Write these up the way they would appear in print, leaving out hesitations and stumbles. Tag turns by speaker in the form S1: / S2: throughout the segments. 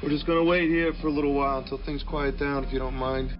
S1: We're just gonna wait here for a little while until things quiet down, if you don't mind.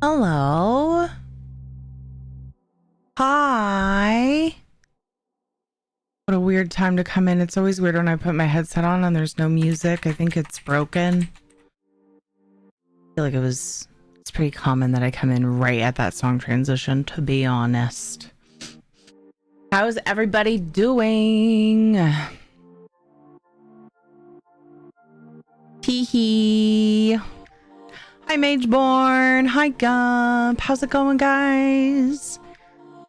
S2: Hello. Hi. What a weird time to come in. It's always weird when I put my headset on and there's no music. I think it's broken. I feel like it's pretty common that I come in right at that song transition, to be honest. How's everybody doing? Hee hee. Hi, Mageborn. Hi, Gump. How's it going, guys?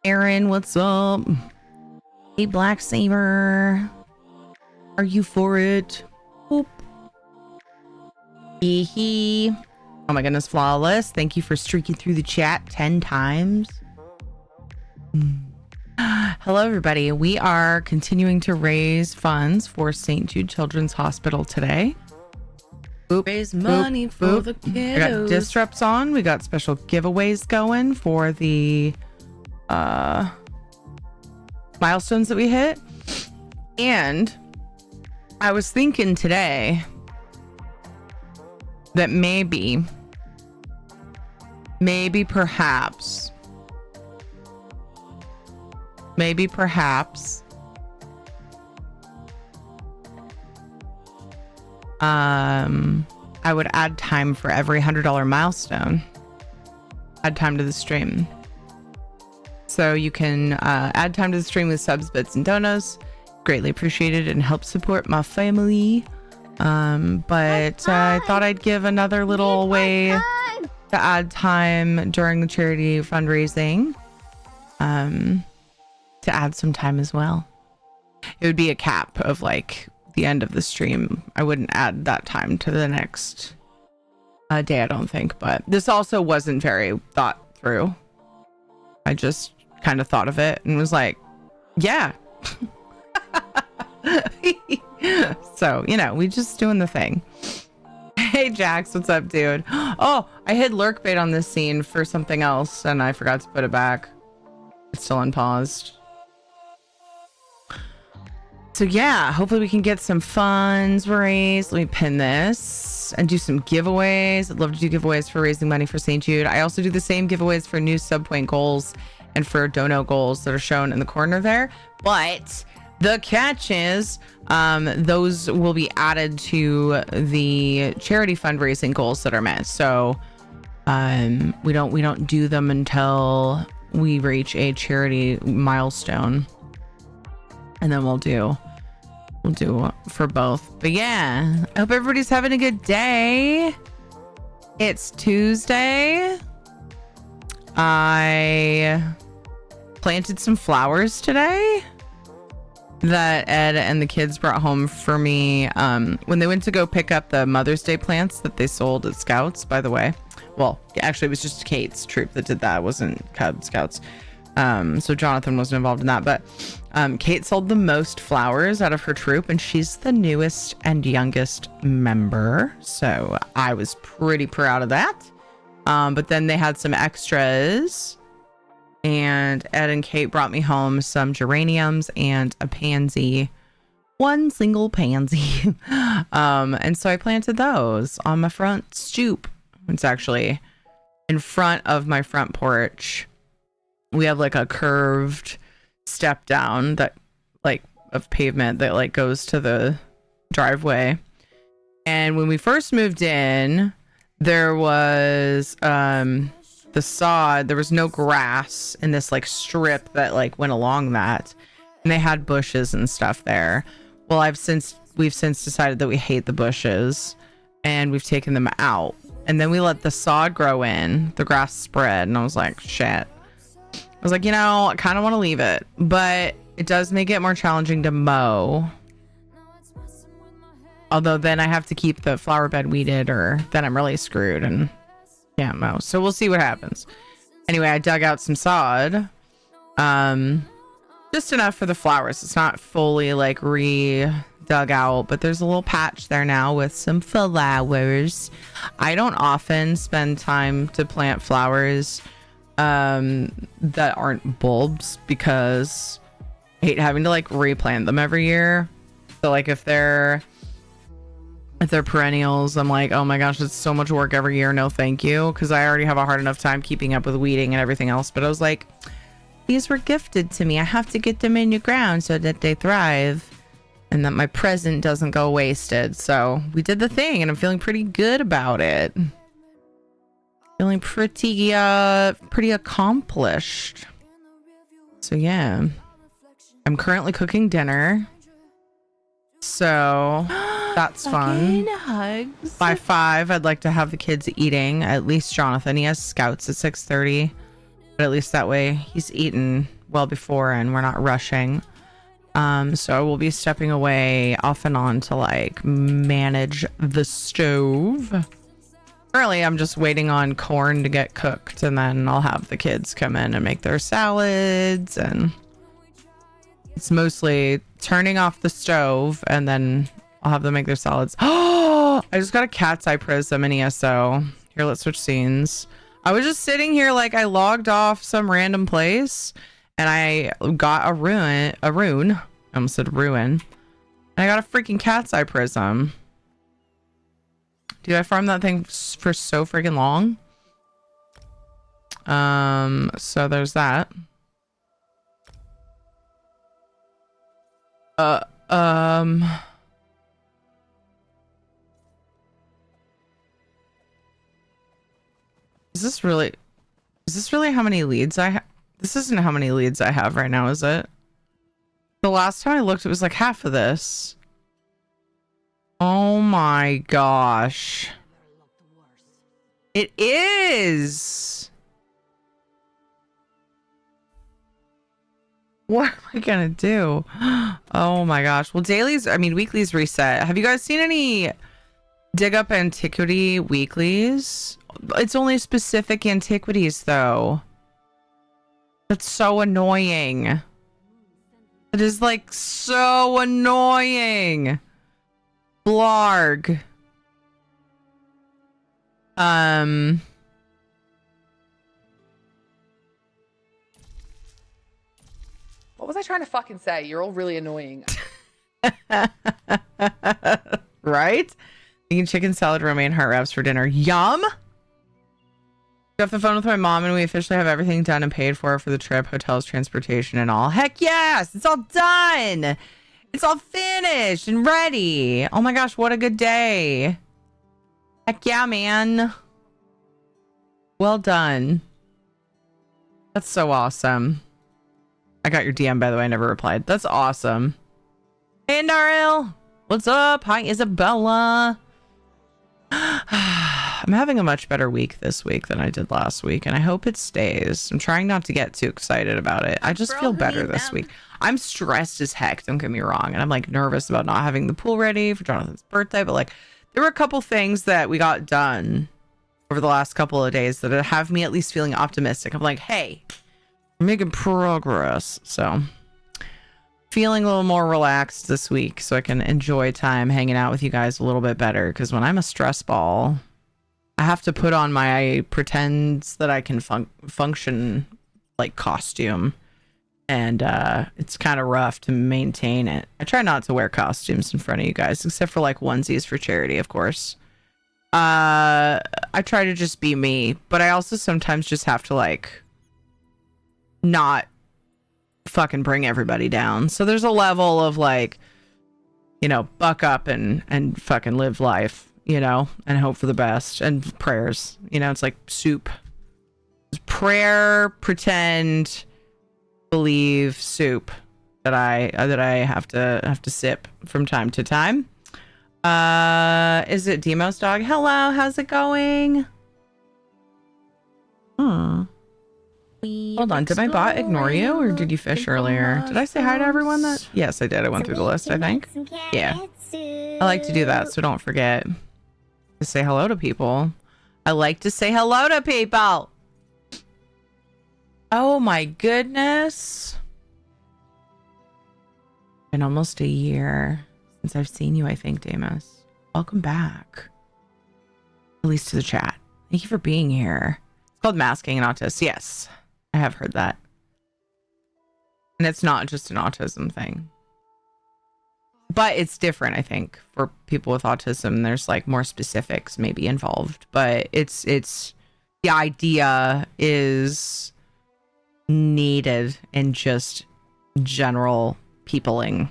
S2: Aaron, what's up? Hey, Black Saber. Are you for it? Boop. Hee hee. Oh my goodness, Flawless. Thank you for streaking through the chat 10 times. Hello, everybody. We are continuing to raise funds for St. Jude Children's Hospital today. Boop, raise money boop, for boop. The kiddos. We got disrupts on. We got special giveaways going for the milestones that we hit. And I was thinking today that maybe perhaps I would add time for every $100 milestone. Add time to the stream. So you can add time to the stream with subs, bits, and donos. Greatly appreciated and help support my family. But I thought I'd give another little way to add time during the charity fundraising. To add some time as well. It would be a cap of like the end of the stream. I wouldn't add that time to the next day, I don't think. But this also wasn't very thought through. I just kind of thought of it and was like, yeah. So, you know, we just doing the thing. Hey, Jax, what's up, dude? Oh, I hid lurk bait on this scene for something else and I forgot to put it back. It's still unpaused. So yeah, hopefully we can get some funds raised. Let me pin this and do some giveaways. I'd love to do giveaways for raising money for St. Jude. I also do the same giveaways for new subpoint goals and for dono goals that are shown in the corner there. But the catch is those will be added to the charity fundraising goals that are met. So we don't do them until we reach a charity milestone. And then we'll do for both. But yeah, I hope everybody's having a good day. It's Tuesday. I planted some flowers today that Ed and the kids brought home for me when they went to go pick up the Mother's Day plants that they sold at Scouts, by the way. Well, actually, it was just Kate's troop that did that. It wasn't Cub Scouts. So Jonathan wasn't involved in that, but Kate sold the most flowers out of her troop, and she's the newest and youngest member. So I was pretty proud of that. But then they had some extras, and Ed and Kate brought me home some geraniums and a pansy, one single pansy. And so I planted those on my front stoop. It's actually in front of my front porch. We have like a curved step down that like of pavement that like goes to the driveway. And when we first moved in, there was the sod, there was no grass in this like strip that like went along that. And they had bushes and stuff there. Well, we've since decided that we hate the bushes and we've taken them out. And then we let the sod grow in, the grass spread, and I was like, shit. I was like, you know, I kind of want to leave it, but it does make it more challenging to mow. Although then I have to keep the flower bed weeded or then I'm really screwed and can't mow. So we'll see what happens. Anyway, I dug out some sod. Just enough for the flowers. It's not fully like dug out, but there's a little patch there now with some flowers. I don't often spend time to plant flowers that aren't bulbs because I hate having to like replant them every year. So like if they're If they're perennials, I'm like, oh my gosh, it's so much work every year. No, thank you. Because I already have a hard enough time keeping up with weeding and everything else. But I was like, these were gifted to me. I have to get them in the ground so that they thrive and that my present doesn't go wasted. So we did the thing and I'm feeling pretty good about it. Feeling pretty accomplished. So yeah, I'm currently cooking dinner. So that's fun.
S3: Hugs.
S2: By 5, I'd like to have the kids eating. At least Jonathan. He has scouts at 6:30. But at least that way he's eaten well before and we're not rushing. So I will be stepping away off and on to like manage the stove. Currently, I'm just waiting on corn to get cooked and then I'll have the kids come in and make their salads, and it's mostly turning off the stove and then I'll have them make their salads. Oh, I just got a cat's eye prism in ESO. Here, let's switch scenes. I was just sitting here like I logged off some random place and I got a rune. I almost said ruin. And I got a freaking cat's eye prism. Dude, I farmed that thing for so freaking long. So there's that. Is this really how many leads I have? This isn't how many leads I have right now, is it? The last time I looked, it was like half of this. Oh my gosh. It is. What am I gonna do? Oh my gosh. Well, weeklies reset. Have you guys seen any dig up antiquity weeklies? It's only specific antiquities though. That's so annoying. It is like so annoying. Blarg.
S3: What was I trying to fucking say? You're all really annoying.
S2: Right? Eating chicken salad, romaine heart wraps for dinner. Yum! Got off the phone with my mom and we officially have everything done and paid for the trip, hotels, transportation, and all. Heck yes! It's all done! It's all finished and ready. Oh my gosh, what a good day. Heck yeah, man. Well done. That's so awesome. I got your DM, by the way. I never replied. That's awesome. Hey, Naril. What's up? Hi, Isabella. I'm having a much better week this week than I did last week, and I hope it stays. I'm trying not to get too excited about it. I just feel better this week. I'm stressed as heck, don't get me wrong, and I'm like nervous about not having the pool ready for Jonathan's birthday, but like there were a couple things that we got done over the last couple of days that have me at least feeling optimistic. I'm like, hey, we're making progress. So feeling a little more relaxed this week so I can enjoy time hanging out with you guys a little bit better, because when I'm a stress ball, I have to put on my pretends that I can function like costume, and it's kind of rough to maintain it. I try not to wear costumes in front of you guys, except for like onesies for charity, of course. I try to just be me, but I also sometimes just have to like not fucking bring everybody down. So there's a level of like, you know, buck up and fucking live life, you know, and hope for the best, and prayers, you know. It's like soup. It's prayer, pretend, believe, soup that I have to sip from time to time. Is it Demos dog? Hello, how's it going? Hold on, did my bot ignore you, or did you fish earlier? Did I say hi to everyone? Yes, I did. I went through the list, I think. Yeah, I like to do that, so don't forget to say hello to people. I like to say hello to people. Oh my goodness, been almost a year since I've seen you, I think, Damus. Welcome back, at least to the chat. Thank you for being here. It's called Masking an Autist. Yes, I have heard that. And it's not just an autism thing. but it's different, I think, for people with autism. There's like more specifics maybe involved, but it's the idea is needed in just general peopling.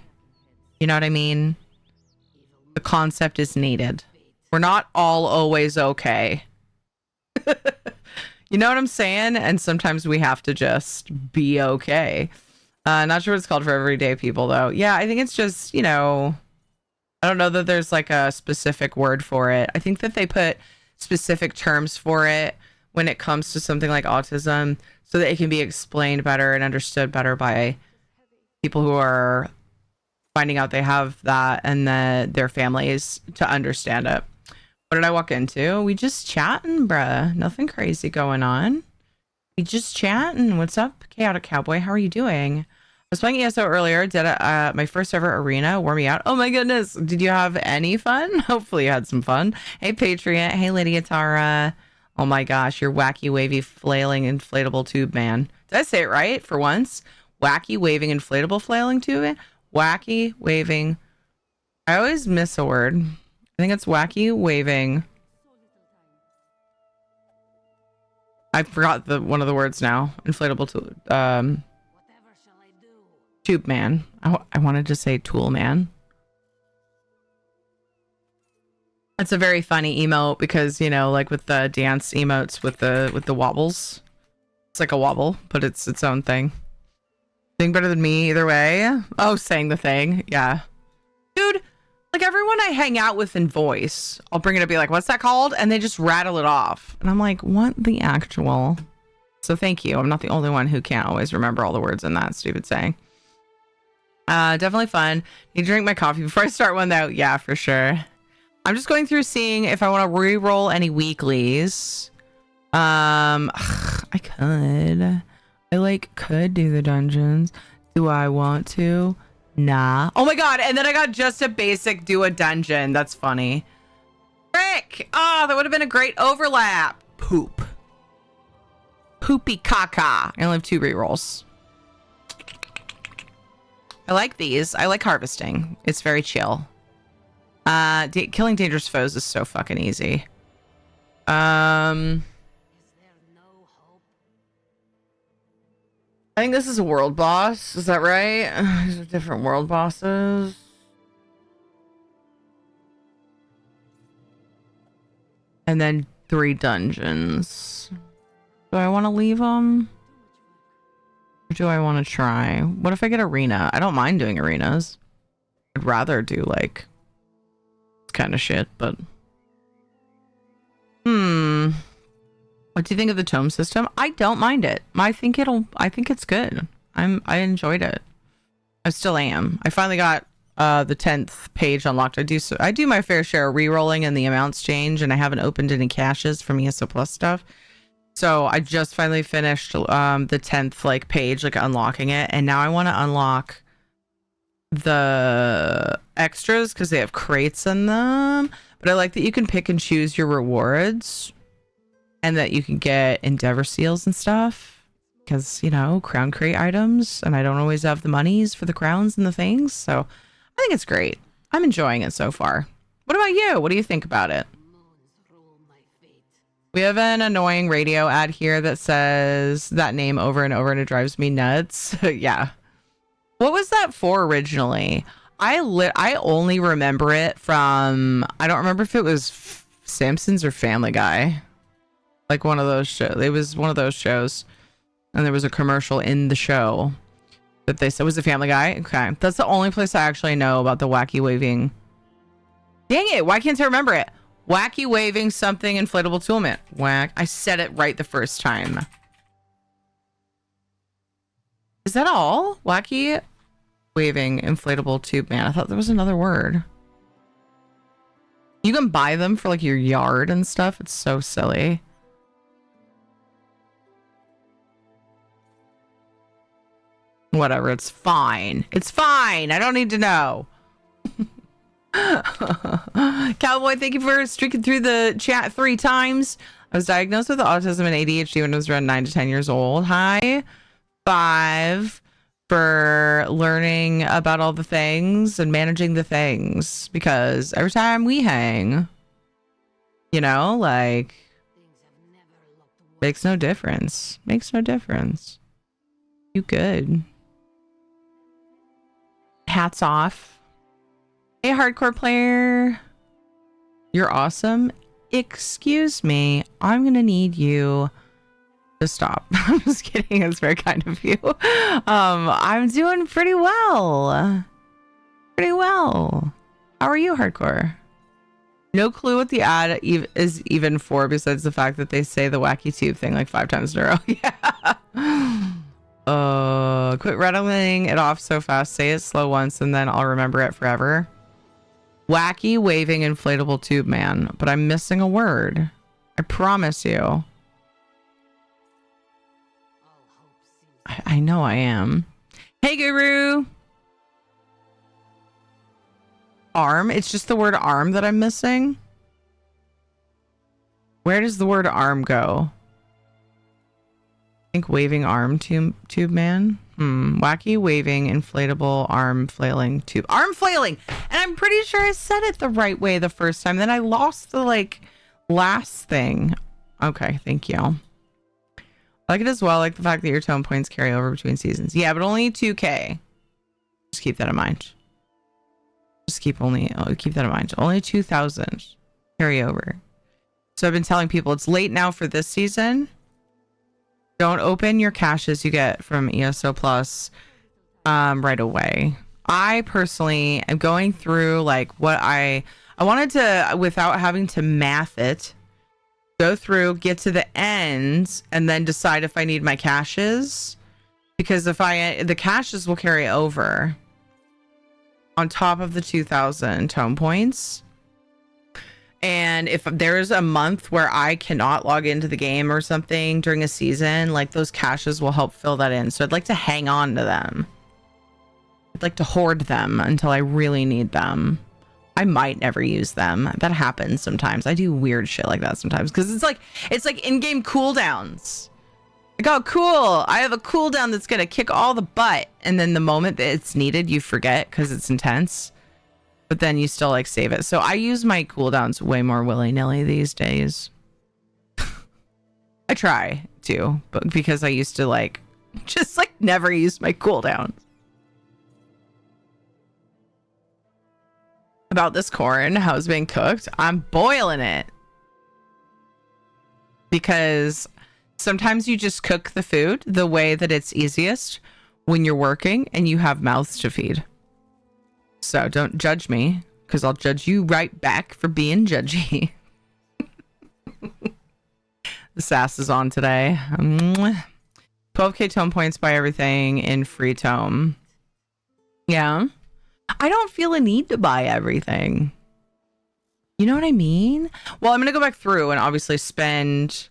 S2: You know what I mean? The concept is needed. We're not all always okay. You know what I'm saying? And sometimes we have to just be okay. Not sure what it's called for everyday people, though. Yeah, I think it's just, you know, I don't know that there's like a specific word for it. I think that they put specific terms for it when it comes to something like autism so that it can be explained better and understood better by people who are finding out they have that and their families to understand it. What did I walk into? We just chatting, bruh. Nothing crazy going on. We just chatting. What's up, Chaotic Cowboy? How are you doing? I was playing ESO earlier. Did my first ever arena. Wore me out. Oh my goodness. Did you have any fun? Hopefully you had some fun. Hey, Patriot. Hey, Lady Atara. Oh my gosh. You're wacky, wavy, flailing, inflatable tube man. Did I say it right for once? Wacky, waving, inflatable, flailing tube? Wacky, waving. I always miss a word. I think it's wacky, waving. I forgot one of the words now. Inflatable tube man. I wanted to say tool man. It's a very funny emote because, you know, like with the dance emotes with the wobbles. It's like a wobble, but it's its own thing. Doing better than me either way. Oh, saying the thing. Yeah. Dude, like everyone I hang out with in voice, I'll bring it up and be like, what's that called? And they just rattle it off. And I'm like, what the actual? So thank you. I'm not the only one who can't always remember all the words in that stupid saying. Definitely fun. Need to drink my coffee before I start one though. Yeah, for sure. I'm just going through seeing if I want to re-roll any weeklies. I could. I could do the dungeons. Do I want to? Nah. Oh my god, and then I got just a basic do a dungeon. That's funny. Frick! Oh, that would have been a great overlap. Poop. Poopy caca. I only have 2 rerolls. I like these. I like harvesting. It's very chill. Killing dangerous foes is so fucking easy. I think this is a world boss. Is that right? These are different world bosses. And then 3 dungeons. Do I want to leave them? Or do I want to try? What if I get arena? I don't mind doing arenas. I'd rather do like kind of shit, but what do you think of the tome system? I don't mind it. I think it's good. I enjoyed it. I still am. I finally got the 10th page unlocked. I do my fair share of re-rolling and the amounts change, and I haven't opened any caches from ESO Plus stuff. So I just finally finished the 10th page, unlocking it, and now I want to unlock the extras because they have crates in them. But I like that you can pick and choose your rewards. And that you can get endeavor seals and stuff because, you know, crown crate items, and I don't always have the monies for the crowns and the things. So I think it's great. I'm enjoying it so far. What about you? What do you think about it? We have an annoying radio ad here that says that name over and over, and it drives me nuts. Yeah. What was that for originally? I only remember it from, I don't remember if it was Simpsons or Family Guy. Like one of those shows. It was one of those shows. And there was a commercial in the show that they said was a Family Guy. Okay. That's the only place I actually know about the wacky waving. Dang it. Why can't I remember it? Wacky waving something inflatable toolman. Whack. I said it right the first time. Is that all? Wacky waving inflatable tube man. I thought there was another word. You can buy them for your yard and stuff. It's so silly. Whatever, it's fine. It's fine. I don't need to know. Cowboy, thank you for streaking through the chat 3 times. I was diagnosed with autism and ADHD when I was around 9 to 10 years old. Hi. 5. for learning about all the things and managing the things, because every time we hang, you know, like, makes no difference. Makes no difference. You good. Hats off. Hey, hardcore player. You're awesome. Excuse me. I'm going to need you to stop. I'm just kidding. It's very kind of you. I'm doing pretty well. Pretty well. How are you, hardcore? No clue what the ad is even for, besides the fact that they say the wacky tube thing like 5 times in a row. Yeah. Quit rattling it off so fast. Say it slow once and then I'll remember it forever. Wacky waving inflatable tube man, but I'm missing a word. I promise you. I know I am. Hey, Guru. Arm. It's just the word arm that I'm missing. Where does the word arm go? I think waving arm tube man. Wacky waving inflatable arm flailing tube. Arm flailing. And I'm pretty sure I said it the right way the first time. Then I lost the last thing. Okay, thank you. I like it as well, like the fact that your tone points carry over between seasons. Yeah, but only 2K. Just keep that in mind. Keep that in mind. Only 2,000 carry over. So I've been telling people it's late now for this season. Don't open your caches you get from ESO Plus right away. I personally am going through like what I wanted to, without having to math it, go through, get to the end, and then decide if I need my caches. Because the caches will carry over on top of the 2,000 tone points. And if there's a month where I cannot log into the game or something during a season, like those caches will help fill that in. So I'd like to hang on to them. I'd like to hoard them until I really need them. I might never use them. That happens sometimes. I do weird shit like that sometimes because it's like in-game cooldowns. Like, oh, cool. I have a cooldown that's going to kick all the butt. And then the moment that it's needed, you forget because it's intense. But then you still like save it. So I use my cooldowns way more willy-nilly these days. I try to, but because I used to just never use my cooldowns. About this corn, how it's being cooked, I'm boiling it. Because sometimes you just cook the food the way that it's easiest when you're working and you have mouths to feed. So don't judge me, because I'll judge you right back for being judgy. The sass is on today. 12k tome points by everything in free tome. Yeah. I don't feel a need to buy everything. You know what I mean? Well, I'm going to go back through and obviously spend...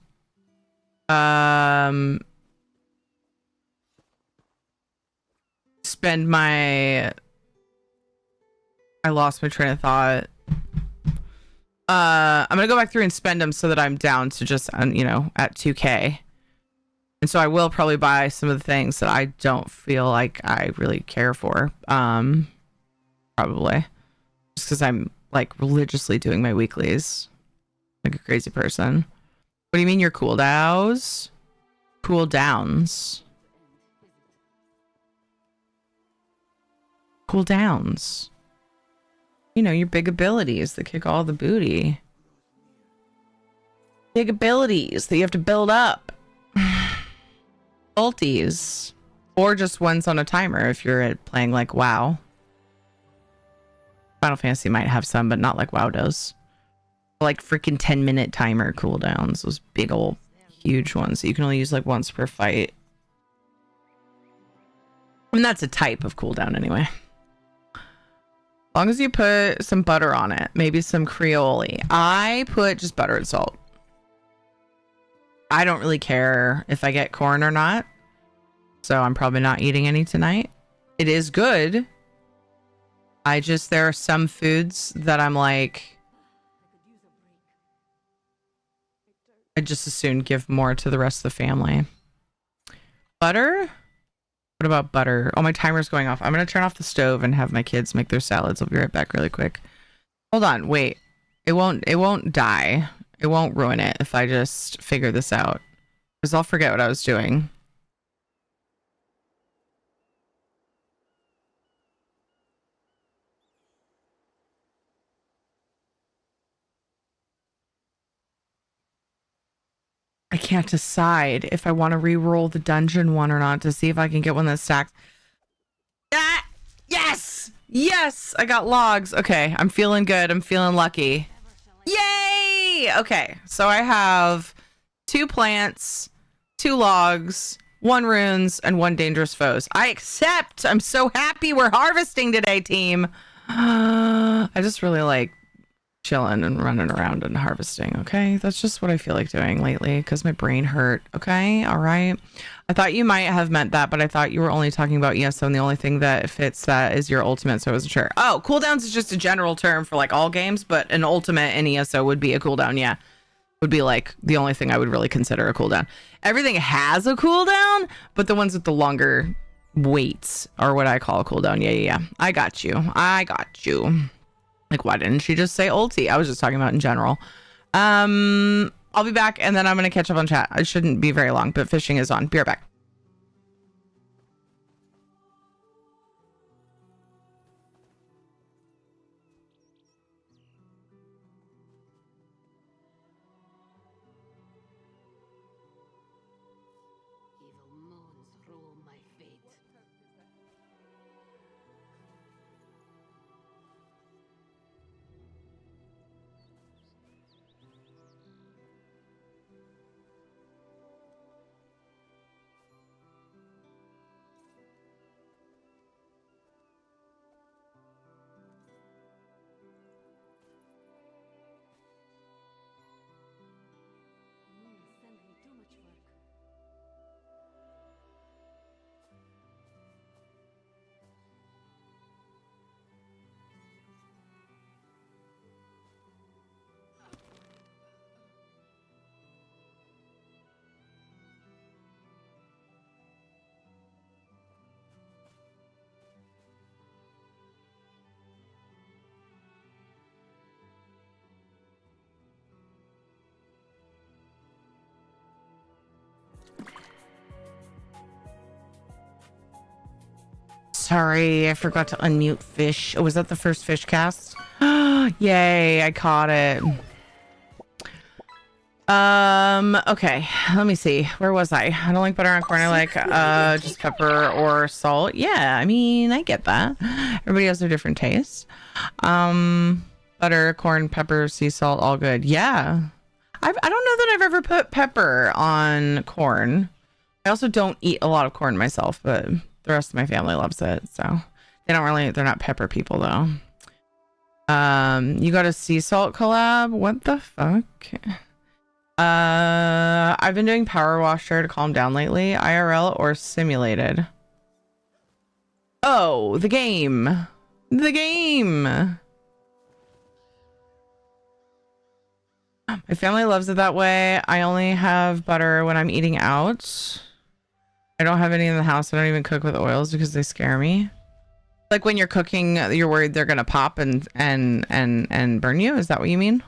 S2: spend my... I lost my train of thought. I'm gonna go back through and spend them so that I'm down to just at 2k, and so I will probably buy some of the things that I don't feel like I really care for. Probably just because I'm religiously doing my weeklies like a crazy person. What do you mean your cooldowns? Cooldowns. Cooldowns. You know, your big abilities that kick all the booty. Big abilities that you have to build up. Ulties. Or just ones on a timer if you're playing like WoW. Final Fantasy might have some, but not like WoW does. Like freaking 10-minute timer cooldowns. Those big old huge ones that you can only use once per fight. I mean, that's a type of cooldown anyway. As long as you put some butter on it, maybe some Creole. I put just butter and salt. I don't really care if I get corn or not. So I'm probably not eating any tonight. It is good. There are some foods that I'm like, I just as soon give more to the rest of the family. Butter? What about butter? Oh, my timer's going off. I'm gonna turn off the stove and have my kids make their salads. I'll be right back really quick. Hold on, wait. It won't die. It won't ruin it if I just figure this out. Because I'll forget what I was doing. I can't decide if I want to re-roll the dungeon one or not to see if I can get one that stacks. Ah, yes! Yes! I got logs. Okay, I'm feeling good. I'm feeling lucky. Yay! Okay, so I have 2 plants, 2 logs, 1 runes, and 1 dangerous foes. I accept! I'm so happy we're harvesting today, team. I just really like chilling and running around and harvesting. Okay, that's just what I feel like doing lately because my brain hurt. Okay, all right. I thought you might have meant that, but I thought you were only talking about ESO, and the only thing that fits that is your ultimate, so I wasn't sure. Oh, cooldowns is just a general term for like all games, but an ultimate in ESO would be a cooldown. Yeah, would be like the only thing I would really consider a cooldown. Everything has a cooldown, but the ones with the longer waits are what I call a cooldown. Yeah. I got you. Like, why didn't she just say ulti? I was just talking about in general. I'll be back, and then I'm going to catch up on chat. It shouldn't be very long, but fishing is on. Be right back. Sorry, I forgot to unmute fish. Oh, was that the first fish cast? Yay, I caught it. Okay, let me see. Where was I? I don't like butter on corn. I like just pepper or salt. Yeah, I mean, I get that. Everybody has their different tastes. Butter, corn, pepper, sea salt, all good. Yeah. I don't know that I've ever put pepper on corn. I also don't eat a lot of corn myself, but the rest of my family loves it. So they're not pepper people though. You got a sea salt collab? What the fuck? I've been doing power washer to calm down lately. IRL or simulated? Oh, the game. The game. My family loves it that way. I only have butter when I'm eating out. I don't have any in the house. I don't even cook with oils because they scare me. Like when you're cooking, you're worried they're gonna pop and burn you. Is that what you mean?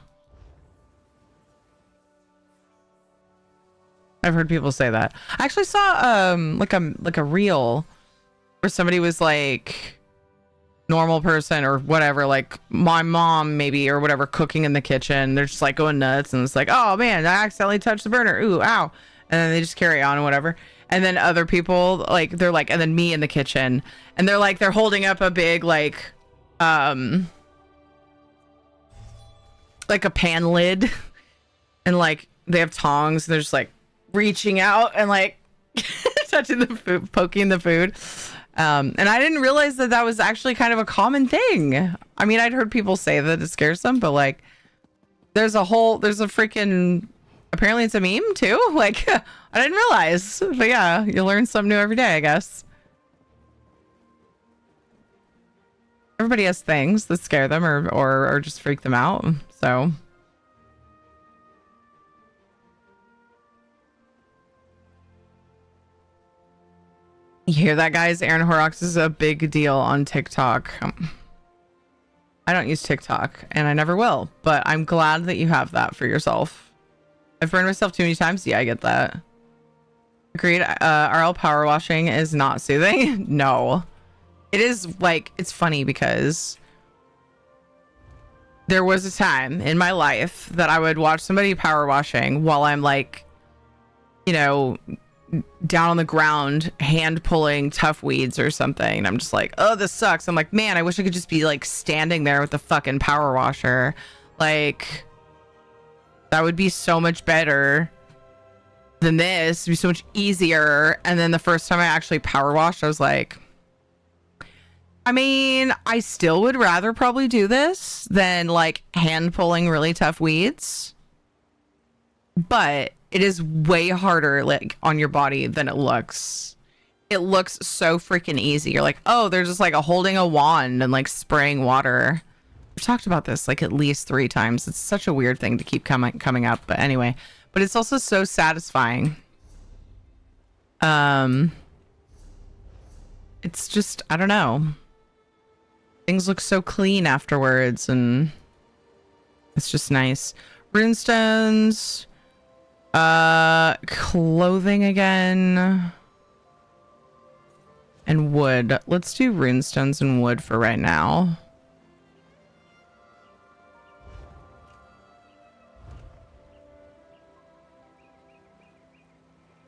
S2: I've heard people say that. I actually saw like a reel where somebody was like normal person or whatever, like my mom maybe or whatever, cooking in the kitchen. They're just like going nuts and it's like, oh man, I accidentally touched the burner. Ooh, ow. And then they just carry on and whatever. And then other people like they're like, and then me in the kitchen and they're like they're holding up a big like a pan lid and like they have tongs and they're just like reaching out and like touching the food, poking the food. And I didn't realize that that was actually kind of a common thing. I mean, I'd heard people say that it scares them, but like there's a freaking, apparently it's a meme too. Like I didn't realize, but yeah, you learn something new every day, I guess. Everybody has things that scare them or just freak them out. So You hear that, guys? Aaron Horrocks is a big deal on TikTok. I don't use TikTok, and I never will, but I'm glad that you have that for yourself. I've burned myself too many times. Yeah, I get that. Agreed. RL power washing is not soothing. No. It is, like, it's funny because there was a time in my life that I would watch somebody power washing while I'm like, you know, down on the ground, hand pulling tough weeds or something. And I'm just like, oh, this sucks. I'm like, man, I wish I could just be like standing there with the fucking power washer. Like, that would be so much better than this. It'd be so much easier. And then the first time I actually power washed, I was like, I mean, I still would rather probably do this than like hand pulling really tough weeds. But it is way harder like on your body than it looks. It looks so freaking easy. You're like, oh, there's just like a holding a wand and like spraying water. We've talked about this like at least 3 times. It's such a weird thing to keep coming up. But anyway, but it's also so satisfying. It's just, I don't know. Things look so clean afterwards and it's just nice. Runestones. Clothing again. And wood. Let's do runestones and wood for right now.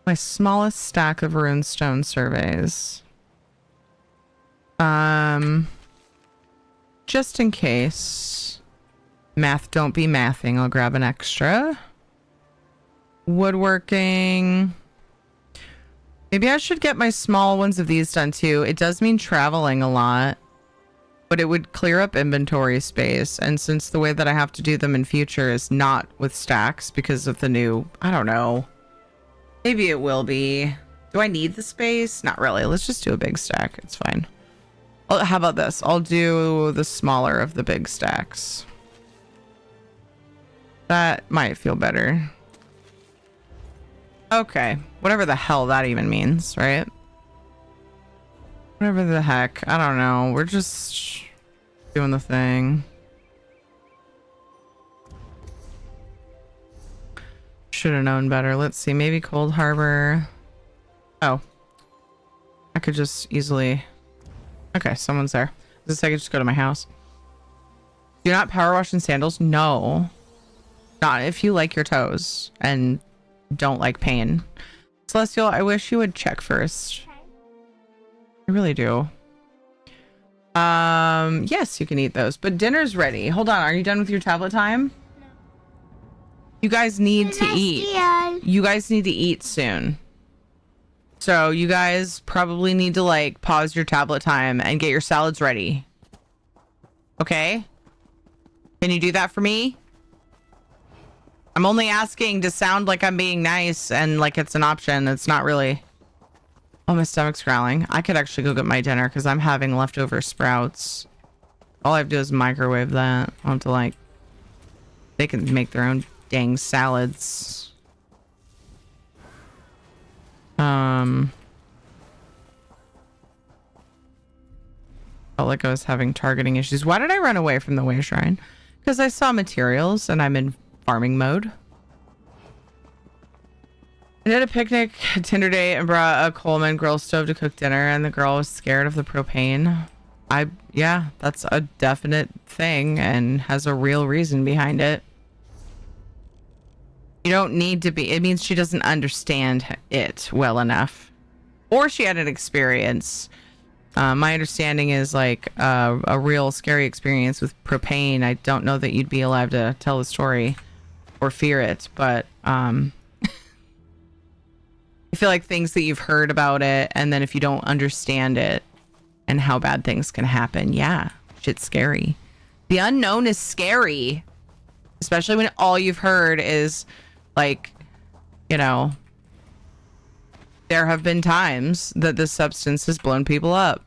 S2: My smallest stack of runestone surveys. Just in case. Math don't be mathing, I'll grab an extra. Woodworking. Maybe I should get my small ones of these done too. It does mean traveling a lot, but it would clear up inventory space. And since the way that I have to do them in future is not with stacks because of the new, I don't know. Maybe it will be. Do I need the space? Not really. Let's just do a big stack. It's fine. Oh, how about this? I'll do the smaller of the big stacks. That might feel better. Okay, whatever the hell that even means, right? Whatever the heck, I don't know. We're just doing the thing. Should have known better. Let's see, maybe Cold Harbor. Oh, I could just easily. Okay, someone's there. This I could just go to my house. Do not power wash in sandals? No, not if you like your toes and don't like pain. Celestial, I wish you would check first. I really do. Yes, you can eat those, but dinner's ready. Hold on, are you done with your tablet time? No. You guys need to eat. You guys need to eat soon. So you guys probably need to like pause your tablet time and get your salads ready. Okay? Can you do that for me? I'm only asking to sound like I'm being nice and like it's an option. It's not really. Oh, my stomach's growling. I could actually go get my dinner because I'm having leftover sprouts. All I have to do is microwave that. I'll have to like. They can make their own dang salads. Felt like I was having targeting issues. Why did I run away from the way shrine? Because I saw materials and I'm in farming mode. I did a picnic, a Tinder date, and brought a Coleman grill stove to cook dinner, and the girl was scared of the propane. Yeah, that's a definite thing and has a real reason behind it. You don't need to be, it means she doesn't understand it well enough. Or she had an experience. My understanding is like a real scary experience with propane. I don't know that you'd be alive to tell the story or fear it, but I feel like things that you've heard about it, and then if you don't understand it and how bad things can happen, yeah, shit's scary. The unknown is scary, especially when all you've heard is like, you know, there have been times that this substance has blown people up.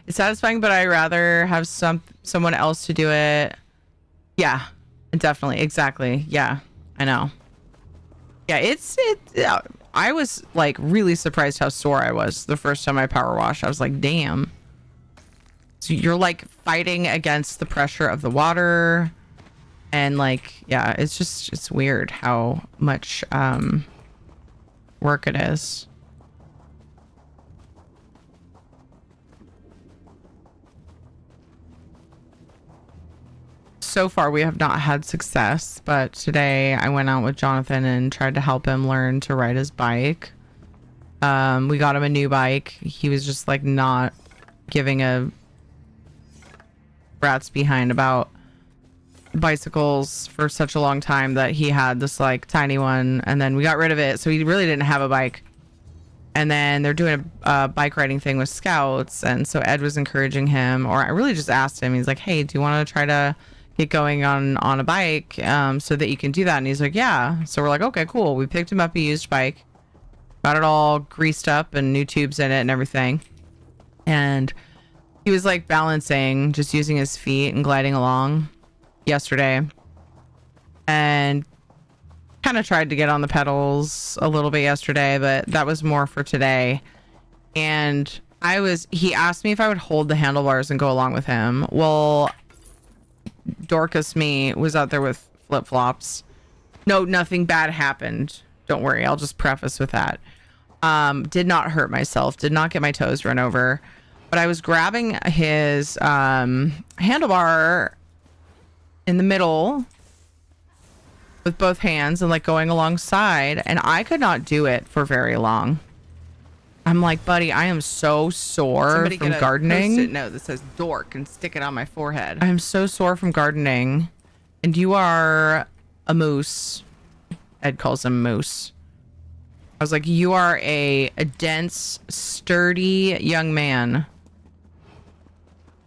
S2: It's satisfying, but I'd rather have someone else to do it. Yeah, definitely. Exactly. Yeah, I know. Yeah, I was like really surprised how sore I was the first time I power washed. I was like, damn. So you're like fighting against the pressure of the water. And like, yeah, it's weird how much work it is. So far we have not had success, but today I went out with Jonathan and tried to help him learn to ride his bike. We got him a new bike. He was just like not giving a rat's behind about bicycles for such a long time that he had this like tiny one, and then we got rid of it, so he really didn't have a bike. And then they're doing a bike riding thing with scouts, and so Ed was encouraging him, or I really just asked him, he's like, hey, do you want to try to get going on a bike so that you can do that? And he's like, yeah. So we're like, okay, cool. We picked him up a used bike, got it all greased up and new tubes in it and everything, and he was like balancing, just using his feet and gliding along yesterday, and kind of tried to get on the pedals a little bit yesterday, but that was more for today. And he asked me if I would hold the handlebars and go along with him. Well, Dorcas me was out there with flip-flops. No, nothing bad happened. Don't worry. I'll just preface with that. Did not hurt myself. Did not get my toes run over. But I was grabbing his handlebar in the middle with both hands and like going alongside, and I could not do it for very long. I'm like, buddy, I am so sore from gardening. Post-it note that says dork and stick it on my forehead. I'm so sore from gardening, and you are a moose. Ed calls him moose. I was like, you are a dense, sturdy young man.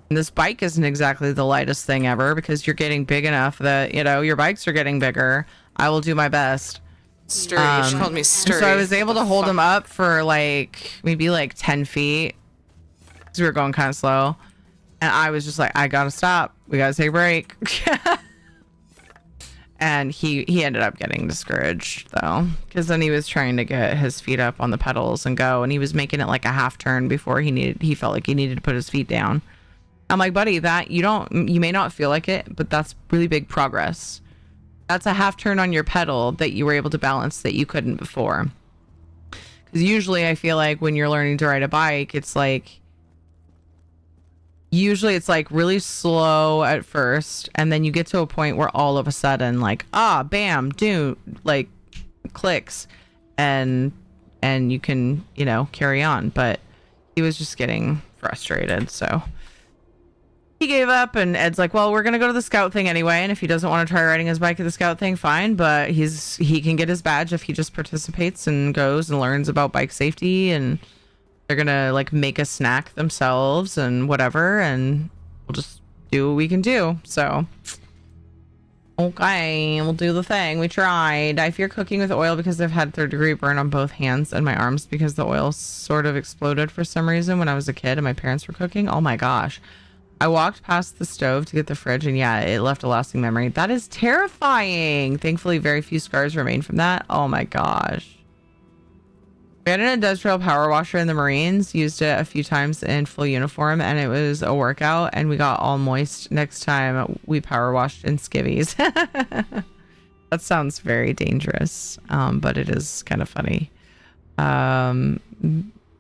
S2: And this bike isn't exactly the lightest thing ever, because you're getting big enough that, you know, your bikes are getting bigger. I will do my best.
S3: Sturdy. She called me sturdy.
S2: So I was able to hold him up for like maybe like 10 feet because we were going kind of slow. And I was just like, I gotta stop. We gotta take a break. And he ended up getting discouraged though, because then he was trying to get his feet up on the pedals and go, and he was making it like a half turn before he felt like he needed to put his feet down. I'm like, buddy, that you may not feel like it, but that's really big progress. That's a half turn on your pedal that you were able to balance that you couldn't before. Because usually I feel like when you're learning to ride a bike, it's like really slow at first, and then you get to a point where all of a sudden like, bam, do like clicks, and you can, you know, carry on. But he was just getting frustrated, so he gave up, and Ed's like, well, we're gonna go to the scout thing anyway, and if he doesn't want to try riding his bike at the scout thing, fine, but he can get his badge if he just participates and goes and learns about bike safety, and they're gonna like make a snack themselves and whatever, and we'll just do what we can do. So okay, we'll do the thing. We tried. I fear cooking with oil because I've had third-degree burn on both hands and my arms because the oil sort of exploded for some reason when I was a kid and my parents were cooking. Oh my gosh. I walked past the stove to get the fridge, and yeah, it left a lasting memory. That is terrifying. Thankfully, very few scars remain from that. Oh my gosh. We had an industrial power washer in the Marines, used it a few times in full uniform, and it was a workout, and we got all moist next time we power washed in skivvies. That sounds very dangerous, but it is kind of funny.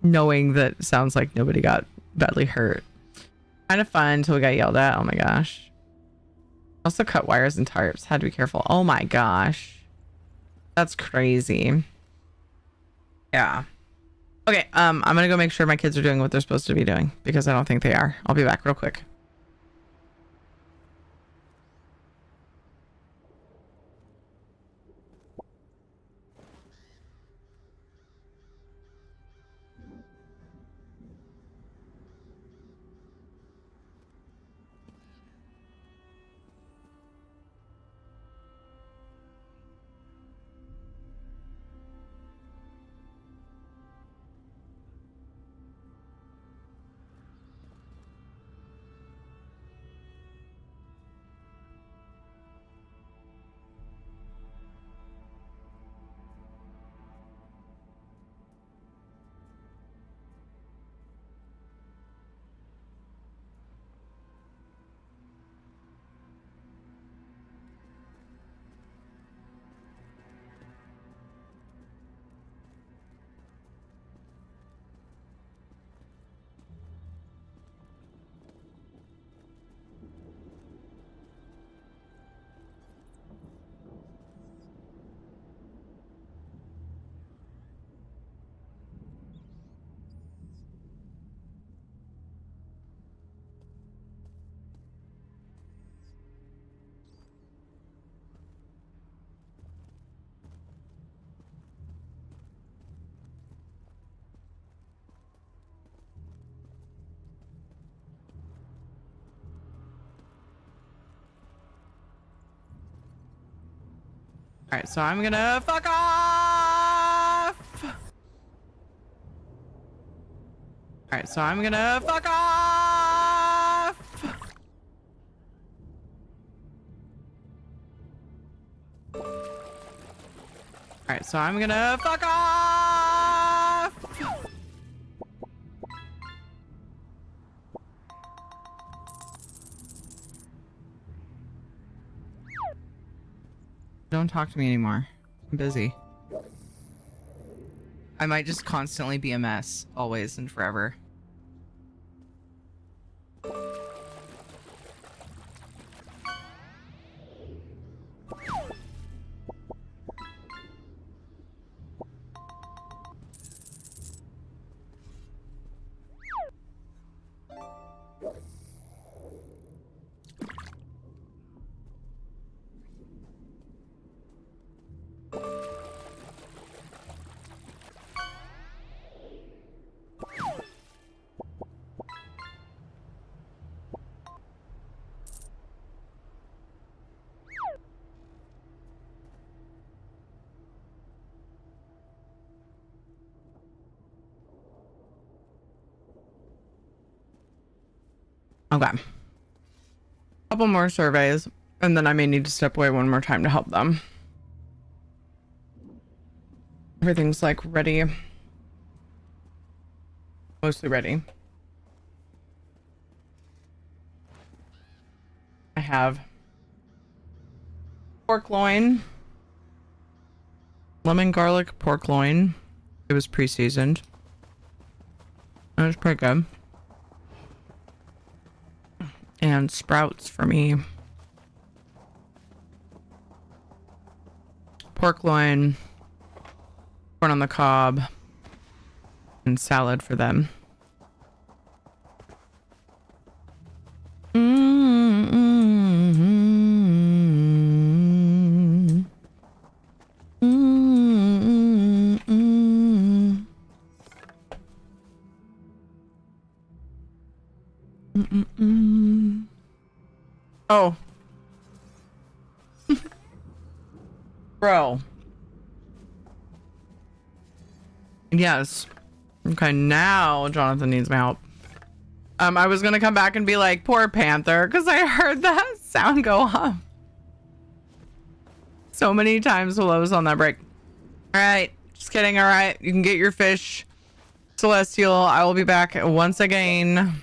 S2: Knowing that sounds like nobody got badly hurt. Kind of fun until we got yelled at. Oh my gosh. Also cut wires and tarps. Had to be careful. Oh my gosh. That's crazy. Yeah. Okay, I'm gonna go make sure my kids are doing what they're supposed to be doing, because I don't think they are. I'll be back real quick. right, so I'm gonna fuck off. All right, so I'm gonna fuck off. All right, so I'm gonna fuck off. Don't talk to me anymore. I'm busy. I might just constantly be a mess, always and forever. Okay. Couple more surveys, and then I may need to step away one more time to help them. Everything's like ready. Mostly ready. I have pork loin, lemon garlic pork loin. It was pre-seasoned. It was pretty good. And sprouts for me. Pork loin, corn on the cob, and salad for them. Oh. Bro. Yes. Okay, now Jonathan needs my help. I was gonna come back and be like, poor Panther, because I heard that sound go off so many times while I was on that break. All right, just kidding. All right, you can get your fish, Celestial. I will be back once again.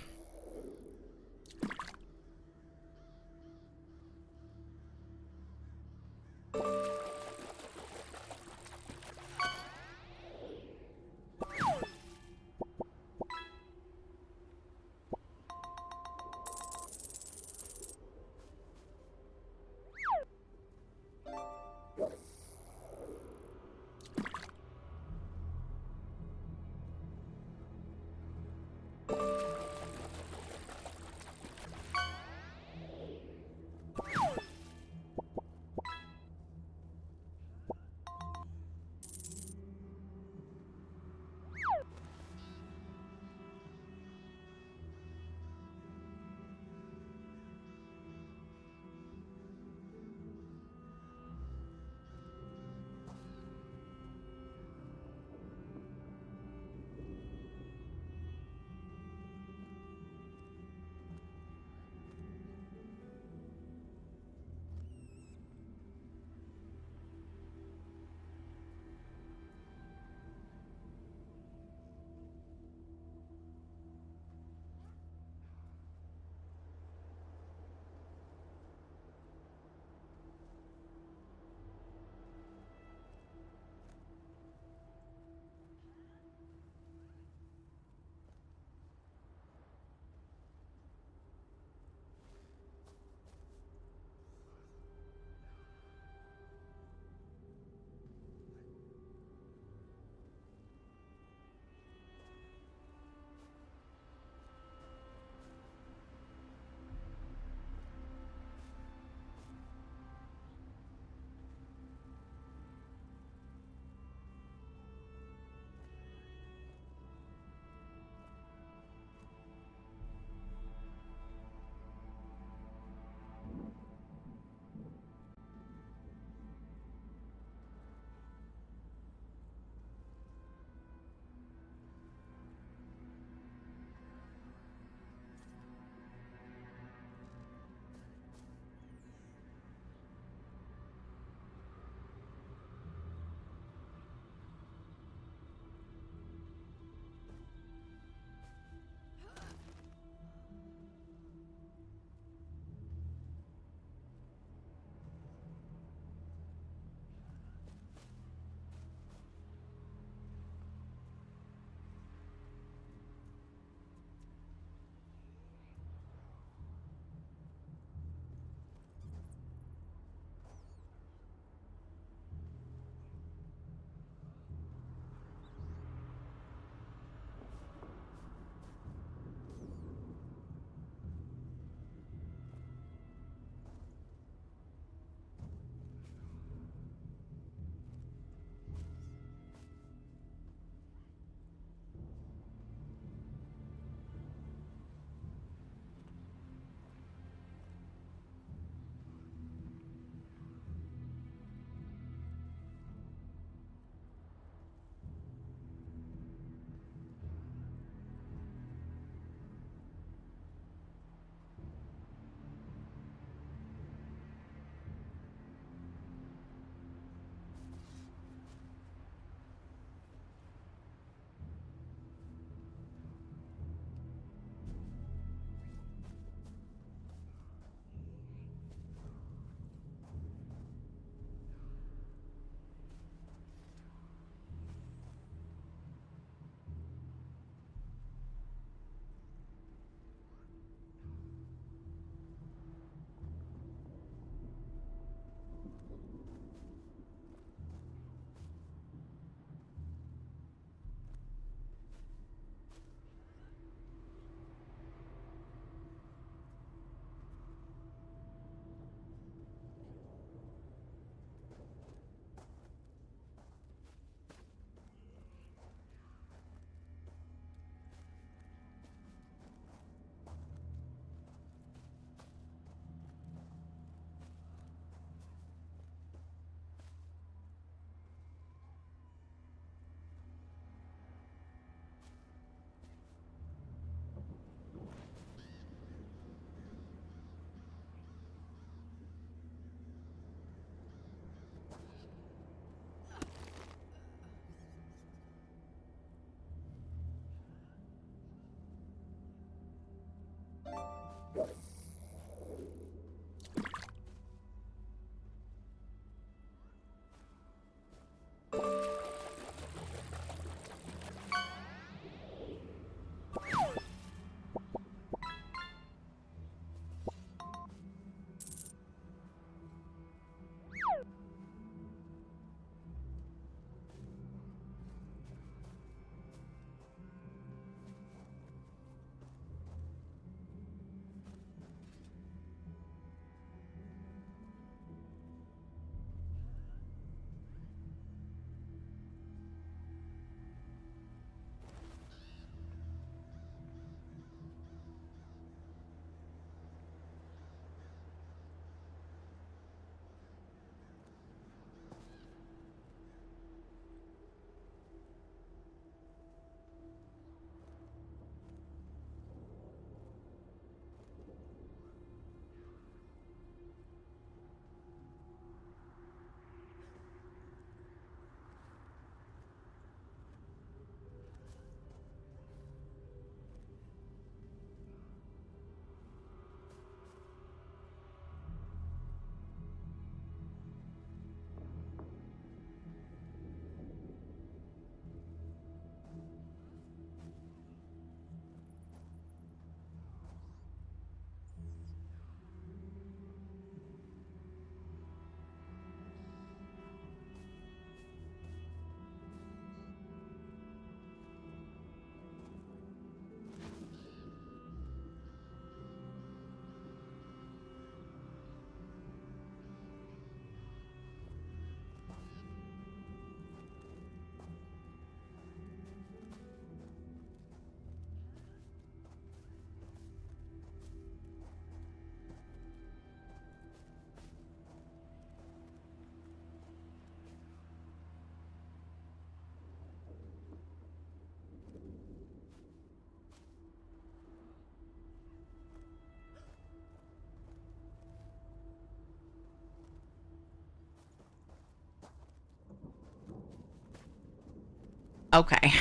S2: Okay.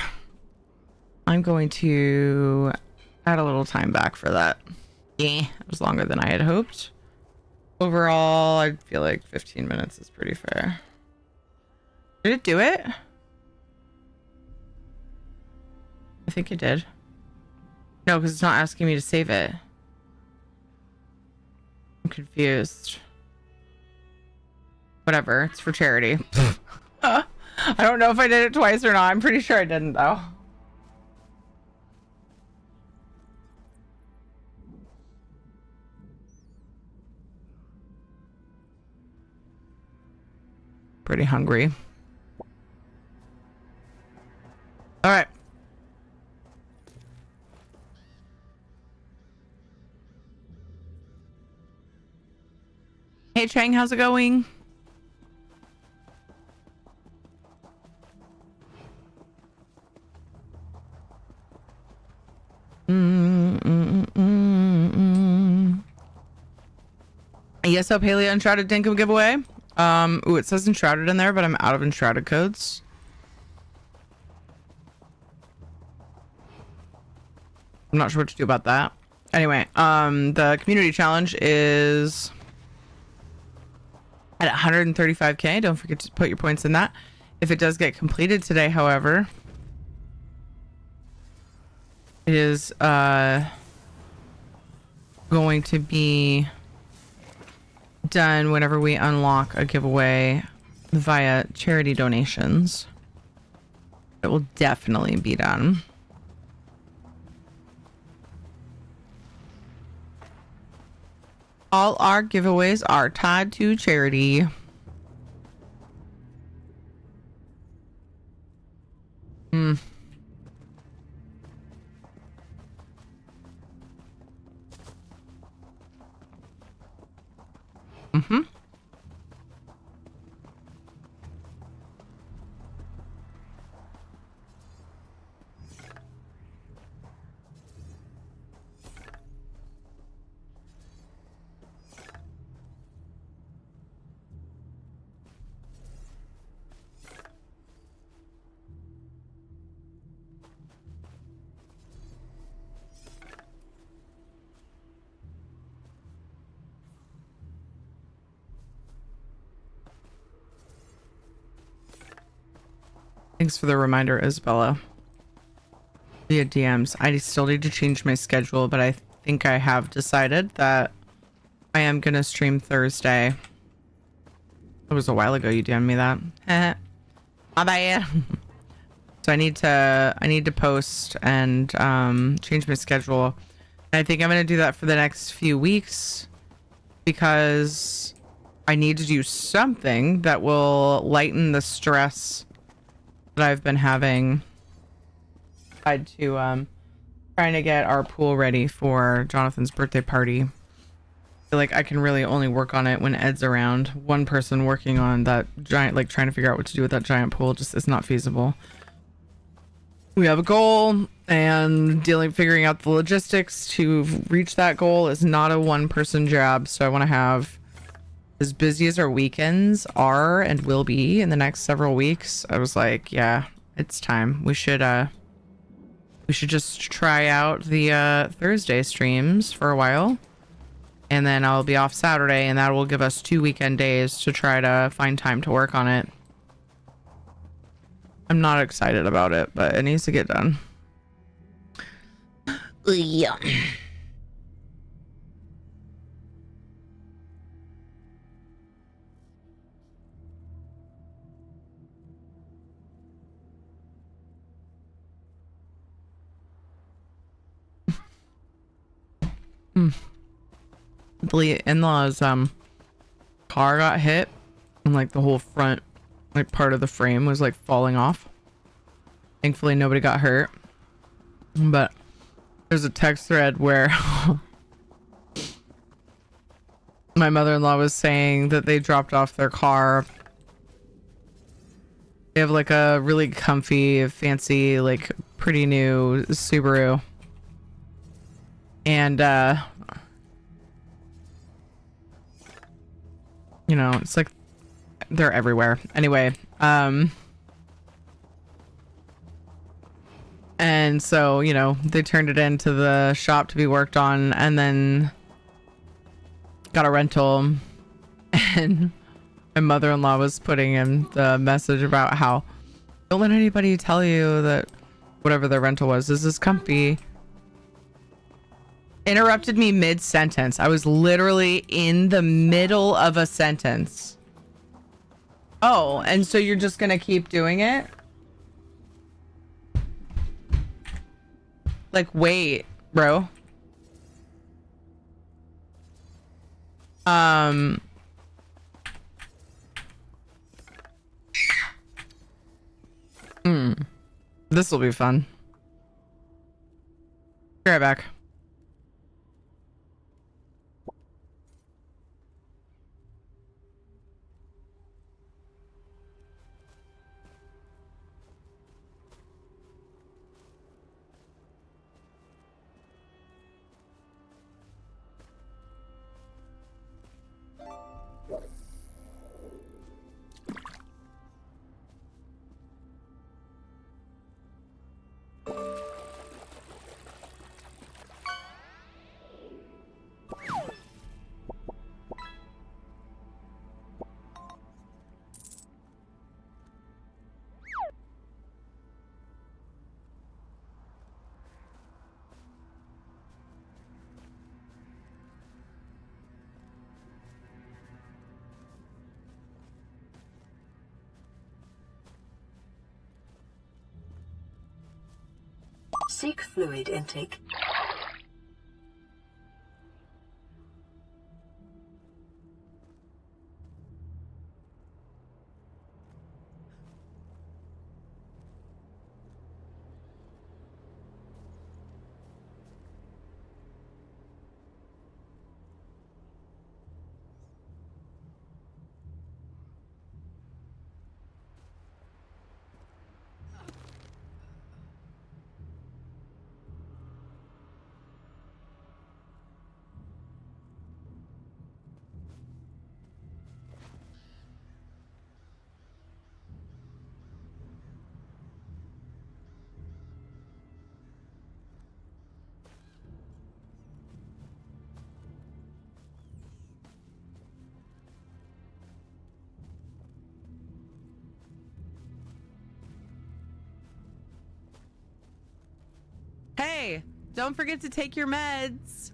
S2: I'm going to add a little time back for that. Yeah, it was longer than I had hoped. Overall, I feel like 15 minutes is pretty fair. Did it do it? I think it did. No, because it's not asking me to save it. I'm confused. Whatever, it's for charity. I don't know if I did it twice or not. I'm pretty sure I didn't, though. Pretty hungry. All right. Hey, Chang, how's it going? ESO Paleo Enshrouded Dinkum giveaway. Ooh, it says Enshrouded in there, but I'm out of Enshrouded codes. I'm not sure what to do about that. Anyway, the community challenge is at 135k. Don't forget to put your points in that. If it does get completed today, however, it is going to be done whenever we unlock a giveaway via charity donations. It will definitely be done. All our giveaways are tied to charity. Mm-hmm. Thanks for the reminder, Isabella. Via DMs. I still need to change my schedule, but I think I have decided that I am gonna stream Thursday. It was a while ago you DM'd me that. My bad. So I need to post and change my schedule. And I think I'm gonna do that for the next few weeks because I need to do something that will lighten the stress that I've been having tied to trying to get our pool ready for Jonathan's birthday party. I feel like I can really only work on it when Ed's around. One person working on that giant, like trying to figure out what to do with that giant pool just is not feasible. We have a goal, and figuring out the logistics to reach that goal is not a one-person job. So I want to have, as busy as our weekends are and will be in the next several weeks, I was like, yeah, it's time. We should just try out the Thursday streams for a while, and then I'll be off Saturday, and that will give us 2 weekend days to try to find time to work on it. I'm not excited about it, but it needs to get done. Yeah. The in-laws car got hit, and like the whole front like part of the frame was like falling off. Thankfully nobody got hurt, but there's a text thread where my mother-in-law was saying that they dropped off their car. They have like a really comfy, fancy, like pretty new Subaru, and you know, it's like they're everywhere. Anyway, and so, you know, they turned it into the shop to be worked on, and then got a rental. And my mother-in-law was putting in the message about how don't let anybody tell you that whatever the rental was, this is comfy. Interrupted me mid-sentence. I was literally in the middle of a sentence. Oh, and so you're just gonna keep doing it? Like, wait, bro. This will be fun. Be right back.
S4: Seek fluid intake.
S2: Hey, don't forget to take your meds.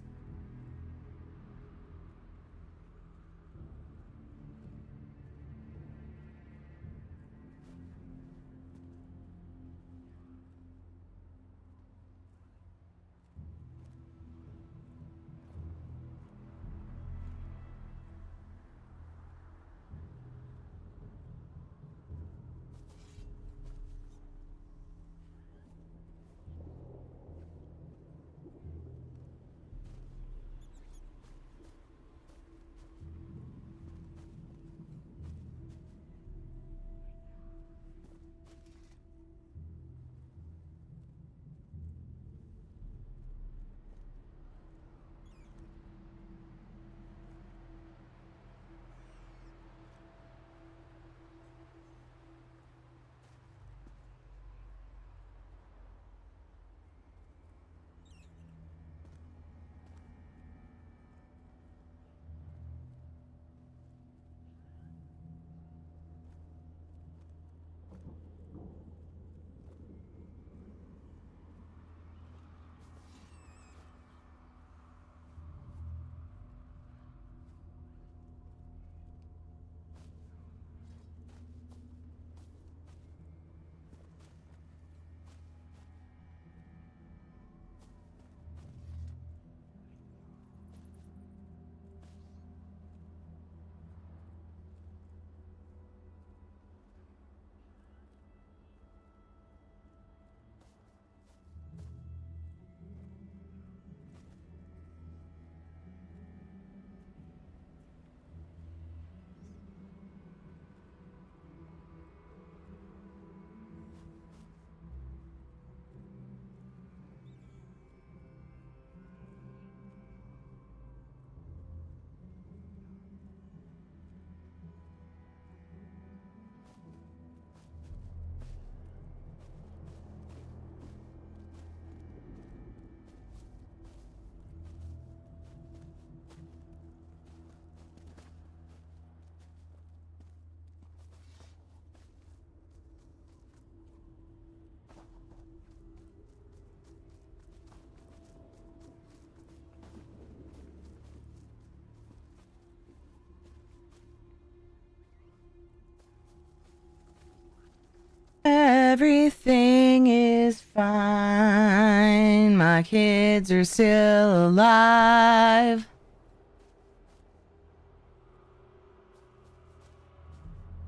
S2: Everything is fine. My kids are still alive.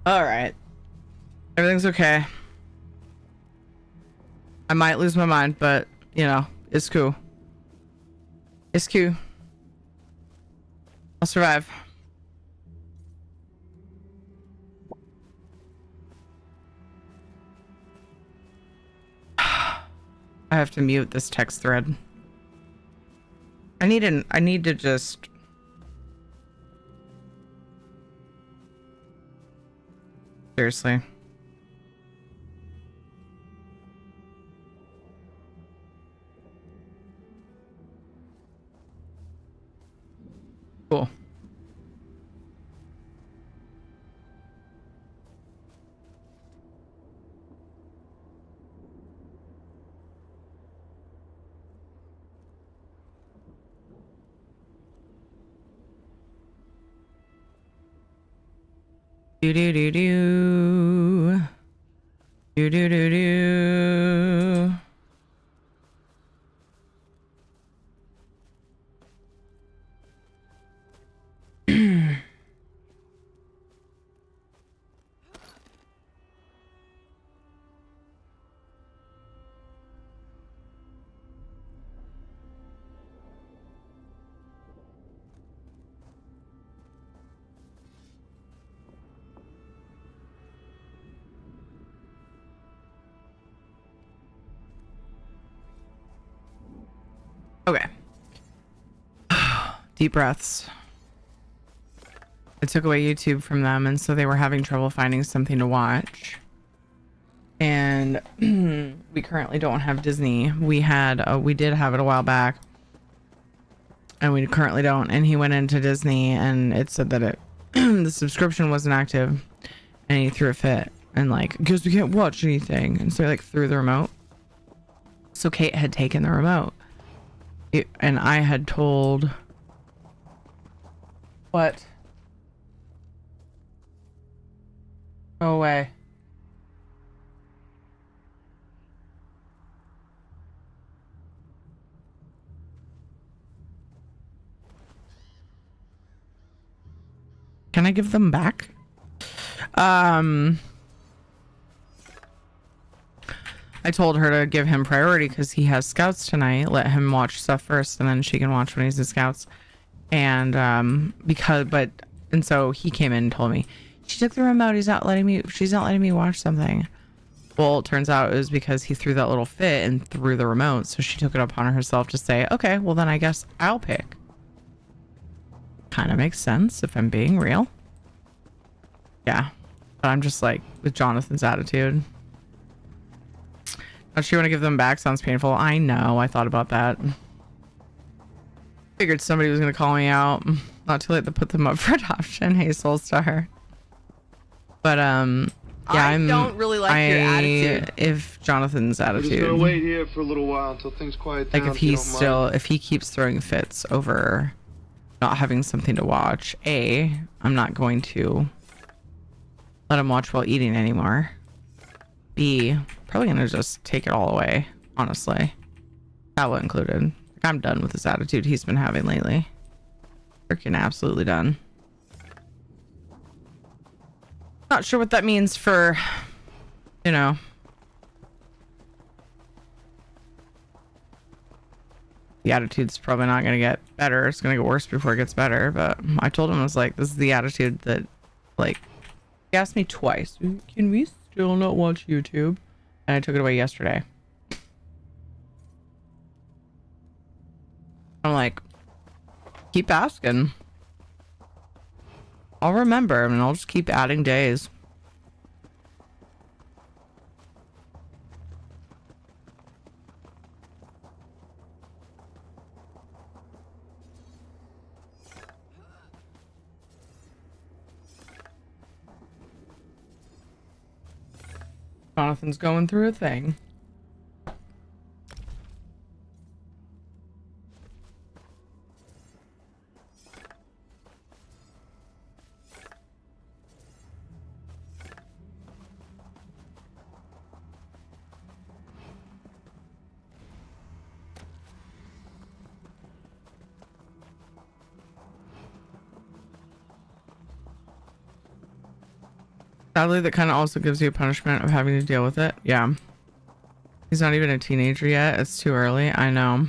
S2: All right. Everything's okay. I might lose my mind, but, you know, it's cool. It's cool. I'll survive. I have to mute this text thread. I need to just seriously. Cool. Do do do do. Do do do do. Okay. Deep breaths. I took away YouTube from them, and so they were having trouble finding something to watch. And we currently don't have Disney. We did have it a while back, and we currently don't. And he went into Disney, and it said that the subscription wasn't active, and he threw a fit and like, because we can't watch anything, and so he like threw the remote. So Kate had taken the remote. And I had told... What? Go away. Can I give them back? I told her to give him priority because he has scouts tonight. Let him watch stuff first, and then she can watch when he's in scouts. And and so he came in and told me she took the remote. She's not letting me watch something. Well, it turns out it was because he threw that little fit and threw the remote. So she took it upon herself to say, okay, well then I guess I'll pick. Kind of makes sense if I'm being real. Yeah, but I'm just like with Jonathan's attitude. Don't you want to give them back? Sounds painful. I know. I thought about that. Figured somebody was going to call me out. Not too late to put them up for adoption. Hey, Soulstar. But, yeah,
S3: I don't really like your attitude.
S2: If Jonathan's
S1: We're just
S2: attitude.
S1: gonna wait here for a little while until things quiet down.
S2: Like, if he keeps throwing fits over not having something to watch, I'm not going to let him watch while eating anymore. B, probably gonna just take it all away, honestly. That included. Like, I'm done with this attitude he's been having lately. Freaking absolutely done. Not sure what that means for, you know. The attitude's probably not gonna get better. It's gonna get worse before it gets better. But I told him, I was like, this is the attitude that, like, he asked me twice, can we still not watch YouTube? And I took it away yesterday. I'm like, keep asking. I'll remember and I'll just keep adding days. Jonathan's going through a thing. Sadly, that kind of also gives you a punishment of having to deal with it. Yeah. He's not even a teenager yet. It's too early. I know.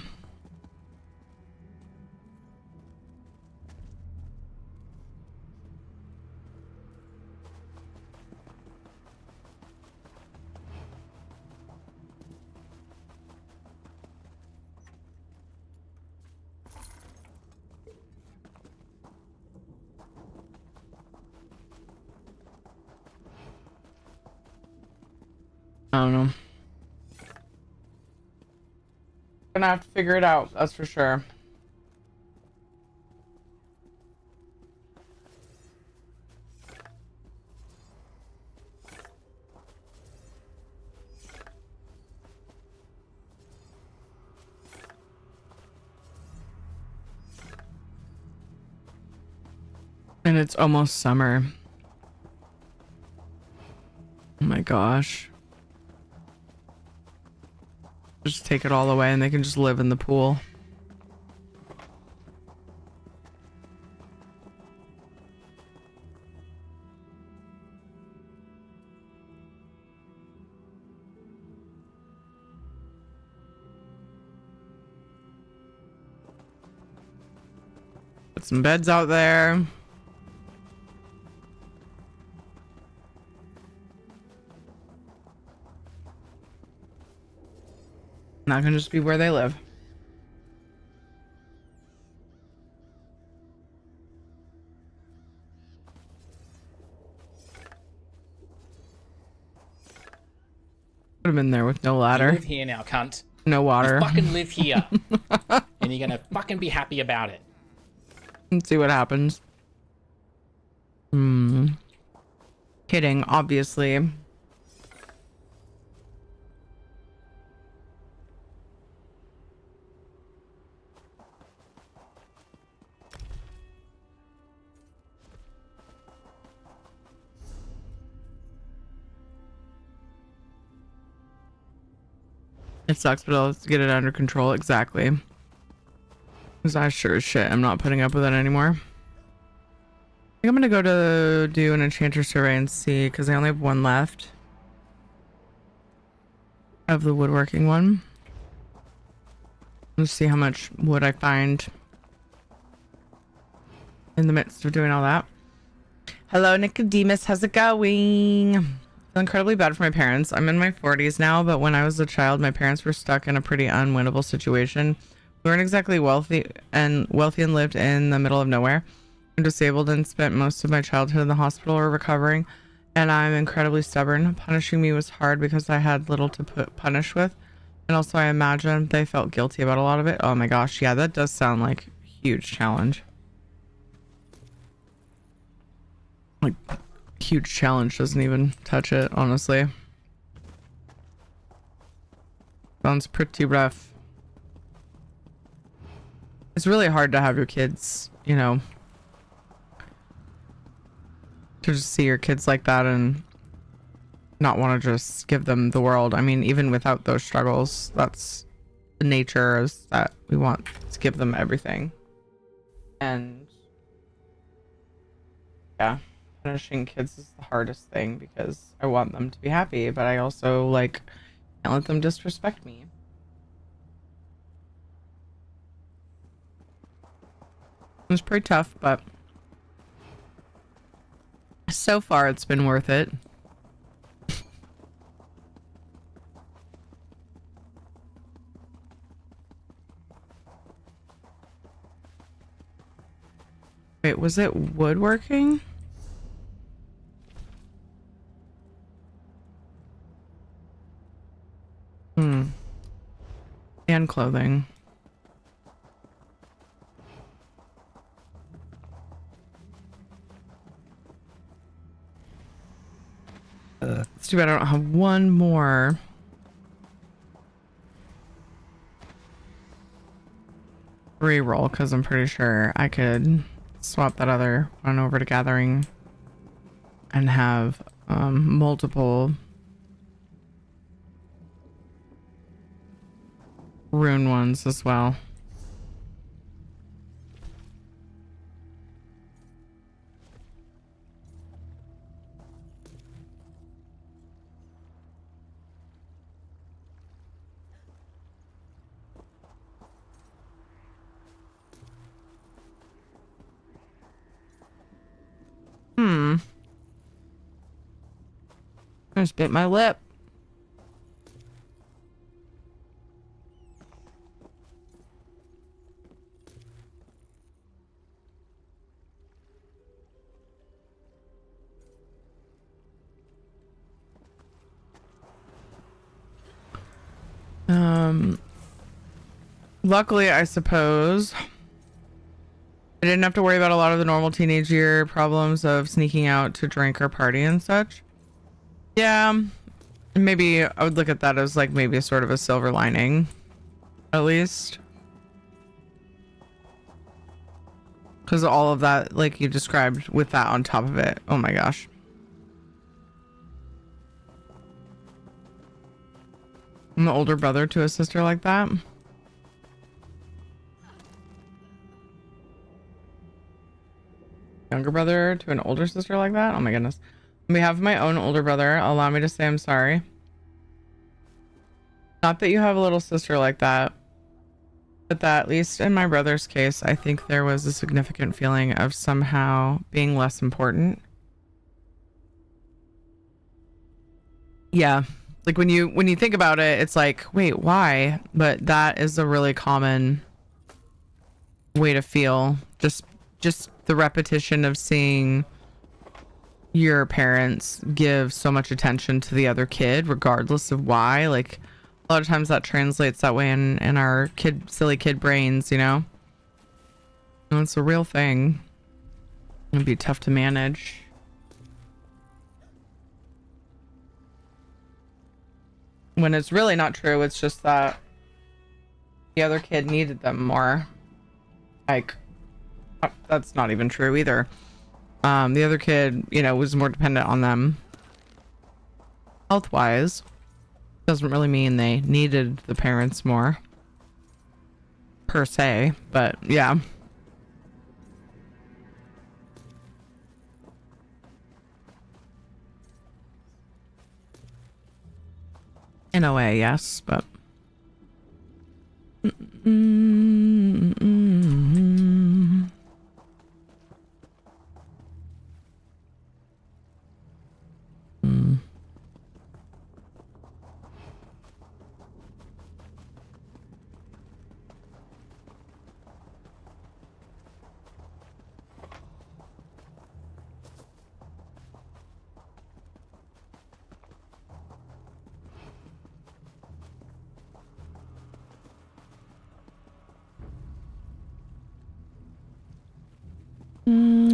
S2: I don't know. Gonna have to figure it out, that's for sure. And it's almost summer. Oh my gosh. Just take it all away and they can just live in the pool. Put some beds out there. Not gonna just be where they live. Put him in there with no
S4: You
S2: ladder,
S4: live here now, cunt.
S2: no water.
S4: You fucking live here. And you're gonna fucking be happy about it.
S2: Let's see what happens. Kidding, obviously. It sucks, but I'll get it under control. Exactly. Because I sure as shit I'm not putting up with it anymore. I think I'm gonna go to do an enchanter survey and see, because I only have one left of the woodworking one. Let's see how much wood I find in the midst of doing all that. Hello, Nicodemus. How's it going? I feel incredibly bad for my parents. I'm in my 40s now, but when I was a child, my parents were stuck in a pretty unwinnable situation. We weren't exactly wealthy and lived in the middle of nowhere. I'm disabled and spent most of my childhood in the hospital or recovering, and I'm incredibly stubborn. Punishing me was hard because I had little to punish with. And also, I imagine they felt guilty about a lot of it. Oh my gosh, yeah, that does sound like a huge challenge. Like, huge challenge doesn't even touch it, honestly. Sounds pretty rough. It's really hard to have your kids, you know, to just see your kids like that and not want to just give them the world. I mean, even without those struggles, that's the nature, is that we want to give them everything. And yeah, punishing kids is the hardest thing because I want them to be happy, but I also like can't let them disrespect me. It's pretty tough, but so far it's been worth it. Wait, was it woodworking? And clothing. It's too bad I don't have one more. Reroll, because I'm pretty sure I could swap that other one over to gathering and have multiple rune ones as well. I just bit my lip. Luckily, I suppose I didn't have to worry about a lot of the normal teenage year problems of sneaking out to drink or party and such. Yeah, maybe I would look at that as like maybe a sort of a silver lining, at least. Because all of that, like you described, with that on top of it. Oh my gosh. I'm the older brother to a sister like that. Younger brother to an older sister like that? Oh my goodness. On behalf of my own older brother, allow me to say I'm sorry. Not that you have a little sister like that, but that, at least in my brother's case, I think there was a significant feeling of somehow being less important. Yeah. Like when you think about it, it's like, wait, why? But that is a really common way to feel. Just the repetition of seeing your parents give so much attention to the other kid, regardless of why. Like a lot of times that translates that way in our silly kid brains, you know? And it's a real thing. It'd be tough to manage. When it's really not true, it's just that the other kid needed them more. Like, that's not even true either. The other kid, you know, was more dependent on them health-wise. Doesn't really mean they needed the parents more, per se, but yeah. In a way, yes, but...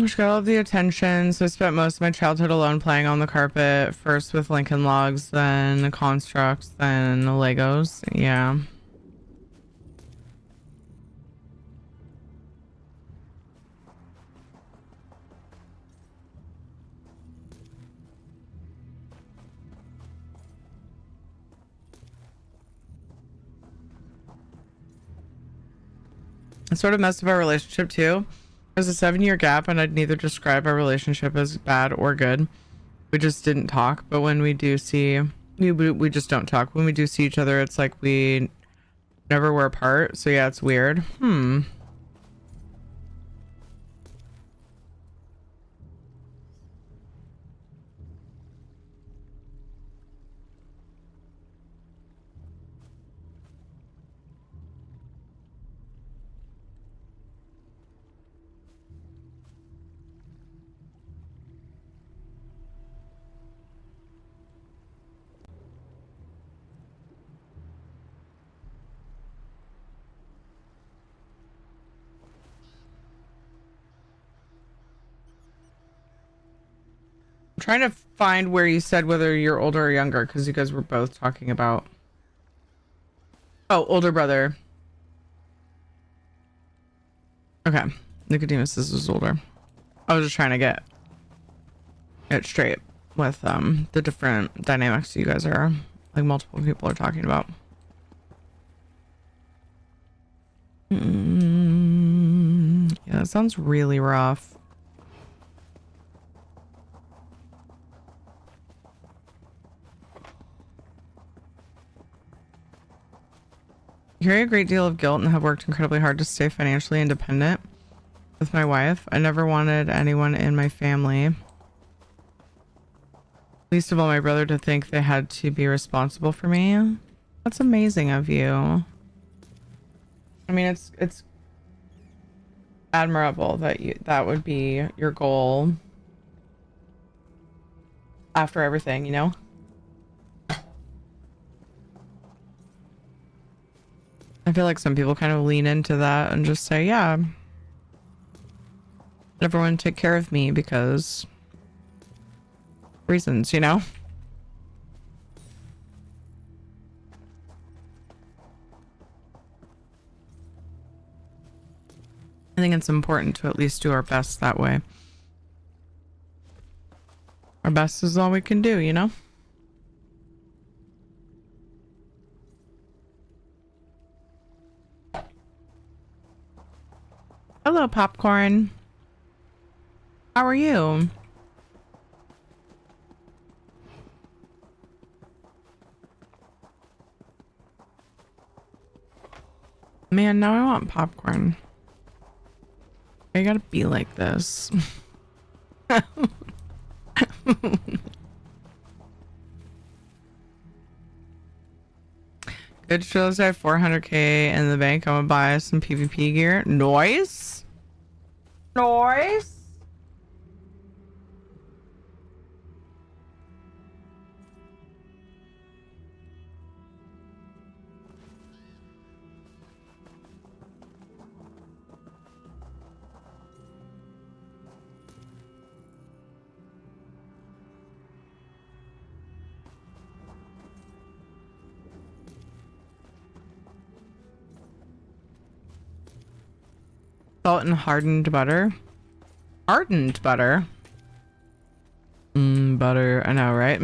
S2: She got all the attention, so I spent most of my childhood alone playing on the carpet, first with Lincoln Logs, then constructs, then Legos. Yeah. It sort of messed up our relationship too. There's a 7-year gap, and I'd neither describe our relationship as bad or good. We just didn't talk, but when we do see, we just don't talk. When we do see each other, it's like we never were apart. So yeah, it's weird. I'm trying to find where you said whether you're older or younger, because you guys were both talking about... Oh, older brother. Okay. Nicodemus is older. I was just trying to get it straight with the different dynamics you guys are, like, multiple people are talking about. Yeah, that sounds really rough. I carry a great deal of guilt and have worked incredibly hard to stay financially independent with my wife. I never wanted anyone in my family, least of all my brother, to think they had to be responsible for me. That's amazing of you. I mean, it's admirable that that would be your goal after everything, you know? I feel like some people kind of lean into that and just say, yeah, everyone take care of me because reasons, you know? I think it's important to at least do our best that way. Our best is all we can do, you know? Hello, Popcorn. How are you? Man, now I want popcorn. I gotta be like this. Good shows I have 400k in the bank. I'm gonna buy some PvP gear. Noise? Noise? Salt and hardened butter. Hardened butter? Butter. I know, right?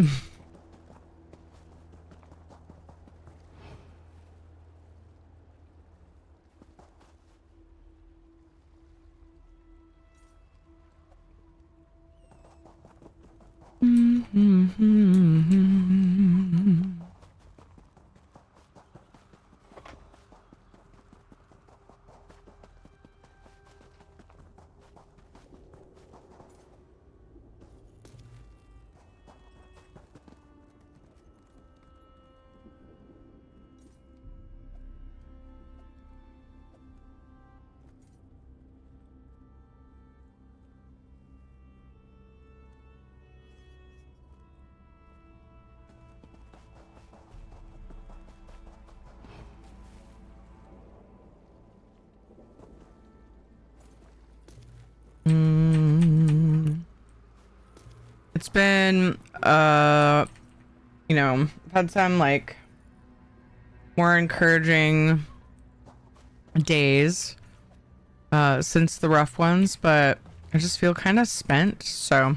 S2: It's been you know, I've had some like more encouraging days since the rough ones, but I just feel kind of spent, so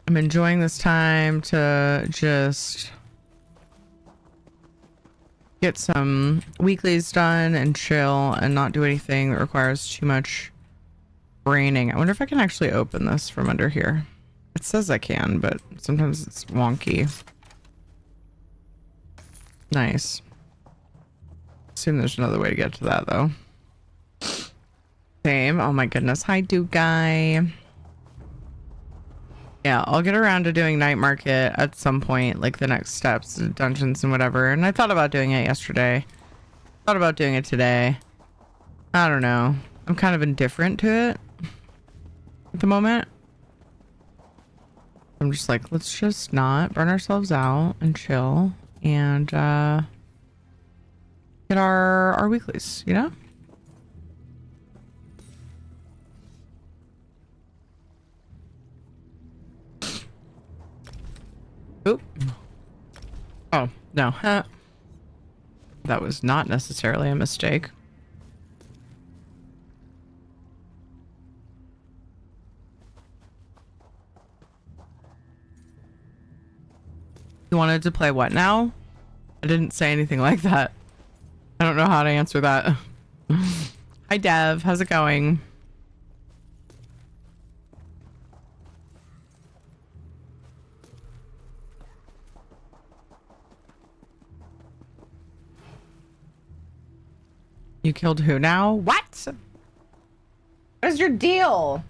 S2: I'm enjoying this time to just get some weeklies done and chill and not do anything that requires too much braining. I wonder if I can actually open this from under here. It says I can, but sometimes it's wonky. Nice. Assume there's another way to get to that though. Same. Oh my goodness. Hi, Dude Guy. Yeah, I'll get around to doing night market at some point, like the next steps, dungeons and whatever. And I thought about doing it yesterday. Thought about doing it today. I don't know. I'm kind of indifferent to it at the moment. I'm just like, let's just not burn ourselves out and chill and get our weeklies, you know? Oop. Oh, no. That was not necessarily a mistake. You wanted to play what now? I didn't say anything like that. I don't know how to answer that. Hi, Dev. How's it going? You killed who now? What? What is your deal?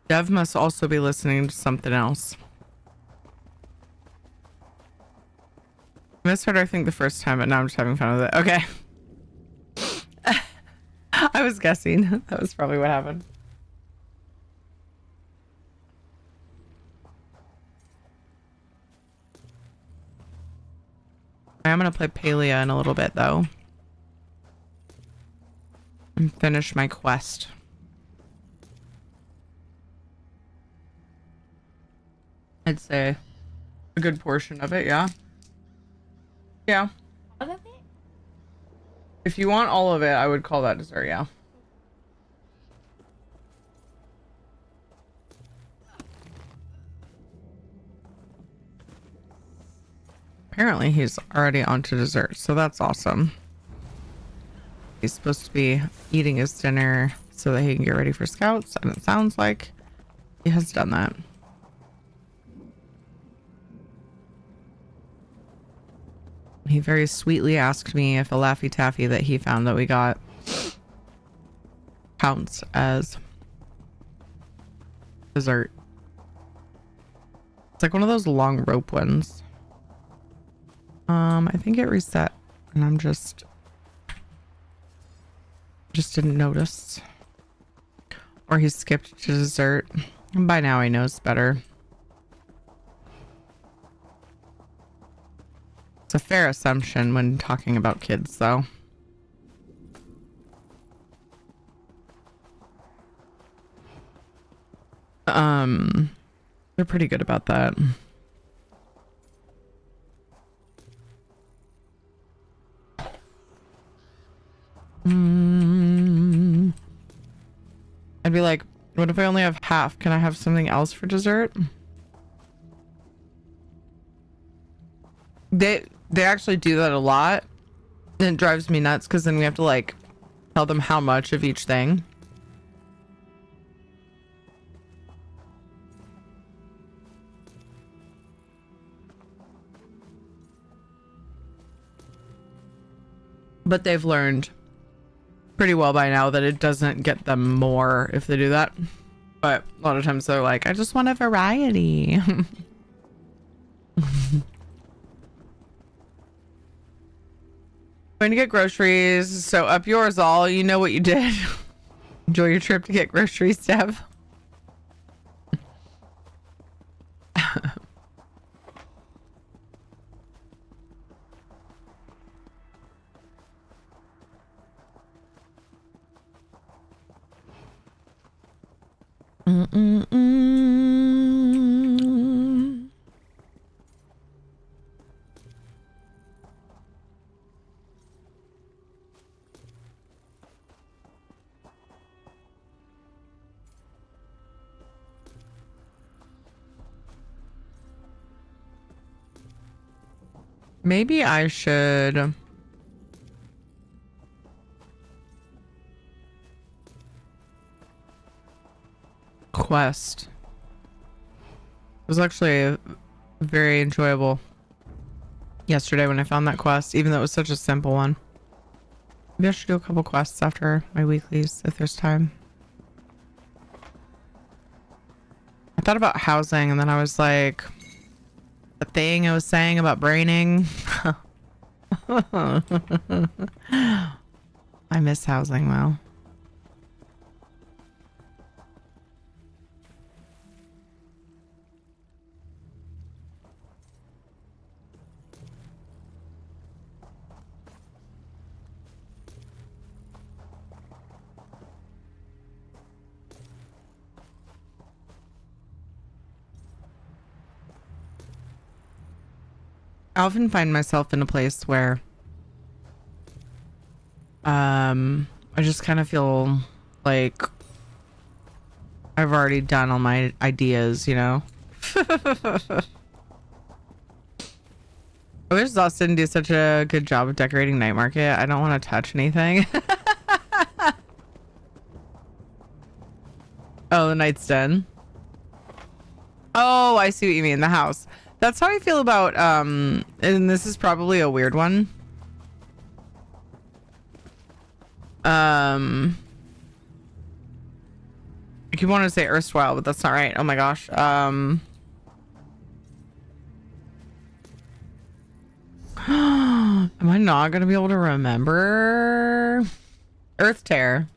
S2: Dev must also be listening to something else. I misheard, I think, the first time, but now I'm just having fun with it. Okay. I was guessing. That was probably what happened. I am going to play Palia in a little bit, though. And finish my quest. I'd say a good portion of it, yeah. Yeah.
S5: All of it?
S2: If you want all of it, I would call that dessert, yeah. Apparently he's already onto dessert, so that's awesome. He's supposed to be eating his dinner so that he can get ready for scouts, and it sounds like he has done that. He very sweetly asked me if a Laffy Taffy that he found that we got counts as dessert. It's like one of those long rope ones. I think it reset and I'm just didn't notice. Or he skipped to dessert. And by now he knows better. It's a fair assumption when talking about kids, though. They're pretty good about that. I'd be like, what if I only have half? Can I have something else for dessert? They actually do that a lot. And it drives me nuts because then we have to like tell them how much of each thing. But they've learned pretty well by now that it doesn't get them more if they do that. But a lot of times they're like, I just want a variety. Going to get groceries. So up yours all. You know what you did. Enjoy your trip to get groceries, Deb. Maybe I should quest. It was actually very enjoyable yesterday when I found that quest, even though it was such a simple one. Maybe I should do a couple quests after my weeklies if there's time. I thought about housing and then I was like, the thing I was saying about braining. I miss housing though. I often find myself in a place where I just kind of feel like I've already done all my ideas, you know. I wish Austin do such a good job of decorating night market. I don't want to touch anything. Oh, the night's den. Oh, I see what you mean. The house. That's how I feel about, and this is probably a weird one. I keep wanting to say erstwhile, but that's not right. Oh my gosh. Am I not gonna be able to remember? Earth Tear.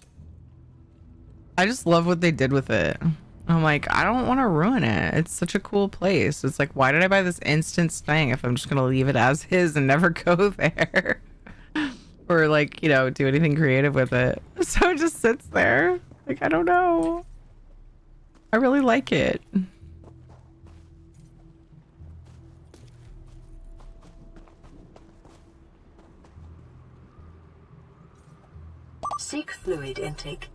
S2: I just love what they did with it. I'm like, I don't want to ruin it. It's such a cool place. It's like, why did I buy this instance thing if I'm just going to leave it as is and never go there? Or like, you know, do anything creative with it. So it just sits there. Like, I don't know. I really like it.
S5: Seek fluid intake.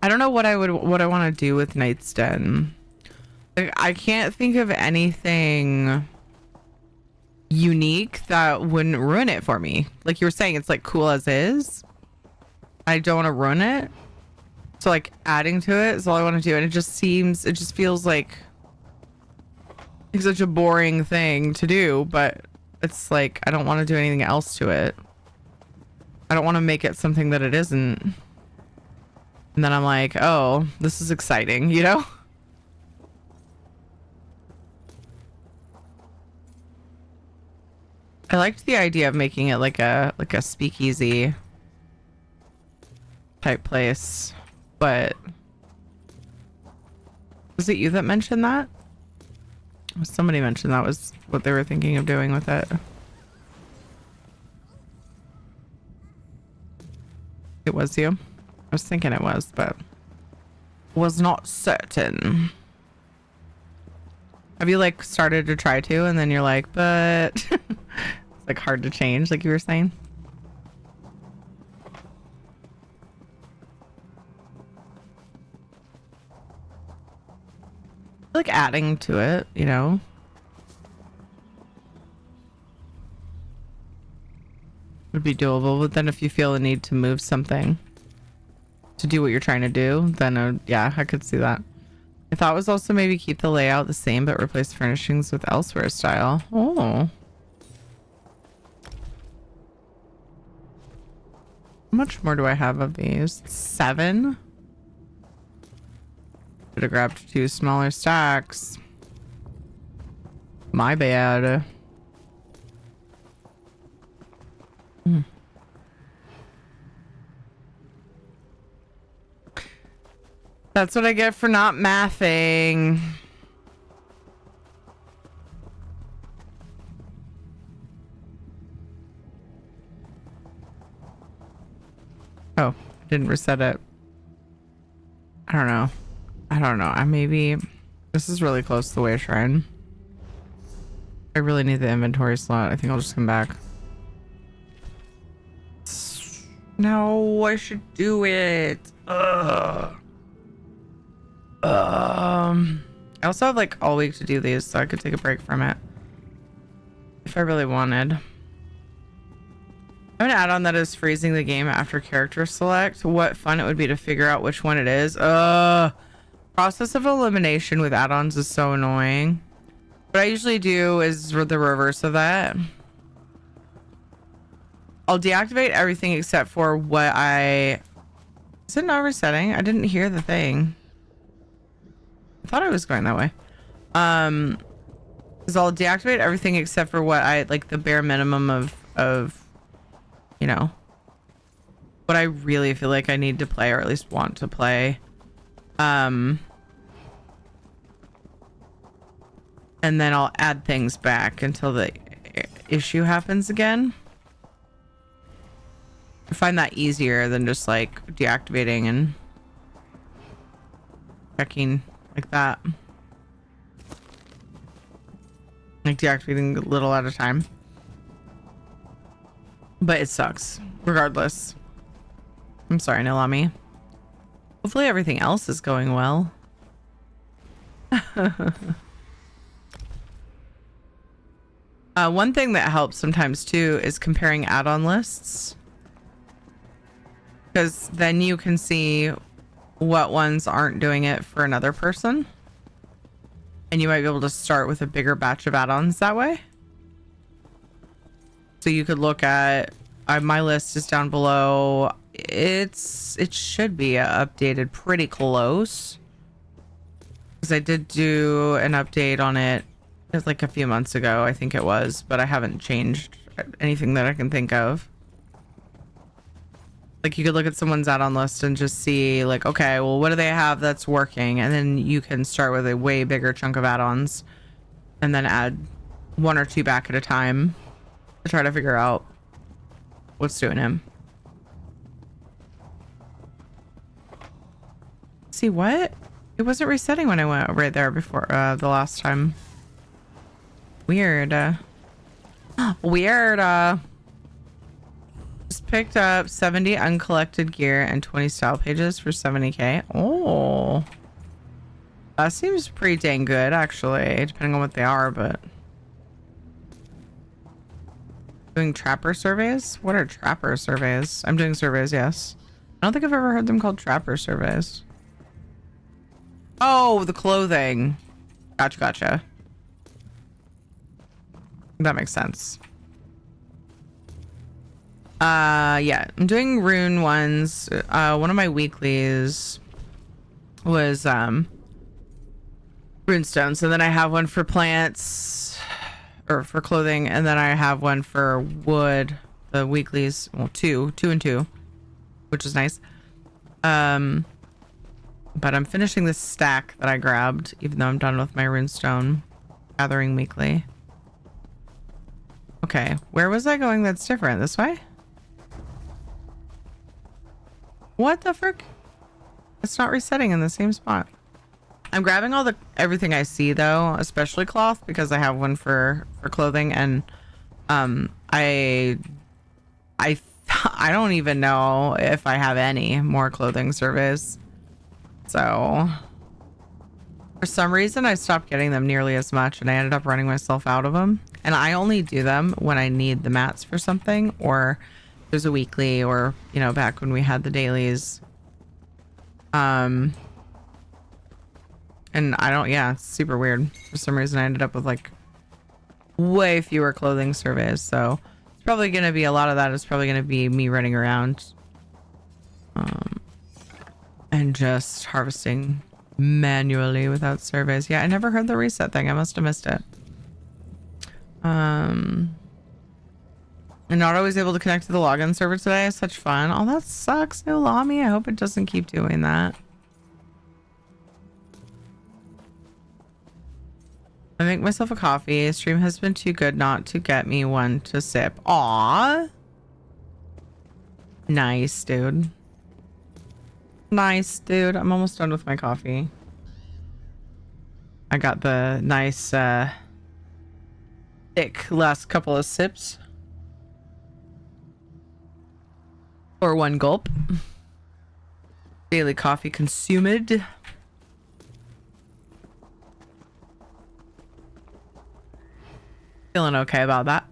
S2: I don't know what I want to do with Night's Den. Like, I can't think of anything unique that wouldn't ruin it for me. Like you were saying, it's like cool as is. I don't want to ruin it. So like adding to it is all I want to do. And it just feels like it's such a boring thing to do, but it's like, I don't want to do anything else to it. I don't want to make it something that it isn't. And then I'm like, oh, this is exciting, you know? I liked the idea of making it like a speakeasy type place, but was it you that mentioned that? Somebody mentioned that was what they were thinking of doing with it. It was you? I was thinking it was, but was not certain. Have you like started to try to and then you're like, but it's like hard to change, like you were saying? Like adding to it, you know? would be doable. But then if you feel the need to move something to do what you're trying to do, then yeah, I could see that. I thought it was also maybe keep the layout the same, but replace furnishings with elsewhere style. Oh. How much more do I have of these? 7? Should have grabbed 2 smaller stacks. My bad. That's what I get for not mathing. Oh, didn't reset it. I don't know. I maybe this is really close to the way shrine. I really need the inventory slot. I think I'll just come back. No, I should do it. Ugh. I also have like all week to do these, so I could take a break from it if I really wanted. I have an add-on that is freezing the game after character select. What fun it would be to figure out which one it is. Process of elimination with add-ons is so annoying. What I usually do is the reverse of that. I'll deactivate everything except for what I... Is it not resetting? I didn't hear the thing. I thought I was going that way. Because I'll deactivate everything except for what I... Like the bare minimum of you know, what I really feel like I need to play, or at least want to play. And then I'll add things back until the issue happens again. I find that easier than just like deactivating and checking like that. Like deactivating a little at a time. But it sucks, regardless. I'm sorry, Nilami. Hopefully everything else is going well. One thing that helps sometimes too is comparing add-on lists. Because then you can see what ones aren't doing it for another person. And you might be able to start with a bigger batch of add-ons that way. So you could look at my list is down below. It should be updated pretty close, because I did do an update on it. It was like a few months ago, I think it was, but I haven't changed anything that I can think of. Like you could look at someone's add-on list and just see like, okay, well, what do they have that's working? And then you can start with a way bigger chunk of add-ons and then add 1 or 2 back at a time to try to figure out what's doing him. See what? It wasn't resetting when I went right there before the last time. Weird. Weird. Just picked up 70 uncollected gear and 20 style pages for 70k. Oh. That seems pretty dang good, actually, depending on what they are, but... Doing trapper surveys? What are trapper surveys? I'm doing surveys, yes. I don't think I've ever heard them called trapper surveys. Oh, the clothing. Gotcha. That makes sense. Yeah, I'm doing rune ones. One of my weeklies was rune stones, and then I have one for plants or for clothing, and then I have one for wood. The weeklies, well, two and two, which is nice. But I'm finishing this stack that I grabbed, even though I'm done with my runestone gathering weekly. Okay, where was I going that's different? This way? What the frick? It's not resetting in the same spot. I'm grabbing everything I see though, especially cloth, because I have one for clothing, and I don't even know if I have any more clothing surveys. So for some reason I stopped getting them nearly as much, and I ended up running myself out of them. And I only do them when I need the mats for something, or there's a weekly, or back when we had the dailies. And it's super weird. For some reason I ended up with like way fewer clothing surveys, so it's probably going to be a lot of that is probably going to be me running around and just harvesting manually without surveys. Yeah, I never heard the reset thing. I must have missed it. I'm not always able to connect to the login server today. Such fun. Oh, that sucks, new Lami. I hope it doesn't keep doing that. I make myself a coffee. Stream has been too good not to get me one to sip. Aw. Nice, dude. Nice, dude. I'm almost done with my coffee. I got the nice, thick last couple of sips. Or one gulp. Daily coffee consumed. Feeling okay about that.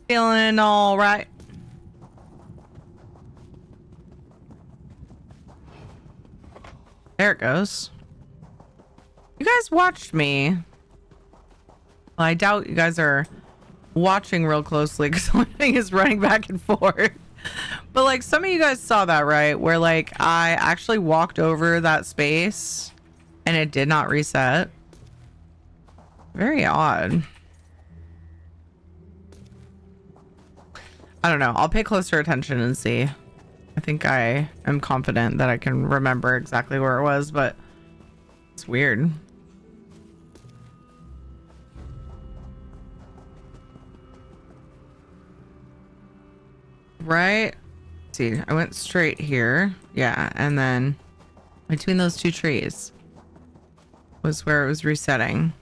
S2: Feeling all right. There it goes. You guys watched me. Well, I doubt you guys are watching real closely because the only thing is running back and forth. But like some of you guys saw that, right? Where like I actually walked over that space and it did not reset. Very odd. I don't know. I'll pay closer attention and see. I think I am confident that I can remember exactly where it was, but it's weird. Right? Let's see, I went straight here. Yeah, and then between those two trees was where it was resetting.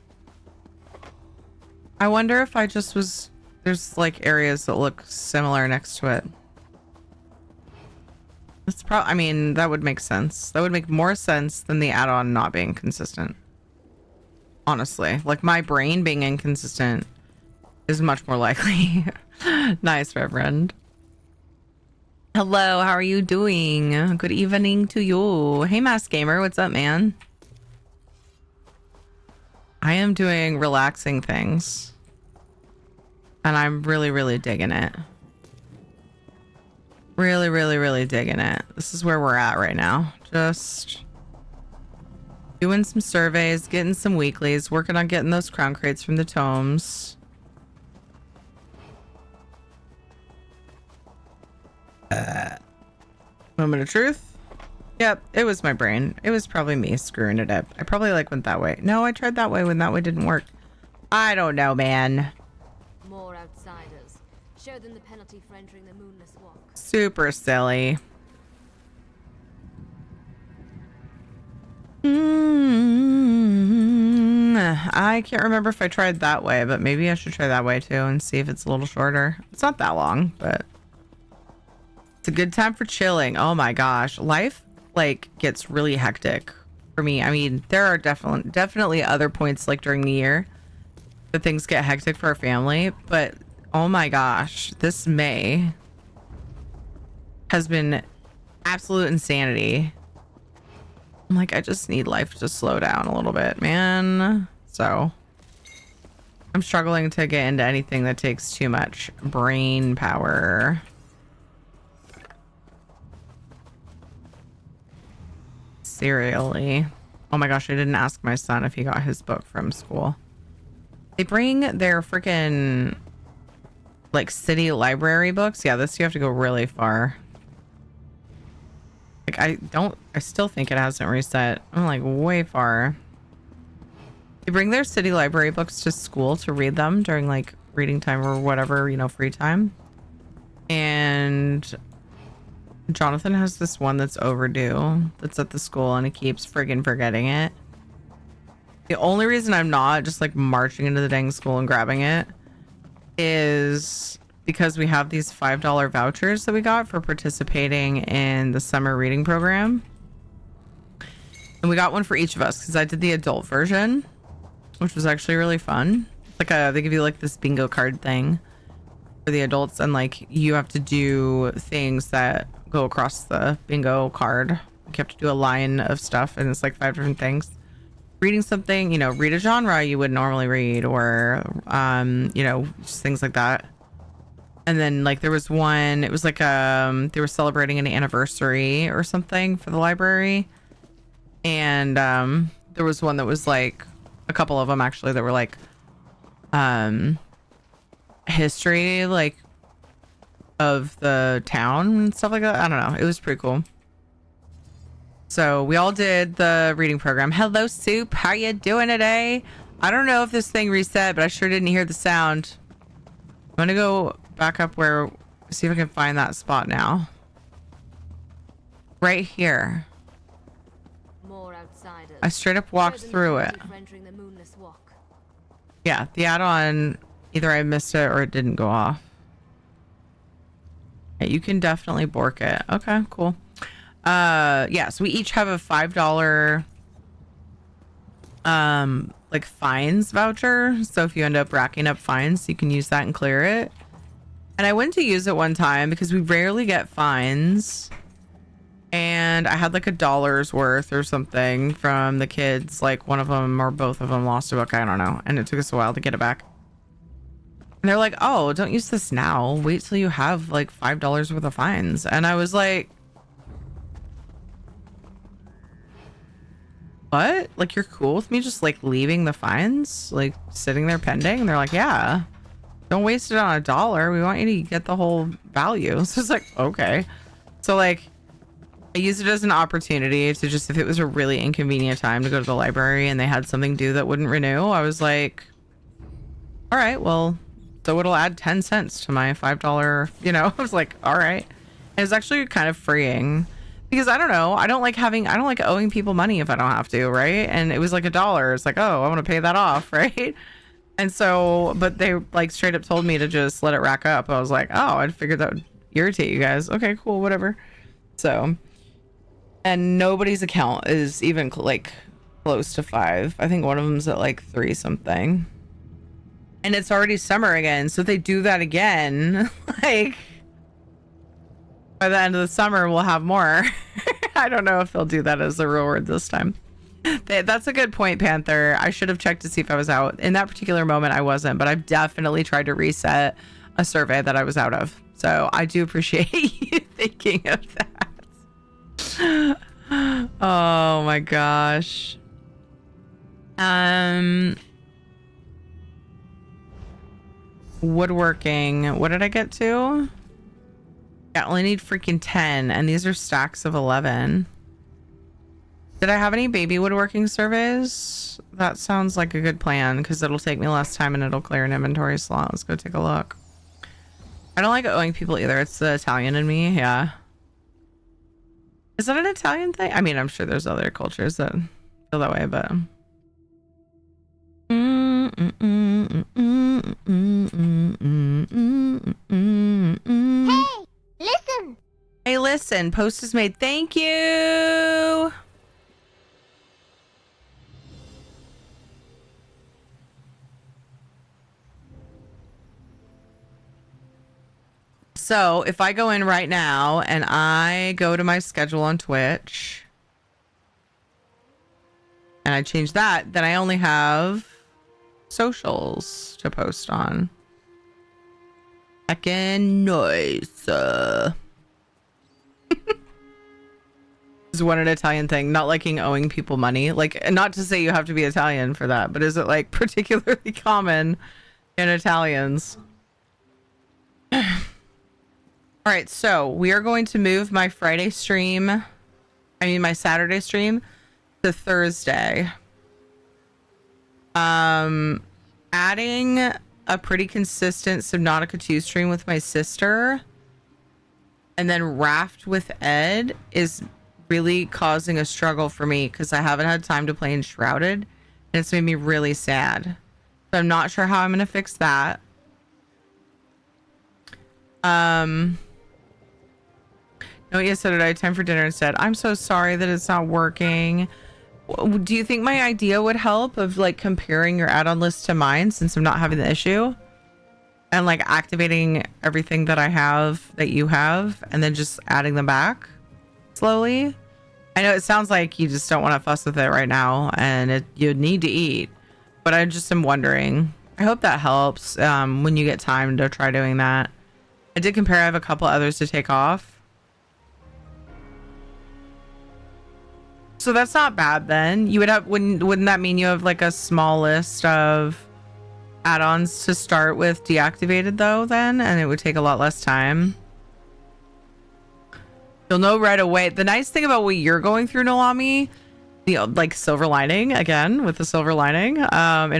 S2: I wonder if I just was... There's like areas that look similar next to it. It's I mean, that would make sense. That would make more sense than the add-on not being consistent. Honestly, like my brain being inconsistent is much more likely. Nice, Reverend. Hello, how are you doing? Good evening to you. Hey, Mask Gamer, what's up, man? I am doing relaxing things. And I'm really, really digging it. Really, really, really digging it. This is where we're at right now. Just doing some surveys, getting some weeklies, working on getting those crown crates from the tomes. Moment of truth. Yep, it was my brain. It was probably me screwing it up. I probably like went that way. No, I tried that way when that way didn't work. I don't know, man.
S5: More outsiders. Show them the penalty for entering the moonless walk.
S2: Super silly. I can't remember if I tried that way, but maybe I should try that way too and see if it's a little shorter. It's not that long, but it's a good time for chilling. Oh my gosh. Life like gets really hectic for me. I mean, there are definitely other points like during the year that things get hectic for our family, but oh my gosh, this May has been absolute insanity. I'm like, I just need life to slow down a little bit, man. So I'm struggling to get into anything that takes too much brain power. Serially. Oh my gosh, I didn't ask my son if he got his book from school. They bring their freaking like city library books. Yeah, this you have to go really far. Like I still think it hasn't reset. I'm like way far. They bring their city library books to school to read them during like reading time or whatever, you know, free time. And Jonathan has this one that's overdue that's at the school and he keeps friggin' forgetting it. The only reason I'm not just like marching into the dang school and grabbing it is because we have these $5 vouchers that we got for participating in the summer reading program. And we got one for each of us because I did the adult version. which was actually really fun. They give you like this bingo card thing for the adults, and like you have to do things that go across the bingo card. Like, you have to do a line of stuff, and it's like 5 different things. Reading something, read a genre you would normally read, or just things like that. And then like there was one, it was like they were celebrating an anniversary or something for the library, and there was one that was like a couple of them actually that were like history, like of the town and stuff like that. I don't know, it was pretty cool. So we all did the reading program. Hello Soup, how you doing today? I don't know if this thing reset, but I sure didn't hear the sound. I'm gonna go back up see if I can find that spot now. Right here.
S5: More outsiders.
S2: I straight up walked through it.
S5: The moonless walk.
S2: Yeah, the add-on, either I missed it or it didn't go off. Yeah, you can definitely bork it. Okay, cool. Yeah, so we each have a $5 like fines voucher. So if you end up racking up fines, you can use that and clear it. And I went to use it one time because we rarely get fines, and I had like $1's worth or something from the kids. Like one of them or both of them lost a book, I don't know, and it took us a while to get it back. And they're like, oh, don't use this now, wait till you have like $5 worth of fines. And I was like, what? Like, you're cool with me just like leaving the fines like sitting there pending? And they're like, yeah, don't waste it on $1, we want you to get the whole value. So it's like, okay. So like I used it as an opportunity to just, if it was a really inconvenient time to go to the library and they had something due that wouldn't renew, I was like, all right, well, so it'll add 10 cents to my $5, I was like, all right. And it's actually kind of freeing because I don't know, I don't like owing people money if I don't have to, right? And it was like $1. It's like, oh, I want to pay that off, right? And so, but they like straight up told me to just let it rack up. I was like, oh, I figured that would irritate you guys. Okay, cool, whatever. So, and nobody's account is even like close to 5. I think one of them's at like 3 something. And it's already summer again. So if they do that again, like by the end of the summer, we'll have more. I don't know if they'll do that as a reward this time. That's a good point, Panther. I should have checked to see if I was out. In that particular moment, I wasn't, but I've definitely tried to reset a survey that I was out of. So I do appreciate you thinking of that. Oh my gosh. Woodworking. What did I get to? Yeah, I only need freaking 10, and these are stacks of 11. Did I have any baby woodworking surveys? That sounds like a good plan because it'll take me less time and it'll clear an inventory slot. Let's go take a look. I don't like owing people either. It's the Italian in me. Yeah. Is that an Italian thing? I mean, I'm sure there's other cultures that feel that way, but.
S6: Hey, listen.
S2: Hey, listen. Post is made. Thank you. So if I go in right now and I go to my schedule on Twitch and I change that, then I only have socials to post on. Heckin' nice. Is one an Italian thing? Not liking owing people money? Like, not to say you have to be Italian for that, but is it like particularly common in Italians? All right, so we are going to move my Saturday stream to Thursday. Adding a pretty consistent Subnautica 2 stream with my sister and then Raft with Ed is really causing a struggle for me because I haven't had time to play Enshrouded and it's made me really sad. So I'm not sure how I'm going to fix that. No, ESO today. Time for dinner instead. I'm so sorry that it's not working. Do you think my idea would help of like comparing your add-on list to mine since I'm not having the issue? And like activating everything that I have that you have and then just adding them back slowly? I know it sounds like you just don't want to fuss with it right now and you need to eat, but I just am wondering. I hope that helps when you get time to try doing that. I did compare. I have a couple others to take off. So that's not bad then. You would have, wouldn't that mean you have like a small list of add-ons to start with deactivated though then, and it would take a lot less time? You'll know right away. The nice thing about what you're going through, Nolami, the like silver lining again with the silver lining in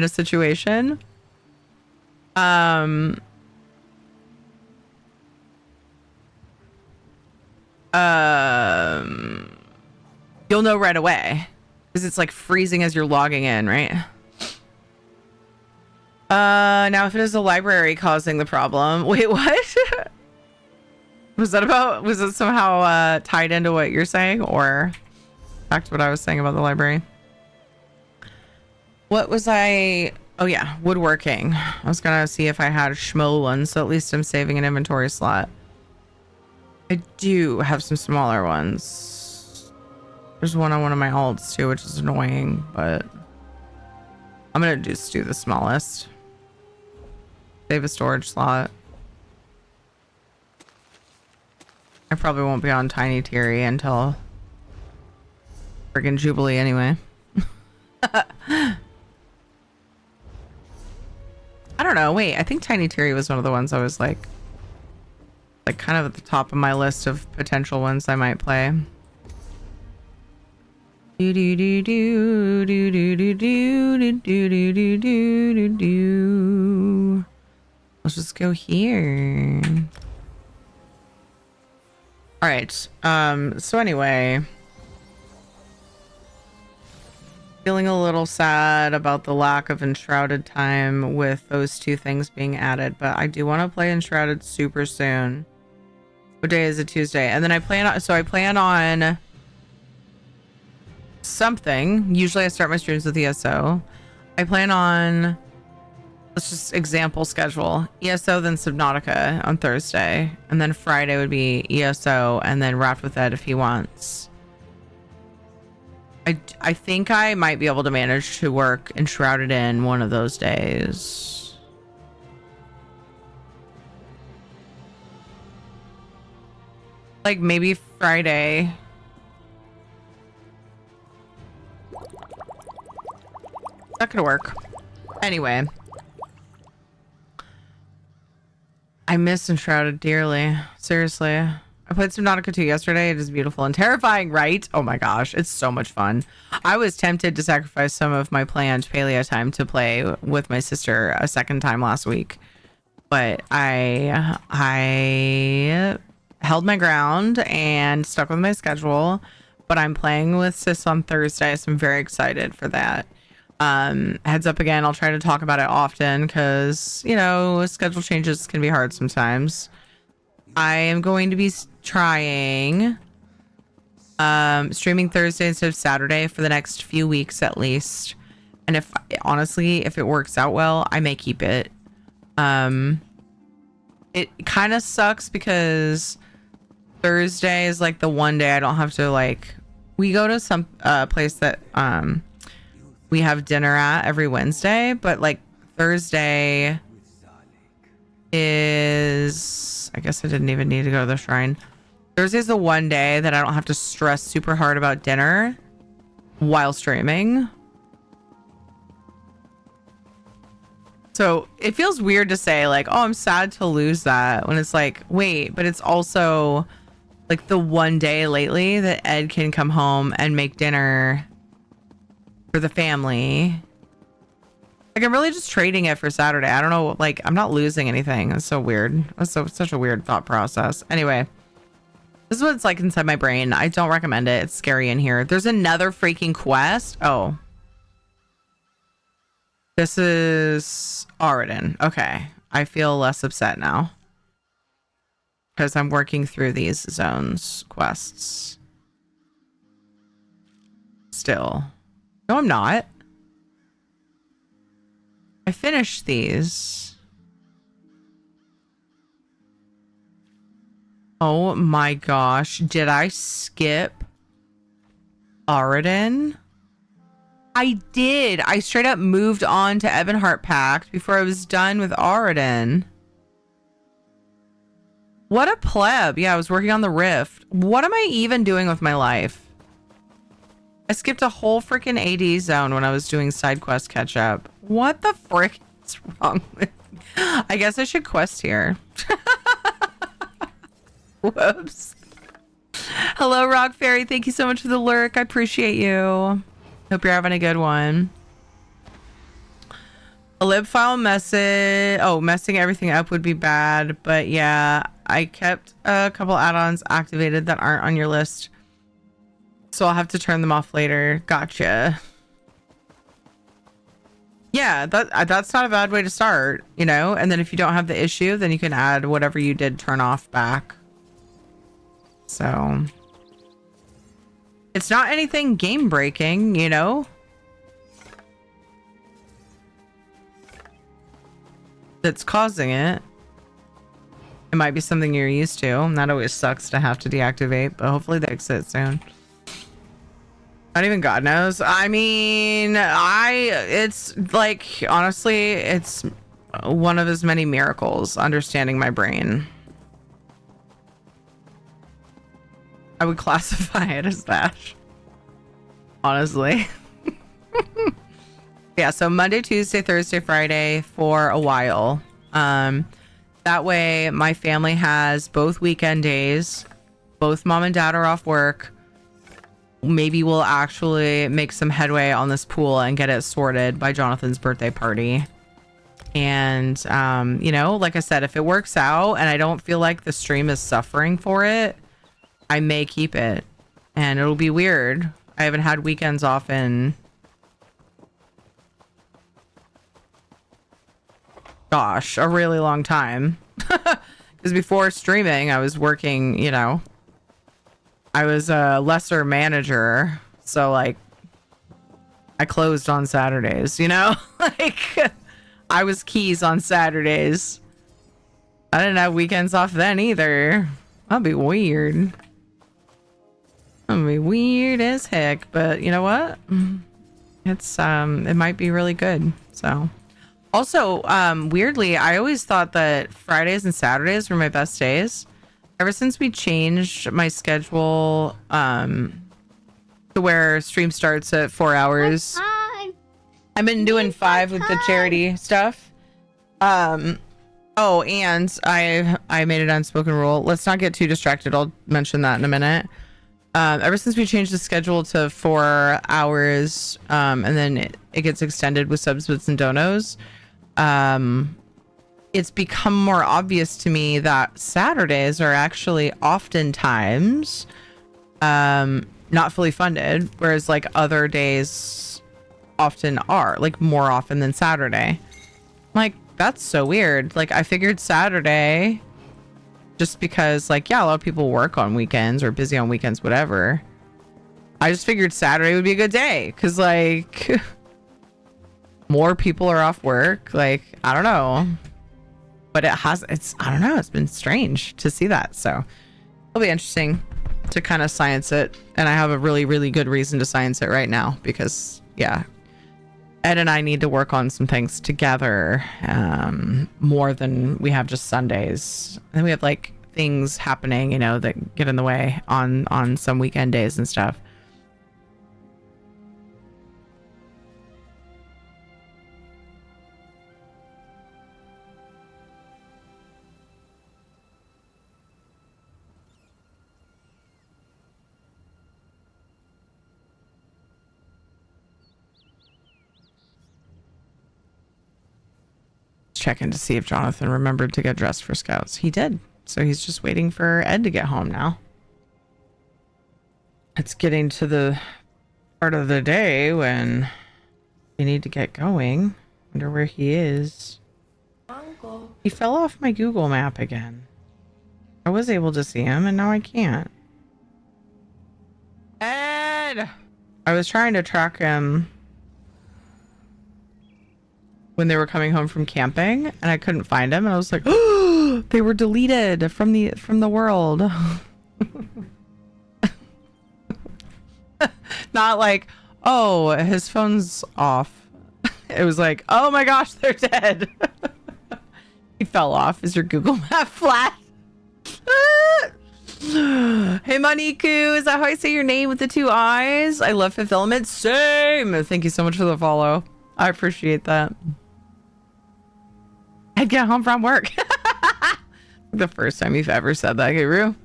S2: a situation. You'll know right away because it's like freezing as you're logging in, right? Now if it is the library causing the problem, wait, what? Was it somehow tied into what you're saying or back to what I was saying about the library? What was I? Oh yeah, woodworking. I was gonna see if I had schmo ones, so at least I'm saving an inventory slot. I do have some smaller ones. There's one on one of my alts too, which is annoying, but I'm gonna just do the smallest. Save a storage slot. I probably won't be on Tiny Terry until friggin' Jubilee anyway. I don't know. Wait, I think Tiny Terry was one of the ones I was like kind of at the top of my list of potential ones I might play. Do do do do do do do do do do do do do. Let's just go here. All right. So anyway, feeling a little sad about the lack of Enshrouded time with those two things being added, but I do want to play Enshrouded super soon. What day is it? Tuesday. And then I plan on something. Usually I start my streams with ESO. I plan on, let's just example schedule, ESO then Subnautica on Thursday, and then Friday would be ESO and then Raft with Ed if he wants. I think I might be able to manage to work Enshrouded in one of those days. Like maybe Friday. That could work. Anyway. I miss Enshrouded dearly. Seriously. I played Subnautica 2 yesterday. It is beautiful and terrifying, right? Oh my gosh. It's so much fun. I was tempted to sacrifice some of my planned paleo time to play with my sister a second time last week. But I held my ground and stuck with my schedule. But I'm playing with Sis on Thursday, so I'm very excited for that. Heads up again, I'll try to talk about it often because, you know, schedule changes can be hard sometimes. I am going to be trying streaming Thursday instead of Saturday for the next few weeks at least. And if it works out well, I may keep it. It kind of sucks because Thursday is like the one day I don't have to like, we go to some place that we have dinner at every Wednesday, but like Thursday is, I guess I didn't even need to go to the shrine. Thursday's the one day that I don't have to stress super hard about dinner while streaming. So it feels weird to say like, oh, I'm sad to lose that when it's like, wait, but it's also like the one day lately that Ed can come home and make dinner for the family. Like I'm really just trading it for Saturday. I don't know, like I'm not losing anything. It's so weird. It's such a weird thought process. Anyway, this is what it's like inside my brain. I don't recommend it. It's scary in here. There's another freaking quest. Oh. This is Aridin. Okay. I feel less upset now. Because I'm working through these zones quests. Still. No, I'm not. I finished these. Oh my gosh. Did I skip Aridin? I did. I straight up moved on to Ebonheart Pact before I was done with Aridin. What a pleb. Yeah, I was working on the Rift. What am I even doing with my life? I skipped a whole freaking AD zone when I was doing side quest catch up. What the frick is wrong with me? I guess I should quest here. Whoops. Hello, Rock Fairy. Thank you so much for the lurk. I appreciate you. Hope you're having a good one. A lib file message. Oh, messing everything up would be bad. But yeah, I kept a couple add-ons activated that aren't on your list. So I'll have to turn them off later. Gotcha. Yeah, that's not a bad way to start, you know? And then if you don't have the issue, then you can add whatever you did turn off back. So it's not anything game breaking, you know? That's causing it. It might be something you're used to, and that always sucks to have to deactivate, but hopefully they fix it soon. Not even God knows. I mean, it's like, honestly, it's one of his many miracles, understanding my brain. I would classify it as that. Honestly. Yeah, so Monday, Tuesday, Thursday, Friday for a while. That way my family has both weekend days. Both mom and dad are off work. Maybe we'll actually make some headway on this pool and get it sorted by Jonathan's birthday party. And, you know, like I said, if it works out and I don't feel like the stream is suffering for it, I may keep it. And it'll be weird. I haven't had weekends off in... gosh, a really long time. Because before streaming, I was working, you know... I was a lesser manager, so like I closed on Saturdays, you know? Like I was keys on Saturdays. I didn't have weekends off then either. That'd be weird. That'd be weird as heck, but you know what? It's it might be really good. So also, weirdly, I always thought that Fridays and Saturdays were my best days. Ever since we changed my schedule to where stream starts at 4 hours, I've been doing 5 with the charity stuff. Oh, and I made an unspoken rule. Let's not get too distracted. I'll mention that in a minute. Ever since we changed the schedule to 4 hours, and then it gets extended with subs, bits, and donos, it's become more obvious to me that Saturdays are actually oftentimes not fully funded, whereas like other days often are, like more often than Saturday. Like, that's so weird. Like, I figured Saturday, just because like, yeah, a lot of people work on weekends or busy on weekends, whatever. I just figured Saturday would be a good day because like more people are off work. Like, I don't know. But I don't know, it's been strange to see that. So it'll be interesting to kind of science it. And I have a really, really good reason to science it right now because, yeah, Ed and I need to work on some things together more than we have just Sundays. And we have like things happening, you know, that get in the way on some weekend days and stuff. Checking to see if Jonathan remembered to get dressed for scouts. He did. So he's just waiting for Ed to get home now. It's getting to the part of the day when you need to get going. Wonder where he is. Uncle. He fell off my Google map again. I was able to see him and now I can't. Ed! I was trying to track him when they were coming home from camping, and I couldn't find him, and I was like, oh, they were deleted from the world. Not like, oh, his phone's off. It was like, oh my gosh, they're dead. He fell off. Is your Google map flat? Hey Moniku, is that how I say your name with the 2 eyes? I love Fifth Element. Same. Thank you so much for the follow. I appreciate that. I'd get home from work. The first time you've ever said that, Guru.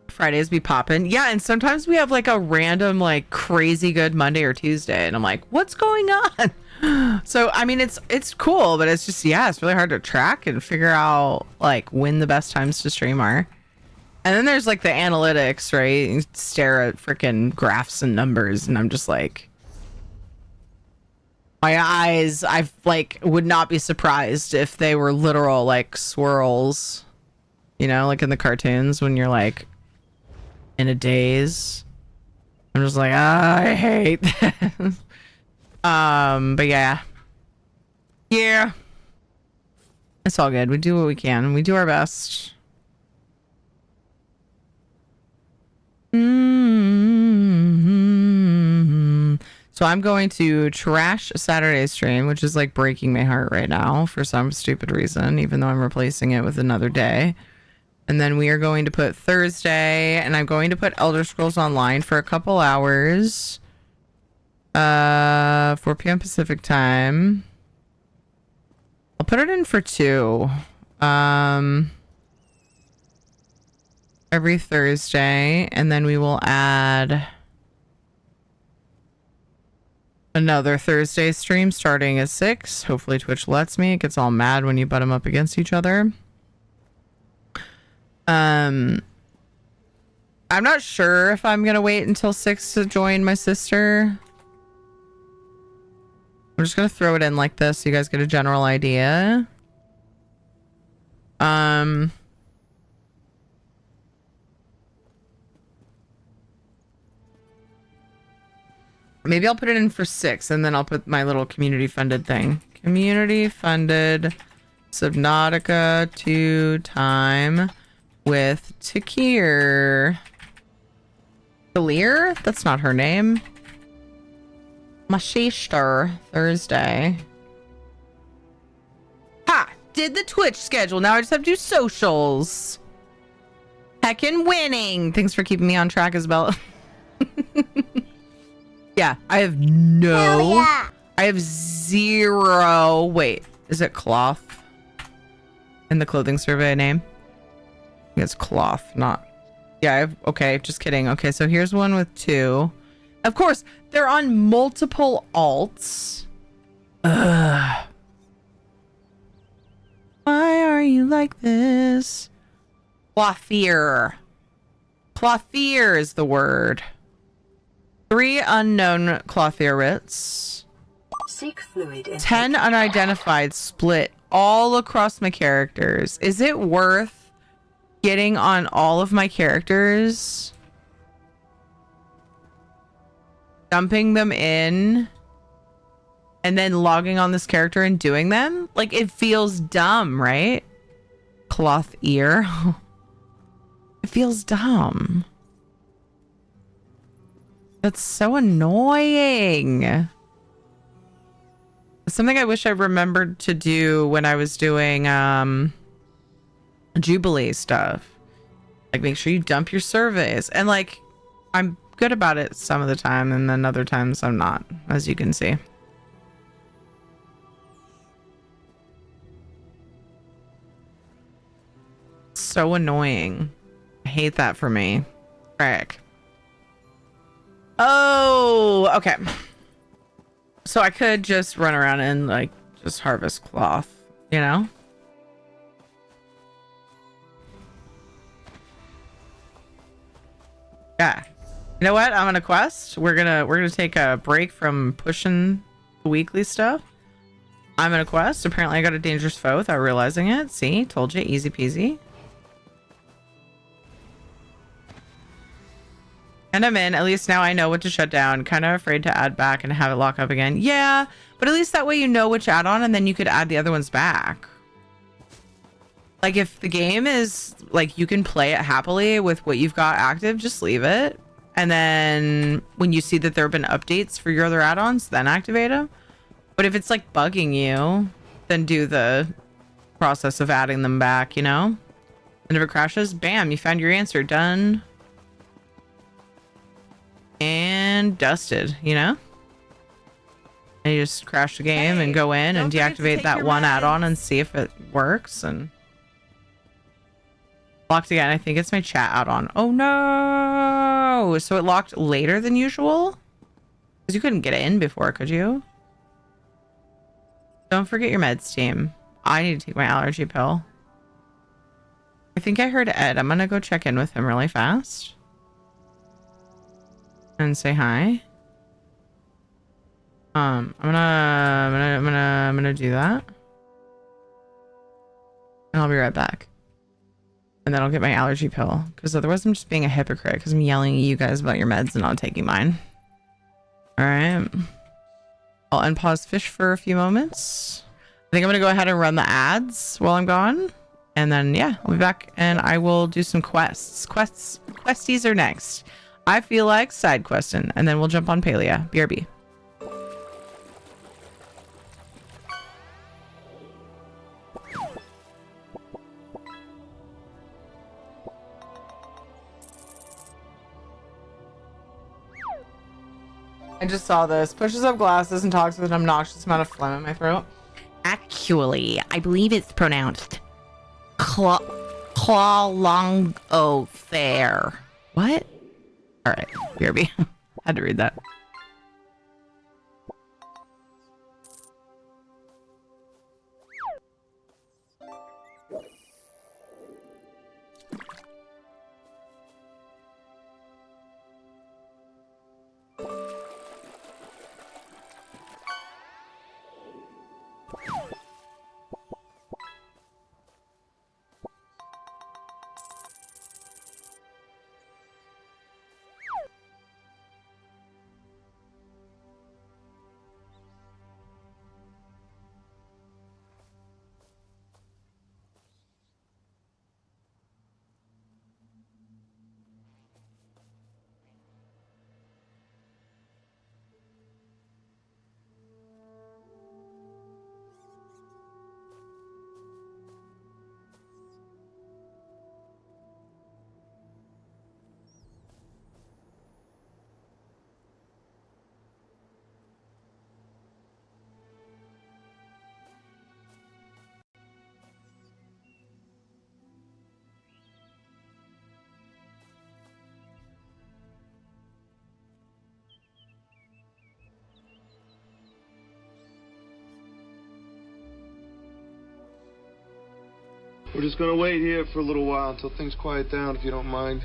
S2: Fridays be popping. Yeah, and sometimes we have like a random like crazy good Monday or Tuesday, and I'm like, what's going on? So I mean it's cool, but it's just, yeah, it's really hard to track and figure out like when the best times to stream are. And then there's like the analytics, right? You stare at freaking graphs and numbers, and I'm just like, my eyes, I like would not be surprised if they were literal like swirls, you know, like in the cartoons when you're like in a daze. I'm just like, I hate this. But yeah, it's all good. We do what we can. We do our best. So I'm going to trash Saturday's stream, which is like breaking my heart right now for some stupid reason, even though I'm replacing it with another day. And then we are going to put Thursday, and I'm going to put Elder Scrolls Online for a couple hours. 4 p.m. Pacific time. I'll put it in for 2. Every Thursday, and then we will add another Thursday stream starting at 6. Hopefully Twitch lets me. It gets all mad when you butt them up against each other. I'm not sure if I'm gonna wait until 6 to join my sister. I'm just gonna throw it in like this so you guys get a general idea. Maybe I'll put it in for 6, and then I'll put my little community funded thing. Community funded Subnautica 2 time with Takir. Talir? That's not her name. My sister. Thursday. Ha! Did the Twitch schedule. Now I just have to do socials. Heckin' winning. Thanks for keeping me on track, Isabella. Yeah, I have I have 0. Wait, is it cloth in the clothing survey name? I think it's cloth, not. Yeah, I have, okay, just kidding. Okay, so here's one with 2. Of course, they're on multiple alts. Ugh. Why are you like this? Clothier. Clothier is the word. 3 unknown clothierites.
S6: Seek fluid intake. 10
S2: unidentified split all across my characters. Is it worth getting on all of my characters, dumping them in, and then logging on this character and doing them? Like, it feels dumb, right? Cloth ear. It feels dumb. That's so annoying. It's something I wish I remembered to do when I was doing Jubilee stuff. Like, make sure you dump your surveys. And like, I'm good about it some of the time, and then other times I'm not, as you can see. So annoying. I hate that for me. Frick. Oh, okay. So I could just run around and like just harvest cloth, you know? Yeah. You know what? I'm on a quest. We're gonna take a break from pushing the weekly stuff. I'm in a quest. Apparently I got a dangerous foe without realizing it. See? Told you. Easy peasy. And I'm in. At least now I know what to shut down. Kind of afraid to add back and have it lock up again. Yeah, but at least that way you know which add-on and then you could add the other ones back. Like if the game is like you can play it happily with what you've got active, just leave it. And then when you see that there have been updates for your other add-ons, then activate them. But if it's like bugging you, then do the process of adding them back, you know? And if it crashes, bam, you found your answer. Done. And dusted, you know? And you just crash the game and go in and deactivate that one add-on and see if it works. And locked again. I think it's my chat add-on. Oh no! So it locked later than usual? Because you couldn't get in before, could you? Don't forget your meds, team. I need to take my allergy pill. I think I heard Ed. I'm gonna go check in with him really fast. And say hi. I'm gonna do that. And I'll be right back. And then I'll get my allergy pill. Because otherwise I'm just being a hypocrite. Because I'm yelling at you guys about your meds and not taking mine. Alright. I'll unpause fish for a few moments. I think I'm gonna go ahead and run the ads while I'm gone. And then yeah, I'll be back and I will do some quests. Questies are next. I feel like side questing. And then we'll jump on Palia. BRB. I just saw this. Pushes up glasses and talks with an obnoxious amount of phlegm in my throat. Actually, I believe it's pronounced Claw-long-o fair. What? Alright, BRB. Had to read that.
S1: We're just gonna wait here for a little while until things quiet down, if you don't mind.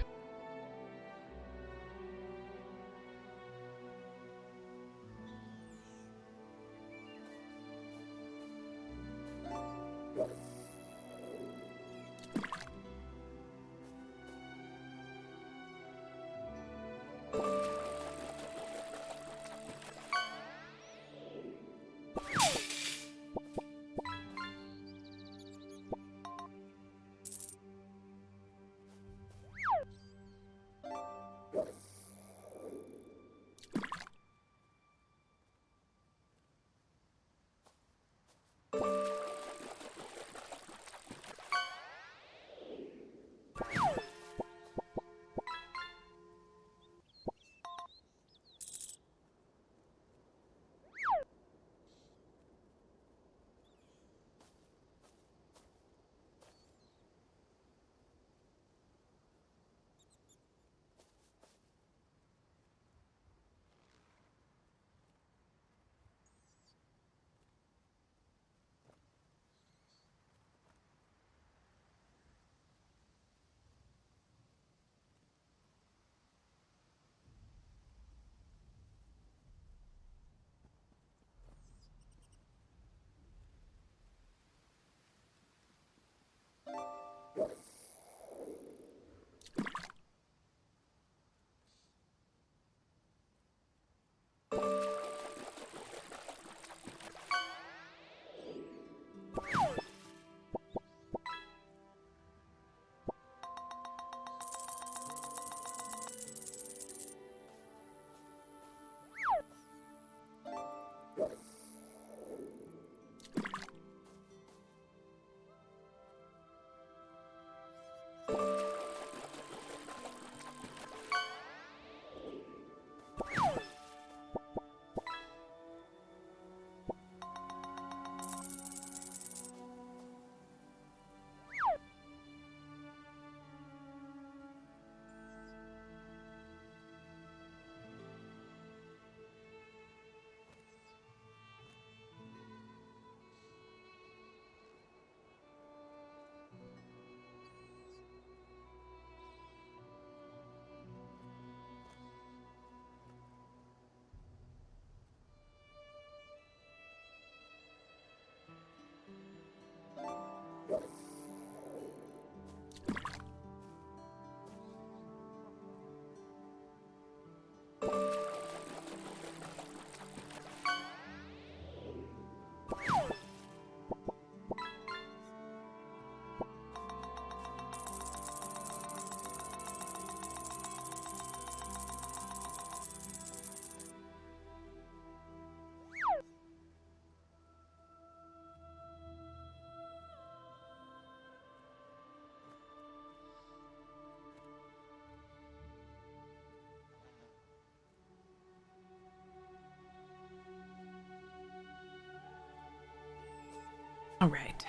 S2: All right.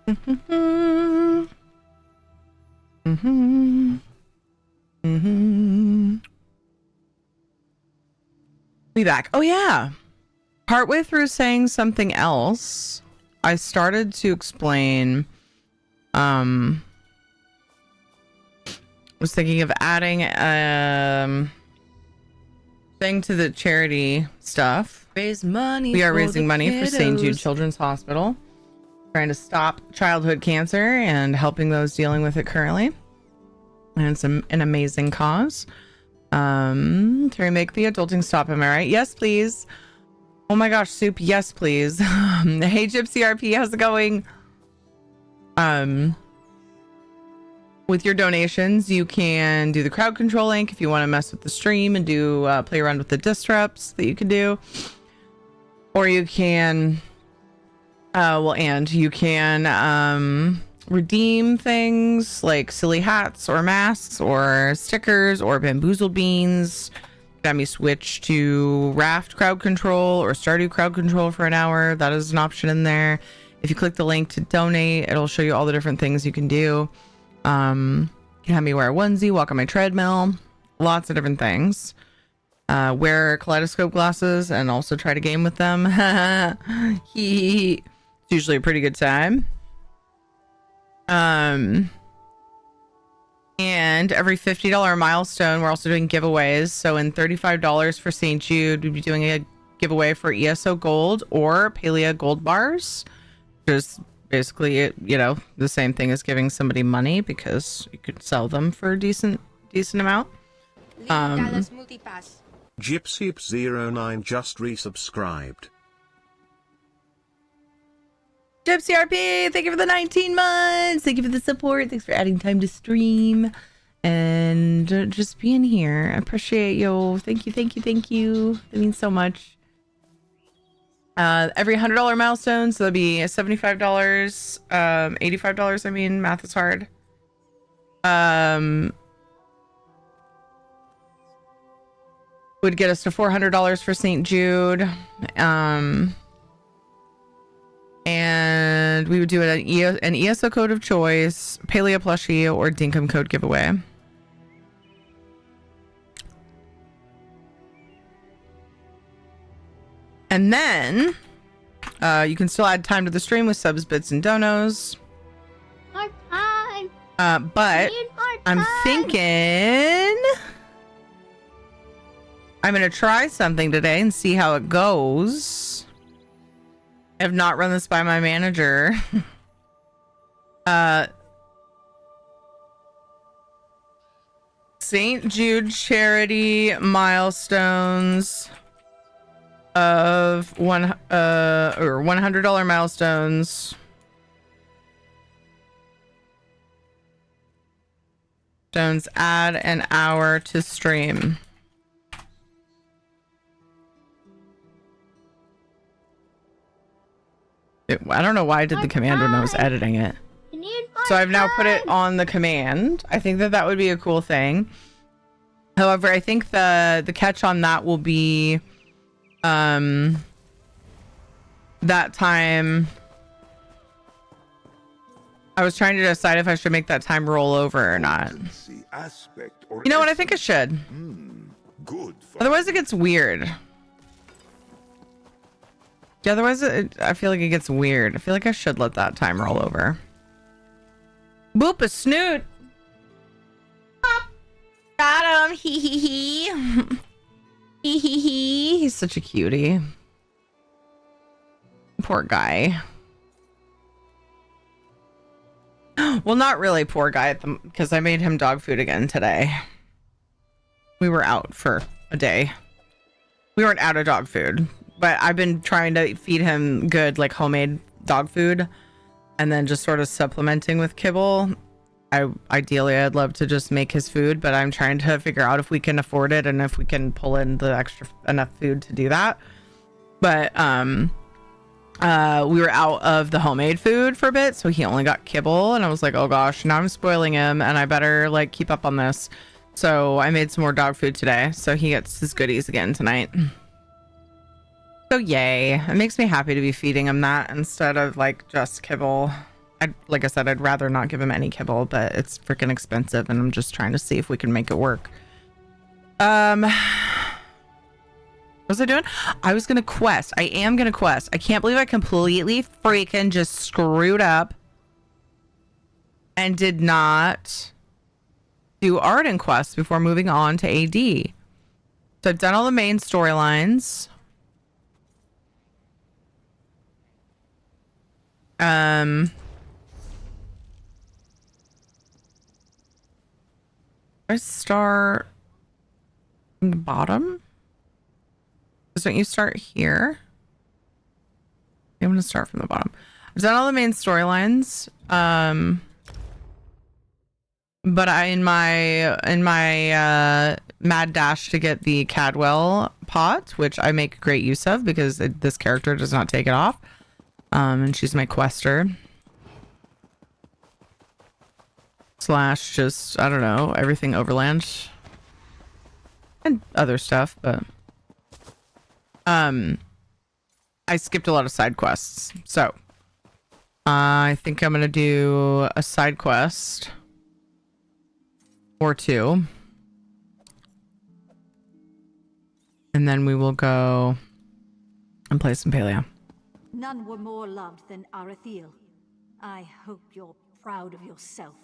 S2: Mm-hmm. Mm-hmm. Mm-hmm. Be back. Oh yeah. Partway through saying something else, I started to explain was thinking of adding thing to the charity stuff.
S7: Raise money.
S2: We are
S7: for
S2: raising
S7: the
S2: money for St. Jude
S7: kiddos.
S2: Children's Hospital, trying to stop childhood cancer and helping those dealing with it currently. And it's an amazing cause. To make the adulting stop, am I right? Yes, please. Oh my gosh, Soup, yes, please. Hey, Gypsy RP, how's it going? With your donations, you can do the crowd control link if you want to mess with the stream and do play around with the disrupts that you can do. Or you can you can redeem things like silly hats or masks or stickers or bamboozled beans. Let me switch to Raft crowd control or Stardew crowd control for an hour. That is an option in there. If you click the link to donate, it'll show you all the different things you can do. You can have me wear a onesie, walk on my treadmill, lots of different things. Wear kaleidoscope glasses and also try to game with them. It's usually a pretty good time. And every $50 milestone, we're also doing giveaways. So in $35 for St. Jude, we'd be doing a giveaway for ESO Gold or Palea Gold bars. Just basically, you know, the same thing as giving somebody money because you could sell them for a decent amount.
S8: Gypsy09 just resubscribed.
S2: Gypsy RP, thank you for the 19 months. Thank you for the support. Thanks for adding time to stream and just being here. I appreciate you. Thank you. That means so much. Every $100 milestone, so that'd be $75, $85. I mean, math is hard. Would get us to $400 for St. Jude. And we would do an ESO code of choice, Palea plushie, or Dinkum code giveaway. And then you can still add time to the stream with subs, bits, and donos.
S5: More time.
S2: But
S5: Need more
S2: I'm
S5: time.
S2: thinking I'm gonna try something today and see how it goes. I have not run this by my manager. St. Jude charity milestones of $100 milestones. Stones, add an hour to stream. I don't know why I did the command when I was editing it. So I've now put it on the command. I think that would be a cool thing. However, I think the catch on that will be that time. I was trying to decide if I should make that time roll over or not. You know what? I think I should. Otherwise it gets weird. Yeah, otherwise I feel like it gets weird. I feel like I should let that time roll over. Boop a snoot. Got him. Hee hee hee. Hee hee hee. He's such a cutie. Poor guy. Well, not really, poor guy, because I made him dog food again today. We were out for a day. We weren't out of dog food, but I've been trying to feed him good, like homemade dog food, and then just sort of supplementing with kibble. Ideally, I'd love to just make his food, but I'm trying to figure out if we can afford it and if we can pull in the extra enough food to do that. But we were out of the homemade food for a bit, so he only got kibble, and I was like, oh gosh, now I'm spoiling him, and I better like keep up on this. So I made some more dog food today, so he gets his goodies again tonight. So yay. It makes me happy to be feeding him that instead of like just kibble. Like I said, I'd rather not give him any kibble, but it's freaking expensive, and I'm just trying to see if we can make it work. What was I doing? I was gonna quest. I am gonna quest. I can't believe I completely freaking just screwed up and did not do Arden quests before moving on to AD. So I've done all the main storylines. I start from the bottom? Don't you start here? I'm gonna start from the bottom. I've done all the main storylines. But in my mad dash to get the Cadwell pot, which I make great use of because this character does not take it off. And she's my quester. Slash just, I don't know, everything overland. And other stuff, but I skipped a lot of side quests. So I think I'm gonna do a side quest or two. And then we will go and play some Paleo.
S7: None were more loved than Arathiel. I hope you're proud of yourself.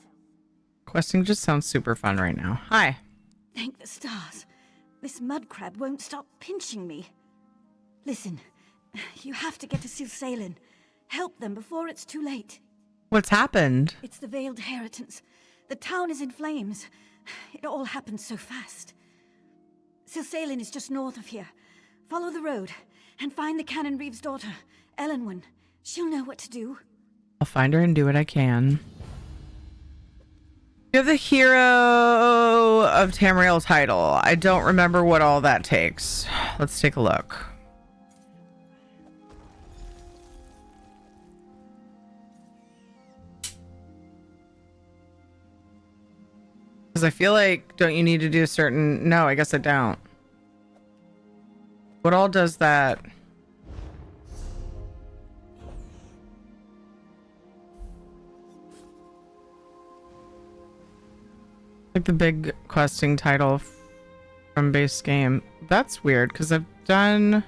S2: Questing just sounds super fun right now. Hi.
S7: Thank the stars. This mud crab won't stop pinching me. Listen, you have to get to Silsalin. Help them before it's too late.
S2: What's happened?
S7: It's the Veiled Inheritance. The town is in flames. It all happened so fast. Silsalin is just north of here. Follow the road and find the Canon Reeve's daughter, Elenwen. She'll know what to do.
S2: I'll find her and do what I can. You have the Hero of Tamriel title. I don't remember what all that takes. Let's take a look. Because I feel like, don't you need to do certain... No, I guess I don't. What all does that? Like the big questing title from base game. That's weird because I've done...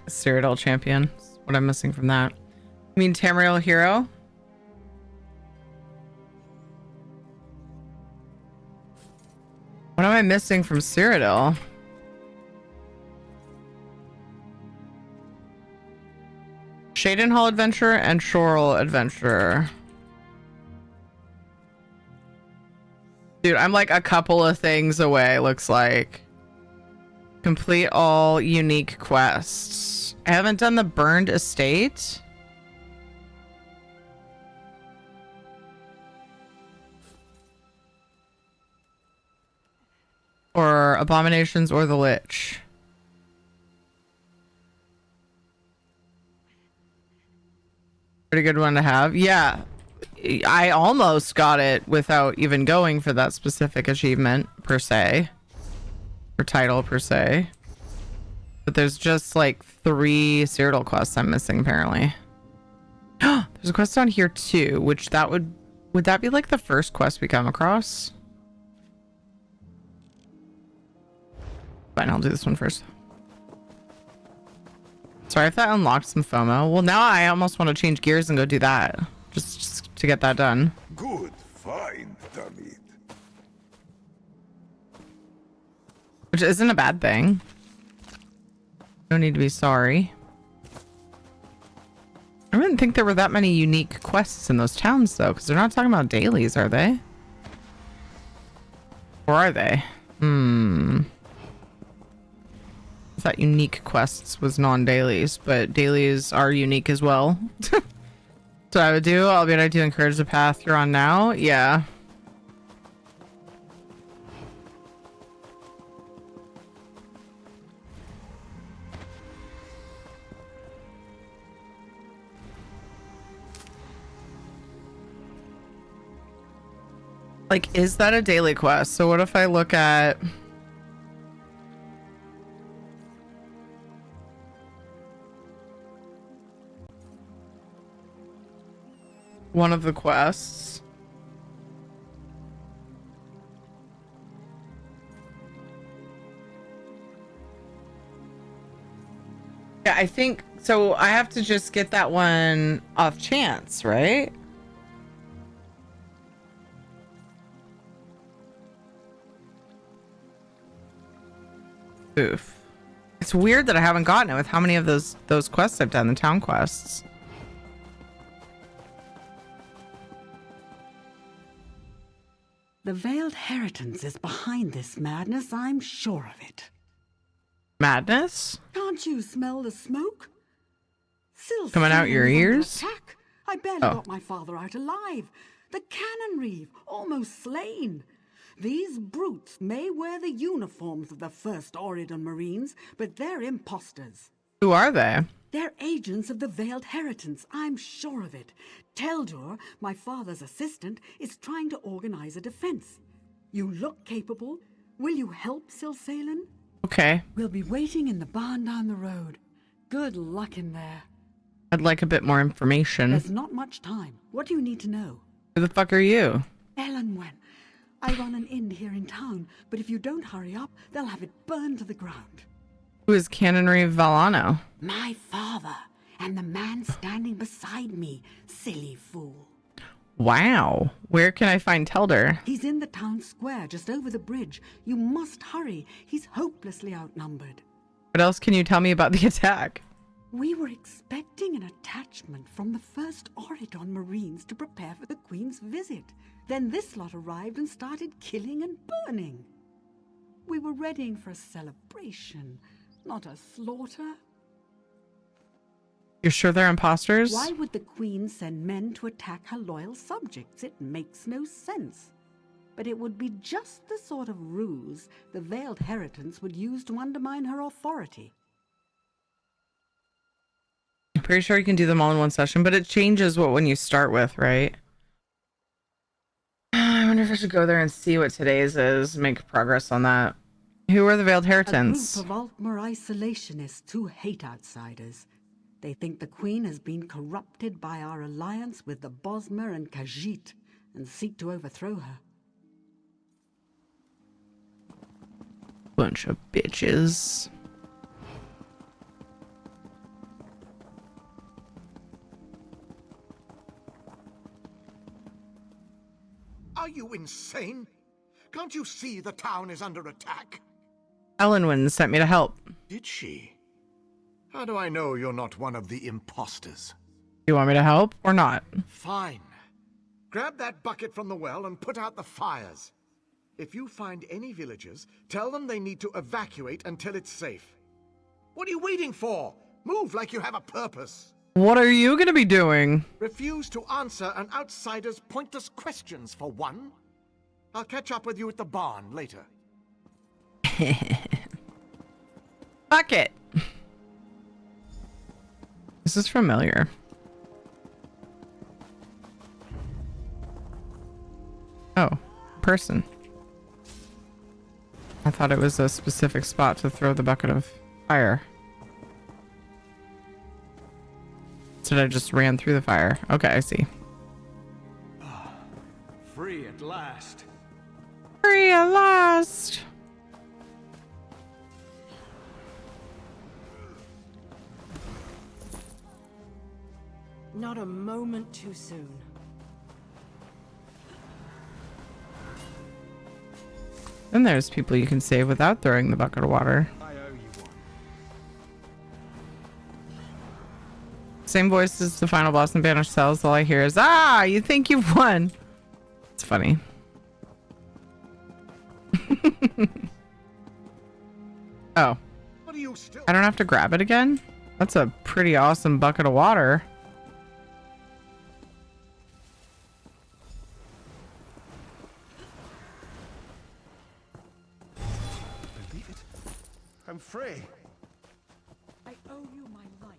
S2: Cyrodiil champion. What I'm missing from that. You mean Tamriel hero? What am I missing from Cyrodiil? Shadenhall Adventurer and Shorel Adventurer. Dude, I'm like a couple of things away, looks like. Complete all unique quests. I haven't done the Burned Estate. Or Abominations or the Lich. Pretty good one to have. Yeah. I almost got it without even going for that specific achievement per se. Or title per se. But there's just like 3 Cyrodiil quests I'm missing apparently. There's a quest on here too, which that would that be like the first quest we come across? Fine, I'll do this one first. Sorry if that unlocked some FOMO. Well, now I almost want to change gears and go do that. Just to get that done.
S9: Good find, Damit.
S2: which isn't a bad thing. No need to be sorry. I didn't think there were that many unique quests in those towns, though, because they're not talking about dailies, are they? Or are they? I thought unique quests was non-dailies, but dailies are unique as well. So I would do, albeit I do encourage the path you're on now. Yeah. Like, is that a daily quest? So what if I look at one of the quests? Yeah, I think so. I have to just get that one off chance, right? Oof. It's weird that I haven't gotten it with how many of those quests I've done, the town quests.
S9: The Veiled Heritance is behind this madness, I'm sure of it.
S2: Madness?
S9: Can't you smell the smoke?
S2: Coming out your ears?
S9: Attack. I barely got my father out alive. The cannon reeve, almost slain. These brutes may wear the uniforms of the First Oridon Marines, but they're imposters.
S2: Who are they?
S9: They're agents of the Veiled Heritance, I'm sure of it. Teldur, my father's assistant, is trying to organize a defense. You look capable. Will you help Silsalen?
S2: Okay.
S9: We'll be waiting in the barn down the road. Good luck in there.
S2: I'd like a bit more information.
S9: There's not much time. What do you need to know?
S2: Who the fuck are you?
S9: Elenwen. I run an inn here in town, but if you don't hurry up, they'll have it burned to the ground.
S2: Who is Canonry Valano?
S9: My father, and the man standing beside me, silly fool.
S2: Wow. Where can I find Teldur?
S9: He's in the town square, just over the bridge. You must hurry. He's hopelessly outnumbered.
S2: What else can you tell me about the attack?
S9: We were expecting an attachment from the First Oridon Marines to prepare for the Queen's visit. Then this lot arrived and started killing and burning. We were readying for a celebration, not a slaughter.
S2: You're sure they're imposters?
S9: Why would the Queen send men to attack her loyal subjects? It makes no sense. But it would be just the sort of ruse the Veiled Heritance would use to undermine her authority.
S2: I'm pretty sure you can do them all in one session, but it changes what one you start with, right? I wonder if I should go there and see what today's is, make progress on that. Who are the Veiled Heritance?
S9: A group of Altmer isolationists who hate outsiders. They think the Queen has been corrupted by our alliance with the Bosmer and Khajiit, and seek to overthrow her.
S2: Bunch of bitches.
S10: Are you insane? Can't you see the town is under attack?
S2: Elenwen sent me to help.
S10: Did she? How do I know you're not one of the imposters?
S2: You want me to help or not?
S10: Fine. Grab that bucket from the well and put out the fires. If you find any villagers, tell them they need to evacuate until it's safe. What are you waiting for? Move like you have a purpose.
S2: What are you going to be doing?
S10: Refuse to answer an outsider's pointless questions, for one. I'll catch up with you at the barn later.
S2: Bucket. This is familiar. Oh, person. I thought it was a specific spot to throw the bucket of fire. So I just ran through the fire. Okay, I see.
S11: Free at last.
S2: Free at last.
S12: Not a moment too soon.
S2: And there's people you can save without throwing the bucket of water.
S11: I owe you one.
S2: Same voice as the final boss in Banished Cells. All I hear is, ah, you think you've won. It's funny. Oh.
S10: What are you still?
S2: I don't have to grab it again? That's a pretty awesome bucket of water.
S10: Believe it? I'm free.
S12: I owe you my life.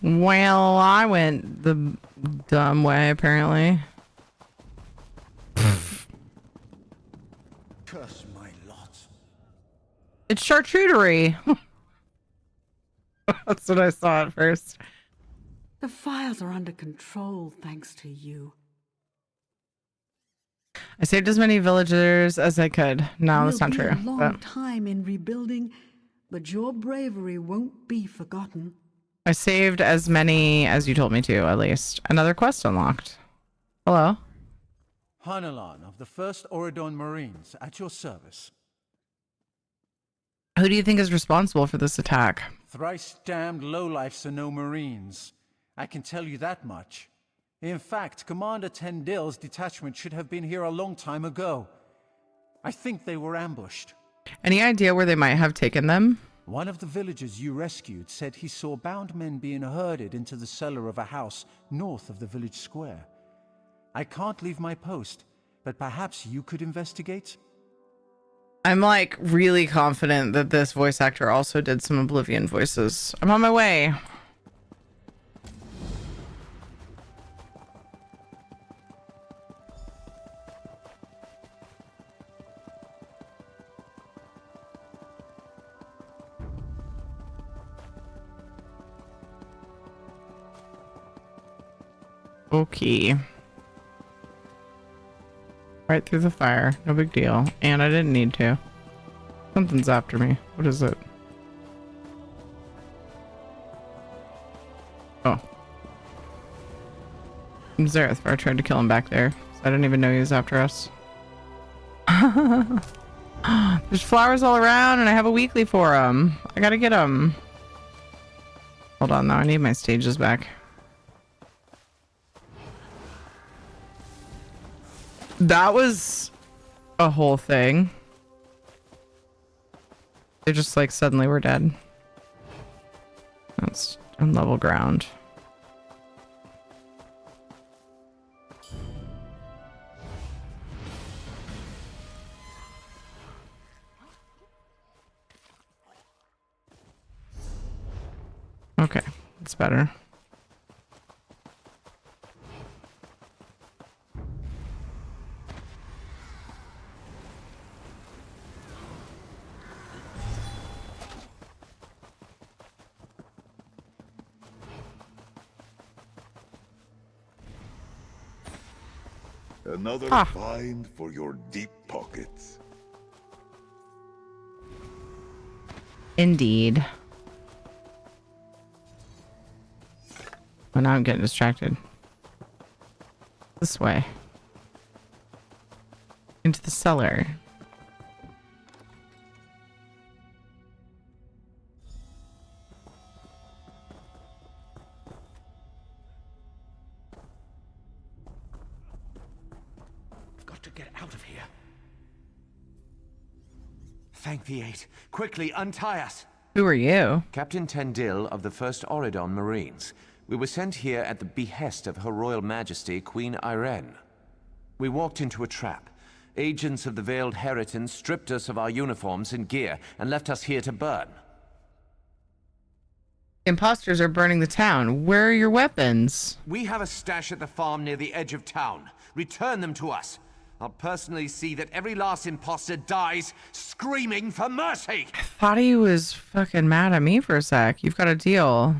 S2: Well, I went the dumb way, apparently.
S11: Curse my lot.
S2: It's charcuterie. That's what I saw at first.
S9: The fires are under control thanks to you.
S2: I saved as many villagers as I could. No, that's not
S9: It'll
S2: true.
S9: be a long
S2: But
S9: time in rebuilding, but your bravery won't be forgotten.
S2: I saved as many as you told me to, at least. Another quest unlocked. Hello?
S11: Hanulan of the 1st Oridon Marines, at your service.
S2: Who do you think is responsible for this attack?
S11: Thrice damned lowlifes are no Marines. I can tell you that much. In fact, Commander Tendil's detachment should have been here a long time ago. I think they were ambushed.
S2: Any idea where they might have taken them?
S11: One of the villagers you rescued said he saw bound men being herded into the cellar of a house north of the village square. I can't leave my post, but perhaps you could investigate?
S2: I'm like really confident that this voice actor also did some Oblivion voices. I'm on my way. Okay. Right through the fire. No big deal. And I didn't need to. Something's after me. What is it? Oh. Zareth, I tried to kill him back there. So I didn't even know he was after us. There's flowers all around and I have a weekly for them. I gotta get them. Hold on though. I need my stages back. That was a whole thing. They just like suddenly were dead. That's on level ground. Okay, it's better.
S13: Another find for your deep pockets.
S2: Indeed. Oh, now I'm getting distracted. This way. Into the cellar.
S10: To get out of here. Thank the Eight. Quickly, untie us.
S2: Who are you?
S14: Captain Tendil of the 1st Oridon Marines. We were sent here at the behest of Her Royal Majesty, Queen Irene. We walked into a trap. Agents of the Veiled Heritans stripped us of our uniforms and gear and left us here to burn.
S2: Imposters are burning the town. Where are your weapons?
S14: We have a stash at the farm near the edge of town. Return them to us. I'll personally see that every last imposter dies screaming for mercy.
S2: I thought he was fucking mad at me for a sec. You've got a deal.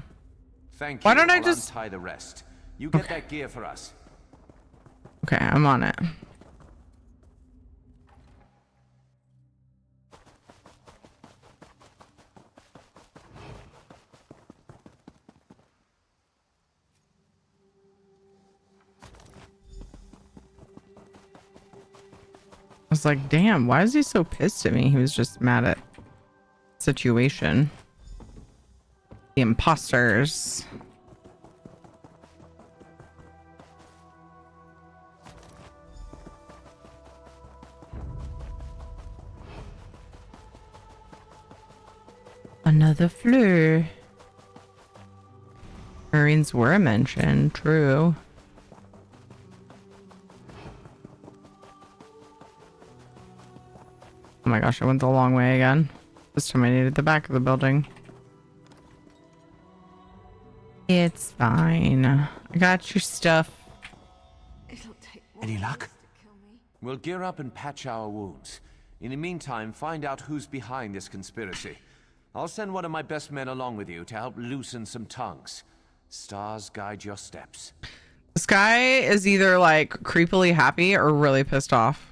S14: Thank you.
S2: Why don't I
S14: I'll
S2: just
S14: untie the rest? You get that gear for us.
S2: Okay, I'm on it. was like, damn, why is he so pissed at me? He was just mad at the situation. The imposters. Another fleur. Marines were mentioned, true. Oh my gosh, I went the long way again. This time I needed the back of the building. It's fine. I got your stuff.
S14: Any luck? We'll gear up and patch our wounds. In the meantime, find out who's behind this conspiracy. I'll send one of my best men along with you to help loosen some tongues. Stars guide your steps.
S2: This guy is either like creepily happy or really pissed off.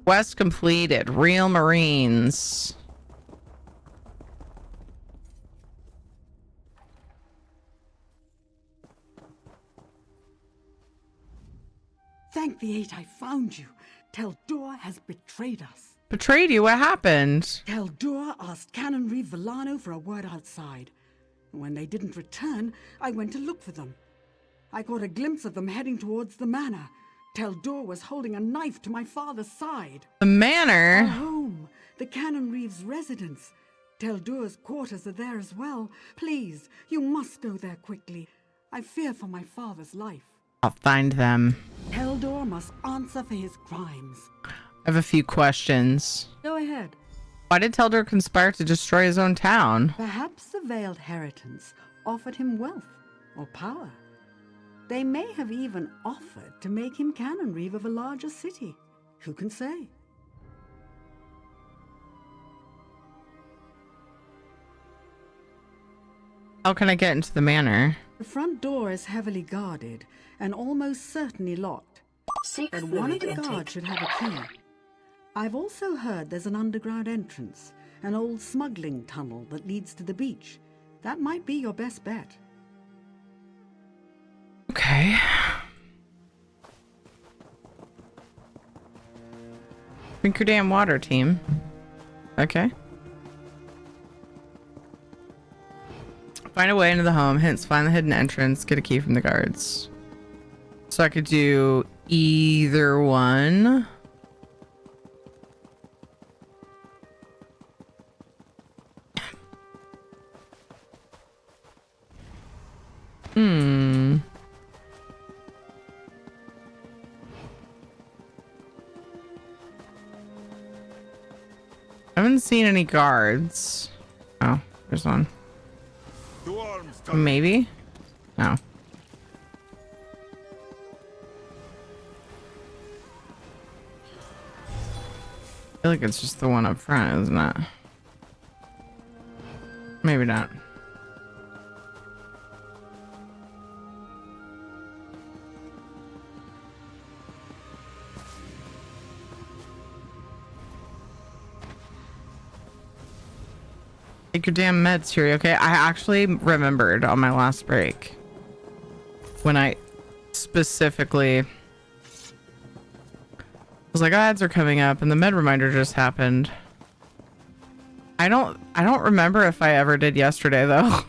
S2: Quest completed. Real Marines.
S9: Thank the eight I found you. Teldur has betrayed us.
S2: Betrayed you? What happened?
S9: Teldur asked Canon Reeve Villano for a word outside. When they didn't return, I went to look for them. I caught a glimpse of them heading towards the manor. Teldur was holding a knife to my father's side.
S2: The manor?
S9: Our home, the Canon Reeve's residence. Teldur's quarters are there as well. Please, you must go there quickly. I fear for my father's life.
S2: I'll find them.
S9: Teldur must answer for his crimes.
S2: I have a few questions.
S9: Go ahead.
S2: Why did Teldur conspire to destroy his own town?
S9: Perhaps the veiled heritance offered him wealth or power. They may have even offered to make him Canon Reeve of a larger city. Who can say?
S2: How can I get into the manor?
S9: The front door is heavily guarded and almost certainly locked. But one of the guards should have a key. I've also heard there's an underground entrance, an old smuggling tunnel that leads to the beach. That might be your best bet.
S2: Okay. Drink your damn water, team. Okay. Find a way into the home, hence find the hidden entrance, get a key from the guards. So I could do either one. I haven't seen any guards. Oh, there's one. Maybe? No. I feel like it's just the one up front, isn't it? Maybe not. Take your damn meds, Fury, okay? I actually remembered on my last break when I specifically was like, ads are coming up and the med reminder just happened. I don't remember if I ever did yesterday though.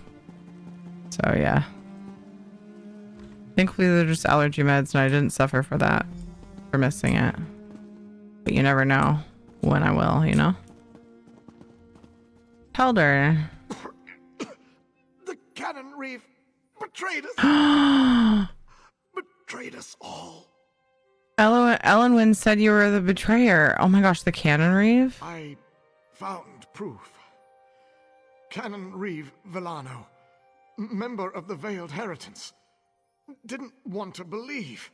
S2: So yeah. Thankfully they're just allergy meds and I didn't suffer for that, for missing it. But you never know when I will, you know? Teldur.
S10: The Canon Reeve betrayed us. Betrayed us all.
S2: Ellen Wynn said you were the betrayer. Oh my gosh, the Canon Reeve?
S10: I found proof. Canon Reeve Villano, member of the Veiled Heritance, didn't want to believe.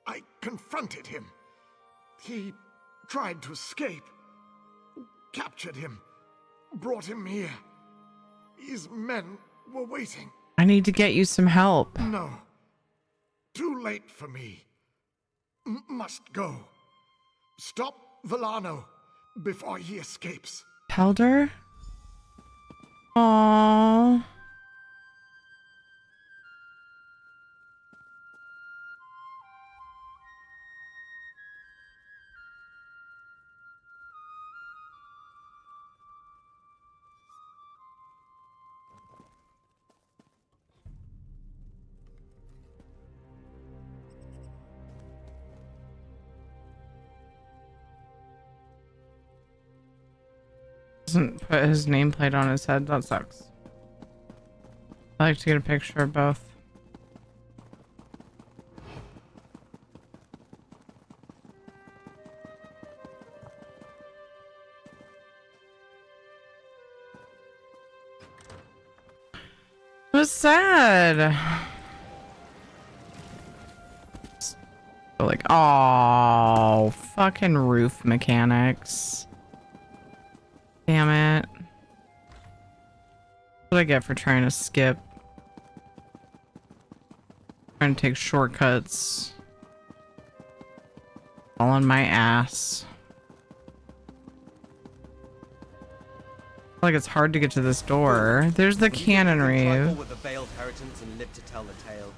S10: I confronted him. He tried to escape. Captured him. Brought him here. His men were waiting.
S2: I need to get you some help.
S10: No. Too late for me. Must go. Stop Villano before he escapes.
S2: Teldur? Aww. doesn't put his nameplate on his head. That sucks. I like to get a picture of both. It was sad. Like, oh, fucking roof mechanics. Damn it. What I get for trying to skip? Trying to take shortcuts. All on my ass. Like it's hard to get to this door. There's the cannon reeve.
S15: With the veiled inheritance and live to tell the tale.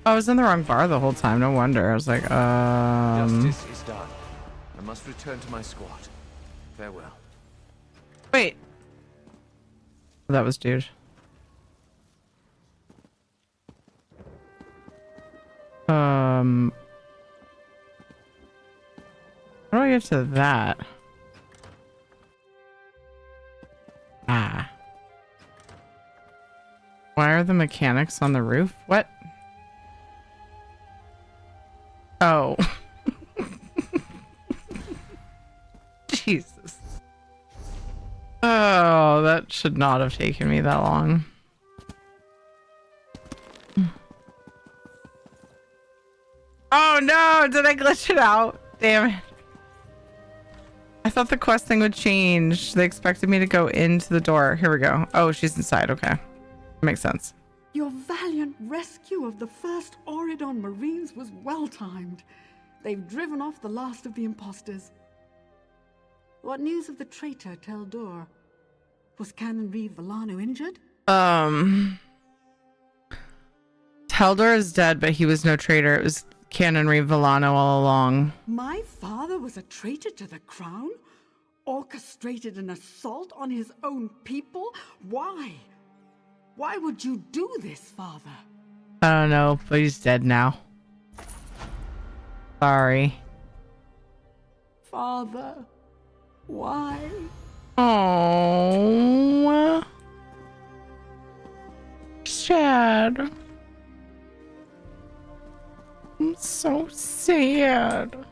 S2: I was in the wrong bar the whole time. No wonder. I was like,
S14: Justice is done. I must return to my squad. Farewell.
S2: Wait. That was dude. How do I get to that? Ah. Why are the mechanics on the roof? What? Oh. Jesus. Oh, that should not have taken me that long. Oh no, did I glitch it out? Damn it. I thought the quest thing would change. They expected me to go into the door. Here we go. Oh, she's inside. Okay. Makes sense.
S9: Your valiant rescue of the first Auridon Marines was well timed. They've driven off the last of the imposters. What news of the traitor Teldor? Was Canon Reeve Villano injured?
S2: Teldor is dead, but he was no traitor. It was Canon Reeve Villano all along.
S9: My father was a traitor to the crown? Orchestrated an assault on his own people? Why? Why would you do this, father?
S2: I don't know, but he's dead now. Sorry.
S9: Father, why?
S2: Oh, sad. I'm so sad.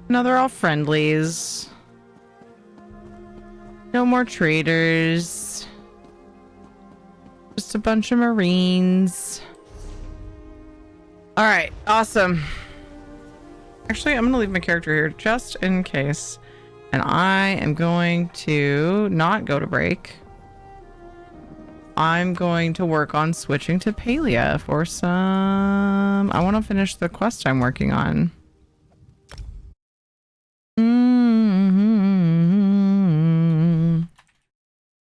S2: Now they're all friendlies. No more traitors. Just a bunch of Marines. All right, awesome. Actually, I'm gonna leave my character here just in case. And I am going to not go to break. I'm going to work on switching to Palia for some... I want to finish the quest I'm working on.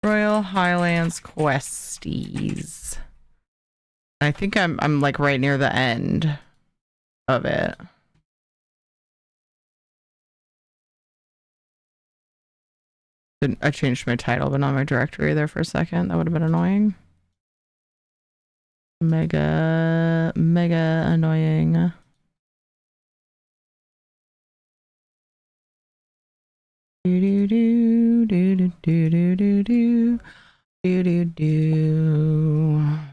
S2: Royal Highlands Questies. I think I'm like right near the end of it. I changed my title, but not my directory there for a second. That would have been annoying. Mega annoying.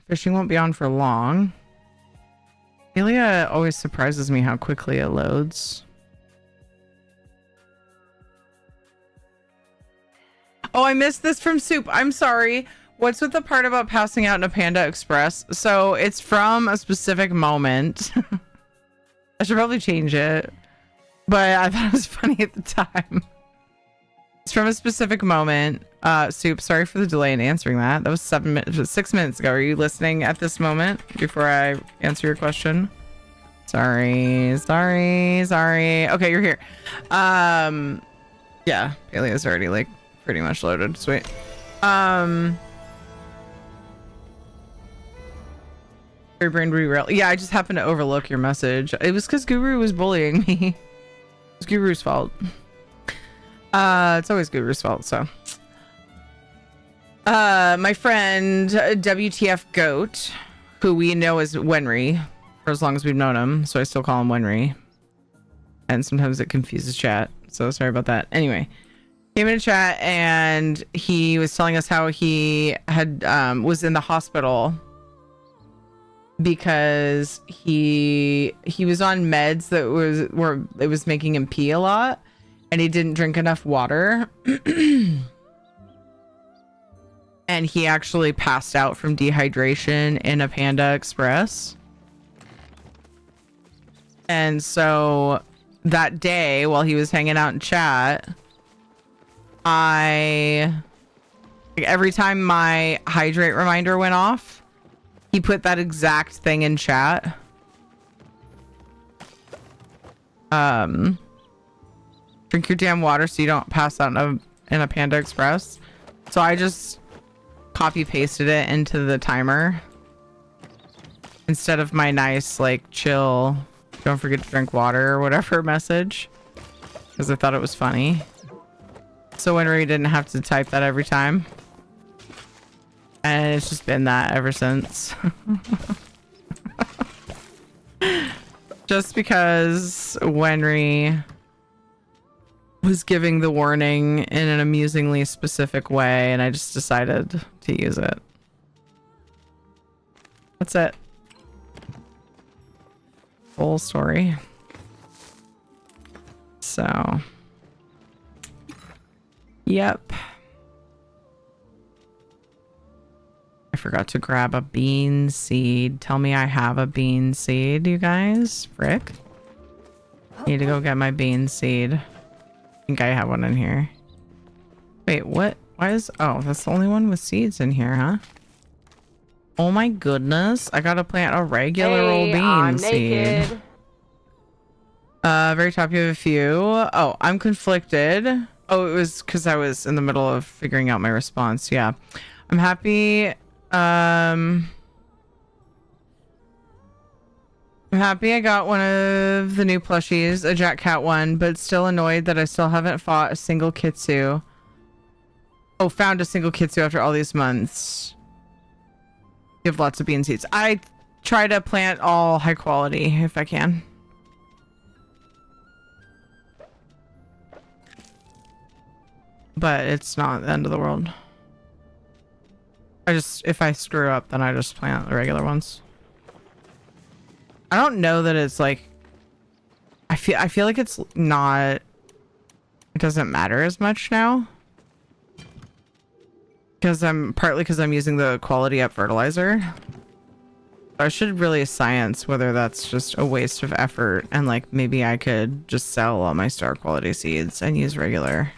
S2: Fishing won't be on for long. Amelia always surprises me how quickly it loads. Oh, I missed this from Soup. I'm sorry. What's with the part about passing out in a Panda Express? So it's from a specific moment. I should probably change it, but I thought it was funny at the time. It's from a specific moment. Soup, sorry for the delay in answering that. That was 6 minutes ago. Are you listening at this moment before I answer your question? Sorry. Okay, you're here. Yeah, Paleo's already like pretty much loaded. Sweet. Free brain rerail. Yeah, I just happened to overlook your message. It was because Guru was bullying me. It was Guru's fault. It's always Guru's fault, so. My friend WTF Goat, who we know as Wenry for as long as we've known him, so I still call him Wenry. And sometimes it confuses chat, so sorry about that. Anyway, came in chat and he was telling us how he had was in the hospital because he was on meds that was making him pee a lot, and he didn't drink enough water. And he actually passed out from dehydration in a Panda Express. And so that day, while he was hanging out in chat, every time my hydrate reminder went off, he put that exact thing in chat. Drink your damn water so you don't pass out in a Panda Express. So I just copy pasted it into the timer instead of my nice, like, chill, don't forget to drink water or whatever message, because I thought it was funny. So Winry didn't have to type that every time. And it's just been that ever since. Just because Winry was giving the warning in an amusingly specific way, and I just decided to use it. That's it. Full story. So, yep. I forgot to grab a bean seed. Tell me I have a bean seed, you guys. Frick. Need to go get my bean seed. I think I have one in here. Wait, what? Why is... Oh, that's the only one with seeds in here, huh? Oh my goodness. I gotta plant a regular old bean seed. Very top, you have a few. Oh, I'm conflicted. Oh, it was because I was in the middle of figuring out my response. Yeah. I'm happy. I'm happy I got one of the new plushies, a Jack Cat one, but still annoyed that I still haven't fought a single Kitsu. Oh, found a single Kitsu after all these months. You have lots of bean seeds. I try to plant all high quality if I can. But it's not the end of the world. If I screw up, then I just plant the regular ones. I don't know that it's like, I feel like it's not, it doesn't matter as much now. Partly because I'm using the quality up fertilizer. I should really science whether that's just a waste of effort, and like maybe I could just sell all my star quality seeds and use regular.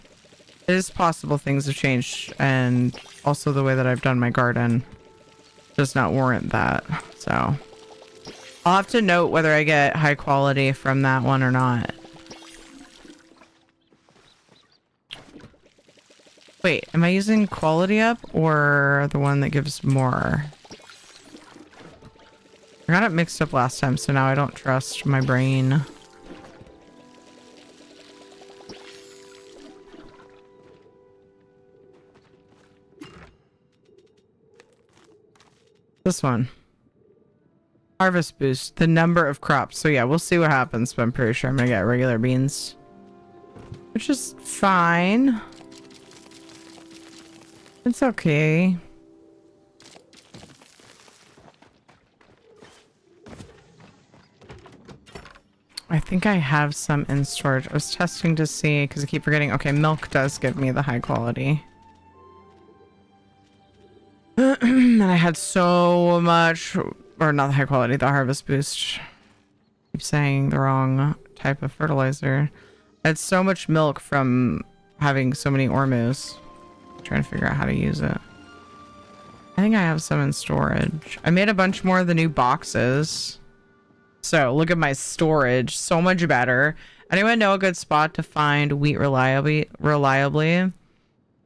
S2: It is possible things have changed, and also the way that I've done my garden does not warrant that. So I'll have to note whether I get high quality from that one or not. Wait, am I using quality up or the one that gives more? I got it mixed up last time, so now I don't trust my brain. This one. Harvest boost. The number of crops. So yeah, we'll see what happens, but I'm pretty sure I'm gonna get regular beans. Which is fine. It's okay. I think I have some in storage. I was testing to see, because I keep forgetting. Okay, milk does give me the high quality. And I had so much, or not the high quality, the harvest boost. I keep saying the wrong type of fertilizer. I had so much milk from having so many Ormus. Trying to figure out how to use it. I think I have some in storage. I made a bunch more of the new boxes. So look at my storage. So much better. Anyone know a good spot to find wheat reliably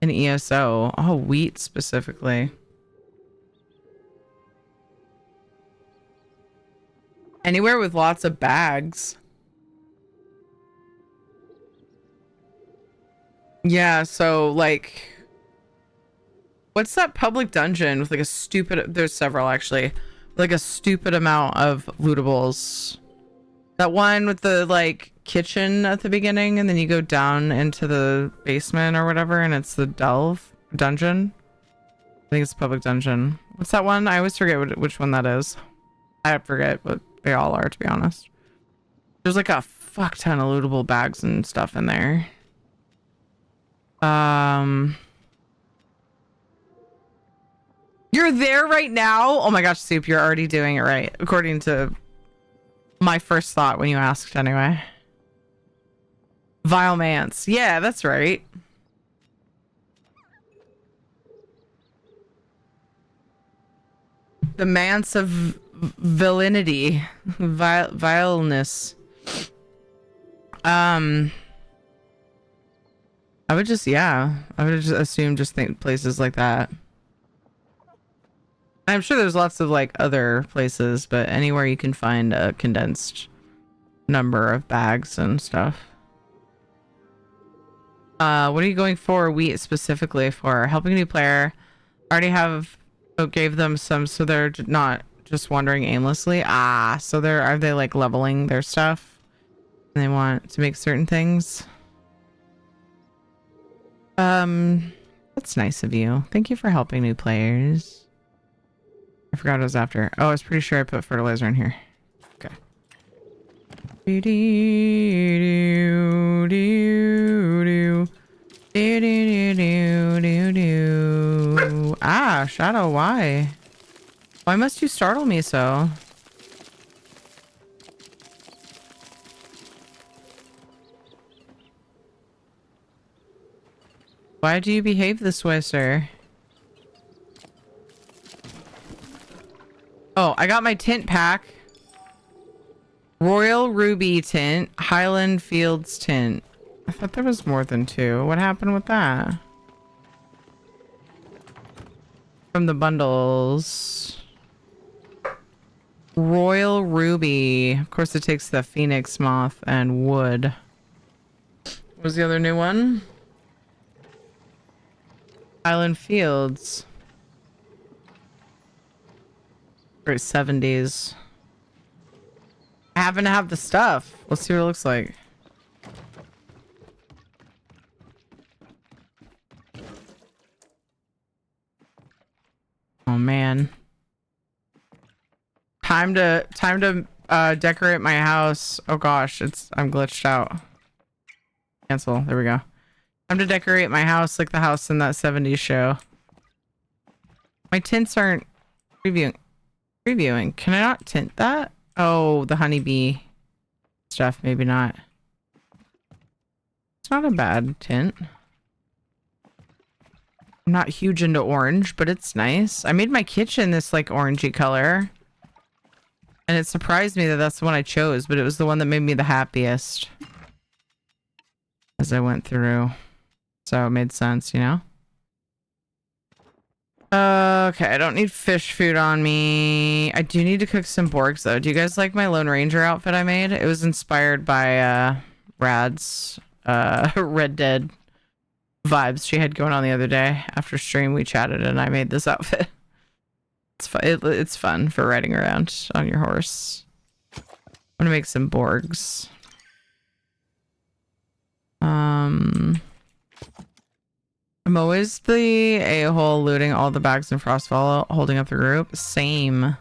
S2: in ESO? Oh, wheat specifically. Anywhere with lots of bags. Yeah, so like, what's that public dungeon with like a stupid, there's several actually, like a stupid amount of lootables. That one with the like kitchen at the beginning, and then you go down into the basement or whatever, and it's the dungeon. I think it's a public dungeon. What's that one? I always forget which one that is. I forget, but they all are, to be honest. There's like a fuck ton of lootable bags and stuff in there. You're there right now? Oh my gosh, Soup, you're already doing it right. According to my first thought when you asked anyway. Vile Mance. Yeah, that's right. The Mance of villainity. Vileness. I would just, yeah. I would just assume just think places like that. I'm sure there's lots of like other places, but anywhere you can find a condensed number of bags and stuff. What are you going for wheat specifically for? Helping a new player. Already gave them some, so they're not just wandering aimlessly. So are they like leveling their stuff? And they want to make certain things. That's nice of you. Thank you for helping new players. I forgot what it was after. Oh, I was pretty sure I put fertilizer in here. Okay. Shadow, why? Why must you startle me so? Why do you behave this way, sir? Oh, I got my tint pack. Royal Ruby tint, Highland Fields tint. I thought there was more than two. What happened with that? From the bundles. Royal Ruby. Of course, it takes the Phoenix Moth and wood. What was the other new one? Highland Fields. Great 70s. I happen to have the stuff. Let's see what it looks like. Oh man. Time to decorate my house. Oh gosh, I'm glitched out. Cancel. There we go. Time to decorate my house like the house in that 70s show. My tints aren't previewing. Can I not tint that? Oh, the honeybee stuff. Maybe not. It's not a bad tint. I'm not huge into orange, but it's nice. I made my kitchen this like orangey color. And it surprised me that that's the one I chose, but it was the one that made me the happiest as I went through. So it made sense, you know? Okay, I don't need fish food on me. I do need to cook some Borgs, though. Do you guys like my Lone Ranger outfit I made? It was inspired by Rad's Red Dead vibes she had going on the other day. After stream, we chatted, and I made this outfit. It's fun. It's fun for riding around on your horse. I'm gonna make some Borgs. I'm always the a-hole looting all the bags in Frostfall, holding up the group. Same.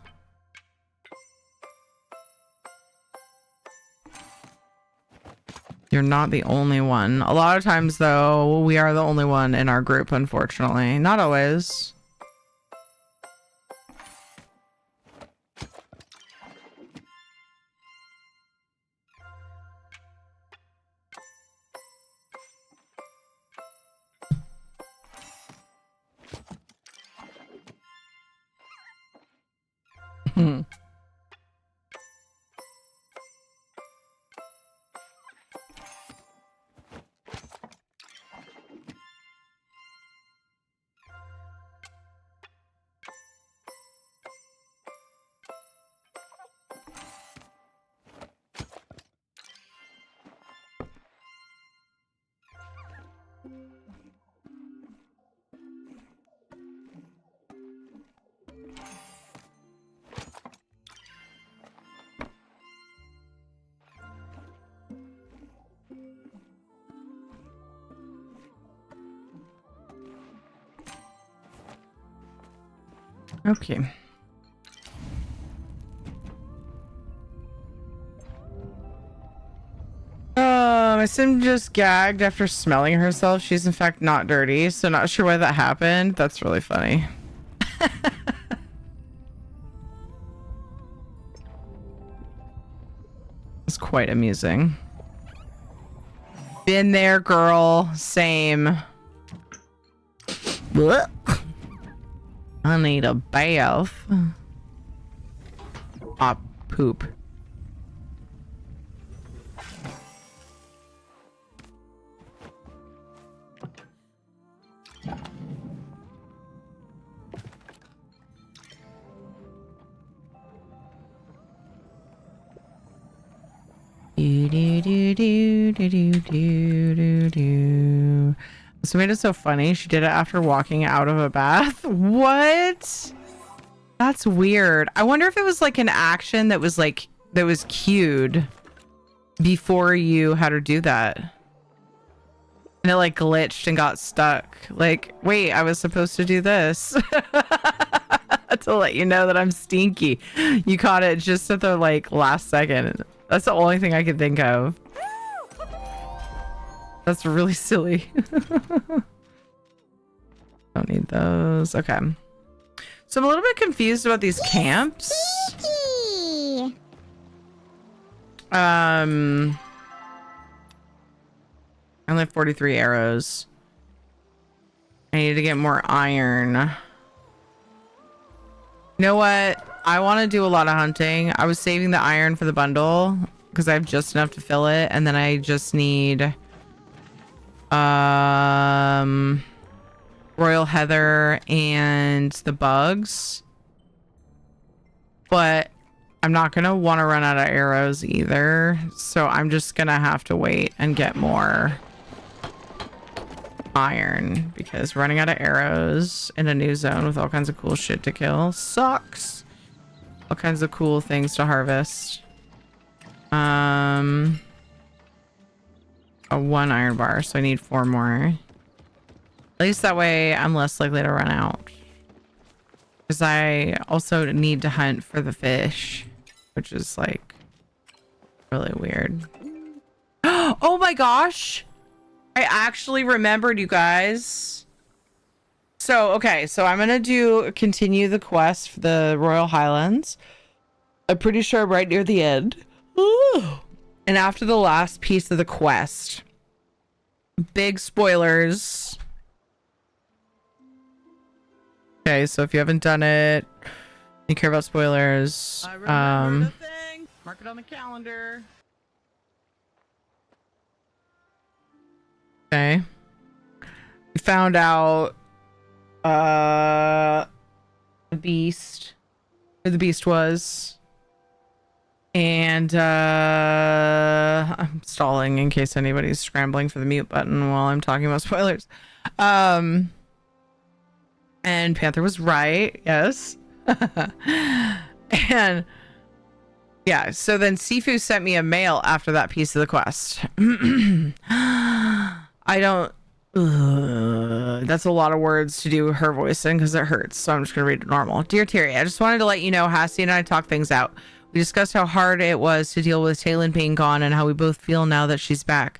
S2: You're not the only one. A lot of times, though, we are the only one in our group, unfortunately. Not always. Hmm. Okay. My sim just gagged after smelling herself. She's in fact not dirty, so not sure why that happened. That's really funny. It's quite amusing. Been there, girl. Same. Blech. I need a bath. Ah, poop. Do, do, do, do, do, do, do, do. So made it so funny. She did it after walking out of a bath. What? That's weird. I wonder if it was like an action that was like that was cued before you had her do that. And it like glitched and got stuck. Like, wait, I was supposed to do this. To let you know that I'm stinky. You caught it just at the like last second. That's the only thing I could think of. That's really silly. Don't need those. Okay. So I'm a little bit confused about these camps. I only have 43 arrows. I need to get more iron. You know what? I want to do a lot of hunting. I was saving the iron for the bundle because I have just enough to fill it, and then I just need royal heather and the bugs. But I'm not gonna want to run out of arrows either, so I'm just gonna have to wait and get more iron because running out of arrows in a new zone with all kinds of cool shit to kill sucks. All kinds of cool things to harvest. A 1 iron bar, so I need 4 more. At least that way I'm less likely to run out. Because I also need to hunt for the fish, which is like really weird. Oh my gosh! I actually remembered, you guys. So, okay, so I'm gonna continue the quest for the Royal Highlands. I'm pretty sure I'm right near the end. Ooh. And after the last piece of the quest, big spoilers. Okay, so if you haven't done it, you care about spoilers. I remember the thing. Mark it on the calendar. Okay. We found out the beast, where the beast was. And I'm stalling in case anybody's scrambling for the mute button while I'm talking about spoilers. And Panther was right, yes. And yeah, so then Sifu sent me a mail after that piece of the quest. I don't that's a lot of words to do her voice in because it hurts, so I'm just gonna read it normal. Dear Terry, I just wanted to let you know Hassie and I talked things out. We discussed how hard it was to deal with Talon being gone and how we both feel now that she's back.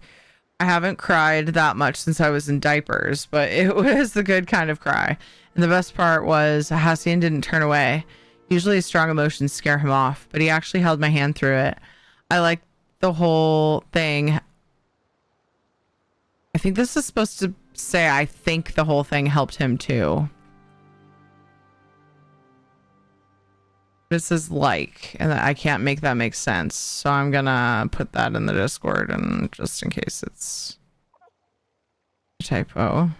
S2: I haven't cried that much since I was in diapers, but it was the good kind of cry. And the best part was Hassian didn't turn away. Usually strong emotions scare him off, but he actually held my hand through it. I like the whole thing. I think this is supposed to say I think the whole thing helped him too. This is like, and I can't make that make sense. So I'm gonna put that in the Discord and just in case it's a typo.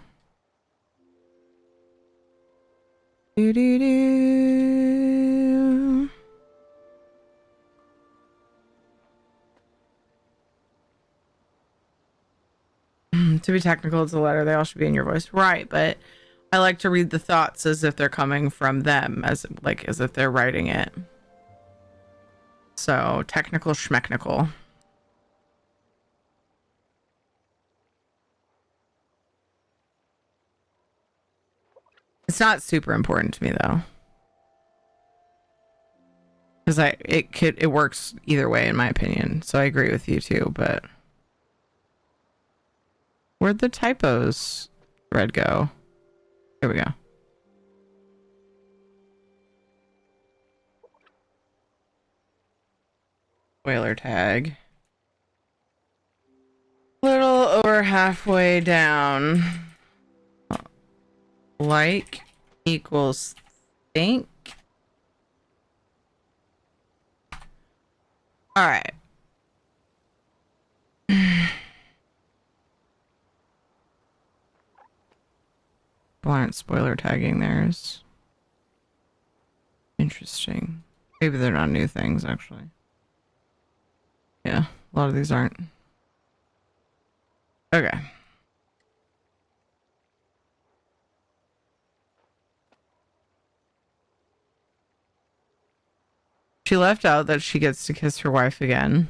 S2: Do, do, do. To be technical, it's a letter. They all should be in your voice. Right, but I like to read the thoughts as if they're coming from them, as if they're writing it. So, technical schmechnical. It's not super important to me, though. because it works either way in my opinion. So I agree with you too. But where'd the typos thread go? Here we go. Spoiler tag. Little over halfway down. Like equals think. All right. Aren't spoiler tagging theirs. Interesting. Maybe they're not new things, actually. Yeah, a lot of these aren't. Okay. She left out that she gets to kiss her wife again.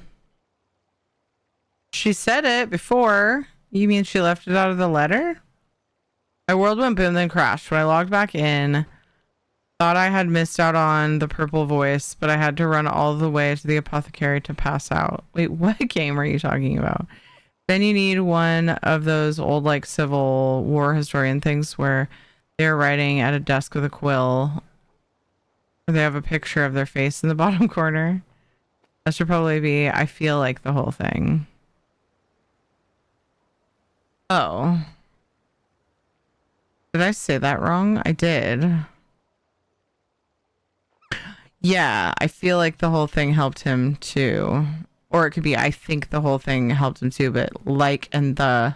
S2: She said it before. You mean she left it out of the letter? My world went boom, then crashed. When I logged back in, thought I had missed out on the purple voice, but I had to run all the way to the apothecary to pass out. Wait, what game are you talking about? Then you need one of those old, like, Civil War historian things where they're writing at a desk with a quill. Or they have a picture of their face in the bottom corner. That should probably be, I feel like, the whole thing. Oh. Did I say that wrong? I did. Yeah, I feel like the whole thing helped him too. Or it could be, I think the whole thing helped him too, but like and the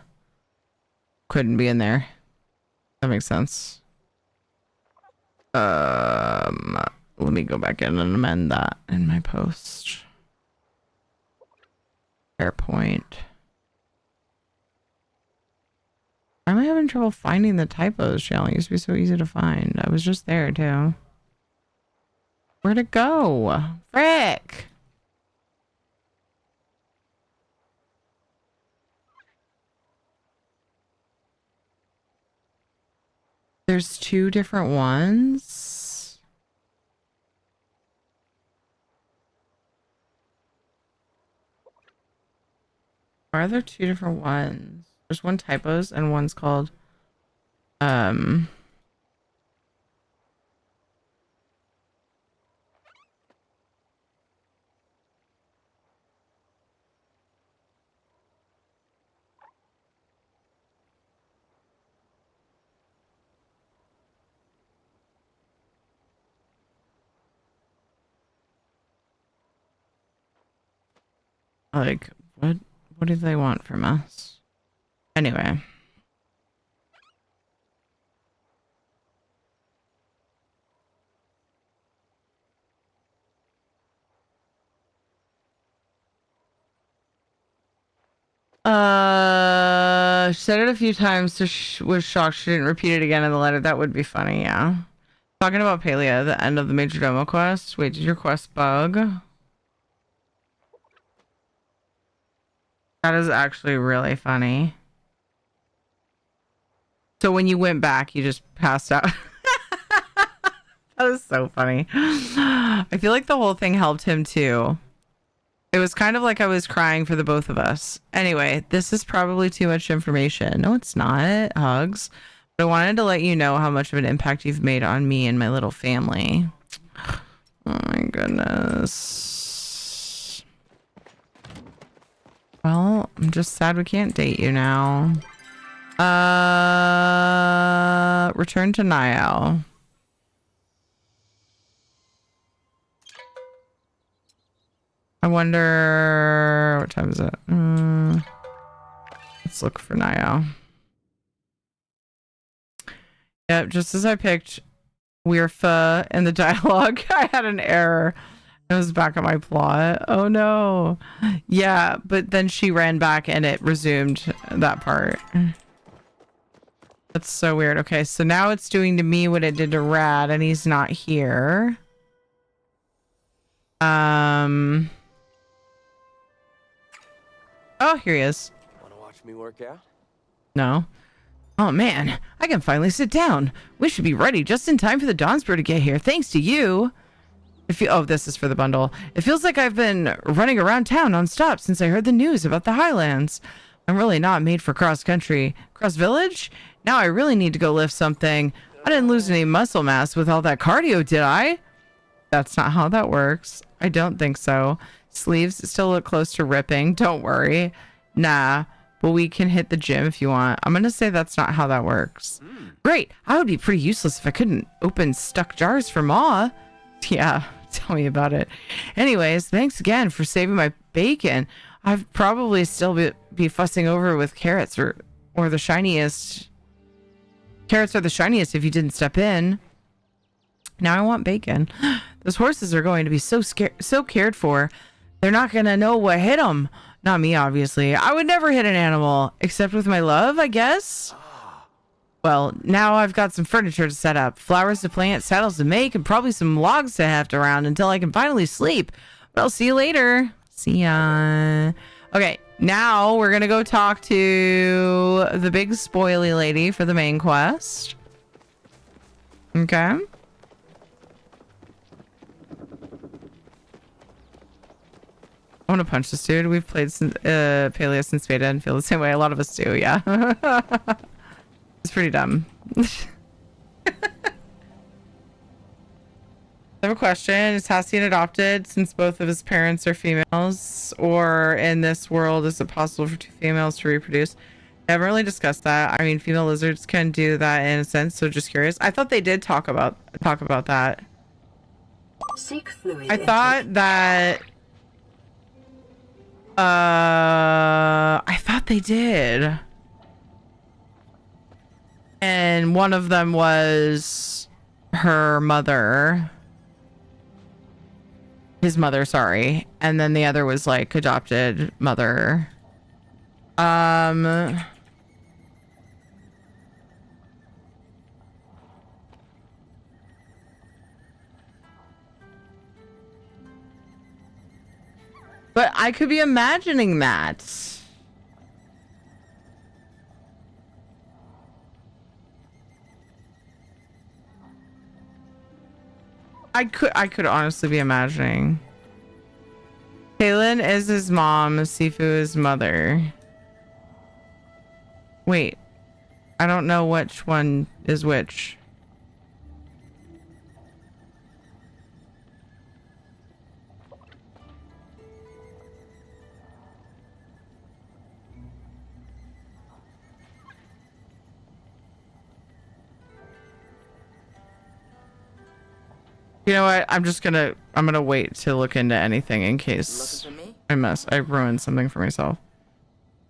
S2: couldn't be in there. That makes sense. Let me go back in and amend that in my post. Fair point. Why am I having trouble finding the typos, Shell? It used to be so easy to find. I was just there too. Where'd it go? Frick! There's two different ones. Why are there two different ones? There's one typos and one's called like what do they want from us? Anyway. She said it a few times, so she was shocked she didn't repeat it again in the letter. That would be funny, yeah. Talking about Palia, the end of the Major Domo quest. Wait, did your quest bug? That is actually really funny. So when you went back, you just passed out. That was so funny. I feel like the whole thing helped him too. It was kind of like I was crying for the both of us. Anyway, this is probably too much information. No, it's not. Hugs. But I wanted to let you know how much of an impact you've made on me and my little family. Oh my goodness. Well, I'm just sad we can't date you now. Return to Niall. I wonder what time is it? Let's look for Niall. Yep, just as I picked Weirfa in the dialogue, I had an error. It was back on my plot. Oh no. Yeah, but then she ran back and it resumed that part. That's so weird. Okay, so now it's doing to me what it did to Rad, and he's not here. Oh, here he is.
S15: Want to watch me work out?
S2: No. Oh man, I can finally sit down. We should be ready just in time for the Dawnsboro to get here, thanks to you. Oh, this is for the bundle. It feels like I've been running around town nonstop since I heard the news about the Highlands. I'm really not made for cross country. Cross village? Now I really need to go lift something. I didn't lose any muscle mass with all that cardio, did I? That's not how that works. I don't think so. Sleeves still look close to ripping. Don't worry. Nah, but we can hit the gym if you want. I'm going to say that's not how that works. Great. I would be pretty useless if I couldn't open stuck jars for Ma. Yeah, tell me about it. Anyways, thanks again for saving my bacon. I'd probably still be fussing over with carrots or the shiniest. Carrots are the shiniest if you didn't step in. Now I want bacon. Those horses are going to be so cared for. They're not going to know what hit them. Not me, obviously. I would never hit an animal, except with my love, I guess. Well, now I've got some furniture to set up, flowers to plant, saddles to make, and probably some logs to heft around until I can finally sleep. But I'll see you later. See ya. Okay, now we're going to go talk to the big spoily lady for the main quest. Okay. I want to punch this dude. We've played Paleo since beta and feel the same way. A lot of us do, yeah. It's pretty dumb. I have a question. Is Hassian adopted since both of his parents are females? Or in this world, is it possible for two females to reproduce? I haven't really discussed that. I mean, female lizards can do that in a sense, so just curious. I thought they did talk about that.
S6: Seek fluid
S2: I thought that... I thought they did. And one of them was her mother. His mother, sorry. And then the other was like adopted mother. But I could be imagining that. I could honestly be imagining. Kaylin is his mom, Sifu is mother. Wait. I don't know which one is which. You know what? I'm gonna wait to look into anything in case I ruined something for myself.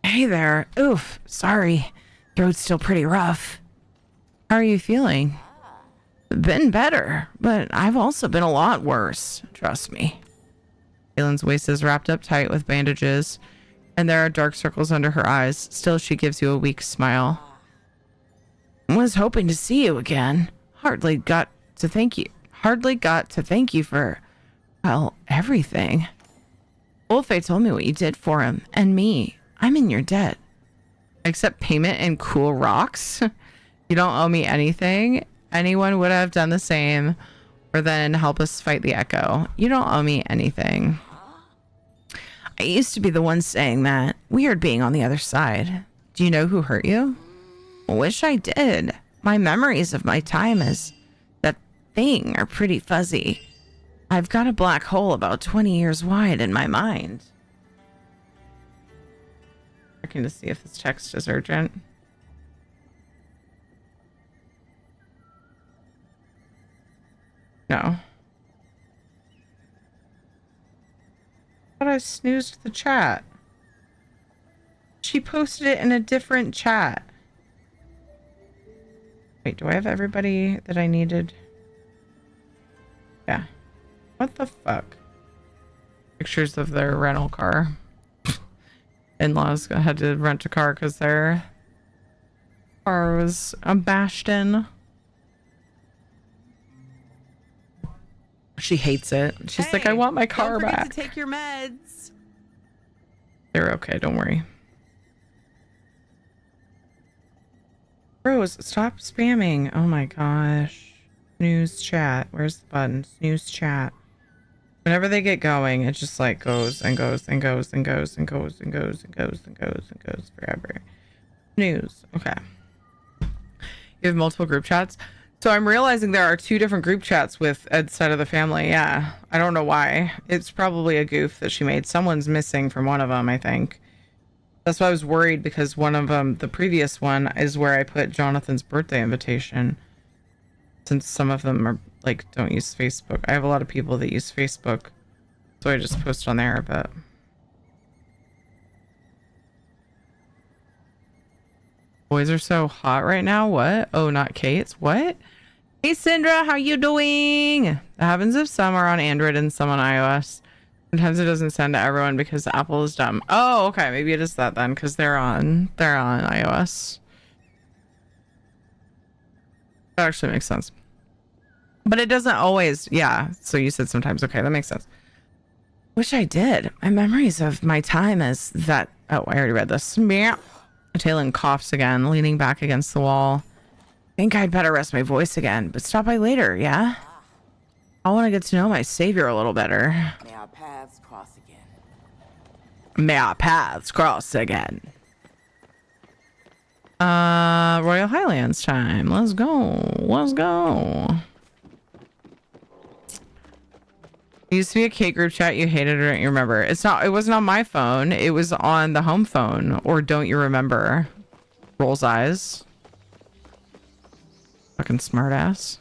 S2: Hey there. Oof. Sorry. Throat's still pretty rough. How are you feeling? Been better, but I've also been a lot worse. Trust me. Kaylin's waist is wrapped up tight with bandages, and there are dark circles under her eyes. Still, she gives you a weak smile. Was hoping to see you again. Hardly got to thank you for, well, everything. Wolfie told me what you did for him and me. I'm in your debt. Except payment and cool rocks. You don't owe me anything. Anyone would have done the same or then help us fight the Echo. You don't owe me anything. I used to be the one saying that. Weird being on the other side. Do you know who hurt you? Wish I did. My memories of my time as that thing are pretty fuzzy. I've got a black hole about 20 years wide in my mind. Checking to see if this text is urgent. No. But I snoozed the chat. She posted it in a different chat. Wait, do I have everybody that I needed? Yeah. What the fuck? Pictures of their rental car. In-laws had to rent a car because their car was bashed in. She hates it. She's like, I want my car back. Don't forget to take your meds. They're okay, don't worry. Rose, stop spamming. Oh my gosh. Snooze chat. Where's the button? Snooze chat. Whenever they get going, it just like goes and goes and goes and goes and goes and goes and goes and goes and goes forever. News. Okay. You have multiple group chats. So I'm realizing there are 2 different group chats with Ed's side of the family. Yeah. I don't know why. It's probably a goof that she made. Someone's missing from one of them, I think. That's why I was worried, because one of them, the previous one, is where I put Jonathan's birthday invitation. Since some of them are like don't use Facebook. I have a lot of people that use Facebook. So I just post on there, but boys are so hot right now. What? Oh, not Kate's. What? Hey Syndra, how you doing? It happens if some are on Android and some on iOS. Sometimes it doesn't send to everyone because Apple is dumb. Oh, okay. Maybe it is that then, because they're on iOS. That actually makes sense. But it doesn't always. Yeah. So you said sometimes. Okay, that makes sense. Wish I did. My memories of my time as that. Oh, I already read this. Meow. Talon coughs again, leaning back against the wall. Think I'd better rest my voice again, but stop by later, yeah? I want to get to know my savior a little better.
S16: May our paths cross again.
S2: May our paths cross again. Royal Highlands time. Let's go. Let's go. It used to be a Kate group chat. You hated it or don't you remember? It wasn't on my phone. It was on the home phone. Or don't you remember? Rolls eyes. Fucking smartass.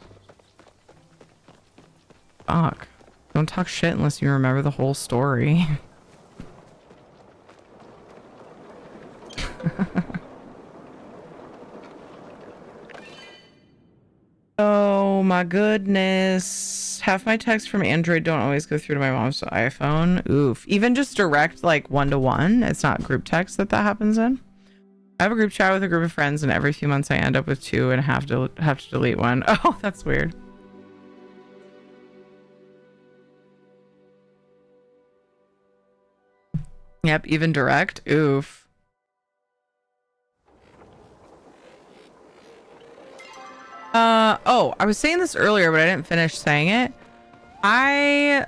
S2: Fuck. Don't talk shit unless you remember the whole story. Oh my goodness. Half my texts from Android don't always go through to my mom's iPhone. Oof. Even just direct, like, one-to-one. It's not group text that happens in. I have a group chat with a group of friends, and every few months I end up with 2 and have to delete one. Oh, that's weird. Yep, even direct. Oof. Oh, I was saying this earlier, but I didn't finish saying it. I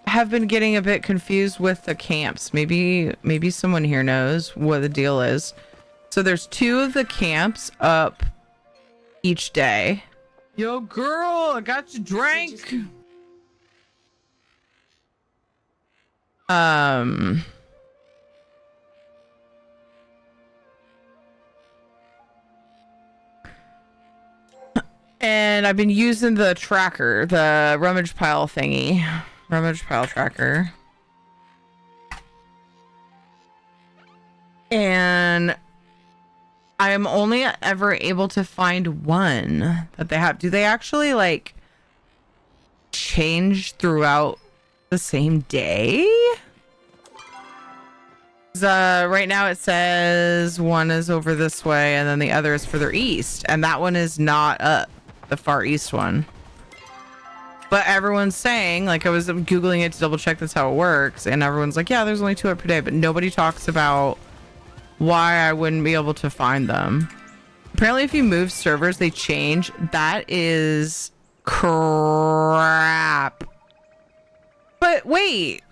S2: have been getting a bit confused with the camps. Maybe someone here knows what the deal is. So there's 2 of the camps up each day. Yo, girl, I got you drink. And I've been using the tracker, the rummage pile thingy. Rummage pile tracker. And I am only ever able to find one that they have. Do they actually, like, change throughout the same day? Right now it says one is over this way and then the other is further east. And that one is not up. The far east one. But everyone's saying, like, I was Googling it to double check that's how it works, and everyone's like, yeah, there's only 2 up per day, but nobody talks about why I wouldn't be able to find them. Apparently if you move servers, they change. That is crap. But wait.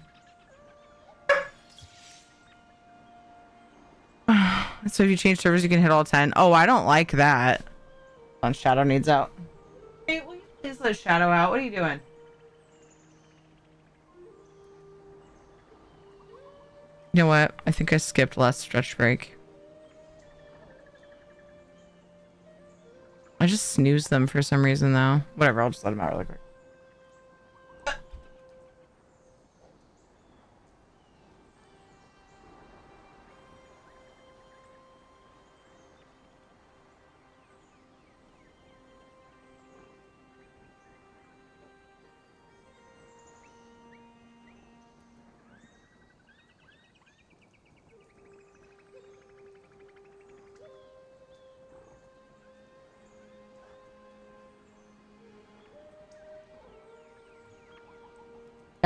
S2: So if you change servers, you can hit all 10. Oh, I don't like that. On Shadow needs out. Hey, will you please let Shadow out? What are you doing? You know what? I think I skipped last stretch break. I just snoozed them for some reason, though. Whatever, I'll just let them out really quick.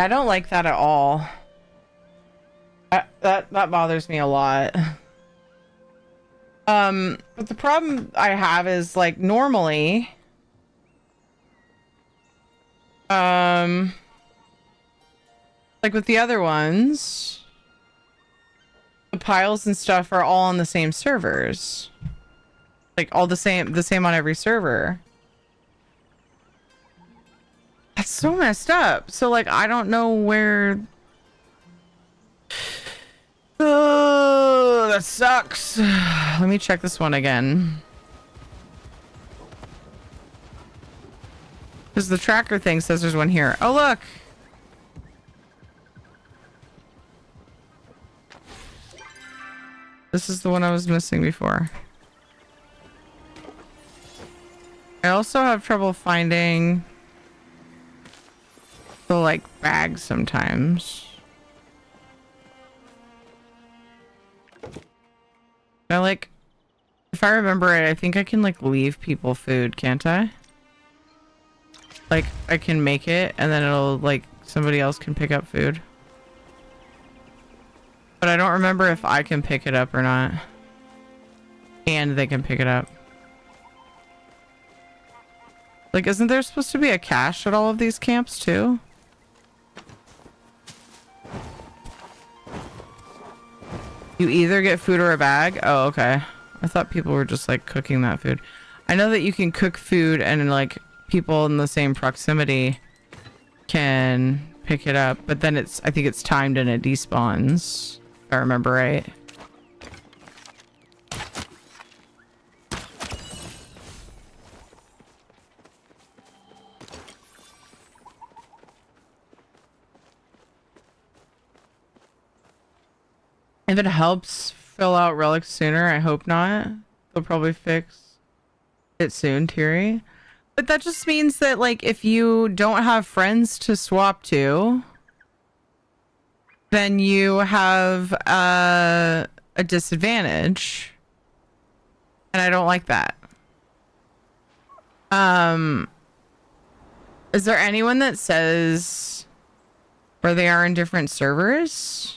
S2: I don't like that at all. That bothers me a lot. But the problem I have is, like, normally, Like with the other ones, the piles and stuff are all on the same servers. Like all the same on every server. That's so messed up. So like I don't know where. Oh, that sucks. Let me check this one again. Because the tracker thing says there's one here. Oh, look. This is the one I was missing before. I also have trouble finding the like bags sometimes. I like, if I remember it, I think I can like leave people food, can't I? Like I can make it and then it'll like somebody else can pick up food. But I don't remember if I can pick it up or not. And they can pick it up. Like, isn't there supposed to be a cache at all of these camps too? You either get food or a bag? Oh, okay. I thought people were just like cooking that food. I know that you can cook food and like people in the same proximity can pick it up, but then I think it's timed and it despawns. If I remember right. If it helps fill out relics sooner, I hope not. They'll probably fix it soon, Thierry. But that just means that, like, if you don't have friends to swap to, then you have a disadvantage. And I don't like that. Is there anyone that says where they are in different servers?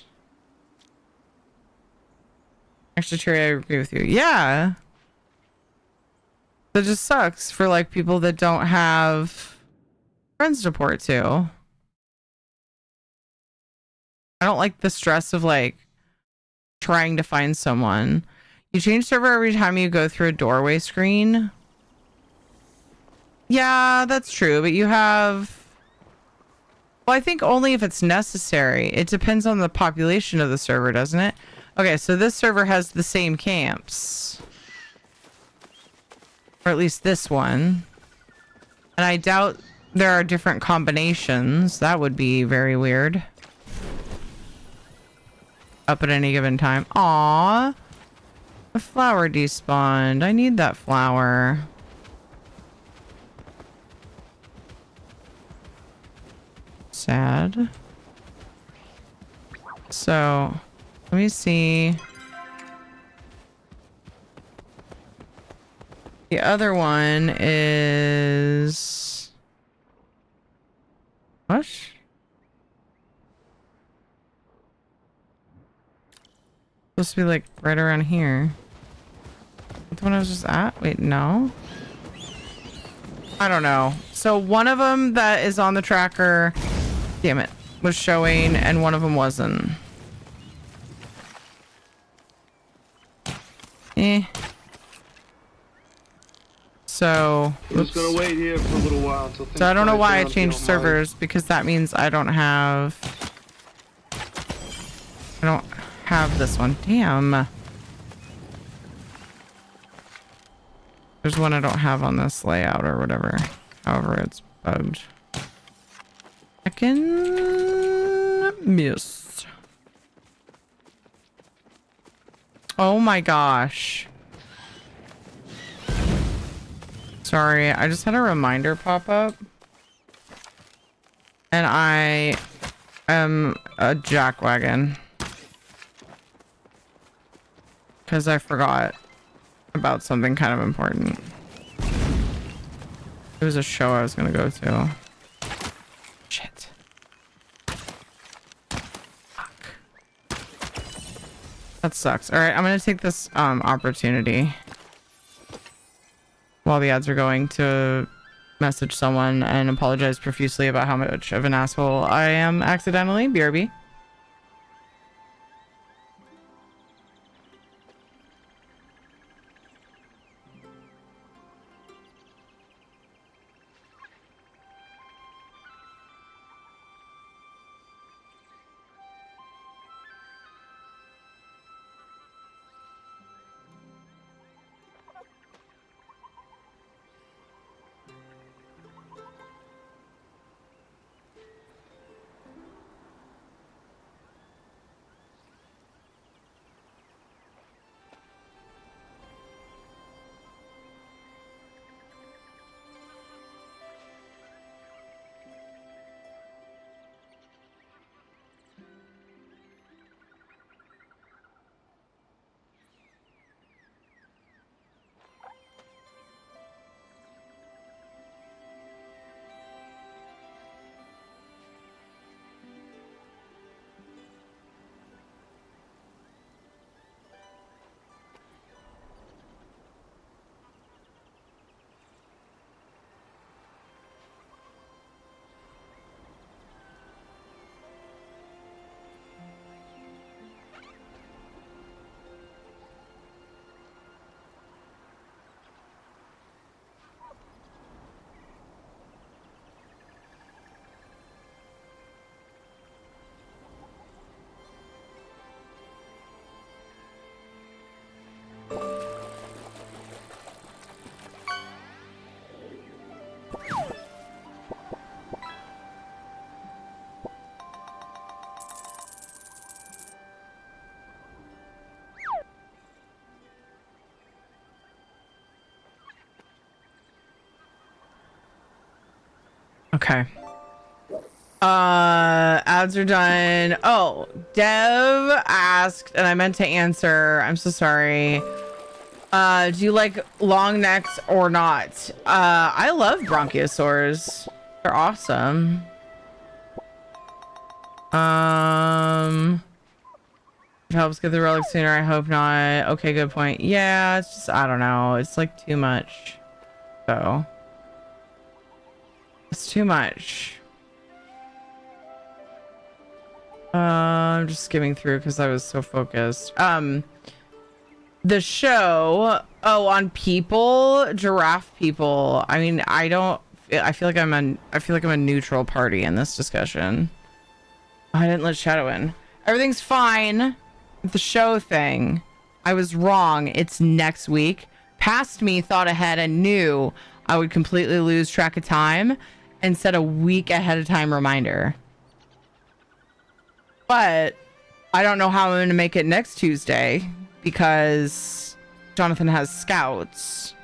S2: Actually, Terry, I agree with you. Yeah. That just sucks for like people that don't have friends to port to. I don't like the stress of like trying to find someone. You change server every time you go through a doorway screen. Yeah, that's true, but you have... Well, I think only if it's necessary. It depends on the population of the server, doesn't it? Okay, so this server has the same camps. Or at least this one. And I doubt there are different combinations. That would be very weird. Up at any given time. Aww. A flower despawned. I need that flower. Sad. So... let me see. The other one is... what? Supposed to be like right around here. The one I was just at? Wait, no. I don't know. So one of them that is on the tracker, damn it, was showing and one of them wasn't. So
S1: I'm just gonna wait here for a little while until things.
S2: So I don't know why I
S1: down,
S2: changed servers, because that means I don't have this one. Damn. There's one I don't have on this layout or whatever. However, it's bugged. I can miss. Oh my gosh. Sorry, I just had a reminder pop up. And I am a jackwagon. Because I forgot about something kind of important. It was a show I was going to go to. Shit. Fuck. That sucks. Alright, I'm going to take this opportunity while the ads are going to message someone and apologize profusely about how much of an asshole I am accidentally. BRB. Okay. Ads are done. Oh, Dev asked, and I meant to answer. I'm so sorry. Do you like long necks or not? I love bronchiosaurs. They're awesome. It helps get the relic sooner. I hope not. Okay, good point. Yeah, it's just, I don't know. It's like too much. So. It's too much. I'm just skimming through because I was so focused. The show, on people, giraffe people. I mean, I feel like I'm a neutral party in this discussion. I didn't let Shadow in. Everything's fine with the show thing. I was wrong. It's next week. Past me thought ahead and knew I would completely lose track of time and set a week ahead of time reminder. But I don't know how I'm going to make it next Tuesday because Jonathan has scouts.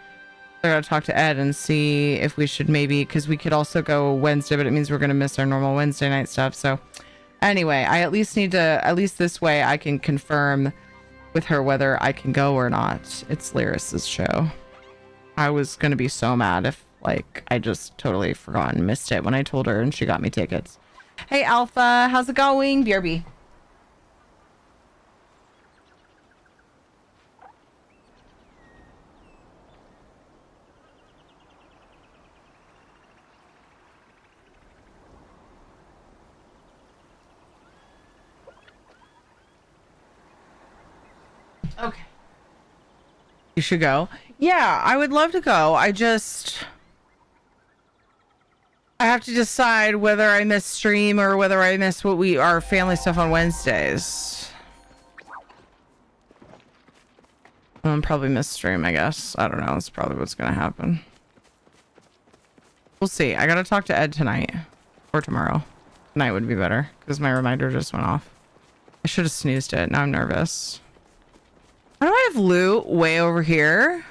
S2: I gotta talk to Ed and see if we should maybe, because we could also go Wednesday, but it means we're going to miss our normal Wednesday night stuff. So anyway, I at least need to, at least this way I can confirm with her whether I can go or not. It's Lyris's show. I was going to be so mad if I just totally forgot and missed it when I told her and she got me tickets. Hey, Alpha, how's it going? BRB. Okay. You should go. Yeah, I would love to go. I have to decide whether I miss stream or whether I miss our family stuff on Wednesdays. I'll probably miss stream, I guess. I don't know. That's probably what's going to happen. We'll see. I got to talk to Ed tonight or tomorrow. Tonight would be better because my reminder just went off. I should have snoozed it. Now I'm nervous. Why do I have loot way over here?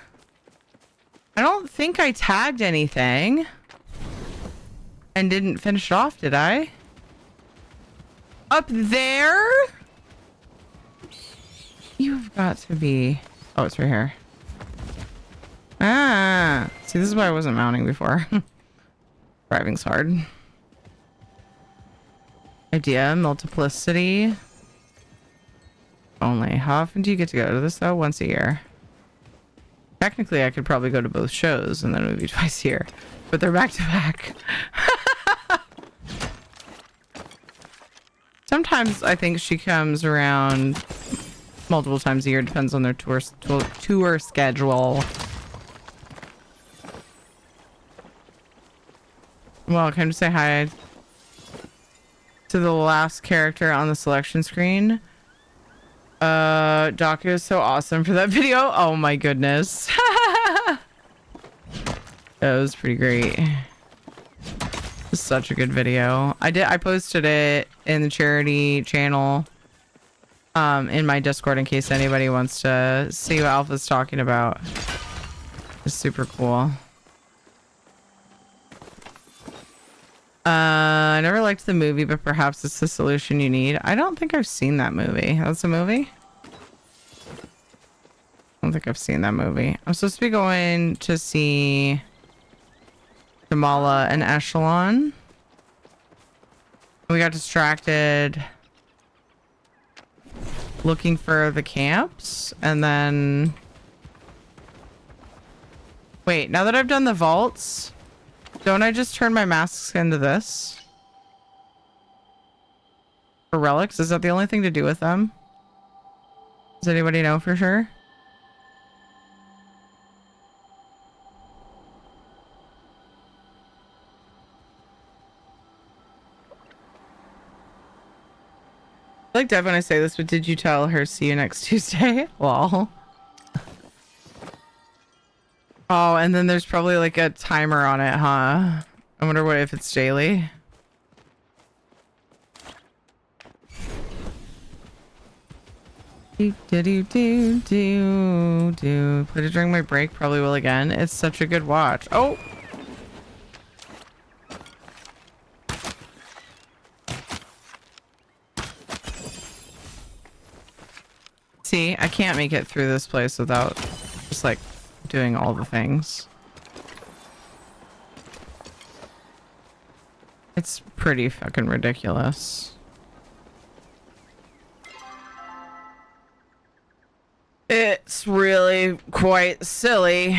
S2: I don't think I tagged anything. And didn't finish it off, did I? Up there? You've got to be... Oh, it's right here. Ah. See, this is why I wasn't mounting before. Driving's hard. Idea, multiplicity. Only. How often do you get to go to this, though? Once a year. technically I could probably go to both shows and then it would be twice here, but they're back to back. Sometimes I think she comes around multiple times a year. Depends on their tour schedule. Well, can I just say hi to the last character on the selection screen? Docu is so awesome for that video. Oh my goodness. That was pretty great. It's such a good video. I posted it in the charity channel in my Discord in case anybody wants to see what Alpha's talking about. It's super cool. I never liked the movie, but perhaps it's the solution you need. I don't think I've seen that movie. That's a movie? I don't think I've seen that movie. I'm supposed to be going to see Jamala and Echelon. We got distracted looking for the camps, and then... Wait, now that I've done the vaults, don't I just turn my masks into this? For relics? Is that the only thing to do with them? Does anybody know for sure? I like Dev when I say this, but did you tell her see you next Tuesday? Lol. Oh, and then there's probably like a timer on it, huh? I wonder what if it's daily. Played it during my break, probably will again. It's such a good watch. Oh! See, I can't make it through this place without just like doing all the things. It's pretty fucking ridiculous. It's really quite silly.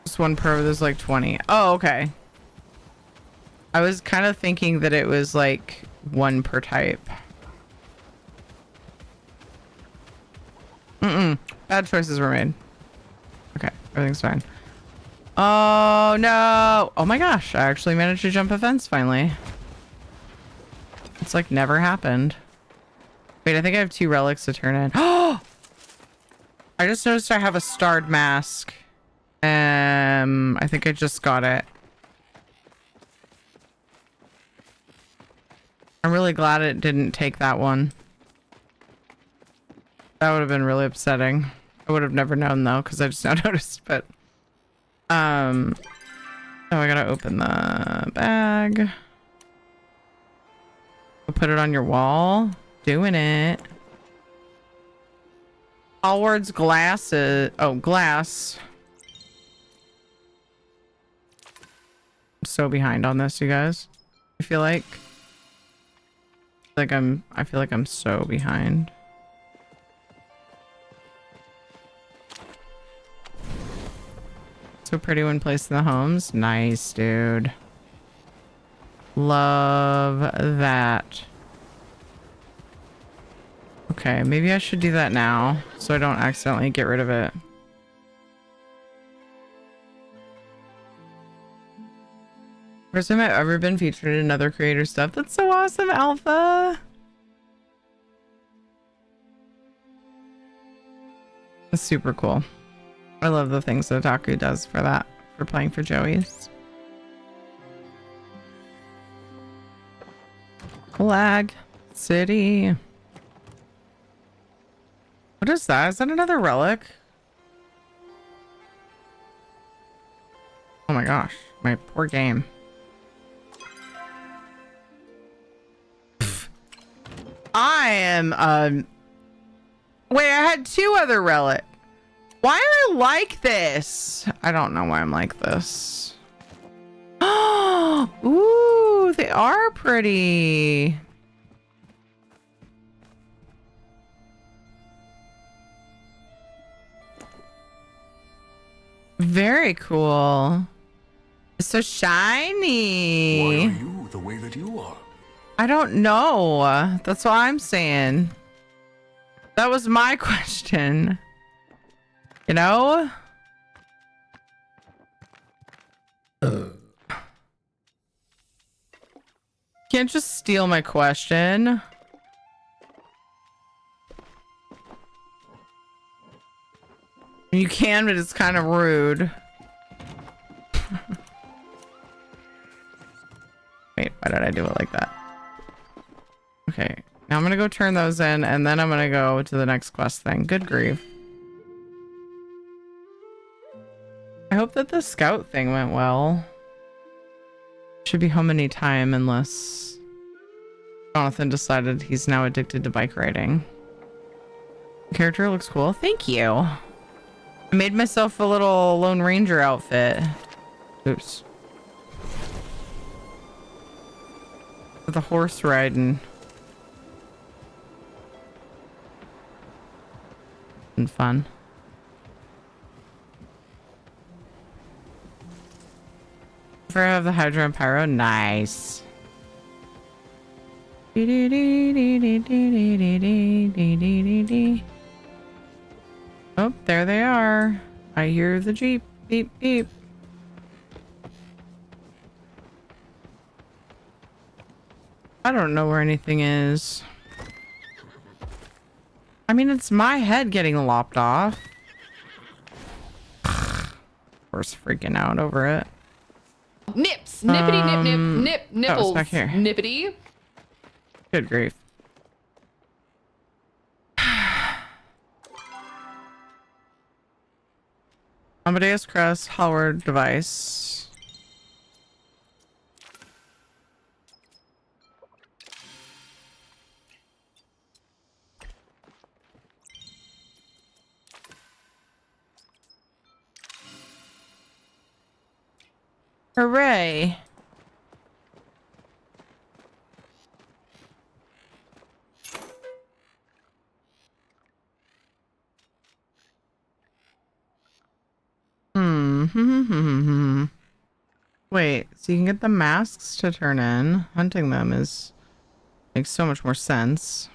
S2: Just one per, there's like 20. Oh, okay. I was kind of thinking that it was like one per type. Bad choices were made. Okay, everything's fine. Oh no! Oh my gosh, I actually managed to jump a fence finally. It's like never happened. Wait, I think I have 2 relics to turn in. Oh! I just noticed I have a starred mask. I think I just got it. I'm really glad it didn't take that one. That would have been really upsetting. I would have never known though, because I just now noticed, but oh, I gotta open the bag. We'll put it on your wall. Doing it. Allward's glasses. Oh, glass. I'm so behind on this, you guys. I feel like I feel like I'm so behind. So pretty when placed in the homes. Nice, dude. Love that. Okay, maybe I should do that now so I don't accidentally get rid of it. First time I've ever been featured in another creator stuff. That's so awesome, Alpha. That's super cool. I love the things that Otaku does for that, for playing for Joey's. Flag City. What is that? Is that another relic? Oh my gosh, my poor game. I am, wait, I had 2 other relics. Why am I like this? I don't know why I'm like this. Oh, ooh, they are pretty. Very cool. It's so shiny.
S13: Why are you the way that you are?
S2: I don't know. That's what I'm saying. That was my question. You know? Can't just steal my question. You can, but it's kind of rude. Wait, why did I do it like that? Okay, now I'm gonna go turn those in, and then I'm gonna go to the next quest thing. Good grief. I hope that the scout thing went well. Should be home any time unless Jonathan decided he's now addicted to bike riding. The character looks cool. Thank you. I made myself a little Lone Ranger outfit. Oops. With a horse riding. And fun. If I have the Hydra and Pyro, nice. Oh, there they are. I hear the Jeep. Beep, beep. I don't know where anything is. I mean, it's my head getting lopped off. Of course, freaking out over it.
S3: Nips, nippity, nip, nip, nip, nipples,
S2: oh, it's back here.
S3: nippity.
S2: Good grief. Amadeus Crest, Howard device. Hooray. Wait, so you can get the masks to turn in. Hunting them makes so much more sense.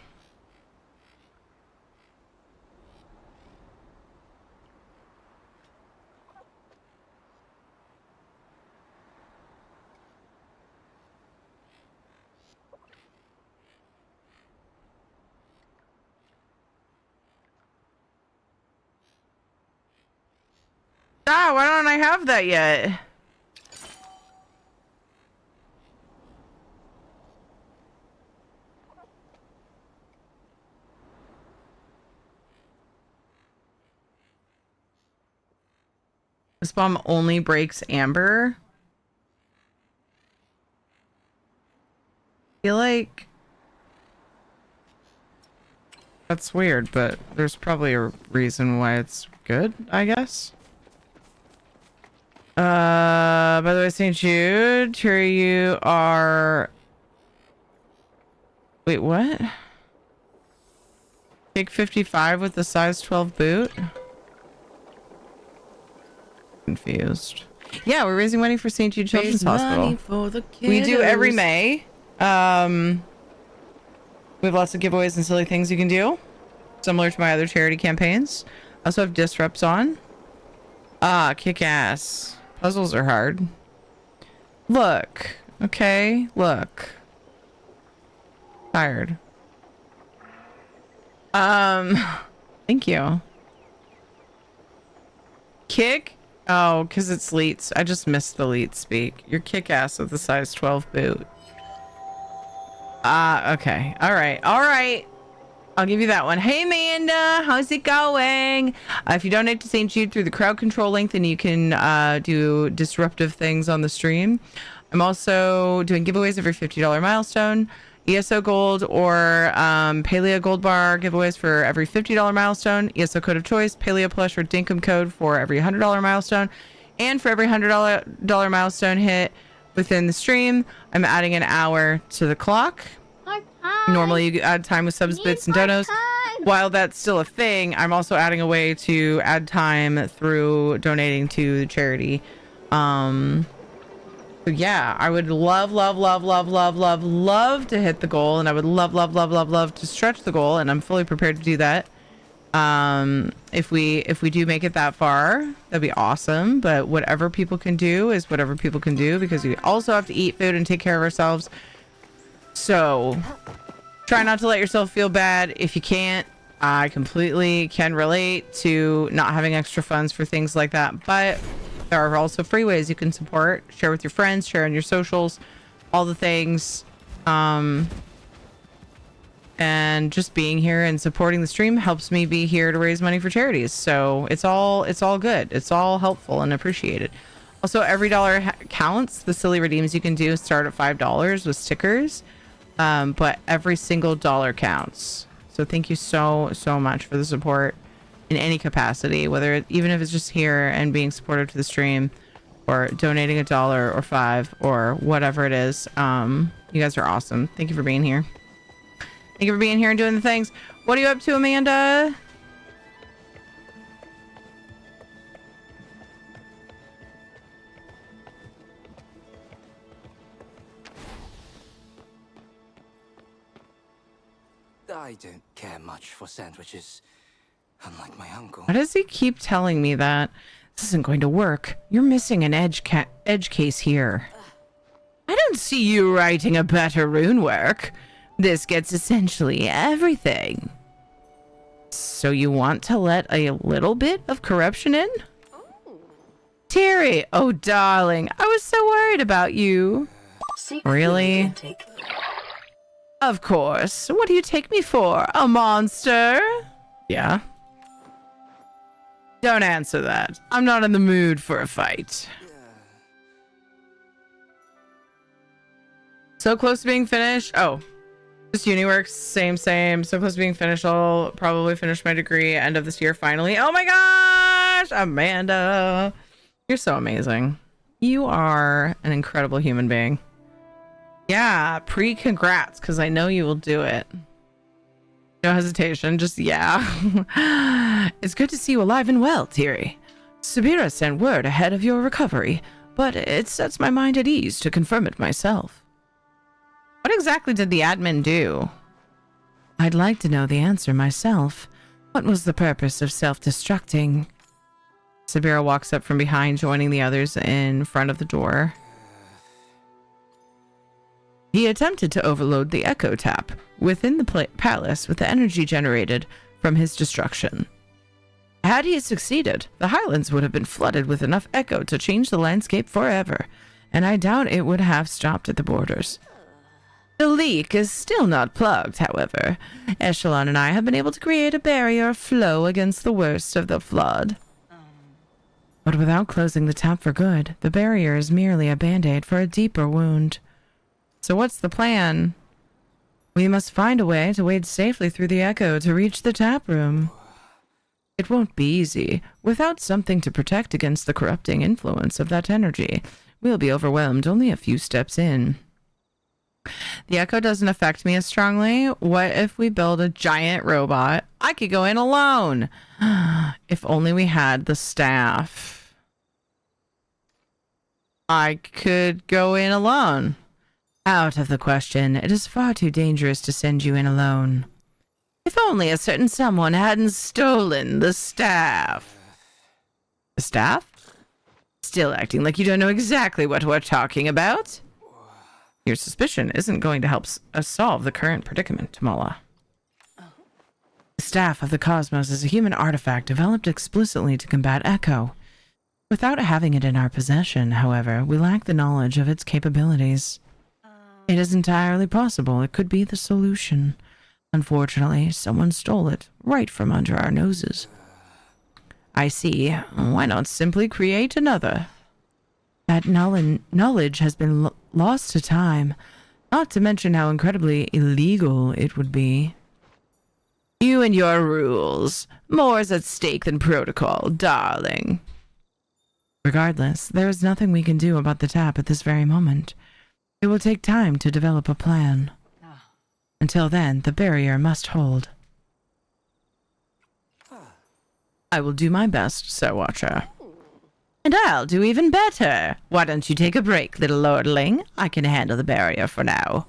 S2: Ah, why don't I have that yet? This bomb only breaks amber. I feel like that's weird, but there's probably a reason why it's good, I guess. By the way, St. Jude, here you are. Wait, what? Take 55 with the size 12 boot? Confused. Yeah, we're raising money for St. Jude Children's Hospital. We do every May. We have lots of giveaways and silly things you can do, similar to my other charity campaigns. I also have disrupts on. Ah, kick ass. Puzzles are hard. Look. Okay, look. Tired. Thank you. Kick? Oh, because it's Leets. I just missed the Leet speak. You're kick ass with the size 12 boot. Okay. All right. I'll give you that one. Hey, Amanda, how's it going? If you donate to St. Jude through the crowd control link, then you can do disruptive things on the stream. I'm also doing giveaways every $50 milestone, ESO Gold or Paleo Gold Bar giveaways for every $50 milestone, ESO Code of Choice, Paleo Plush or Dinkum Code for every $100 milestone, and for every $100 milestone hit within the stream, I'm adding an hour to the clock. Normally you add time with subs, bits, and donos. while that's still a thing, I'm also adding a way to add time through donating to the charity. So yeah, I would love to hit the goal, and I would love to stretch the goal, and I'm fully prepared to do that. If we do make it that far, that'd be awesome. But whatever people can do is whatever people can do, because we also have to eat food and take care of ourselves. So try not to let yourself feel bad if you can't. I completely can relate to not having extra funds for things like that, but there are also free ways you can support. Share with your friends, share on your socials, all the things. And just being here and supporting the stream helps me be here to raise money for charities. So it's all good. It's all helpful and appreciated. Also, every dollar counts. The silly redeems you can do start at $5 with stickers, but every single dollar counts. So thank you so much for the support in any capacity, even if it's just here and being supportive to the stream, or donating $1 or $5 or whatever it is. You guys are awesome. Thank you for being here. Thank you for being here and doing the things. What are you up to, Amanda?
S17: I don't care much for sandwiches, unlike my uncle.
S2: Why does he keep telling me that? This isn't going to work. You're missing an edge case here. I don't see you writing a better rune work. This gets essentially everything. So you want to let a little bit of corruption in? Terry, oh darling, I was so worried about you. Really? Of course. What do you take me for? A monster? Yeah. Don't answer that. I'm not in the mood for a fight. So close to being finished. Oh. Just uni works, same. So close to being finished. I'll probably finish my degree end of this year finally. Oh my gosh, Amanda. You're so amazing. You are an incredible human being. Yeah, congrats, because I know you will do it. No hesitation, just yeah. It's good to see you alive and well, Thierry. Sabira sent word ahead of your recovery, but it sets my mind at ease to confirm it myself. What exactly did the admin do? I'd like to know the answer myself. What was the purpose of self-destructing? Sabira walks up from behind, joining the others in front of the door. He attempted to overload the echo tap within the palace with the energy generated from his destruction. Had he succeeded, the highlands would have been flooded with enough echo to change the landscape forever, and I doubt it would have stopped at the borders. The leak is still not plugged, however. Echelon and I have been able to create a barrier of flow against the worst of the flood. But without closing the tap for good, the barrier is merely a band-aid for a deeper wound. So what's the plan? We must find a way to wade safely through the echo to reach the tap room. It won't be easy. Without something to protect against the corrupting influence of that energy, we'll be overwhelmed only a few steps in. The echo doesn't affect me as strongly. What if we build a giant robot? I could go in alone. If only we had the staff. I could go in alone. Out of the question. It is far too dangerous to send you in alone. If only a certain someone hadn't stolen the staff. The staff? Still acting like you don't know exactly what we're talking about? Your suspicion isn't going to help us solve the current predicament, Tamala. The Staff of the Cosmos is a human artifact developed explicitly to combat Echo. Without having it in our possession, however, we lack the knowledge of its capabilities. It is entirely possible it could be the solution. Unfortunately, someone stole it right from under our noses. I see. Why not simply create another? That knowledge has been lost to time, not to mention how incredibly illegal it would be. You and your rules. More is at stake than protocol, darling. Regardless, there is nothing we can do about the tap at this very moment. It will take time to develop a plan. Until then, the barrier must hold. I will do my best, Sir Watcher. And I'll do even better. Why don't you take a break, little lordling? I can handle the barrier for now.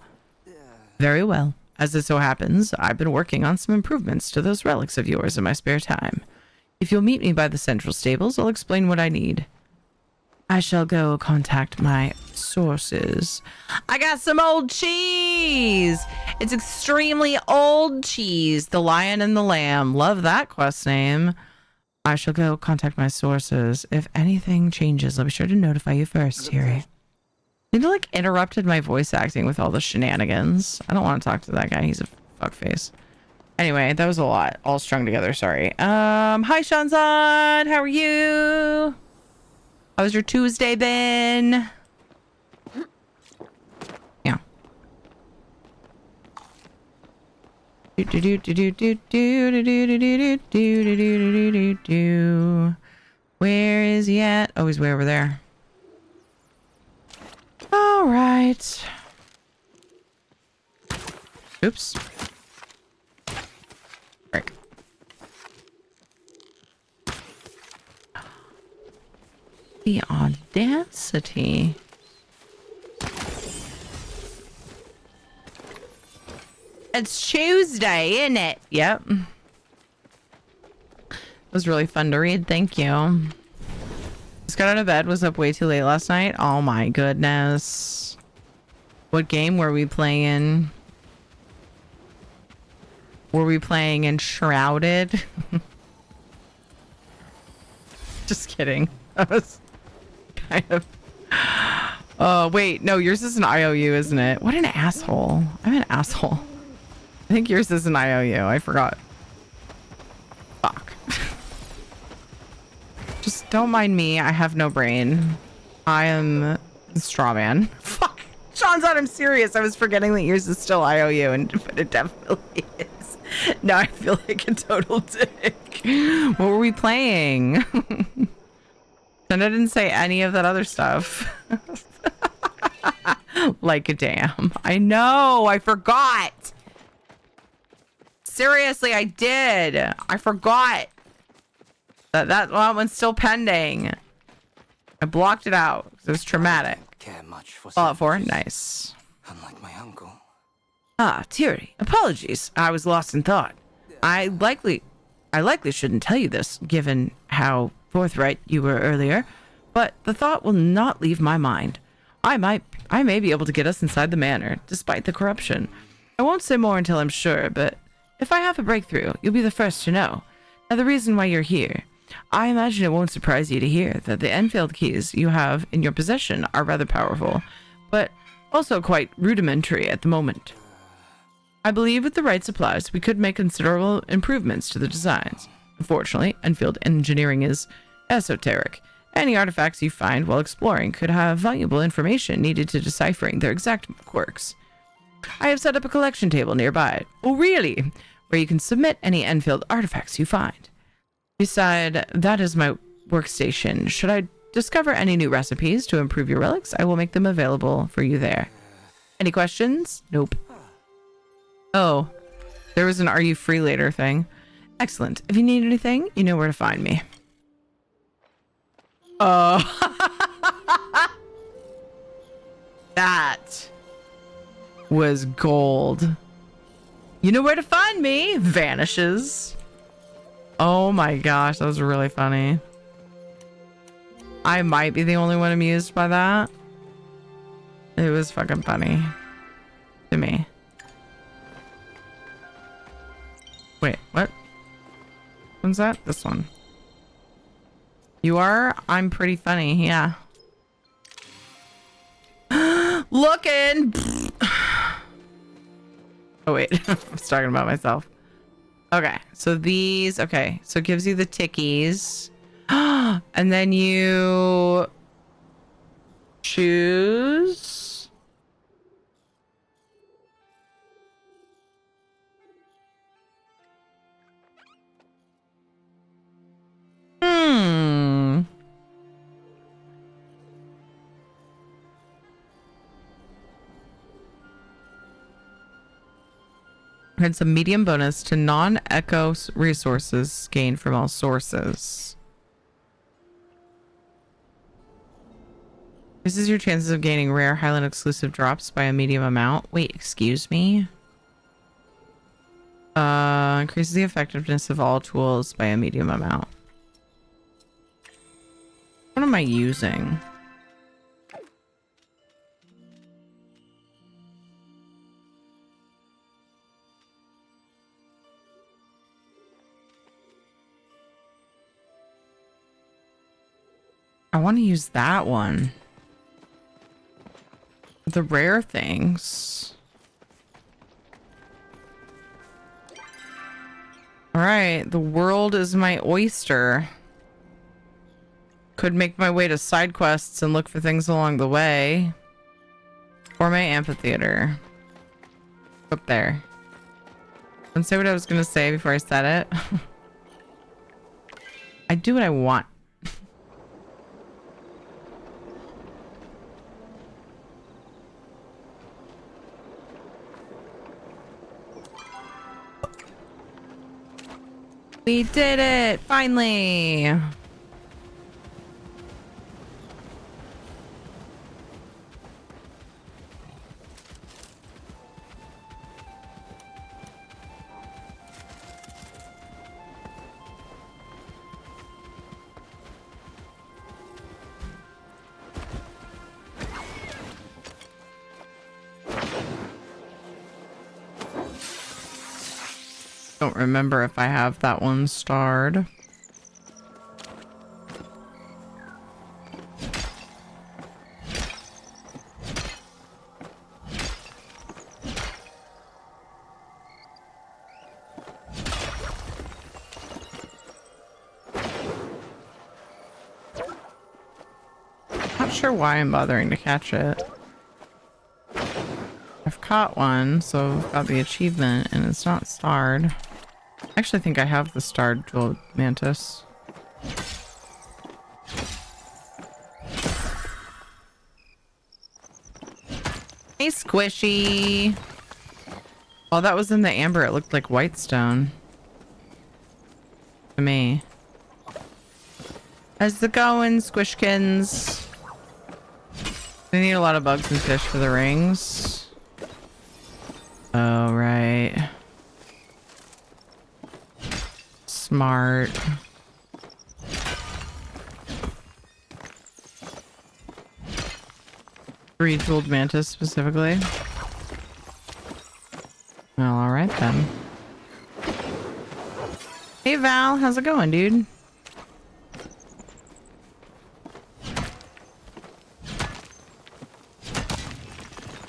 S2: Very well. As it so happens, I've been working on some improvements to those relics of yours in my spare time. If you'll meet me by the central stables, I'll explain what I need. I shall go contact my sources. I got some old cheese! It's extremely old cheese. The Lion and the Lamb. Love that quest name. I shall go contact my sources. If anything changes, I'll be sure to notify you first, Thierry. You know, like, interrupted my voice acting with all the shenanigans. I don't want to talk to that guy. He's a fuckface. Anyway, that was a lot. All strung together, sorry. Hi, Shanzan! How are you? How's your Tuesday been? Yeah. Where is he at? Oh, he's way over there. All right. Oops. Frick. The audacity. It's Tuesday, isn't it? Yep. It was really fun to read. Thank you. Just got out of bed. Was up way too late last night. Oh my goodness. What game were we playing? Were we playing Enshrouded? Just kidding. That was kind of... Oh, wait. No, yours is an IOU, isn't it? What an asshole. I'm an asshole. I think yours is an IOU. I forgot. Fuck. Just don't mind me. I have no brain. I am a straw man. Fuck. Sean's on. I'm serious. I was forgetting that yours is still IOU, but it definitely is. Now I feel like a total dick. What were we playing? And I didn't say any of that other stuff. Like a damn. I know. I forgot. Seriously, I did. I forgot. That one's still pending. I blocked it out. It was traumatic.
S17: Care much for
S2: Fallout 4, nice.
S17: Unlike my uncle.
S2: Ah, Thierry, apologies. I was lost in thought. I likely shouldn't tell you this, given how forthright you were earlier, but the thought will not leave my mind. I may be able to get us inside the manor, despite the corruption. I won't say more until I'm sure, but if I have a breakthrough, you'll be the first to know. Now, the reason why you're here. I imagine it won't surprise you to hear that the Enfield keys you have in your possession are rather powerful, but also quite rudimentary at the moment. I believe with the right supplies, we could make considerable improvements to the designs. Unfortunately, Enfield engineering is esoteric. Any artifacts you find while exploring could have valuable information needed to deciphering their exact quirks. I have set up a collection table nearby. Oh, really? Where you can submit any Enfield artifacts you find. Beside, that is my workstation. Should I discover any new recipes to improve your relics, I will make them available for you there. Any questions? Nope. Oh, there was an Are You Free Later thing. Excellent. If you need anything, you know where to find me. Oh. That was gold. You know where to find me. Vanishes. Oh my gosh, that was really funny. I might be the only one amused by that. It was fucking funny to me. Wait, what? What's that? This one. You are? I'm pretty funny, yeah. Looking! Oh, wait. I was talking about myself. Okay, so these... Okay, so it gives you the tickies. And then you... choose... Grants a medium bonus to non-echo resources gained from all sources. This is your chances of gaining rare Highland exclusive drops by a medium amount. Wait, excuse me? Increases the effectiveness of all tools by a medium amount. What am I using? I want to use that one. The rare things. All right, the world is my oyster. Could make my way to side quests and look for things along the way. Or my amphitheater. Up there. Don't say what I was gonna say before I said it. I do what I want. We did it! Finally! Don't remember if I have that one starred. Not sure why I'm bothering to catch it. I've caught one, so I've got the achievement, and it's not starred. I actually think I have the starred jewel mantis. Hey, Squishy! While that was in the amber, it looked like white stone. To me. How's it going, Squishkins? They need a lot of bugs and fish for the rings. Oh, right. Smart. Three jeweled mantis specifically. Well, alright then. Hey Val, how's it going, dude?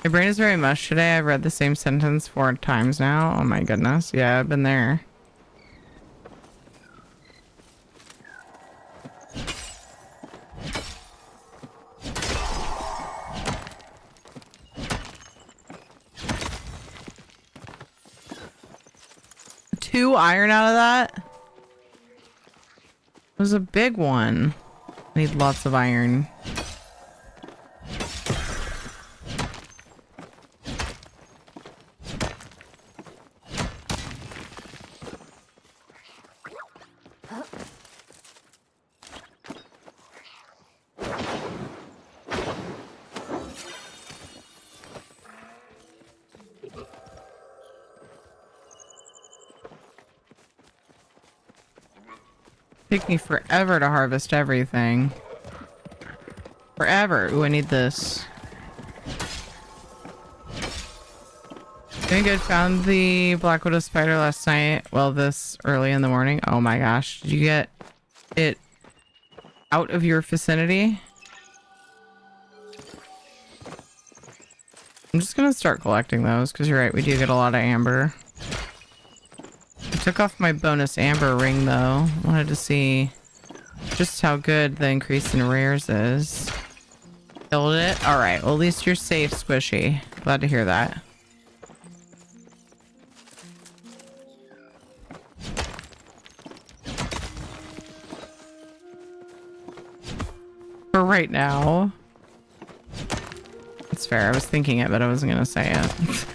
S2: My brain is very mush today. I've read the same sentence 4 times now. Oh my goodness. Yeah, I've been there. Two iron out of that? It was a big one. I need lots of iron. Take me forever to harvest everything. Forever. Ooh, I need this. Doing good. Found the Black Widow spider last night. Well, this early in the morning. Oh my gosh. Did you get it out of your vicinity? I'm just gonna start collecting those because you're right. We do get a lot of amber. I took off my bonus amber ring though. Wanted to see just how good the increase in rares is. Killed it. All right. Well, at least you're safe, Squishy. Glad to hear that. For right now. It's fair. I was thinking it, but I wasn't going to say it.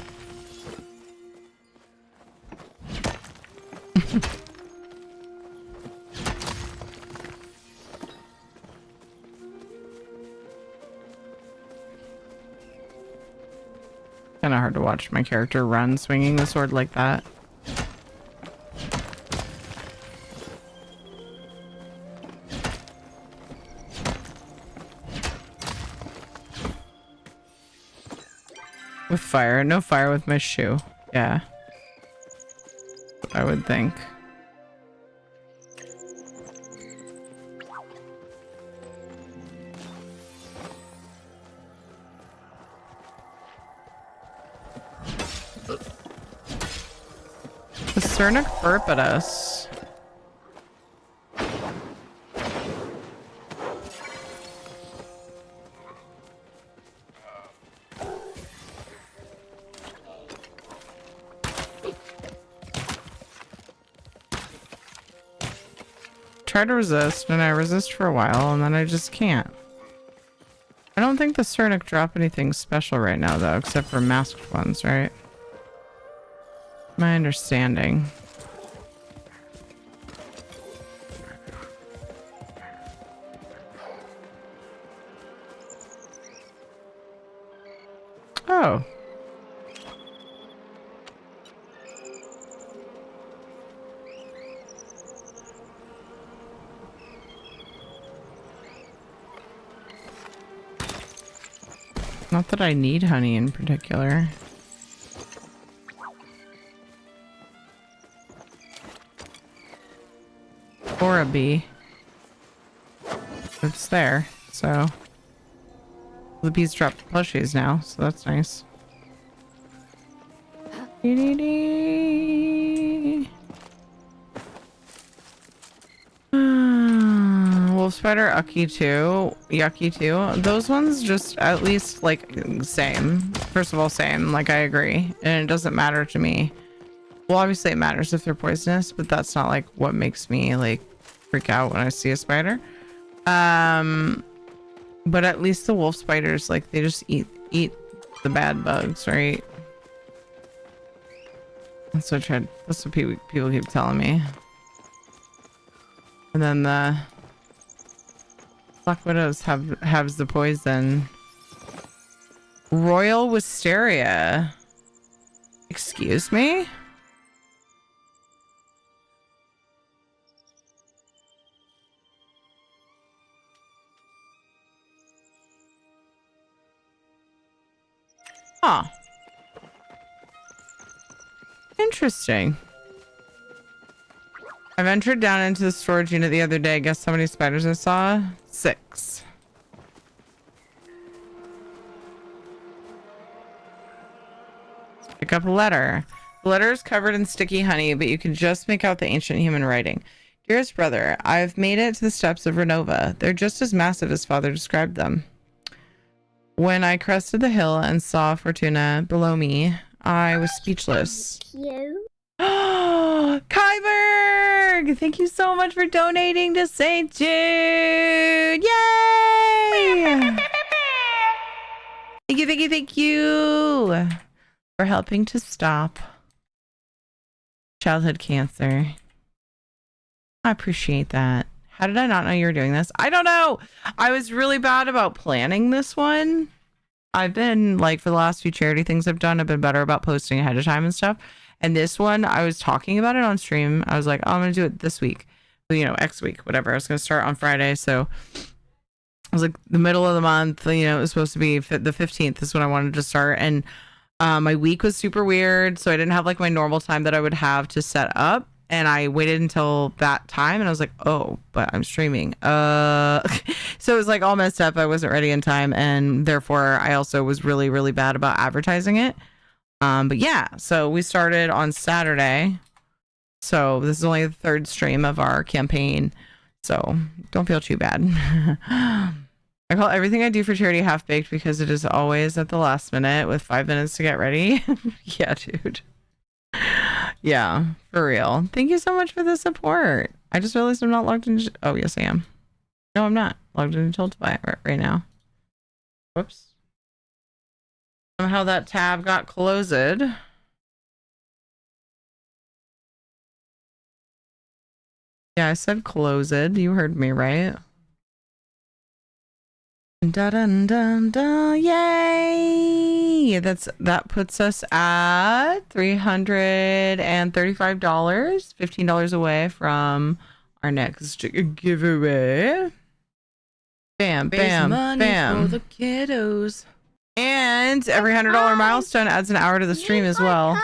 S2: kind of hard to watch my character run swinging the sword like that. With fire. No fire with my shoe. Yeah. I would think. The Cernic burp at us. Try to resist, and I resist for a while, and then I just can't. I don't think the Cernic drop anything special right now, though, except for masked ones, right? My understanding. Oh. Not that I need honey in particular. Or a bee. It's there, so. The bees dropped plushies now, so that's nice. Wolf spider, ucky too, yucky too. Those ones just at least like same. First of all, same. Like I agree, and it doesn't matter to me. Well, obviously it matters if they're poisonous, but that's not like what makes me like freak out when I see a spider. But at least the wolf spiders, like they just eat the bad bugs, right? That's what people keep telling me. And then the Black Widows has the poison. Royal Wisteria. Excuse me? Huh. Interesting. I ventured down into the storage unit the other day. Guess how many spiders I saw? 6. Pick up a letter. The letter is covered in sticky honey, but you can just make out the ancient human writing. Dearest brother, I've made it to the steps of Renova. They're just as massive as Father described them. When I crested the hill and saw Fortuna below me, I was speechless.
S18: You.
S2: Kyberg! Thank you so much for donating to St. Jude! Yay! Thank you for helping to stop childhood cancer. I appreciate that. How did I not know you were doing this? I don't know. I was really bad about planning this one. I've been like, for the last few charity things I've done, I've been better about posting ahead of time and stuff. And this one, I was talking about it on stream. I was like, oh, I'm going to do it this week. You know, X week, whatever. I was going to start on Friday. So I was like, the middle of the month, you know, it was supposed to be the 15th is when I wanted to start. And my week was super weird. So I didn't have like my normal time that I would have to set up. And I waited until that time and I was like, oh, but I'm streaming. So it was like all messed up. I wasn't ready in time. And therefore I also was really, really bad about advertising it. But yeah, so we started on Saturday. So this is only the 3rd stream of our campaign. So don't feel too bad. I call everything I do for charity half-baked because it is always at the last minute with 5 minutes to get ready. Yeah, dude. Yeah, for real. Thank you so much for the support. I just realized I'm not logged in. Oh, yes, I am. No, I'm not logged in until right now. Whoops. Somehow that tab got closed. Yeah, I said closed. You heard me, right? Da dun dun dun! Yay! That puts us at $335, $15 away from our next giveaway. Bam, bam, bam!
S3: For the kiddos.
S2: And every $100 milestone adds an hour to the stream as well.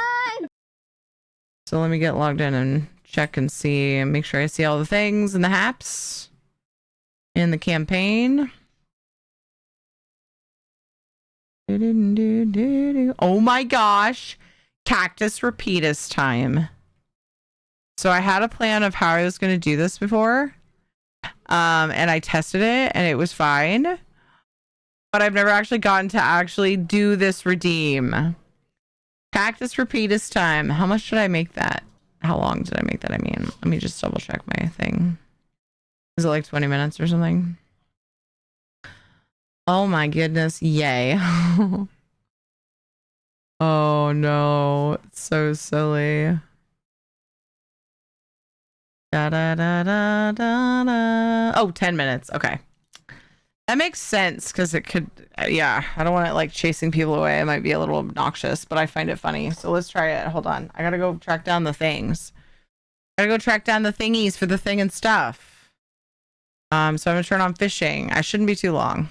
S2: So let me get logged in and check and see and make sure I see all the things and the haps in the campaign. Oh my gosh. Cactus repeatus time. So I had a plan of how I was going to do this before. And I tested it and it was fine. But I've never actually gotten to actually do this redeem. Cactus repeatus time. How much did I make that? How long did I make that? I mean, let me just double check my thing. Is it like 20 minutes or something? Oh my goodness. Yay. Oh no. It's so silly. Da, da, da, da, da, da. Oh, 10 minutes. Okay. That makes sense because it could, yeah, I don't want it like chasing people away. It might be a little obnoxious, but I find it funny. So let's try it. Hold on. I gotta go track down the things. I gotta go track down the thingies for the thing and stuff. So I'm gonna turn on fishing. I shouldn't be too long.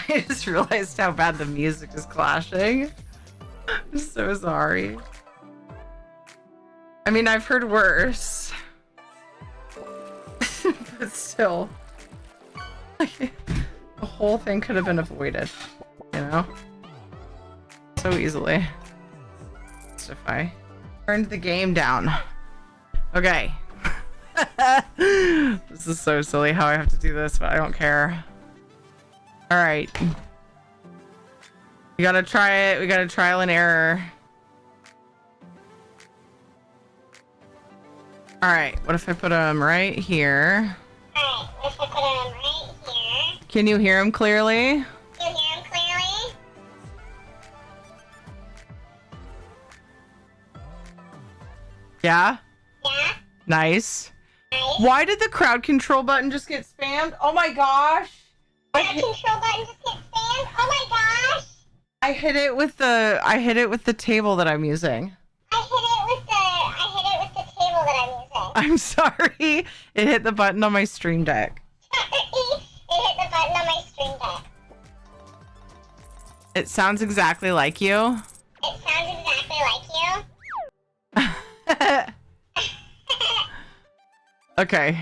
S2: I just realized how bad the music is clashing. I'm so sorry. I mean, I've heard worse. But still. The whole thing could have been avoided, you know? So easily. If I turned the game down. Okay. This is so silly how I have to do this, but I don't care. Alright. We gotta try it. We gotta trial and error. Alright, what if I put him right here?
S18: Alright, what if I put him right here?
S2: Can you hear him clearly?
S18: Can you hear him clearly?
S2: Yeah?
S18: Yeah?
S2: Nice. Why did the crowd control button just get spammed? Oh my gosh.
S18: Crowd control button just get spammed? Oh my gosh.
S2: I hit it with the table that I'm using.
S18: I hit it with the table that I'm using.
S2: I'm sorry. It hit the button on my stream deck.
S18: It hit the button on my stream deck.
S2: It sounds exactly like you.
S18: It sounds exactly like you.
S2: Okay.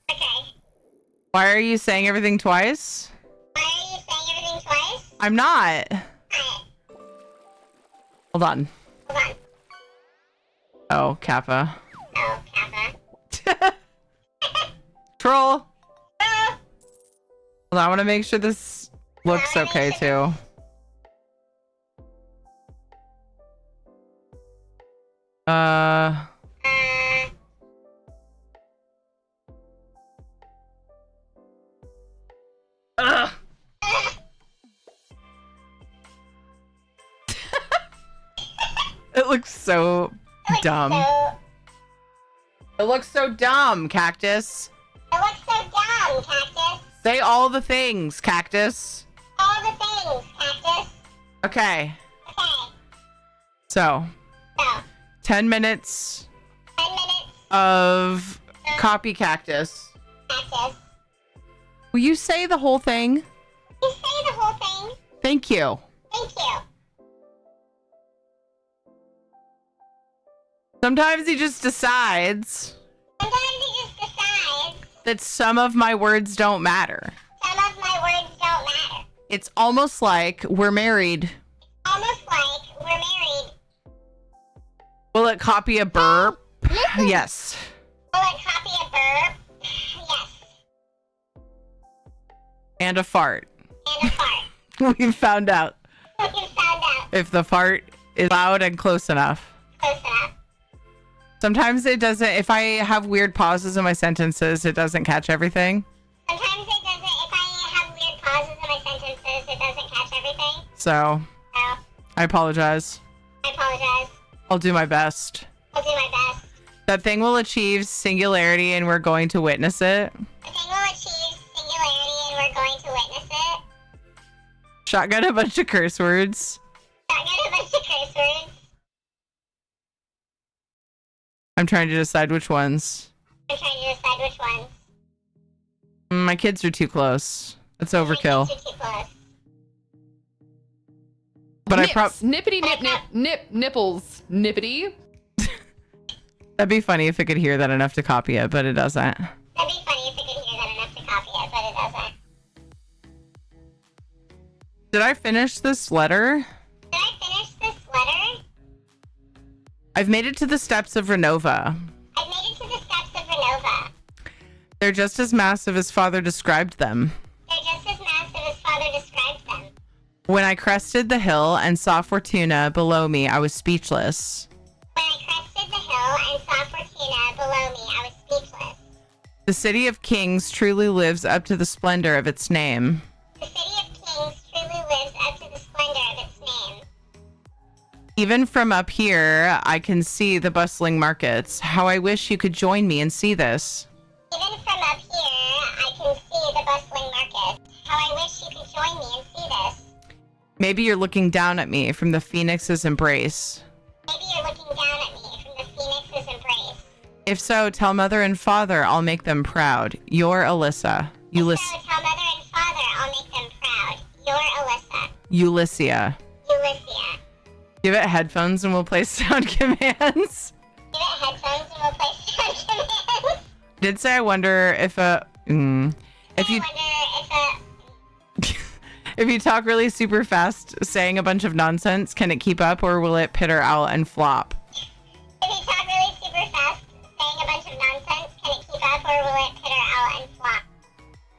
S18: Okay.
S2: Why are you saying everything twice?
S18: Why are you saying everything twice?
S2: I'm not. Hold on.
S18: Hold on.
S2: Oh, Kappa.
S18: Oh, Kappa.
S2: Troll. Hold on, I want to make sure this looks okay too. Ugh. It looks so dumb. It looks so dumb, Cactus.
S18: It looks so dumb, Cactus.
S2: Say all the things, Cactus.
S18: All the things, Cactus.
S2: Okay.
S18: Okay.
S2: So, 10 minutes
S18: 10 minutes
S2: of copy Cactus.
S18: Cactus.
S2: Will you say the whole thing?
S18: You say the whole thing.
S2: Thank you.
S18: Thank you.
S2: Sometimes he just decides
S18: Sometimes he just decides
S2: that some of my words don't matter.
S18: some of my words don't matter.
S2: It's almost like we're married.
S18: Almost like we're married.
S2: Will it copy a burp? Yes.
S18: Will it copy a burp? Yes.
S2: And a fart.
S18: And a fart.
S2: We've found out
S18: We found out.
S2: if the fart is loud and close enough.
S18: Close enough.
S2: Sometimes it doesn't. If I have weird pauses in my sentences, it doesn't catch everything.
S18: Sometimes it doesn't. If I have weird pauses in my sentences, it doesn't catch everything.
S2: So,
S18: So,
S2: I apologize.
S18: I apologize.
S2: I'll do my best.
S18: I'll do my best.
S2: That thing will achieve singularity and we're going to witness it.
S18: The thing will achieve singularity and we're going to witness it.
S2: Shotgun a bunch of curse words.
S18: Shotgun a bunch of curse words.
S2: I'm trying to decide which ones.
S18: I'm trying to decide which ones.
S2: My kids are too close. That's overkill.
S18: Too close.
S2: But
S3: Nips, nippity nip nipples nippity.
S2: That'd be funny if it could hear that enough to copy it, but it doesn't.
S18: That'd be funny if it could hear that enough to copy it, but it doesn't.
S2: Did I finish this letter?
S18: Did I finish this letter?
S2: I've made it to the steps of Renova.
S18: I've made it to the steps of Renova.
S2: They're just as massive as Father described them.
S18: They're just as massive as Father described them.
S2: When I crested the hill and saw Fortuna below me, I was speechless.
S18: When I crested the hill and saw Fortuna below me, I was speechless.
S2: The city of kings truly lives up to the splendor of its name.
S18: The city of kings truly lives up to the splendor of its name.
S2: Even from up here, I can see the bustling markets. How I wish you could join me and see this.
S18: Even from up here, I can see the bustling markets. How I wish you could join me and see this.
S2: Maybe you're looking down at me from the phoenix's embrace.
S18: Maybe you're looking down at me from the phoenix's embrace.
S2: If so, tell mother and father I'll make them proud. You're Alyssa.
S18: So tell mother and father I'll make them proud. You're
S2: Ulyssia.
S18: Ulyssia.
S2: Give it headphones and we'll play sound commands.
S18: Give it headphones and we'll play sound commands.
S2: Did say I wonder if if you talk really super fast saying a bunch of nonsense, can it keep up or will it pitter out and flop?
S18: If you talk really super fast saying a bunch of nonsense, can it keep up or will it pitter out and flop?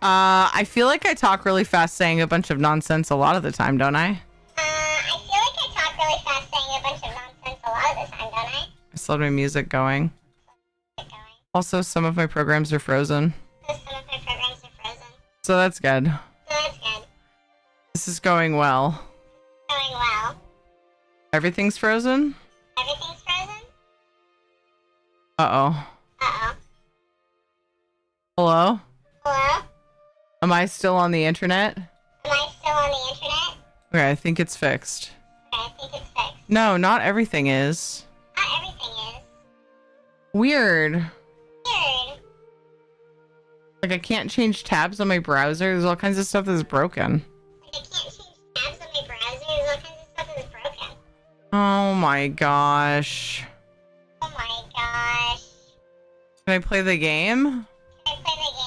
S2: I feel like I talk really fast saying a bunch of nonsense a lot of the time, don't I?
S18: I feel like I talk really fast saying a bunch of nonsense a lot of the time, don't I?
S2: I slowed my music going. Also, some of my programs are frozen.
S18: Some of my programs are frozen.
S2: So that's good.
S18: So that's good.
S2: This is going well.
S18: Going well.
S2: Everything's frozen?
S18: Everything's frozen?
S2: Uh-oh.
S18: Uh-oh.
S2: Hello?
S18: Hello?
S2: Am I still on the internet?
S18: Am I still on the internet?
S2: Okay, I think it's fixed.
S18: Okay, I think it's fixed.
S2: No, not everything is.
S18: Not everything is.
S2: Weird.
S18: Weird.
S2: Like, I can't change tabs on my browser. There's all kinds of stuff that's broken.
S18: Like, I can't change tabs on my browser. There's all kinds of stuff that's broken.
S2: Oh my gosh.
S18: Oh my gosh.
S2: Can I play the game?
S18: Can I play the game?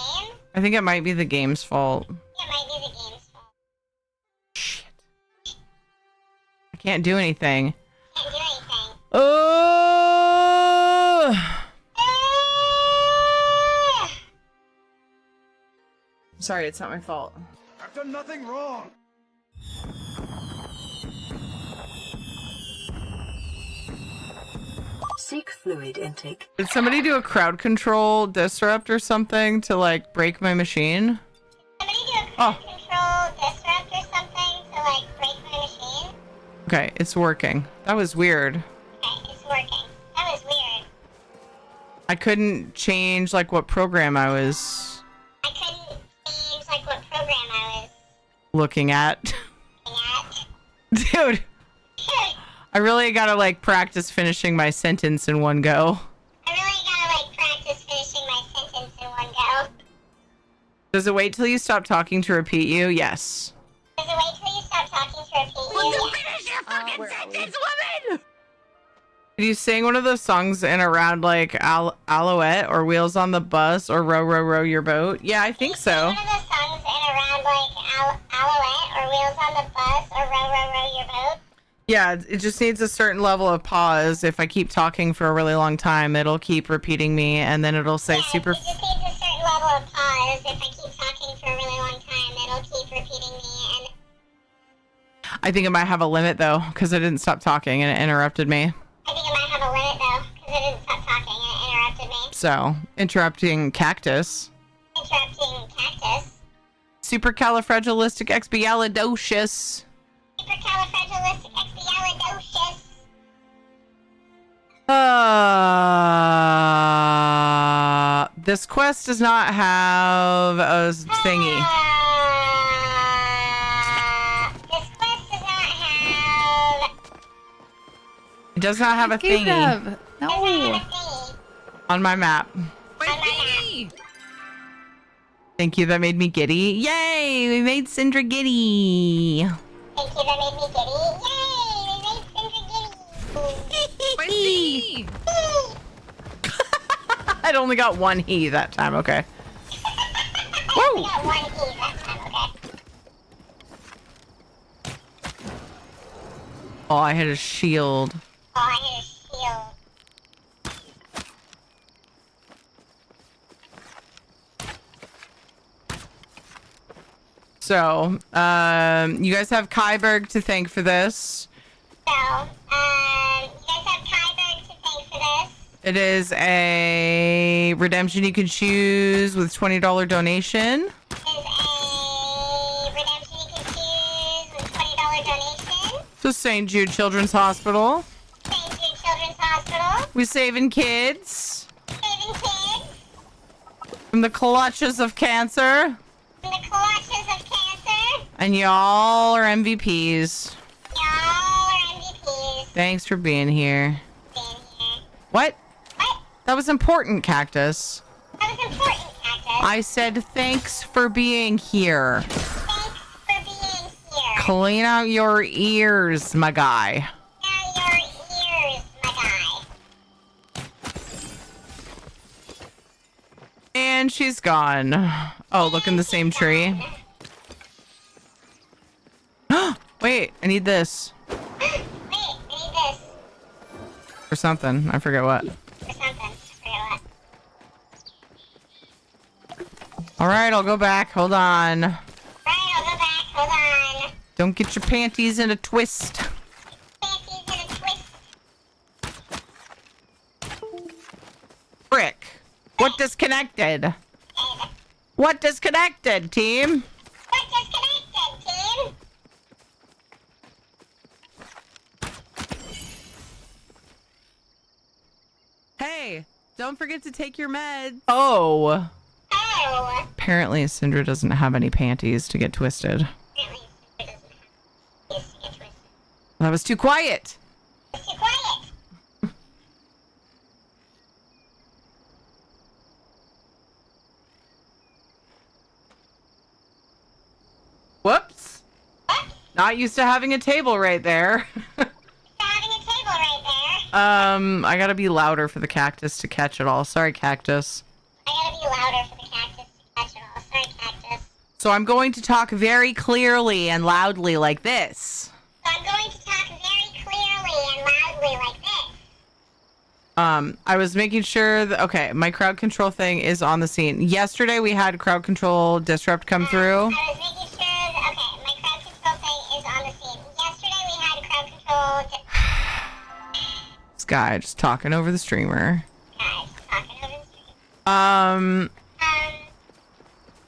S2: I think it might be the game's fault.
S18: It might be the game's fault.
S2: Shit. I can't do anything.
S18: Can't do anything.
S2: Oh! Sorry, it's not my fault.
S10: I've done nothing wrong.
S6: Seek fluid intake.
S2: Did somebody do a crowd control disrupt or something to like break my machine?
S18: Somebody do a crowd control disrupt or something to like break my machine?
S2: Okay, it's working. That was weird.
S18: Okay, it's working. That was weird.
S2: I couldn't change like what program I was
S18: I couldn't change like what program I was
S2: looking at.
S18: looking at.
S2: Dude, I really gotta like practice finishing my sentence in one go.
S18: I really gotta like practice finishing my sentence in one go.
S2: Does it wait till you stop talking to repeat you? Yes.
S18: Does it wait till you stop talking to repeat you?
S12: Will you finish your fucking sentence, woman?
S2: Did you sing one of those songs in around like Alouette or Wheels on the Bus or Row, Row, Row Your Boat? Yeah, I think so.
S18: One of those songs in around like Alouette or Wheels on the Bus or Row, Row, Row Your Boat?
S2: Yeah, it just needs a certain level of pause. If I keep talking for a really long time, it'll keep repeating me and then it'll say super...
S18: It just needs a certain level of pause. If I keep talking for a really long time, it'll keep repeating me and...
S2: I think it might have a limit though, because I didn't stop talking and it interrupted me.
S18: I think it might have a limit though, because I didn't stop talking and it interrupted me.
S2: So, interrupting cactus.
S18: Interrupting cactus.
S2: Supercalifragilisticexpialidocious.
S18: Supercalifragilisticexpialidocious.
S2: This quest does not have a thingy.
S18: This quest does not have...
S2: It does not have a thingy.
S18: No.
S2: On my map. Thank you, that made me giddy. Yay! We made Syndra giddy.
S18: Thank you, that made me giddy. Yay! We made Syndra giddy.
S2: I'd only got one he that time, okay.
S18: I only got one he that time, okay.
S2: Oh, I hit a shield.
S18: Oh, I hit a shield.
S2: So, you guys have Kyberg to thank for this.
S18: So, you guys have Kyberg to thank for this.
S2: It is a redemption you can choose with $20 donation.
S18: It is a redemption you can choose with $20 donation.
S2: To St. Jude Children's Hospital.
S18: St. Jude Children's Hospital.
S2: We're saving kids.
S18: Saving kids.
S2: From the clutches of cancer.
S18: From the clutches of cancer.
S2: And y'all are MVPs.
S18: Y'all are MVPs.
S2: Thanks for being here.
S18: Being here.
S2: What?
S18: What?
S2: That was important, Cactus.
S18: That was important, Cactus.
S2: I said thanks for being here.
S18: Thanks for being here.
S2: Clean out your ears, my guy.
S18: Clean out your ears, my guy.
S2: And she's gone. Oh, look in the same tree. Wait, I need this.
S18: Wait, I need this.
S2: For something. I forget what.
S18: For something. I forget what.
S2: Alright, I'll go back. Hold on.
S18: Alright, I'll go back. Hold on.
S2: Don't get your panties in a twist.
S18: Panties in a twist.
S2: Frick. What disconnected? What disconnected, team?
S18: What disconnected, team?
S2: Hey, don't forget to take your meds. Oh.
S18: Oh.
S2: Apparently, Syndra doesn't have any panties to get twisted.
S18: Apparently, Syndra doesn't have panties to get twisted.
S2: That was too quiet.
S18: It's too quiet.
S2: Whoops. Not used to having a table right there.
S18: Having a table right there.
S2: I gotta be louder for the cactus to catch it all. Sorry, cactus.
S18: I gotta be louder for the cactus to catch it all. Sorry, cactus.
S2: So I'm going to talk very clearly and loudly like this.
S18: So I'm going to talk very clearly and loudly like this.
S2: I was making sure that, okay, my crowd control thing is on the scene. Yesterday we had crowd control disrupt come through.
S18: I was making sure that, okay, my crowd control thing is on the scene. Yesterday we had crowd control.
S2: This guy just talking over the streamer.
S18: Guys, talking over the stream.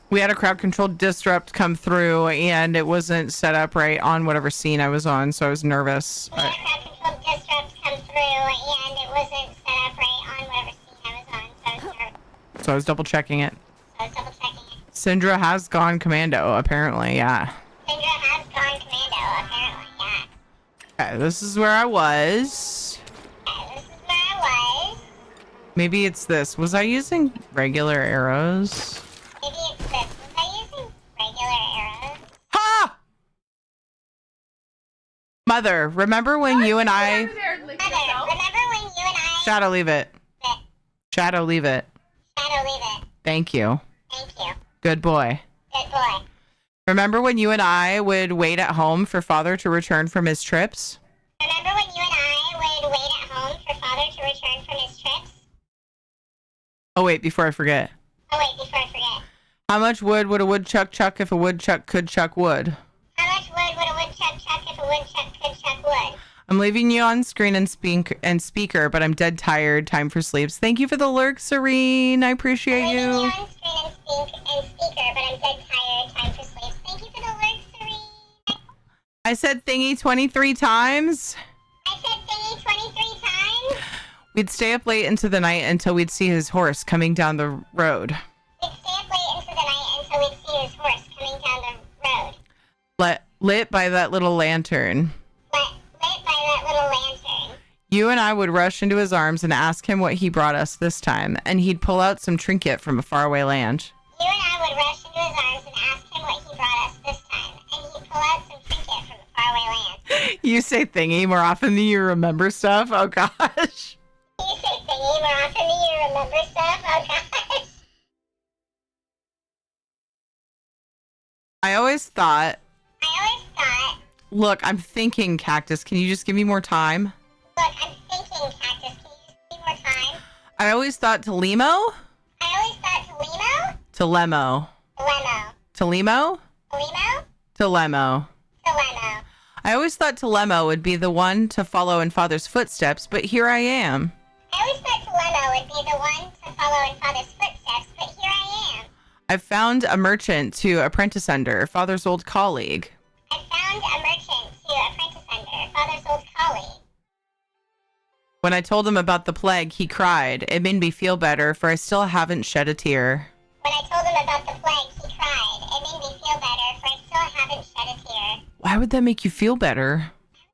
S2: We had a crowd control disrupt come through and it wasn't set up right on whatever scene I was on, so I was nervous.
S18: We had a crowd control disrupt come through and it wasn't set up right on whatever scene I was on, so I was nervous.
S2: So I was double checking it.
S18: So I was double checking it.
S2: Syndra has gone commando, apparently, yeah.
S18: Syndra has gone commando, apparently, yeah.
S2: Okay, this is where I was.
S18: Okay, this is where I was.
S2: Maybe it's this. Was I using regular arrows?
S18: Maybe it's this. Was I using regular arrows?
S2: Ha! Mother, remember when you and I...
S18: Mother, remember when you and I...
S2: Shadow, leave it. Shadow, leave it.
S18: Shadow, leave it.
S2: Thank you.
S18: Thank you.
S2: Good boy.
S18: Good boy.
S2: Remember when you and I would wait at home for Father to return from his trips?
S18: Remember when you and I would wait at home for Father to return from his trips?
S2: Oh, wait, before I forget.
S18: Oh, wait, before I forget.
S2: How much wood would a woodchuck chuck if a woodchuck could chuck wood?
S18: How much wood would a woodchuck chuck if a woodchuck could chuck wood?
S2: I'm leaving you on screen and speaker, but I'm dead tired. Time for sleeps. Thank you for the lurk, Serene. I appreciate you.
S18: I'm leaving you on screen and speaker, but I'm dead tired. Time for sleeps. Thank you for the lurk, Serene.
S2: I said thingy 23 times.
S18: I said thingy 23 times.
S2: We'd stay up late into the night until we'd see his horse coming down the road.
S18: We'd stay up late into the night until we'd see his horse coming down the road.
S2: Lit by that little lantern.
S18: Lit by that little lantern.
S2: You and I would rush into his arms and ask him what he brought us this time, and he'd pull out some trinket from a faraway land.
S18: You and I would rush into his arms and ask him what he brought us this time, and he'd pull out some trinket from a faraway land.
S2: You say thingy more often than you remember stuff? Oh, gosh.
S18: You say thingy more often than you remember stuff? Oh, gosh.
S2: I always thought... Look, I'm thinking, Cactus. Can you just give me more time?
S18: Look, I'm thinking, Cactus. Can you just give me more time?
S2: I always thought Telemo?
S18: I always thought Telemo?
S2: Telemo.
S18: Telemo.
S2: Telemo?
S18: Telemo?
S2: Telemo.
S18: Telemo.
S2: I always thought Telemo would be the one to follow in Father's footsteps, but here I am.
S18: I always thought Telemo would be the one to follow in Father's footsteps, but here I am.
S2: I found a merchant to apprentice under, Father's old colleague.
S18: I found a merchant to apprentice under, Father's old colleague.
S2: When I told him about the plague, he cried. It made me feel better, for I still haven't shed a tear.
S18: When I told him about the plague, he cried. It made me feel better, for I still haven't shed a tear.
S2: Why would that make you feel better?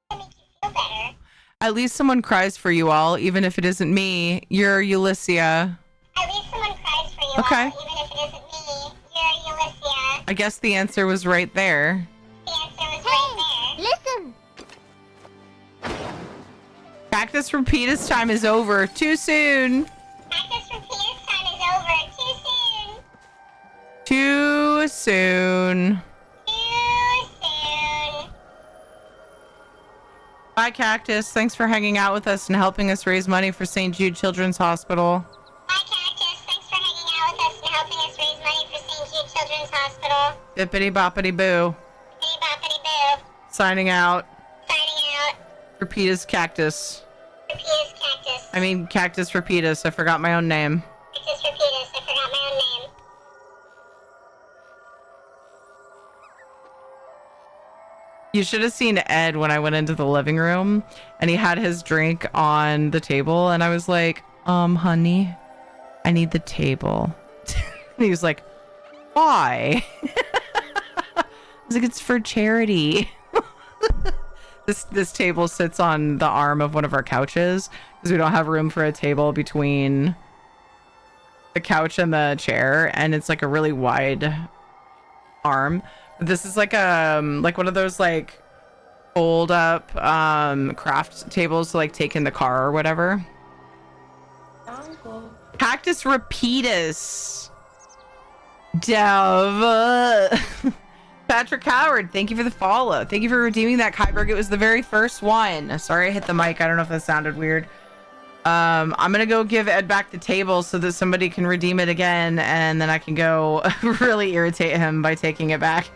S18: Why would that make you feel better?
S2: At least someone cries for you all, even if it isn't me. You're Ulyssia.
S18: At least someone cries for you all, even if it isn't me. You're Ulyssia.
S2: I guess the answer was right there.
S18: The answer was right
S2: Cactus Repeatus time is over. Too soon.
S18: Cactus Repeatus time is over. Too soon.
S2: Too soon.
S18: Too soon.
S2: Bye, Cactus. Thanks for hanging out with us and helping us raise money for St. Jude Children's Hospital.
S18: Bye, Cactus. Thanks for hanging out with us and helping us raise money for St. Jude Children's Hospital.
S2: Bippity boppity boo.
S18: Bippity boppity boo.
S2: Signing out.
S18: Signing out.
S2: Repeatus Cactus.
S18: Repeatus Cactus.
S2: I mean, Cactus Repeatus. I forgot my own name.
S18: Cactus Repeatus. I forgot my own name.
S2: You should have seen Ed when I went into the living room and he had his drink on the table and I was like, honey, I need the table. And he was like, why? I was like, it's for charity. This table sits on the arm of one of our couches because we don't have room for a table between the couch and the chair, and it's like a really wide arm. This is like one of those like fold up craft tables to like take in the car or whatever. Cactus Repeatus. Dev. Patrick Howard, thank you for the follow. Thank you for redeeming that, Kyberg. It was the very first one. Sorry I hit the mic. I don't know if that sounded weird. I'm gonna go give Ed back the table so that somebody can redeem it again, and then I can go really irritate him by taking it back.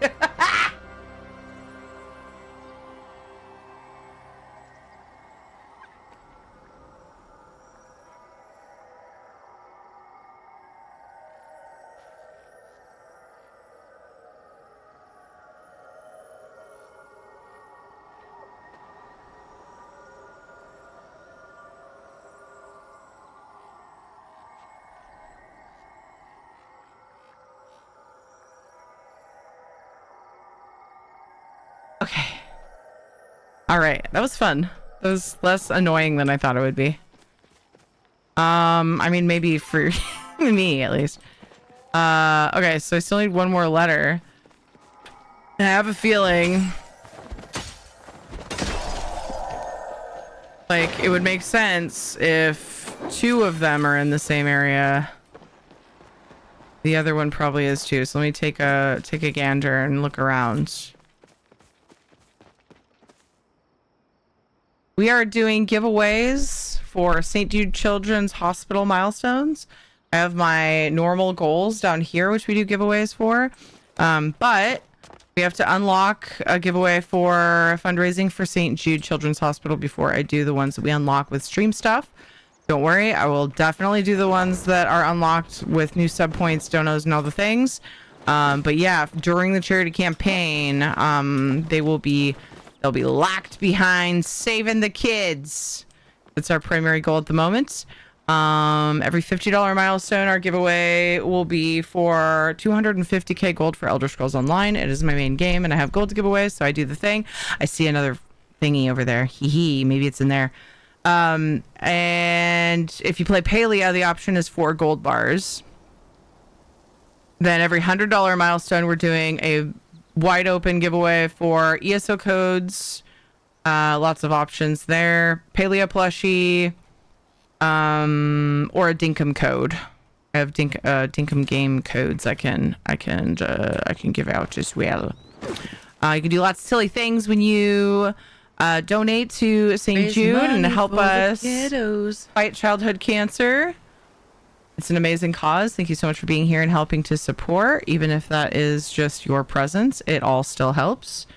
S2: Okay. All right. That was fun. That was less annoying than I thought it would be. I mean, maybe for me at least. Okay, so I still need one more letter. And I have a feeling like it would make sense if two of them are in the same area. The other one probably is too. So let me take a gander and look around. We are doing giveaways for St. Jude Children's Hospital milestones. I have my normal goals down here, which we do giveaways for. But we have to unlock a giveaway for fundraising for St. Jude Children's Hospital before I do the ones that we unlock with stream stuff. Don't worry, I will definitely do the ones that are unlocked with new sub points, donos, and all the things. But yeah, during the charity campaign, they'll be locked behind saving the kids. That's our primary goal at the moment. Every $50 milestone, our giveaway will be for 250k gold for Elder Scrolls Online. It is my main game, and I have gold to give away, so I do the thing. I see another thingy over there. Hee hee, maybe it's in there. And if you play Paleo, the option is 4 gold bars. Then every $100 milestone, we're doing a wide open giveaway for ESO codes. Lots of options there. Paleo plushie, or a Dinkum code. I have Dinkum game codes I can give out as well. You can do lots of silly things when you donate to St. Jude and help us fight childhood cancer. It's an amazing cause. Thank you so much for being here and helping to support. Even if that is just your presence, it all still helps.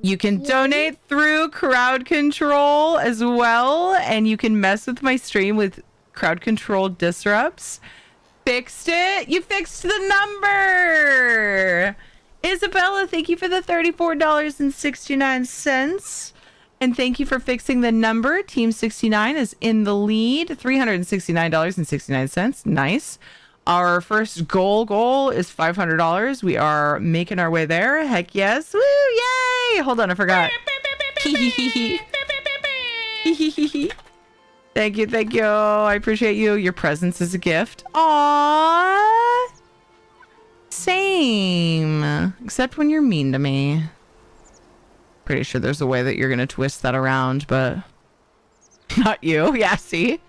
S2: You can donate through crowd control as well, and you can mess with my stream with crowd control disrupts. Fixed it. You fixed the number. Isabella, thank you for the $34.69. And thank you for fixing the number. Team 69 is in the lead. $369.69. Nice. Our first goal is $500. We are making our way there. Heck yes. Woo, yay. Hold on, I forgot. Thank you. I appreciate you. Your presence is a gift. Aww. Same. Except when you're mean to me. Pretty sure there's a way that you're going to twist that around, but Not you. Yeah, see?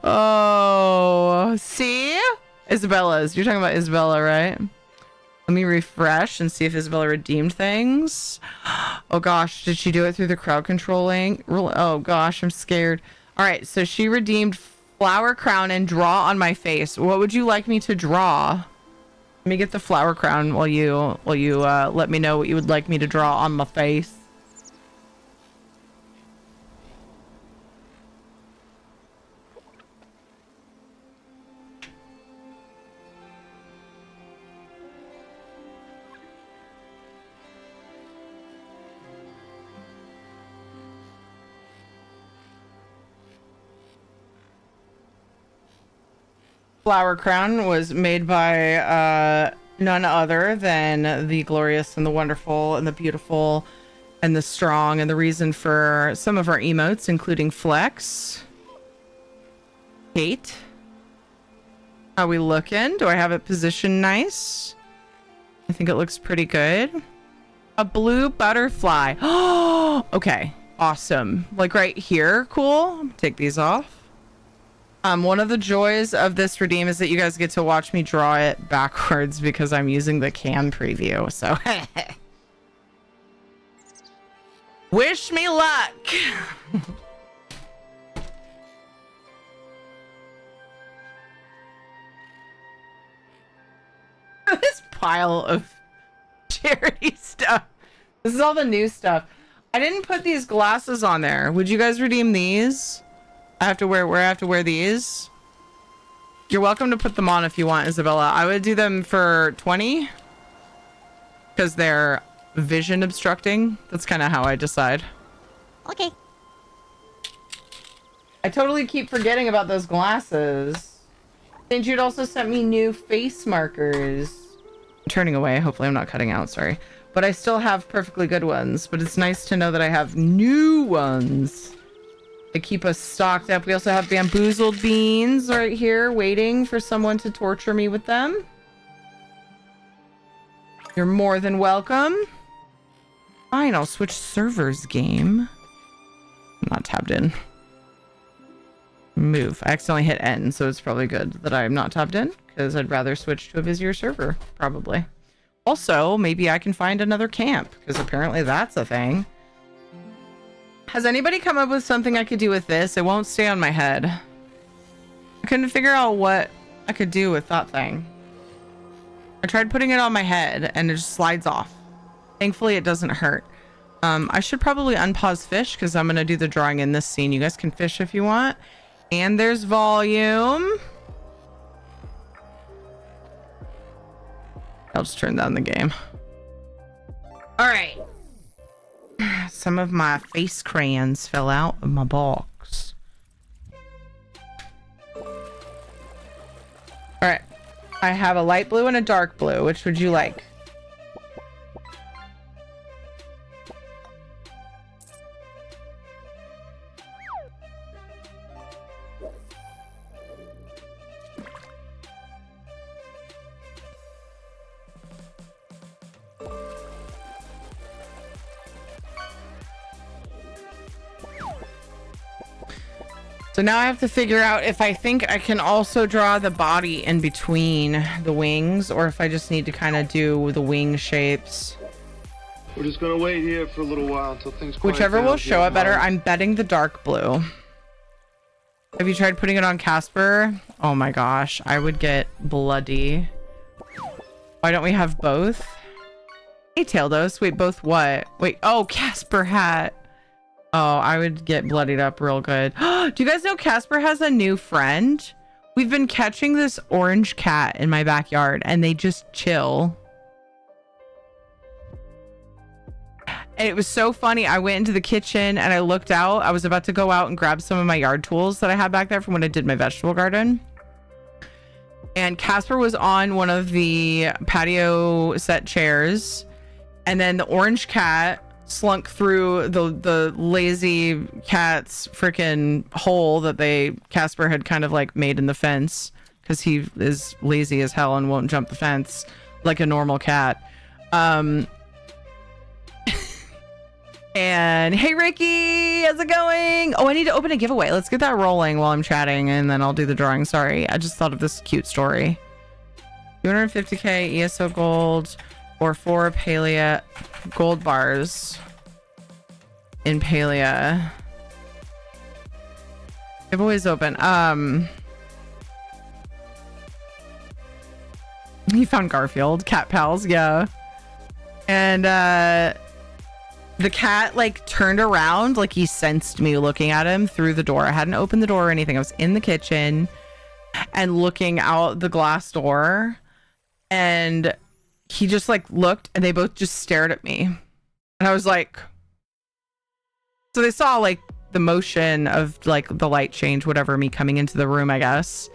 S2: Oh, see? Isabella's. You're talking about Isabella, right? Let me refresh and see if Isabella redeemed things. Oh gosh, did she do it through the crowd controlling? Oh gosh, I'm scared. All right, so she redeemed flower crown and draw on my face. What would you like me to draw? Let me get the flower crown while you let me know what you would like me to draw on my face. Flower crown was made by none other than the glorious and the wonderful and the beautiful and the strong, and the reason for some of our emotes, including Flex. Kate. How we looking? Do I have it positioned nice? I think it looks pretty good. A blue butterfly. Oh, okay. Awesome. Like right here. Cool. Take these off. One of the joys of this redeem is that you guys get to watch me draw it backwards because I'm using the cam preview. So wish me luck. This pile of charity stuff. This is all the new stuff. I didn't put these glasses on there. Would you guys redeem these? I have to wear these. You're welcome to put them on if you want, Isabella. I would do them for 20 because they're vision obstructing. That's kind of how I decide.
S12: Okay.
S2: I totally keep forgetting about those glasses. St. Jude also sent me new face markers. I'm turning away. Hopefully I'm not cutting out. Sorry. But I still have perfectly good ones. But it's nice to know that I have new ones. They keep us stocked up. We also have bamboozled beans right here waiting for someone to torture me with them. You're more than welcome. Fine, I'll switch servers game. I'm not tabbed in. Move. I accidentally hit N, so it's probably good that I'm not tabbed in because I'd rather switch to a busier server, probably. Also, maybe I can find another camp because apparently that's a thing. Has anybody come up with something I could do with this? It won't stay on my head. I couldn't figure out what I could do with that thing. I tried putting it on my head and it just slides off. Thankfully, it doesn't hurt. I should probably unpause fish because I'm going to do the drawing in this scene. You guys can fish if you want. And there's volume. I'll just turn down the game. All right. Some of my face crayons fell out of my box. All right. I have a light blue and a dark blue. Which would you like? So now I have to figure out if I think I can also draw the body in between the wings or if I just need to kind of do the wing shapes.
S1: We're just gonna wait here for a little while until things quiet
S2: Whichever
S1: down,
S2: will
S1: if you
S2: show
S1: don't
S2: it better.
S1: mind.
S2: I'm betting the dark blue. Have you tried putting it on Casper? Oh my gosh, I would get bloody. Why don't we have both? Hey, Taildos. Wait, both what? Wait, oh, Casper hat. Oh, I would get bloodied up real good. Do you guys know Casper has a new friend? We've been catching this orange cat in my backyard and they just chill. And it was so funny. I went into the kitchen and I looked out. I was about to go out and grab some of my yard tools that I had back there from when I did my vegetable garden. And Casper was on one of the patio set chairs. And then the orange cat slunk through the lazy cat's freaking hole that Casper had kind of like made in the fence because he is lazy as hell and won't jump the fence like a normal cat. And hey, Ricky, how's it going? Oh, I need to open a giveaway. Let's get that rolling while I'm chatting, and then I'll do the drawing. Sorry, I just thought of this cute story. 250k ESO gold or 4 Palea gold bars in Palea. Giveaway's open. He found Garfield. Cat pals, yeah. And the cat like turned around, like he sensed me looking at him through the door. I hadn't opened the door or anything. I was in the kitchen and looking out the glass door, and he just like looked, and they both just stared at me. And I was like, so they saw like the motion of like the light change, whatever, me coming into the room, I guess.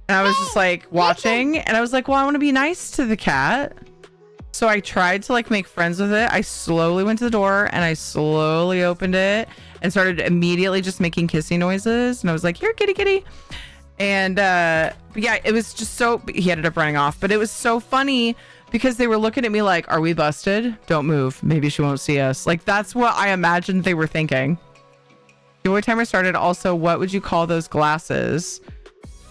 S2: And I was just like watching, and I was like, well, I want to be nice to the cat. So I tried to like make friends with it. I slowly went to the door and I slowly opened it and started immediately just making kissing noises. And I was like, here, kitty, kitty. And yeah, it was just so, he ended up running off, but it was so funny because they were looking at me like, are we busted? Don't move. Maybe she won't see us. Like, that's what I imagined they were thinking. Giveaway timer started. Also, what would you call those glasses?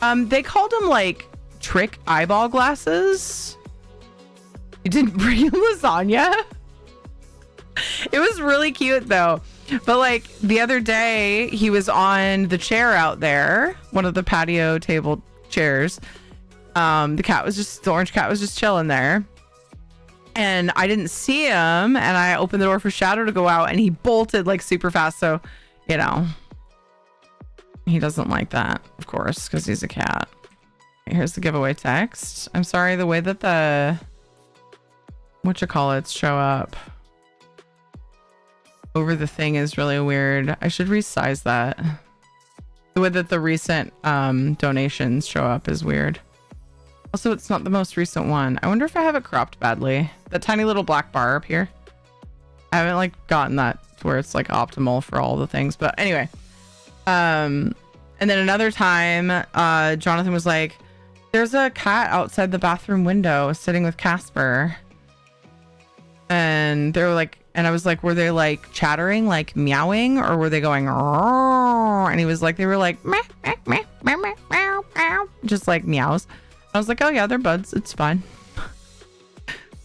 S2: They called them like trick eyeball glasses. You didn't bring lasagna? It was really cute though. But like the other day, he was on the chair out there, one of the patio table chairs. The orange cat was just chilling there. And I didn't see him, and I opened the door for Shadow to go out, and he bolted like super fast. So, you know, he doesn't like that, of course, because he's a cat. Here's the giveaway text. I'm sorry, the way that the whatchamacallits show up over the thing is really weird. I should resize that. The way that the recent donations show up is weird. Also, it's not the most recent one. I wonder if I have it cropped badly. That tiny little black bar up here. I haven't like gotten that to where it's like optimal for all the things. But anyway. And then another time, Jonathan was like, there's a cat outside the bathroom window sitting with Casper. And they were like, and I was like, were they like chattering, like meowing, or were they going, "Rrrr"? And he was like, they were like, meh, meh, meh, meh, meh, meow, meow, just like meows. I was like, oh yeah, they're buds. It's fine.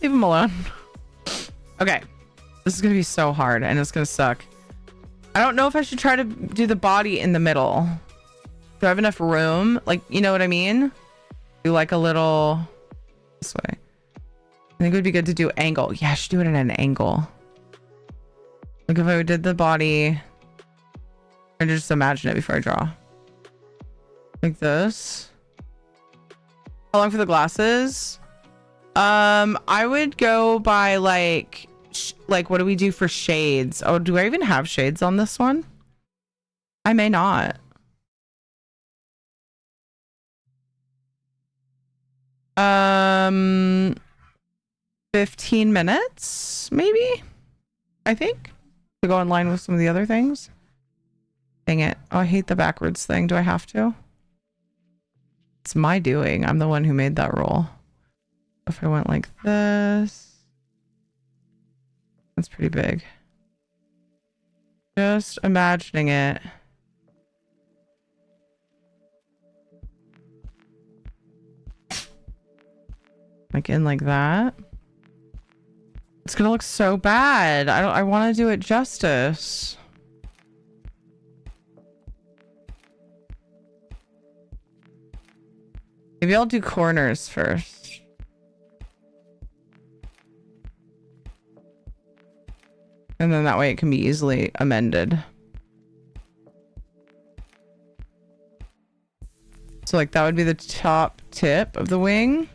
S2: Leave them alone. Okay. This is going to be so hard and it's going to suck. I don't know if I should try to do the body in the middle. Do I have enough room? Like, you know what I mean? Do like a little this way. I think it would be good to do angle. Yeah, I should do it at an angle. Like if I did the body, I just imagine it before I draw. Like this. How long for the glasses? I would go by like what do we do for shades? Oh, do I even have shades on this one? I may not. 15 minutes, maybe? I think. To go in line with some of the other things. Dang it. Oh, I hate the backwards thing. Do I have to? It's my doing. I'm the one who made that roll. If I went like this. That's pretty big. Just imagining it. Like in like that. It's gonna look so bad. I want to do it justice. Maybe I'll do corners first. And then that way it can be easily amended. So like that would be the top tip of the wing.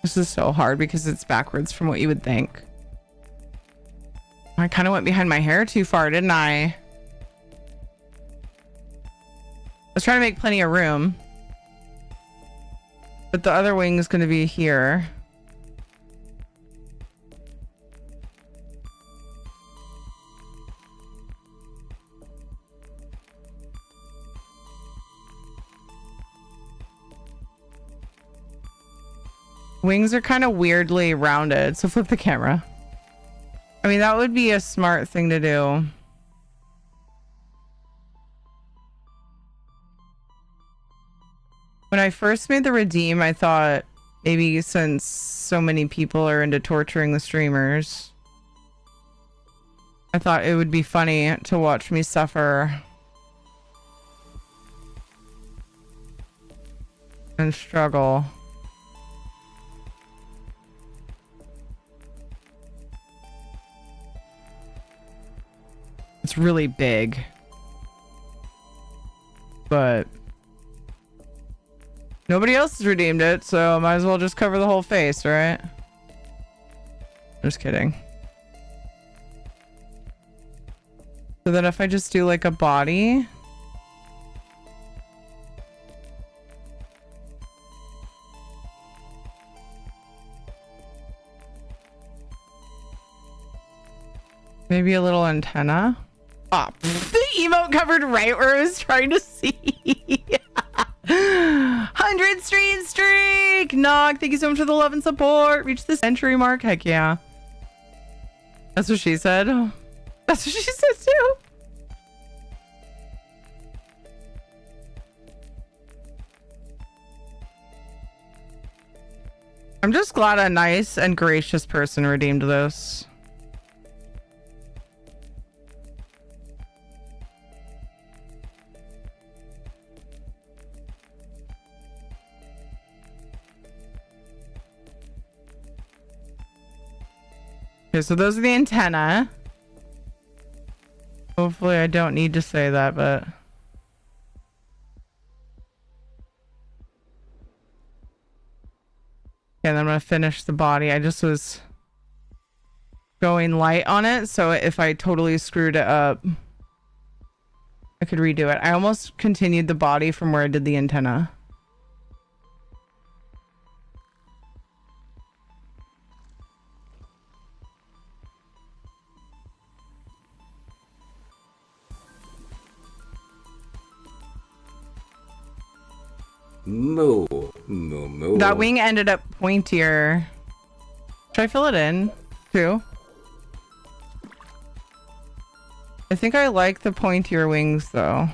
S2: This is so hard because it's backwards from what you would think. I kind of went behind my hair too far, didn't I? I was trying to make plenty of room. But the other wing is going to be here. Wings are kind of weirdly rounded, so flip the camera. I mean, that would be a smart thing to do. When I first made the redeem, I thought maybe since so many people are into torturing the streamers, I thought it would be funny to watch me suffer and struggle. It's really big, but nobody else has redeemed it, so I might as well just cover the whole face, right? Just kidding. So then if I just do like a body, maybe a little antenna. Ah, the emote covered right where I was trying to see. 100 streak. Nog, thank you so much for the love and support. Reach the century mark. Heck yeah. That's what she said. That's what she said too. I'm just glad a nice and gracious person redeemed this. Okay, so those are the antenna. Hopefully I don't need to say that, but... And I'm gonna finish the body. I just was going light on it, so if I totally screwed it up, I could redo it. I almost continued the body from where I did the antenna.
S19: Moo, moo, moo.
S2: That wing ended up pointier. Should I fill it in too? I think I like the pointier wings though.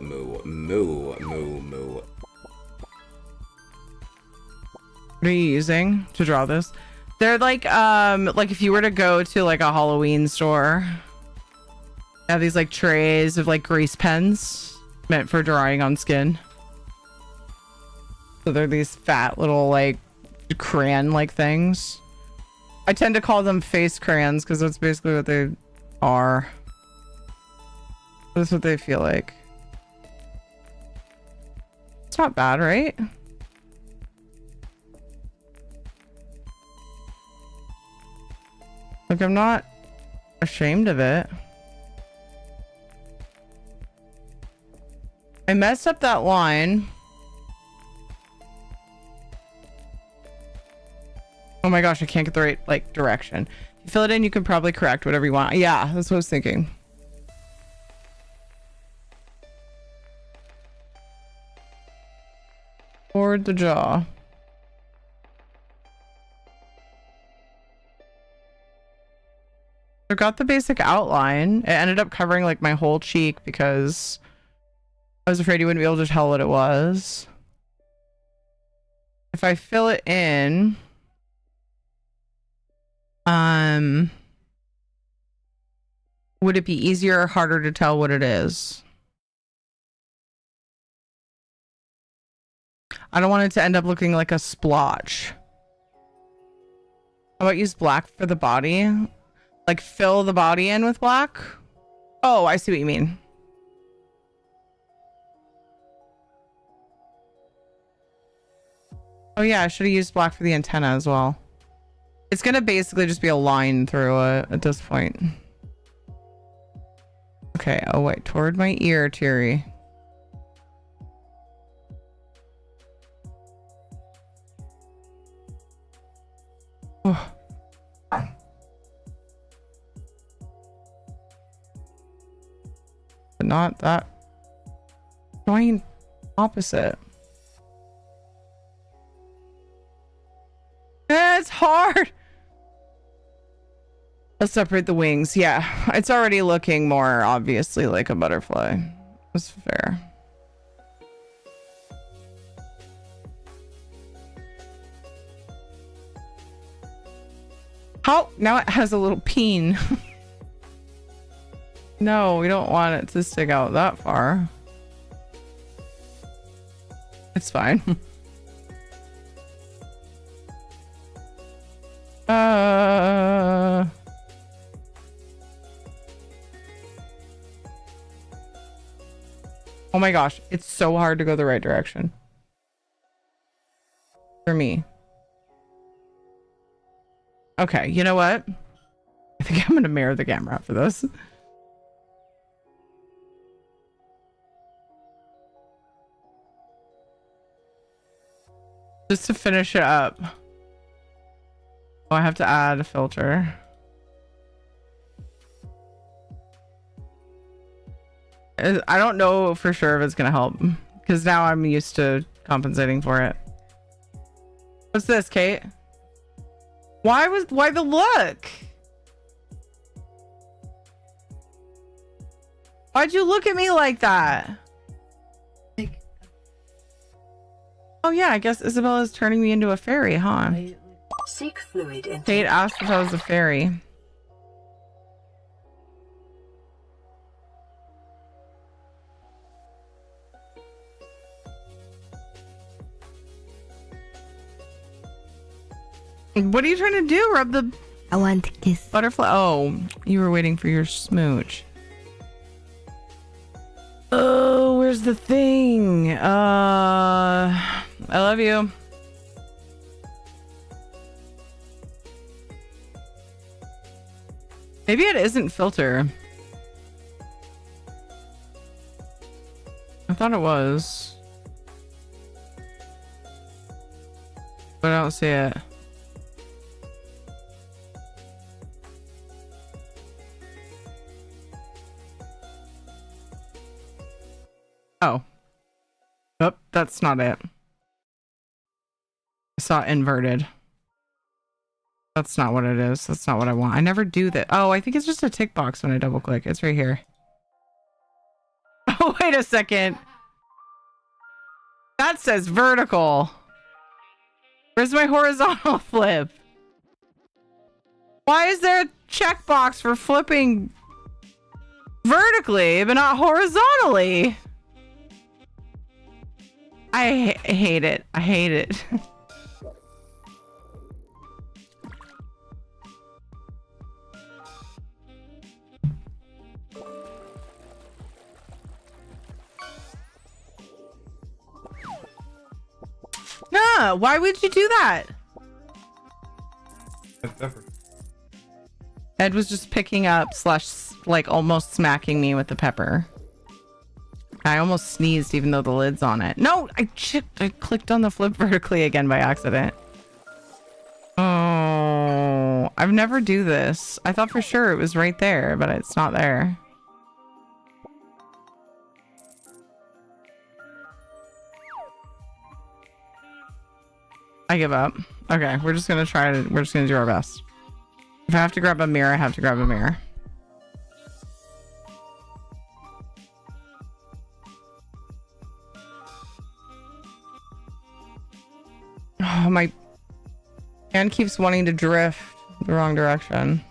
S19: Moo, moo, moo, moo.
S2: What are you using to draw this? They're like if you were to go to like a Halloween store, they have these like trays of like grease pens meant for drawing on skin. So they're these fat little like crayon like things. I tend to call them face crayons because that's basically what they are. That's what they feel like. It's not bad, right? Like, I'm not ashamed of it. I messed up that line. Oh my gosh, I can't get the right like direction. If you fill it in, you can probably correct whatever you want. Yeah, that's what I was thinking. Forward the jaw. I got the basic outline. It ended up covering like my whole cheek because I was afraid you wouldn't be able to tell what it was. If I fill it in, would it be easier or harder to tell what it is? I don't want it to end up looking like a splotch. How about use black for the body? Like fill the body in with black? Oh, I see what you mean. Oh yeah, I should have used black for the antenna as well. It's gonna basically just be a line through it at this point. Okay, oh wait, toward my ear, Terry. Oh. But not that. Annoying opposite. It's hard. Let's separate the wings. Yeah, it's already looking more obviously like a butterfly. That's fair. How? Now it has a little peen. No, we don't want it to stick out that far. It's fine. Oh my gosh, it's so hard to go the right direction. For me. Okay, you know what? I think I'm gonna mirror the camera for this. Just to finish it up. Oh, I have to add a filter. I don't know for sure if it's gonna help because now I'm used to compensating for it. What's this, Kate? Why the look? Why'd you look at me like that? Oh yeah, I guess Isabella's turning me into a fairy, huh?
S6: Seek fluid intake.
S2: Kate asked if I was a fairy. What are you trying to do? Rub the...
S20: I want to kiss.
S2: Butterfly? Oh, you were waiting for your smooch. Oh, where's the thing? I love you. Maybe it isn't filter. I thought it was. But I don't see it. Oh. Oh, that's not it. I saw it inverted. That's not what it is. That's not what I want. I never do that. Oh, I think it's just a tick box when I double click. It's right here. Oh, wait a second. That says vertical. Where's my horizontal flip? Why is there a checkbox for flipping vertically but not horizontally? I hate it. I hate it. No, why would you do that? Ed was just picking up / like almost smacking me with the pepper. I almost sneezed even though the lid's on it. No, I clicked on the flip vertically again by accident. Oh, I've never do this. I thought for sure it was right there, but it's not there. I give up. Okay, we're just gonna do our best. If I have to grab a mirror, I have to grab a mirror. Oh, my hand keeps wanting to drift the wrong direction.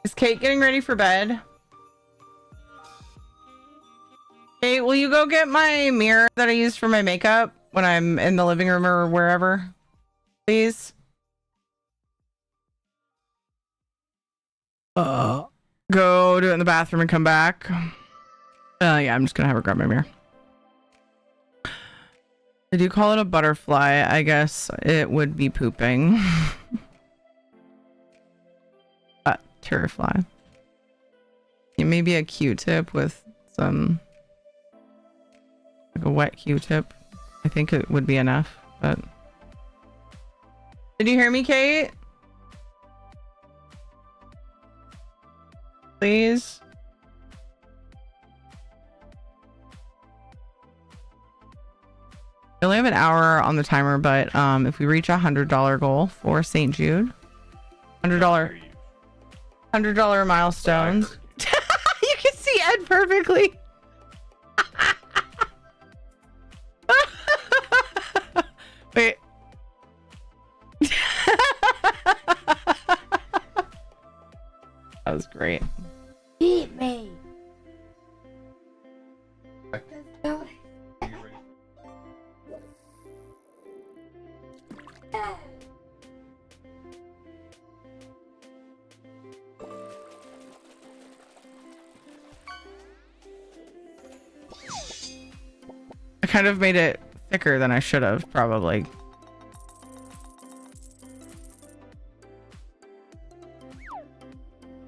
S2: Is Kate getting ready for bed? Kate, will you go get my mirror that I use for my makeup when I'm in the living room or wherever? Please? Go do it in the bathroom and come back. Yeah, I'm just gonna have her grab my mirror. Did you call it a butterfly? I guess it would be pooping. Terrifly. Maybe a Q-tip with some, like a wet Q-tip. I think it would be enough, but. Did you hear me, Kate? please. We only have an hour on the timer, but if we reach $100 goal for St. Jude, $100 milestones. You can see Ed perfectly. Wait. That was great.
S12: Eat me.
S2: I kind of made it thicker than I should have, probably.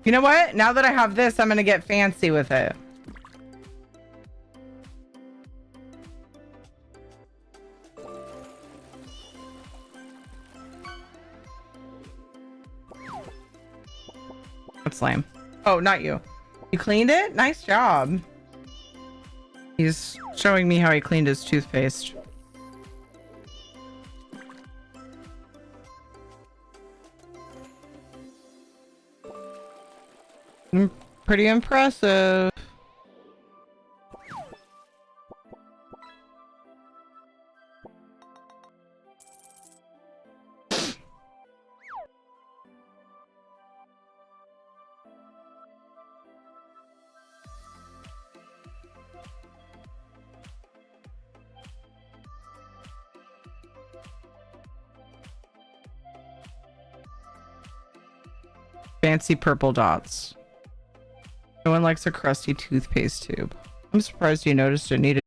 S2: You know what? Now that I have this, I'm gonna get fancy with it. That's lame. Oh, not you. You cleaned it? Nice job. He's showing me how he cleaned his toothpaste. Pretty impressive. Fancy purple dots. No one likes a crusty toothpaste tube. I'm surprised you noticed it needed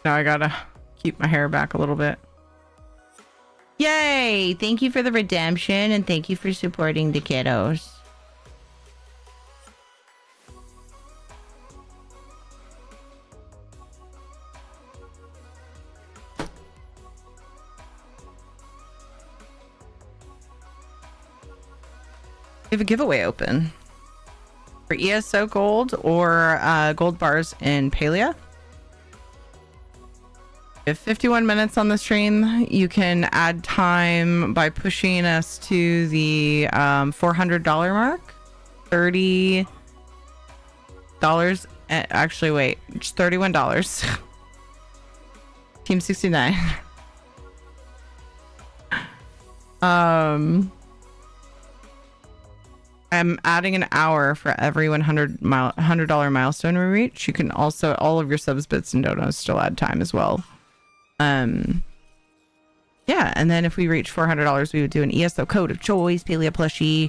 S2: Now I gotta keep my hair back a little bit. Yay! Thank you for the redemption and thank you for supporting the kiddos. We have a giveaway open for ESO gold or gold bars in Palia. If 51 minutes on the stream, you can add time by pushing us to the $400 mark. $30. Actually, wait, it's $31. Team 69. I'm adding an hour for every $100 milestone we reach. You can also, all of your subs, bits, and donuts still add time as well. Yeah, and then if we reach $400, we would do an ESO code of choice, Palea plushie,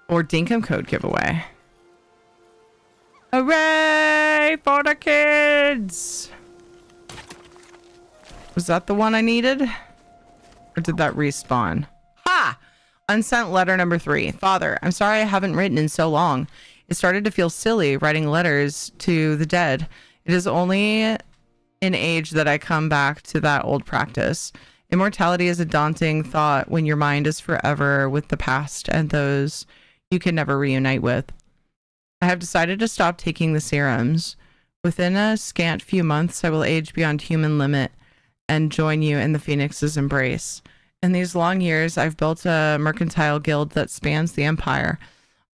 S2: or Dinkum code giveaway. Hooray for the kids! Was that the one I needed? Or did that respawn? Ha! Unsent letter number 3. Father, I'm sorry I haven't written in so long. It started to feel silly writing letters to the dead. It is only in age that I come back to that old practice. Immortality is a daunting thought when your mind is forever with the past and those you can never reunite with. I have decided to stop taking the serums. Within a scant few months, I will age beyond human limit and join you in the Phoenix's embrace. In these long years, I've built a mercantile guild that spans the empire.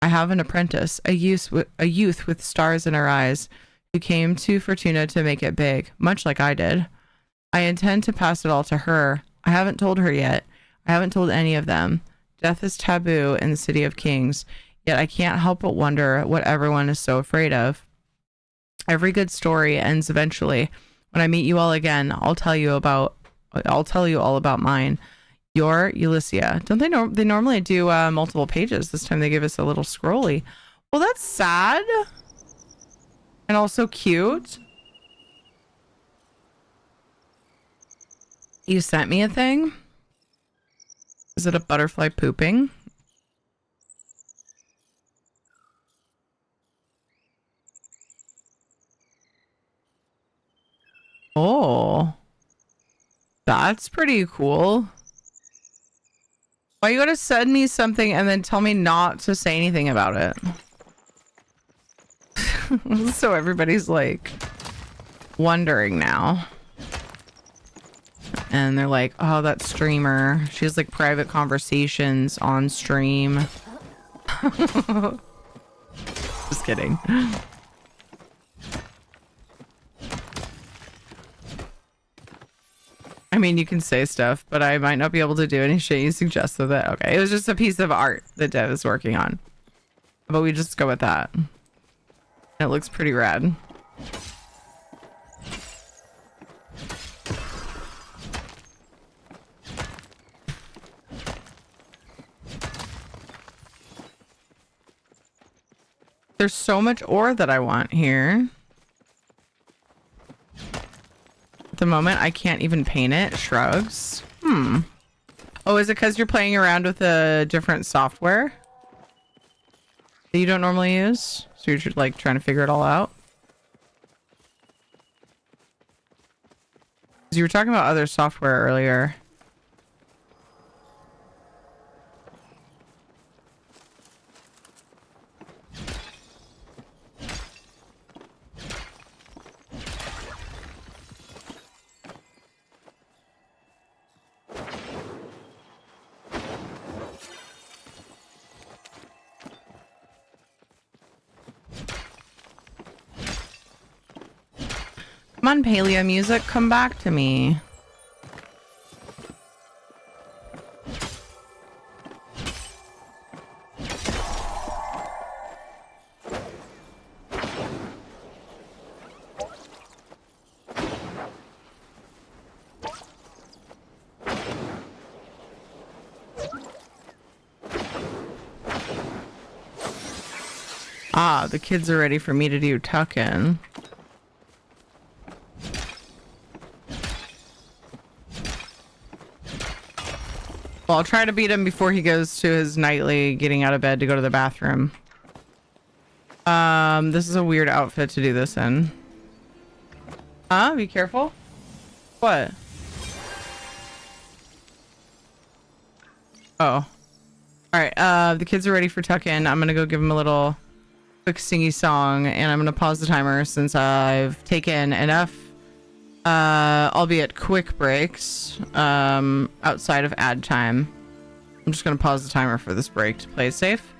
S2: I have an apprentice, a youth with stars in her eyes, who came to Fortuna to make it big, much like I did. I intend to pass it all to her. I haven't told her yet. I haven't told any of them. Death is taboo in the City of Kings, yet I can't help but wonder what everyone is so afraid of. Every good story ends eventually. When I meet you all again, I'll tell you all about mine. Your Ulyssia. Don't they they normally do multiple pages. This time they give us a little scrolly. Well, that's sad. And also cute. You sent me a thing? Is it a butterfly pooping? Oh. That's pretty cool. Why you gotta send me something and then tell me not to say anything about it? So everybody's like wondering now. And they're like, oh, that streamer. She has like private conversations on stream. Just kidding. I mean, you can say stuff, but I might not be able to do any shit you suggest with it. Okay, it was just a piece of art that Dev is working on. But we just go with that. It looks pretty rad. There's so much ore that I want here. At the moment, I can't even paint it. Shrugs. Oh, is it because you're playing around with a different software that you don't normally use? So you're like trying to figure it all out? Because you were talking about other software earlier. Come on, Paleo music, come back to me. Ah, the kids are ready for me to do tuck-in. Well, I'll try to beat him before he goes to his nightly getting out of bed to go to the bathroom. This is a weird outfit to do this in. Huh? Be careful. What? Oh. Alright, the kids are ready for tuck-in. I'm gonna go give them a little quick singy song, and I'm gonna pause the timer since I've taken enough, albeit quick breaks, outside of ad time. I'm just gonna pause the timer for this break to play it safe.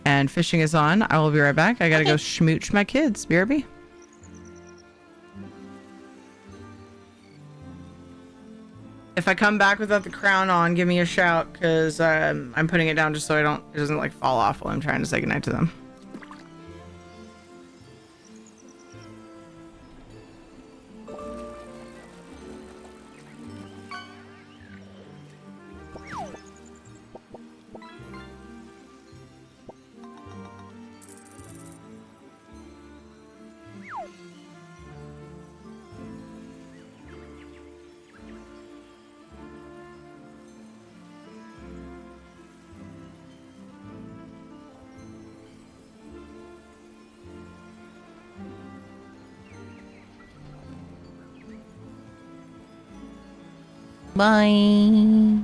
S2: And fishing is on. I will be right back. I gotta go schmooch my kids. BRB. If I come back without the crown on, give me a shout, because I'm putting it down just so it doesn't like fall off while I'm trying to say goodnight to them. Bye.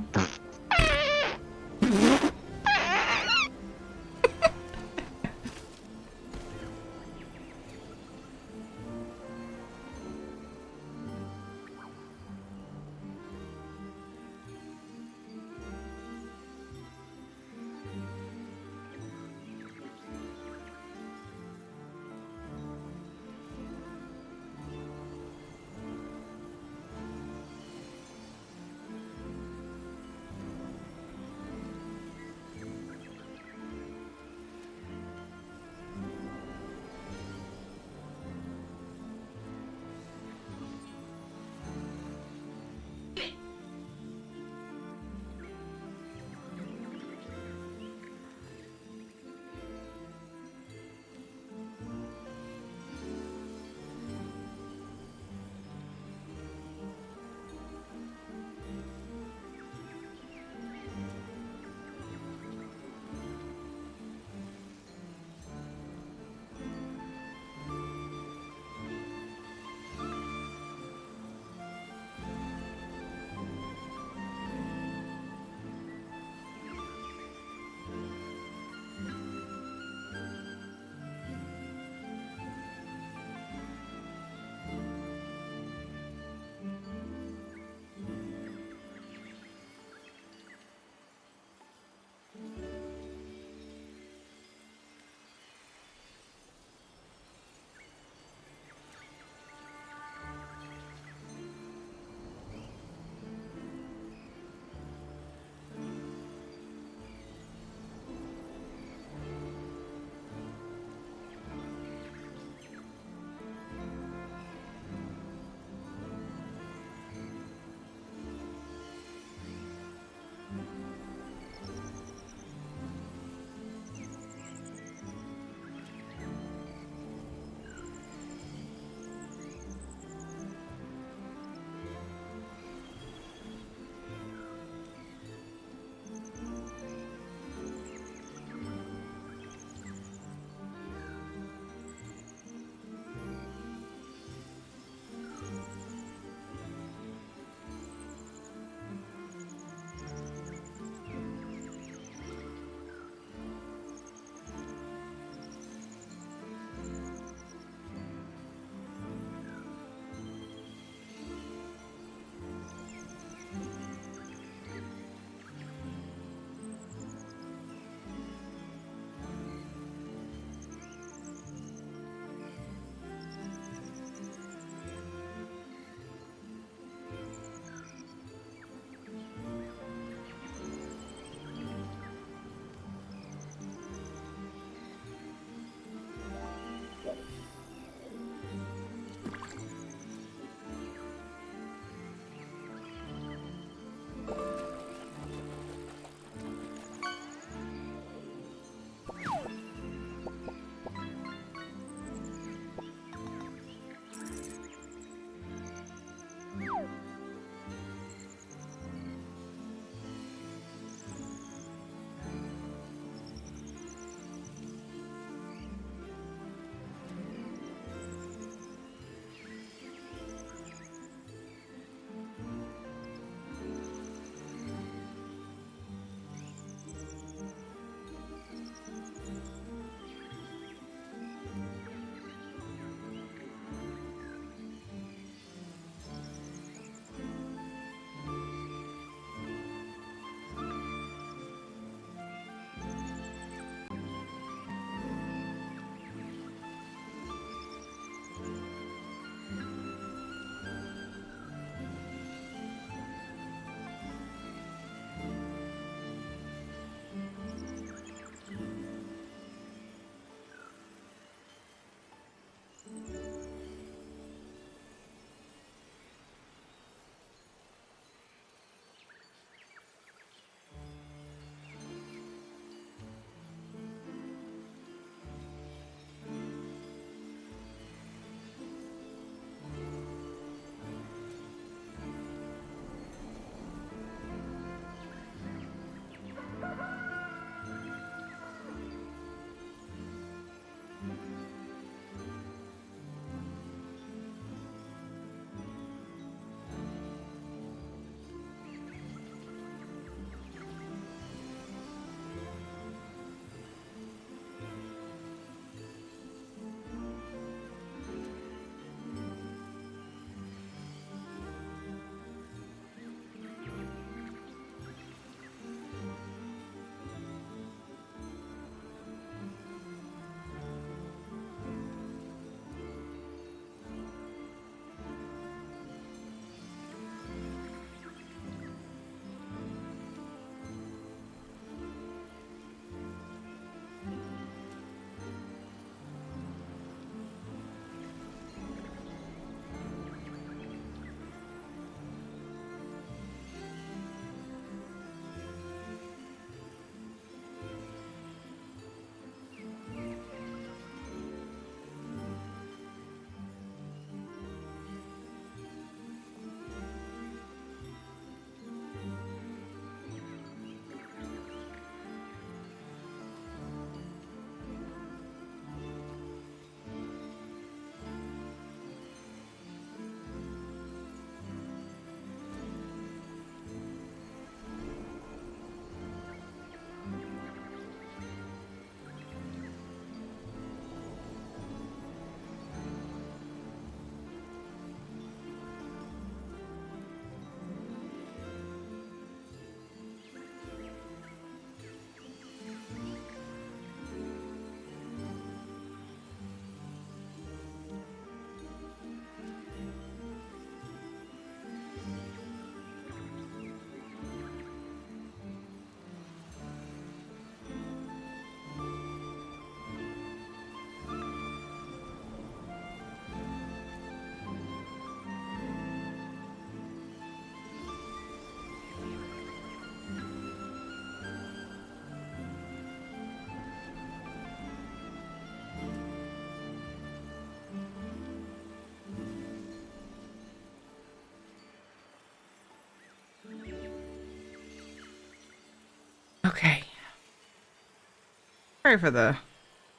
S2: Sorry for the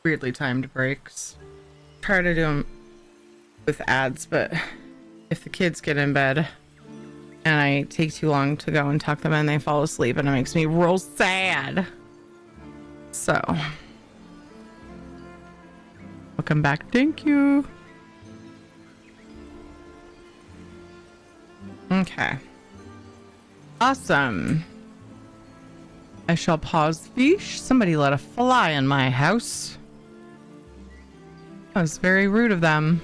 S2: weirdly timed breaks. Try to do them with ads, but if the kids get in bed and I take too long to go and tuck them in, they fall asleep and it makes me real sad. So, welcome back. Thank you. Okay. Awesome. I shall pause the fish. Somebody let a fly in my house. That was very rude of them.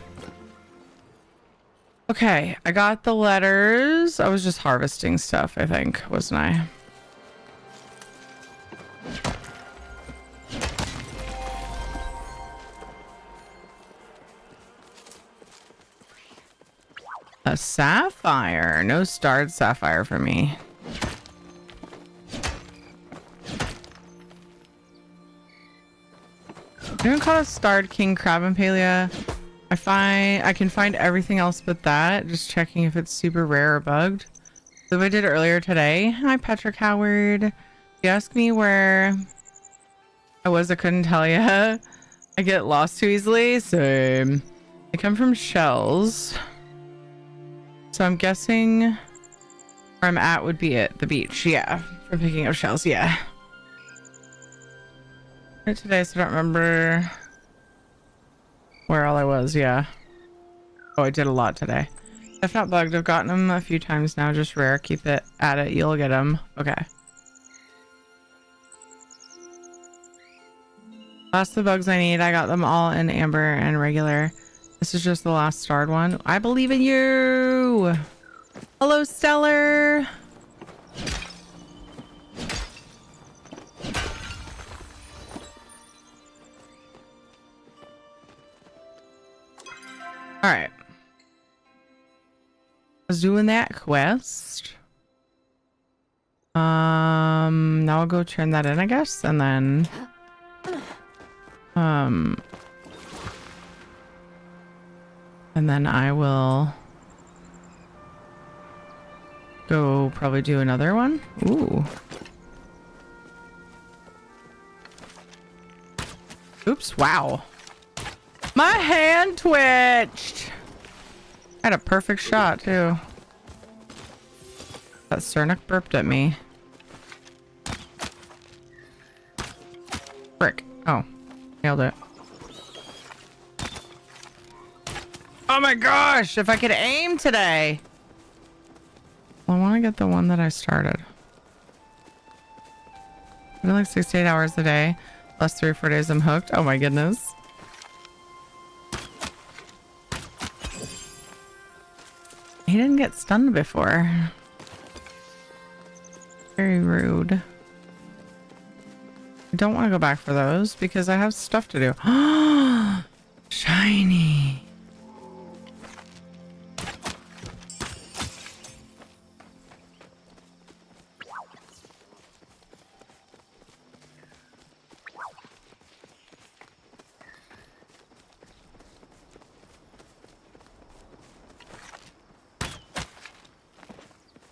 S2: Okay, I got the letters. I was just harvesting stuff, I think, wasn't I? A sapphire. No starred sapphire for me. You don't call it starred king crab and palea. I can find everything else but that. Just checking if it's super rare or bugged. So I did earlier today. Hi, Patrick Howard. You asked me where I was. I couldn't tell you. I get lost too easily. So I come from Shells. So I'm guessing where I'm at would be at the beach. Yeah, for picking up shells. Yeah. Right today, so I don't remember where all I was. Yeah. Oh, I did a lot today. If not bugged, I've gotten them a few times now. Just rare. Keep it at it. You'll get them. Okay. Last of the bugs I need. I got them all in amber and regular. This is just the last starred one. I believe in you. Hello, Stellar. All right. I was doing that quest. Now I'll go turn that in, I guess, and then and then I will go probably do another one. Ooh. Oops, wow. My hand twitched. I had a perfect shot too. That Cernic burped at me. Frick. Oh, nailed it. Oh my gosh, if I could aim today. Well, I want to get the one that I started. I feel like 6 to 8 hours a day. Plus 3 or 4 days I'm hooked. Oh my goodness. He didn't get stunned before. Very rude. I don't want to go back for those because I have stuff to do. Shiny.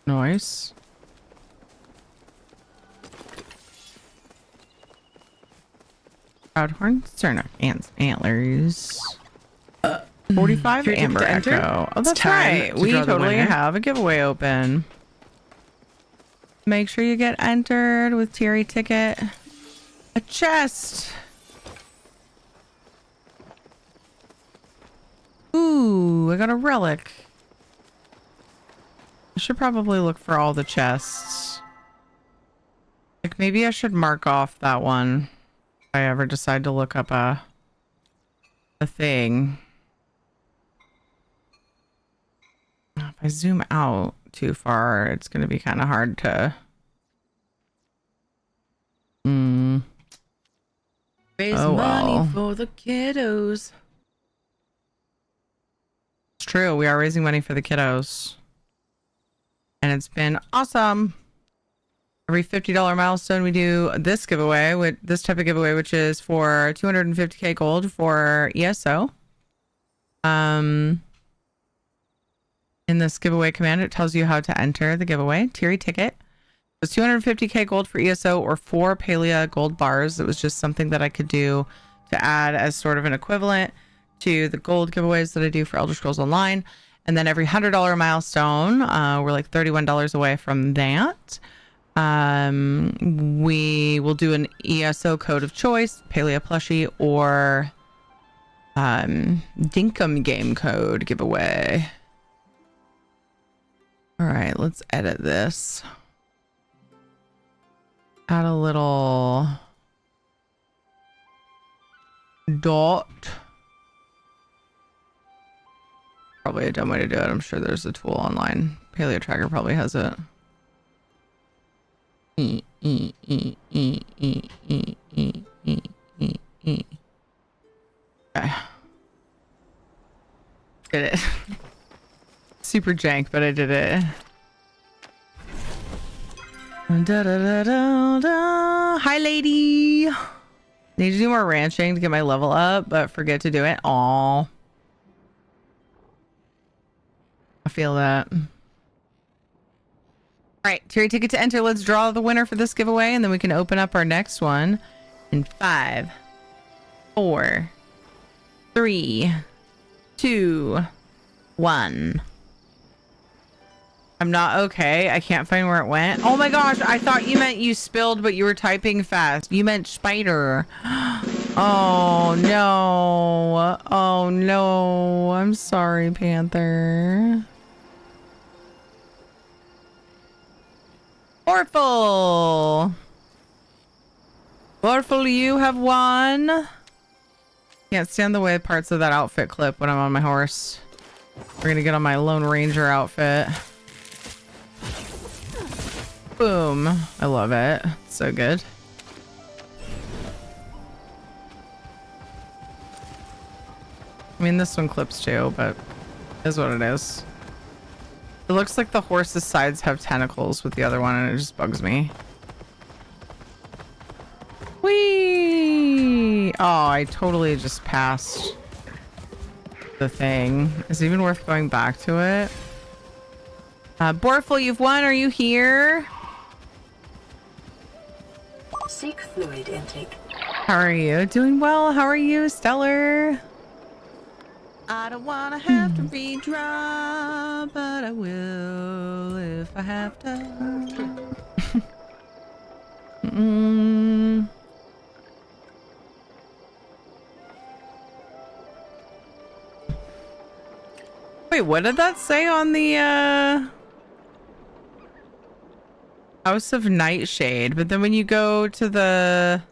S2: Nice. Proudhorn, Cernic, antlers. 45 Amber Echo. Oh, that's right. We totally have a giveaway open. Make sure you get entered with Thierry ticket. A chest. Ooh, I got a relic. I should probably look for all the chests. Like maybe I should mark off that one if I ever decide to look up a thing. If I zoom out too far, it's going to be kind of hard to raise money for the kiddos. It's true. We are raising money for the kiddos. And it's been awesome. Every $50 milestone we do this giveaway, with this type of giveaway, which is for 250k gold for ESO. In this giveaway command, it tells you how to enter the giveaway. Thierry ticket. was 250k gold for ESO or 4 Palea gold bars. It was just something that I could do to add as sort of an equivalent to the gold giveaways that I do for Elder Scrolls Online. And then every $100 milestone, we're like $31 away from that. We will do an ESO code of choice, Palea plushie, or Dinkum game code giveaway. All right, let's edit this. Add a little dot. Probably a dumb way to do it. I'm sure there's a tool online. Paleo Tracker probably has it. Okay. Did it. Super jank, but I did it. Da, da, da, da, da. Hi, lady. Need to do more ranching to get my level up, but forget to do it. Aw. I feel that. All right, tier ticket to enter. Let's draw the winner for this giveaway, and then we can open up our next one in 5, 4, 3, 2, 1. I'm not okay. I can't find where it went. Oh my gosh, I thought you meant you spilled, but you were typing fast. You meant spider. Oh no. Oh no. I'm sorry, Panther. Orphle. Orphle, you have won. Can't stand the way parts of that outfit clip when I'm on my horse. We're gonna get on my Lone Ranger outfit. Boom. I love it. It's so good. I mean, this one clips too, but it is what it is. It looks like the horse's sides have tentacles with the other one, and it just bugs me. Whee! Oh, I totally just passed the thing. Is it even worth going back to it? Borful, you've won. Are you here?
S6: Seek fluid intake.
S2: How are you? Doing well. How are you, Stellar? I don't want to have to redraw, but I will if I have to. Wait, what did that say on the House of Nightshade? But then when you go to the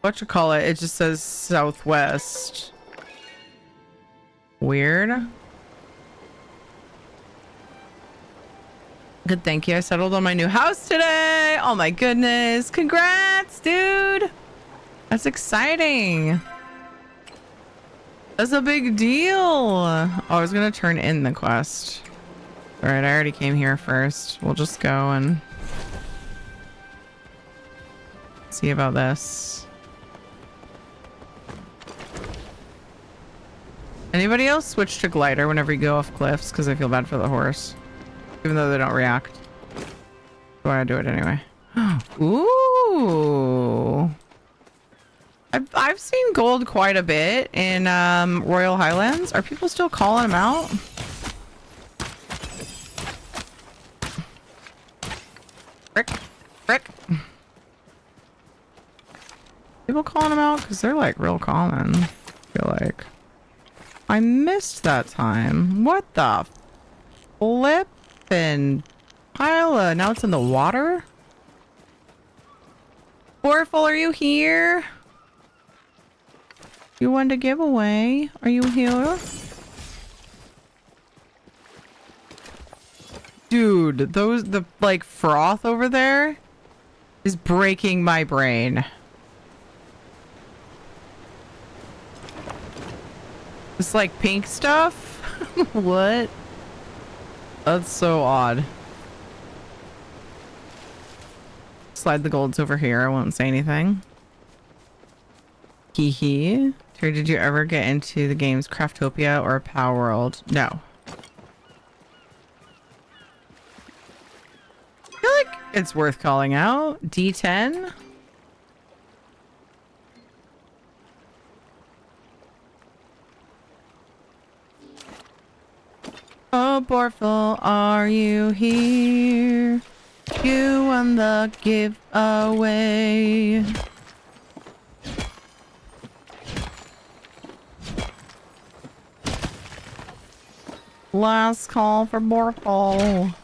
S2: whatchamacallit, it just says southwest. Weird. Good, thank you. I settled on my new house today. Oh my goodness. Congrats, dude. That's exciting. That's a big deal. Oh, I was gonna turn in the quest. All right, I already came here first. We'll just go and see about this. Anybody else switch to glider whenever you go off cliffs? Because I feel bad for the horse. Even though they don't react. So I do it anyway. Ooh. I've seen gold quite a bit in Royal Highlands. Are people still calling them out? Frick. People calling them out? Because they're like real common. I feel like. I missed that time. What the flippin' pile? Now it's in the water? Orphle, are you here? You won the giveaway. Are you here? Dude, the like froth over there is breaking my brain. It's like pink stuff? What? That's so odd. Slide the golds over here. I won't say anything. Hee hee. Terry, did you ever get into the games Craftopia or Power World? No. It's worth calling out. D10. Oh, Borful, are you here? You won the giveaway. Last call for Borful.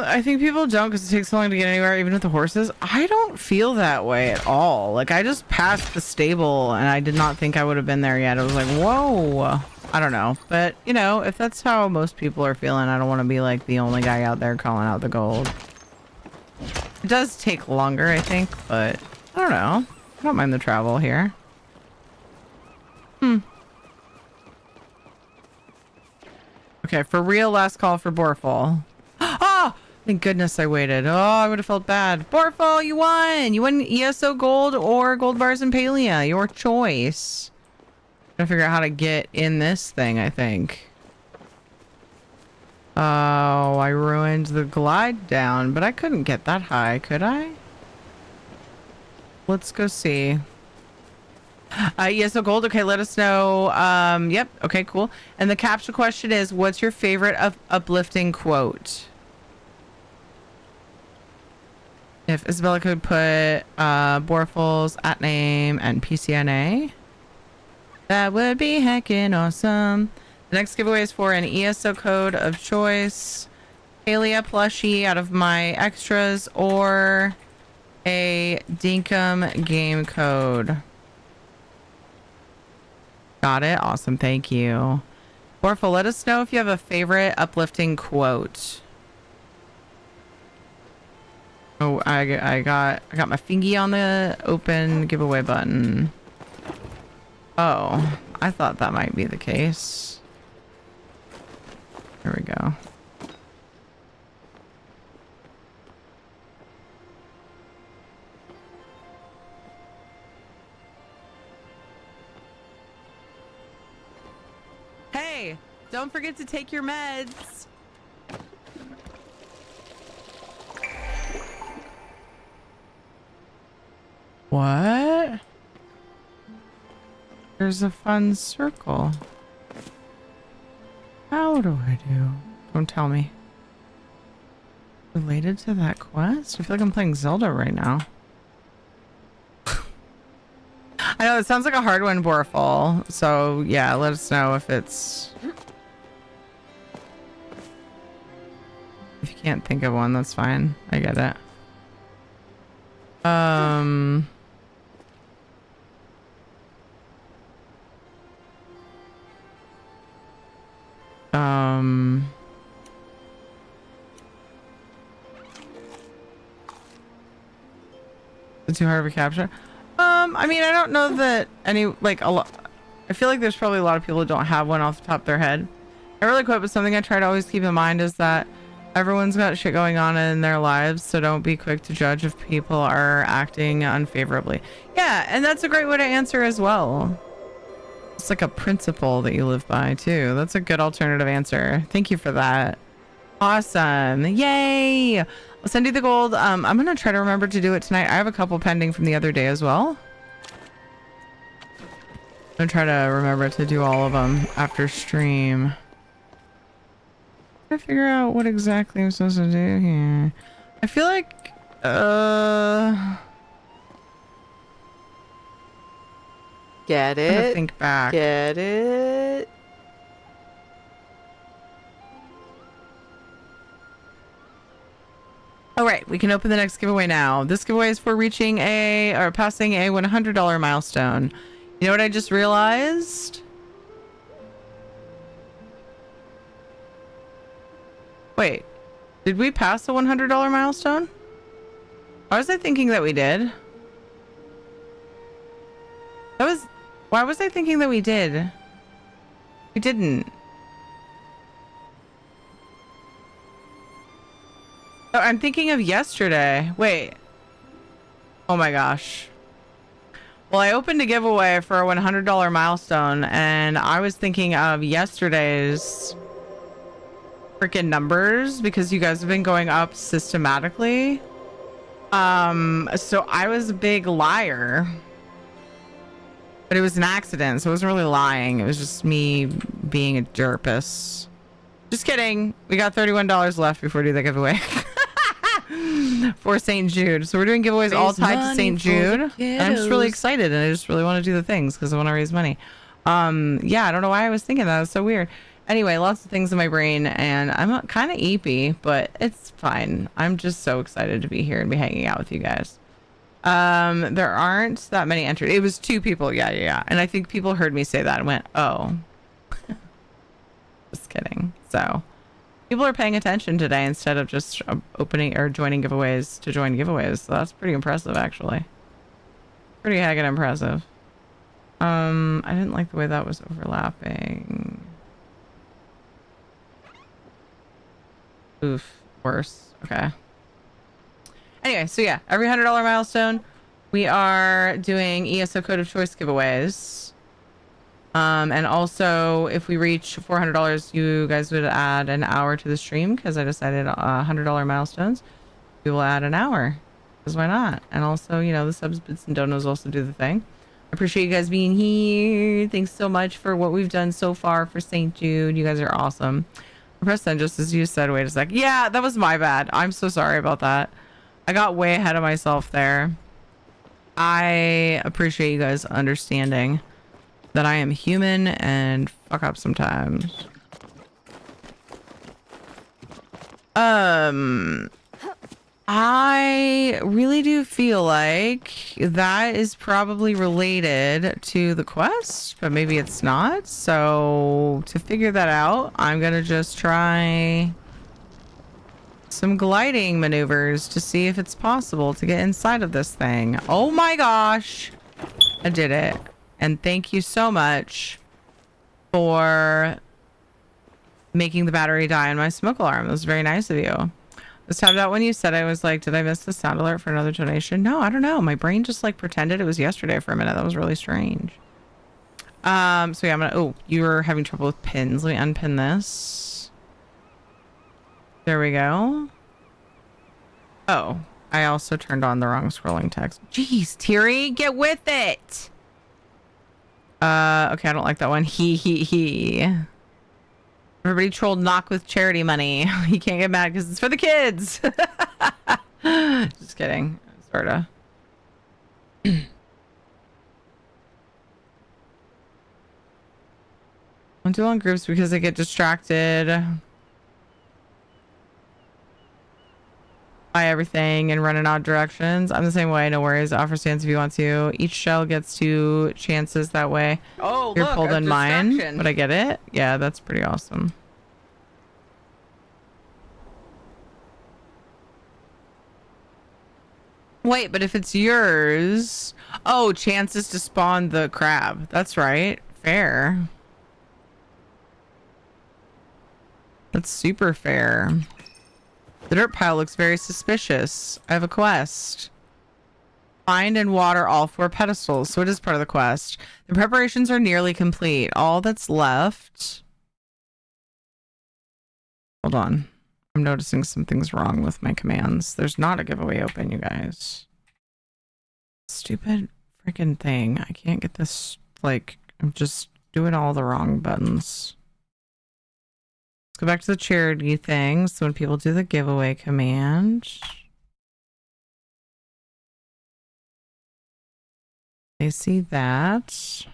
S2: I think people don't because it takes so long to get anywhere, even with the horses. I don't feel that way at all. Like, I just passed the stable and I did not think I would have been there yet. It was like, whoa. I don't know. But, you know, if that's how most people are feeling, I don't want to be like the only guy out there calling out the gold. It does take longer, I think, but I don't know. I don't mind the travel here. Okay, for real, last call for Borful. Oh, thank goodness I waited. Oh, I would have felt bad. Borful, you won! You won ESO gold or gold bars and Palia. Your choice. Gotta figure out how to get in this thing, I think. Oh, I ruined the glide down, but I couldn't get that high, could I? Let's go see. ESO gold. Okay, let us know. Yep. Okay, cool. And the capture question is, what's your favorite uplifting quote? If Isabella could put Borful's @name and PCNA, that would be heckin' awesome. The next giveaway is for an ESO code of choice, Palia plushie out of my extras, or a Dinkum game code. Got it. Awesome. Thank you. Borful, let us know if you have a favorite uplifting quote. Oh, I got my fingy on the open giveaway button. Oh, I thought that might be the case. There we go. Hey, don't forget to take your meds. What? There's a fun circle. How do I do? Don't tell me. Related to that quest? I feel like I'm playing Zelda right now. I know it sounds like a hard one, Borful. So yeah, let us know if it's. If you can't think of one, that's fine. I get it. It's too hard of a capture. I mean, I don't know that any, like, a lot. I feel like there's probably a lot of people who don't have one off the top of their head. I really quit, but something I try to always keep in mind is that everyone's got shit going on in their lives, so don't be quick to judge if people are acting unfavorably. Yeah, and that's a great way to answer as well. It's like a principle that you live by, too. That's a good alternative answer. Thank you for that. Awesome. Yay! I'll send you the gold. I'm going to try to remember to do it tonight. I have a couple pending from the other day as well. I'm going to try to remember to do all of them after stream. I figure out what exactly I'm supposed to do here. I feel like
S20: Get
S2: I'm gonna
S20: it?
S2: think back.
S20: Get it?
S2: All right, we can open the next giveaway now. This giveaway is for reaching passing a $100 milestone. You know what I just realized? Wait, did we pass the $100 milestone? Why was I thinking that we did? Why was I thinking that we did? We didn't. Oh, I'm thinking of yesterday. Wait. Oh my gosh. Well, I opened a giveaway for a $100 milestone, and I was thinking of yesterday's freaking numbers because you guys have been going up systematically. So I was a big liar, but it was an accident, so it wasn't really lying. It was just me being a derpus. Just kidding. We got $31 left before we do the giveaway. For St. Jude. So we're doing giveaways all tied to St. Jude. And I'm just really excited, and I just really want to do the things because I want to raise money. Yeah, I don't know why I was thinking that. It's so weird. Anyway, lots of things in my brain, and I'm kind of eepy, but it's fine. I'm just so excited to be here and be hanging out with you guys. There aren't that many entered. It was 2 people. Yeah. And I think people heard me say that and went, oh. Just kidding. So people are paying attention today instead of just opening or joining giveaways to join giveaways. So that's pretty impressive, actually. Pretty haggard impressive. I didn't like the way that was overlapping. Oof, worse. Okay. Anyway, so yeah, every $100 milestone, we are doing ESO Code of Choice giveaways. And also, if we reach $400, you guys would add an hour to the stream because I decided $100 milestones. We will add an hour because why not? And also, you know, the subs, bits, and donos also do the thing. I appreciate you guys being here. Thanks so much for what we've done so far for St. Jude. You guys are awesome. Preston, just as you said, wait a sec. Yeah, that was my bad. I'm so sorry about that. I got way ahead of myself there. I appreciate you guys understanding that I am human and fuck up sometimes. I really do feel like that is probably related to the quest, but maybe it's not. So to figure that out, I'm gonna just try some gliding maneuvers to see if it's possible to get inside of this thing. Oh my gosh, I did it. And thank you so much for making the battery die on my smoke alarm. That was very nice of you. I was tapped out when you said, I was like, did I miss the sound alert for another donation? No, I don't know. My brain just like pretended it was yesterday for a minute. That was really strange. So yeah, I'm gonna, oh, you were having trouble with pins. Let me unpin this. There we go. Oh, I also turned on the wrong scrolling text. Jeez, Teary, get with it. Okay, I don't like that one. He. Everybody trolled knock with charity money. You can't get mad because it's for the kids. Just kidding. Sorta. Don't do long groups because I get distracted by everything and run in odd directions. I'm the same way. No worries. Offer stands if you want to. Each shell gets 2 chances that way. Oh, you're look, pulled a in mine, distraction. but I get it. Yeah, that's pretty awesome. Wait, but if it's yours, oh, chances to spawn the crab. That's right. Fair. That's super fair. The dirt pile looks very suspicious. I have a quest. Find and water all 4 pedestals. So it is part of the quest. The preparations are nearly complete. All that's left... Hold on. I'm noticing something's wrong with my commands. There's not a giveaway open, you guys. Stupid freaking thing. I can't get this, like, I'm just doing all the wrong buttons. Let's go back to the charity thing. So when people do the giveaway command, they see that.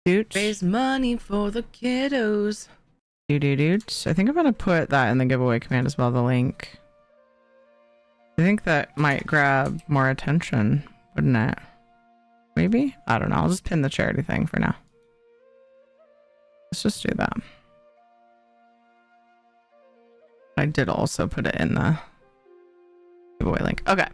S2: Doot.
S20: Raise money for the kiddos.
S2: Doot. I think I'm gonna put that in the giveaway command as well, the link. I think that might grab more attention, wouldn't it? Maybe? I don't know. I'll just pin the charity thing for now. Let's just do that. I did also put it in the giveaway link. Okay.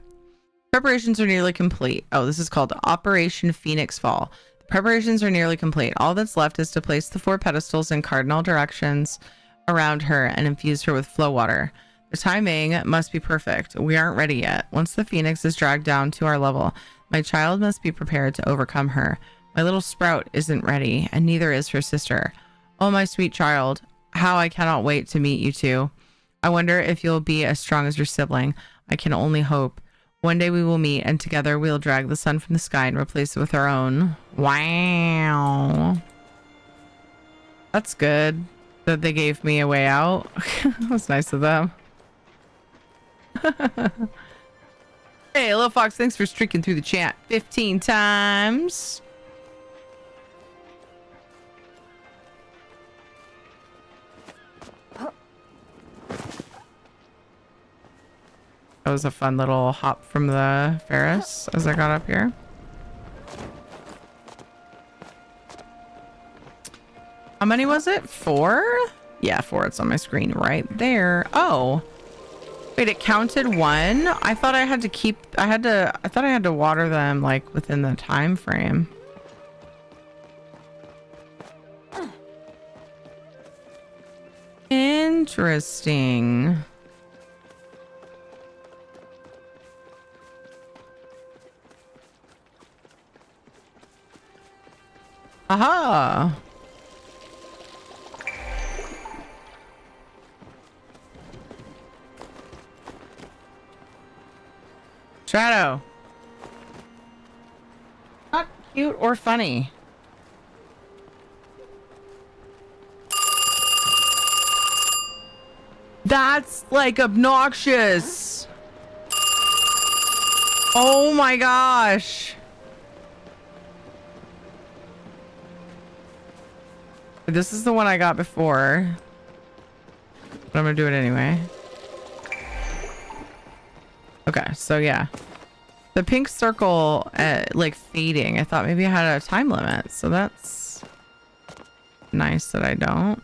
S2: Preparations are nearly complete. Oh, this is called Operation Phoenix Fall. The preparations are nearly complete. All that's left is to place the 4 pedestals in cardinal directions around her and infuse her with flow water. The timing must be perfect. We aren't ready yet. Once the Phoenix is dragged down to our level, My child must be prepared to overcome her. My little sprout isn't ready, and neither is her sister. Oh, my sweet child, how I cannot wait to meet you two. I wonder if you'll be as strong as your sibling. I can only hope. One day we will meet, and together we'll drag the sun from the sky and replace it with our own. Wow. That's good that they gave me a way out. That was nice of them. Hey, Little Fox, thanks for streaking through the chat 15 times. That was a fun little hop from the Ferris as I got up here. How many was it? 4? Yeah, 4. It's on my screen right there. Oh. Wait, it counted 1? I thought I had to keep I thought I had to water them like within the time frame. Interesting. Aha. Shadow. Not cute or funny. That's like obnoxious. Oh my gosh. This is the one I got before. But I'm gonna do it anyway. Okay, so yeah. The pink circle, like fading. I thought maybe I had a time limit, so that's nice that I don't.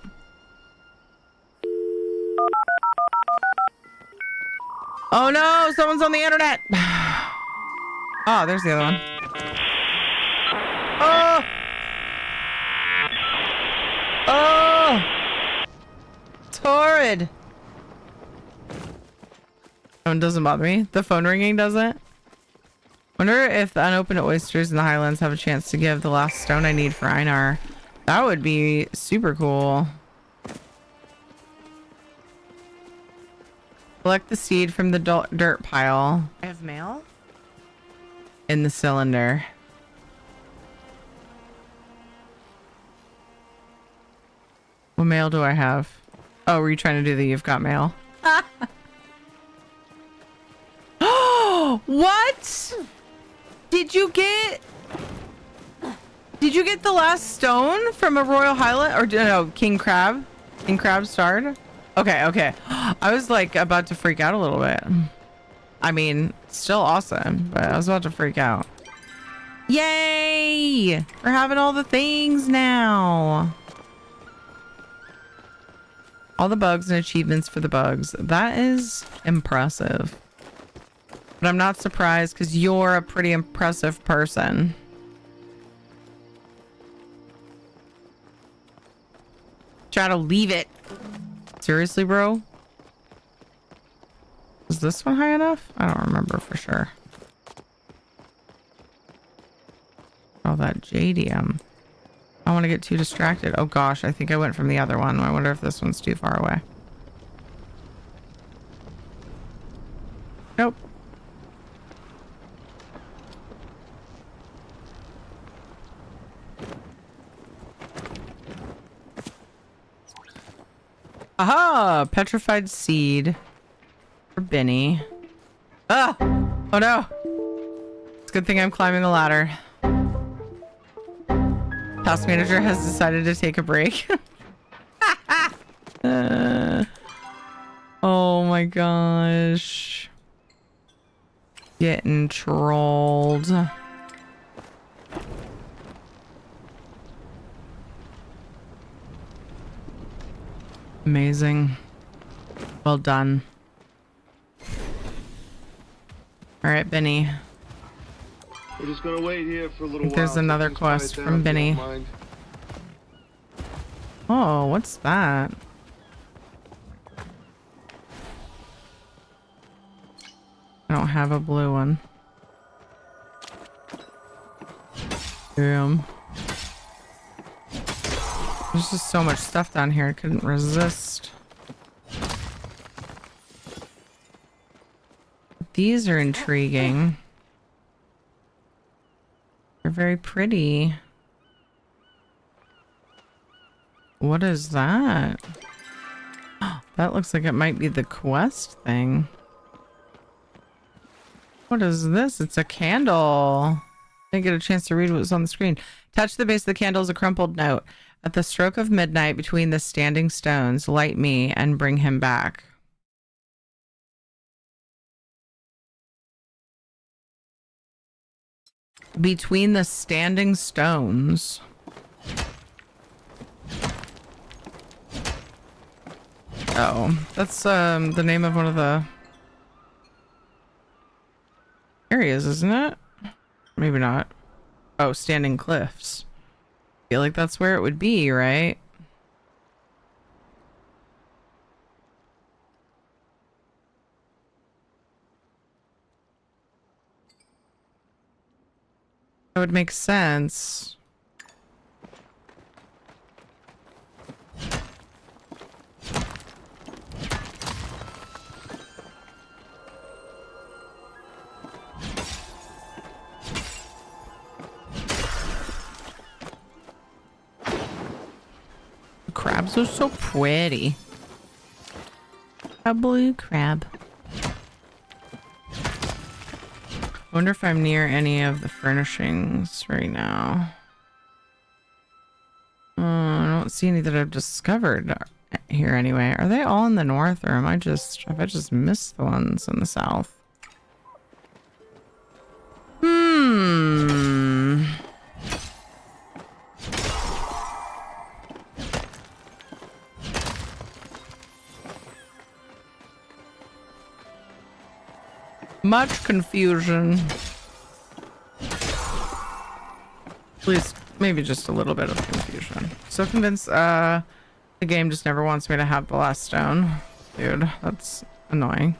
S2: Oh no, someone's on the internet. Oh, there's the other one. Oh! Oh! Torrid! That one doesn't bother me. The phone ringing doesn't. Wonder if the unopened oysters in the Highlands have a chance to give the last stone I need for Einar. That would be super cool. Collect the seed from the dirt pile. I have mail? In the cylinder. What mail do I have? Oh, were you trying to do the you've got mail? What? Did you get the last stone from a Royal Highland or no, King Crab? King Crab starred? Okay. I was like about to freak out a little bit. I mean, still awesome, but I was about to freak out. Yay! We're having all the things now. All the bugs and achievements for the bugs. That is impressive. But I'm not surprised because you're a pretty impressive person. Try to leave it. Seriously, bro? Is this one high enough? I don't remember for sure. Oh, that JDM. I don't want to get too distracted. Oh gosh, I think I went from the other one. I wonder if this one's too far away. Nope. Aha! Petrified seed for Benny. Ah! Oh no! It's a good thing I'm climbing the ladder. Task manager has decided to take a break. Oh my gosh. Getting trolled. Amazing. Well done. All right, Benny.
S1: We're just gonna wait here for a little while.
S2: There's another quest from Benny. Oh, what's that? I don't have a blue one. Damn. There's just so much stuff down here. I couldn't resist. These are intriguing. They're very pretty. What is that? That looks like it might be the quest thing. What is this? It's a candle. Didn't get a chance to read what was on the screen. Touch the base of the candle is a crumpled note. At the stroke of midnight between the standing stones, light me and bring him back. Between the standing stones. Oh, that's the name of one of the areas, isn't it? Maybe not. Oh, Standing Cliffs. Feel like that's where it would be, right? That would make sense. The crabs are so pretty. A blue crab. I wonder if I'm near any of the furnishings right now. I don't see any that I've discovered here anyway. Are they all in the north, or have I just missed the ones in the south? Much confusion. Please, maybe just a little bit of confusion. So convinced the game just never wants me to have the last stone. Dude, that's annoying.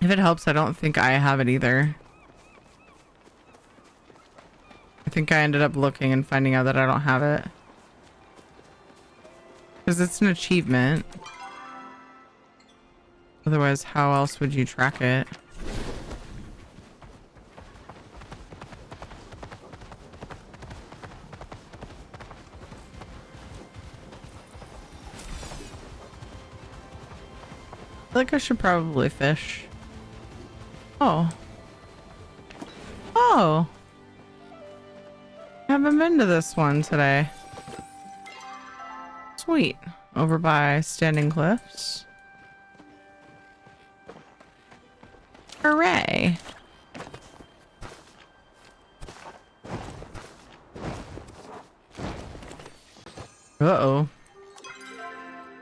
S2: If it helps, I don't think I have it either. I think I ended up looking and finding out that I don't have it. Because it's an achievement. Otherwise, how else would you track it? I feel like I should probably fish. Oh. Oh. I haven't been to this one today. Sweet. Over by Standing Cliffs. Hooray. Uh-oh.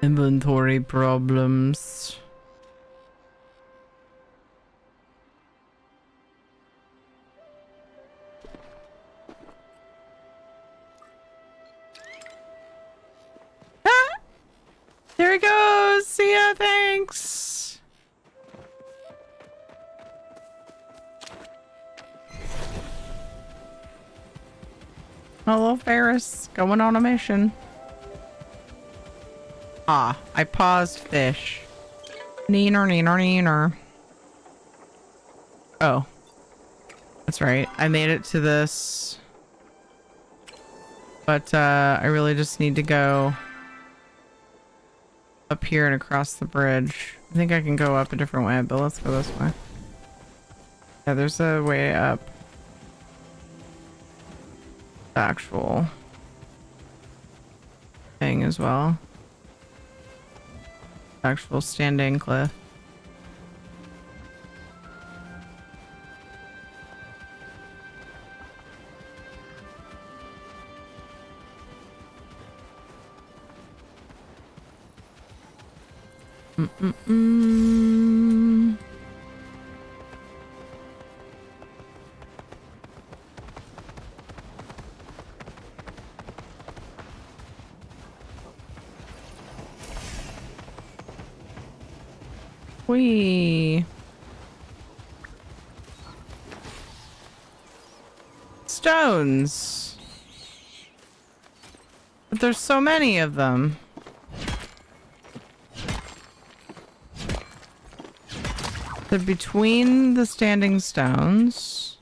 S2: Inventory problems. There he goes. See ya. Thanks. Hello, Ferris. Going on a mission. Ah, I paused fish. Neener, neener, neener. Oh. That's right. I made it to this. But, I really just need to go up here and across the bridge. I think I can go up a different way, but let's go this way. Yeah, there's a way up. The actual thing as well. Actual standing cliff. Whee. Stones. But there's so many of them. They're between the standing stones.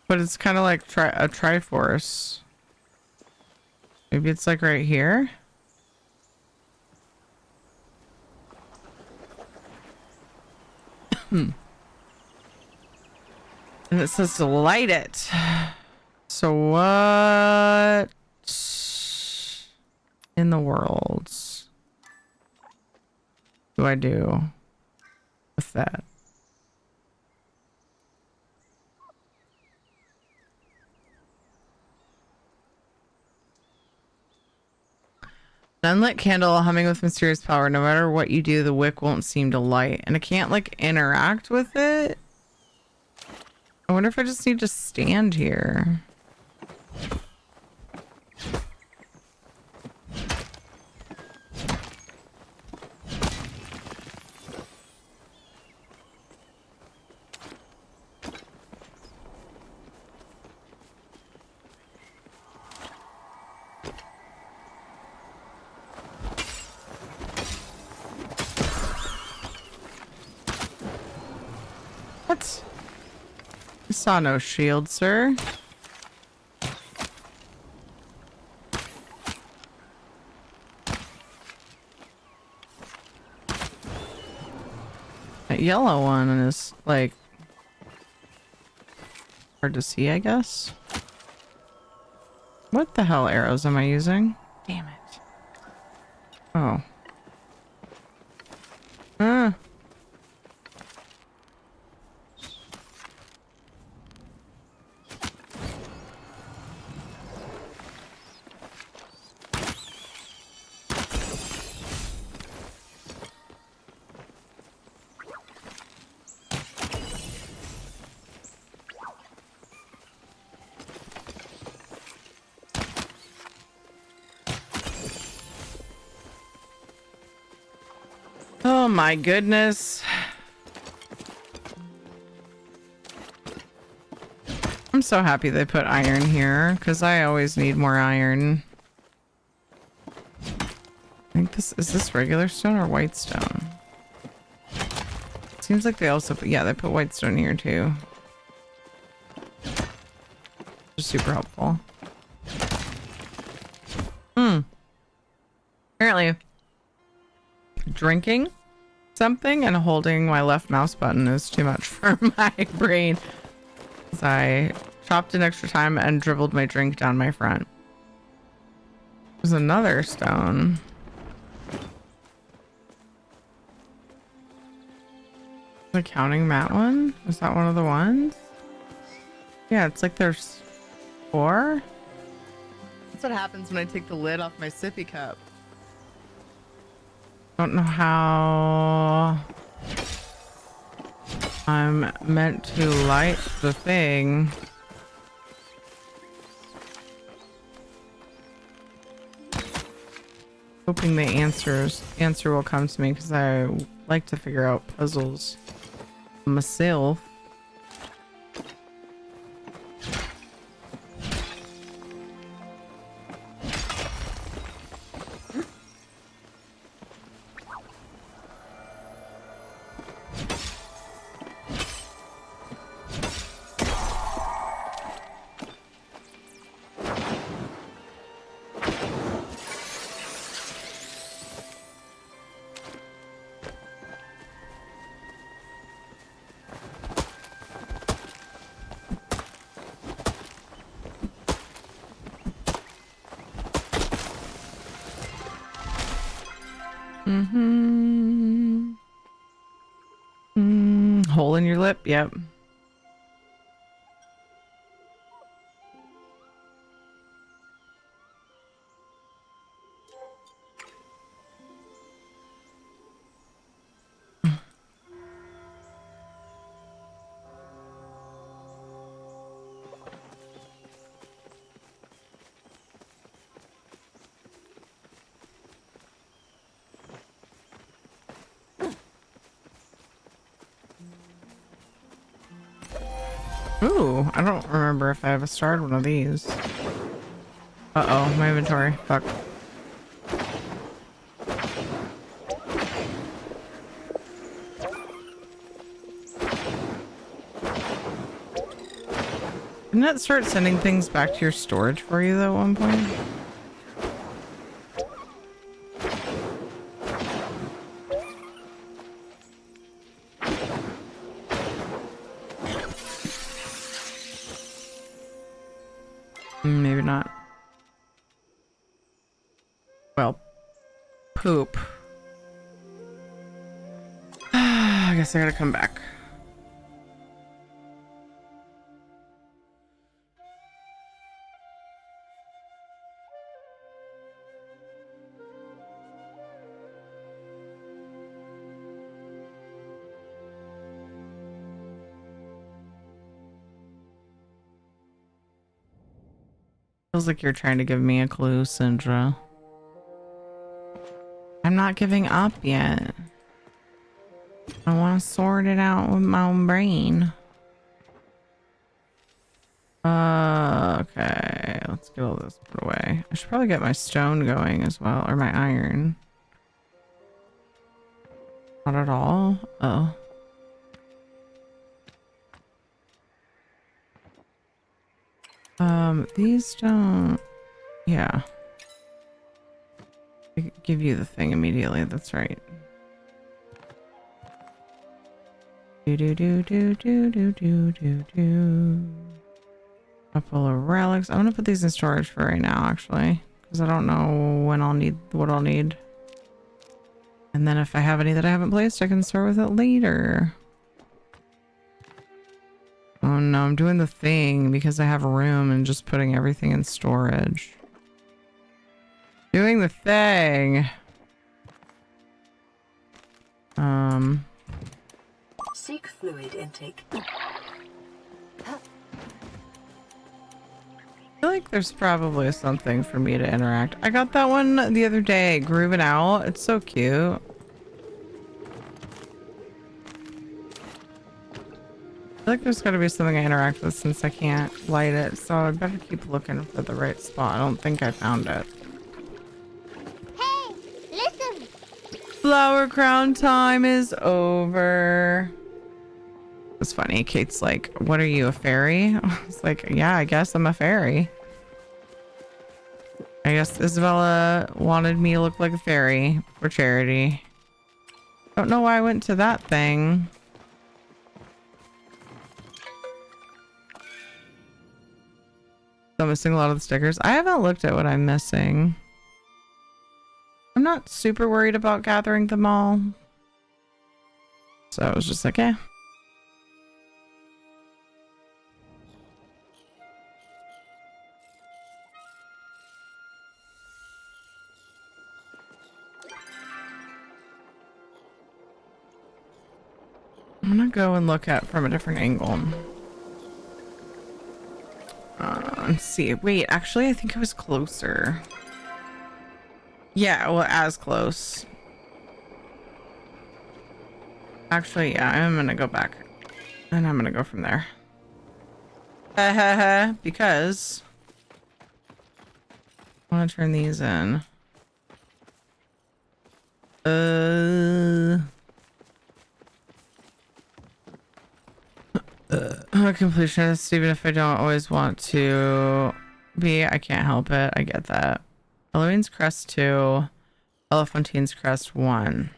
S2: But it's kind of like a Triforce. Maybe it's like right here. And it says to light it. So what in the world do I do with that? An unlit candle humming with mysterious power. No matter what you do, the wick won't seem to light. And I can't like interact with it. I wonder if I just need to stand here. What? I saw no shield, sir. That yellow one is like hard to see, I guess. What the hell arrows am I using? Damn it. Oh. Ah. Oh my goodness. I'm so happy they put iron here because I always need more iron. I think this is this regular stone or white stone? Seems like they also put, yeah, they put white stone here too. Just super helpful. Apparently drinking something and holding my left mouse button is too much for my brain. So I chopped in extra time and dribbled my drink down my front. There's another stone. The counting that one? Is that one of the ones? Yeah, it's like there's 4. That's what happens when I take the lid off my sippy cup. Don't know how I'm meant to light the thing. Hoping the answer will come to me because I like to figure out puzzles myself. Hole in your lip, yep. Ooh, I don't remember if I have a starred one of these. Uh-oh, my inventory. Fuck. Didn't it start sending things back to your storage for you though at one point? Maybe not. Well, poop. I guess I gotta come back. Feels like you're trying to give me a clue, Sindra. I'm not giving up yet. I want to sort it out with my own brain. Okay, let's get all this put away. I should probably get my stone going as well, or my iron. Not at all. Oh. These don't. Yeah. I give you the thing immediately. That's right. Do. Couple of relics. I'm gonna put these in storage for right now, actually, because I don't know when I'll need what I'll need. And then if I have any that I haven't placed, I can start with it later. Oh no, I'm doing the thing because I have room and just putting everything in storage. Doing the thing.
S6: Seek fluid intake.
S2: I feel like there's probably something for me to interact. I got that one the other day, grooving out. It's so cute. I feel like there's got to be something I interact with since I can't light it, so I'd better keep looking for the right spot. I don't think I found it.
S18: Hey, listen.
S2: Flower crown time is over. It's funny. Kate's like, "What are you, a fairy?" I was like, "Yeah, I guess I'm a fairy." I guess Isabella wanted me to look like a fairy for charity. Don't know why I went to that thing. So I'm missing a lot of the stickers. I haven't looked at what I'm missing. I'm not super worried about gathering them all. So I was just like, eh. I'm gonna go and look at from a different angle. Let's see. Wait, actually, I think it was closer. Yeah, well, as close. Actually, yeah, I'm gonna go back. And I'm gonna go from there. Because I want to turn these in. I'm a completionist, even if I don't always want to be. I can't help it. I get that. Halloween's Crest 2, Elephantine's Crest 1.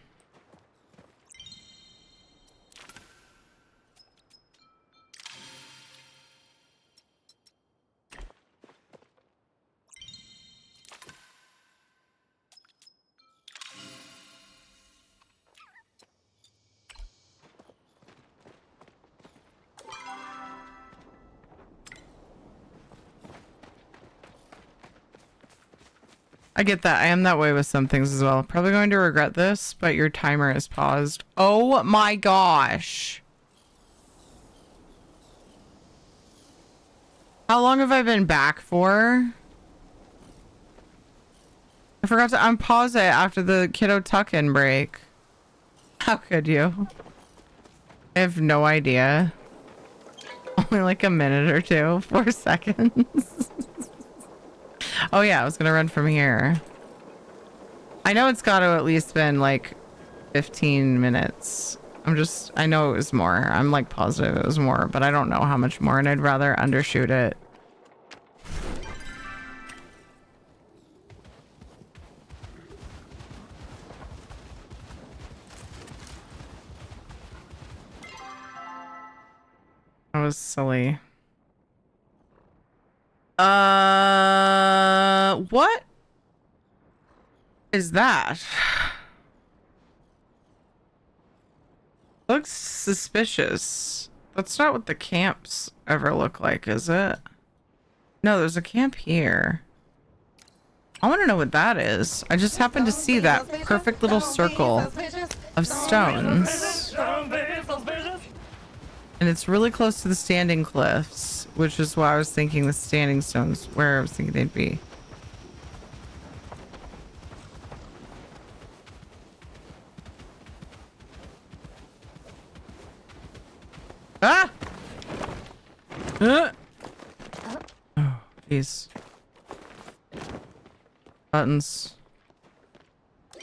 S2: I get that. I am that way with some things as well. Probably going to regret this, but your timer is paused. Oh my gosh. How long have I been back for? I forgot to unpause it after the kiddo tuck-in break. How could you? I have no idea. Only like a minute or two, 4 seconds. Oh yeah, I was gonna run from here. I know it's got to at least been like 15 minutes. I know it was more. I'm like positive it was more, but I don't know how much more, and I'd rather undershoot it. That was silly. What is that? Looks suspicious. That's not what the camps ever look like, is it? No, there's a camp here. I want to know what that is. I just happened to see that perfect little circle of stones. And it's really close to the standing cliffs, which is why I was thinking the standing stones, where I was thinking they'd be. Ah! Oh, jeez. Buttons.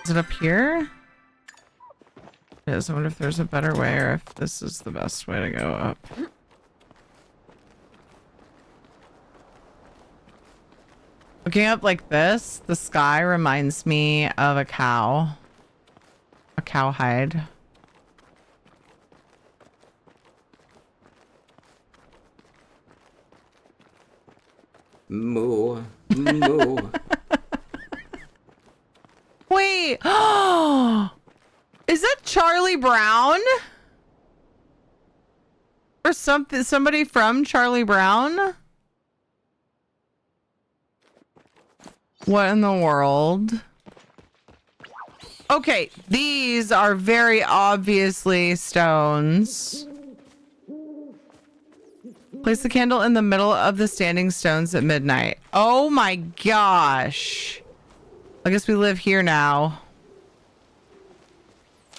S2: Is it up here? It is. I wonder if there's a better way or if this is the best way to go up. Looking up like this, the sky reminds me of a cow. A cowhide.
S19: Moo. Moo.
S2: Wait. Oh, is that Charlie Brown? Or something? Somebody from Charlie Brown? What in the world? Okay, these are very obviously stones. Place the candle in the middle of the standing stones at midnight. Oh my gosh. I guess we live here now.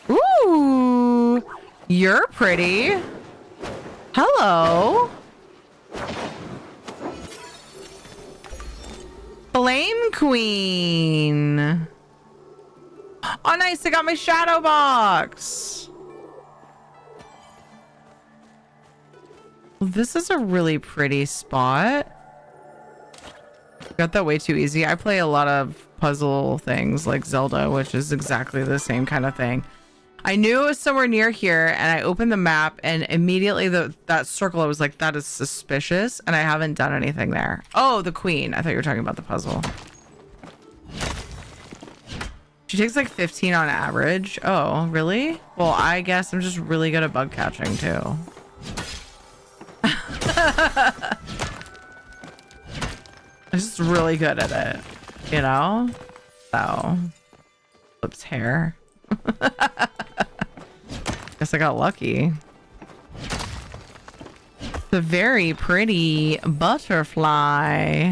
S2: Ooh, you're pretty. Hello. Flame Queen. Oh, nice. I got my shadow box. Well, this is a really pretty spot. Got that way too easy. I play a lot of puzzle things like Zelda, which is exactly the same kind of thing. I knew it was somewhere near here, and I opened the map, and immediately that circle, I was like, that is suspicious, and I haven't done anything there. Oh, the queen. I thought you were talking about the puzzle. She takes like 15 on average. Oh, really? Well, I guess I'm just really good at bug catching, too. I'm just really good at it, you know? So, flips hair. Guess I got lucky. It's a very pretty butterfly.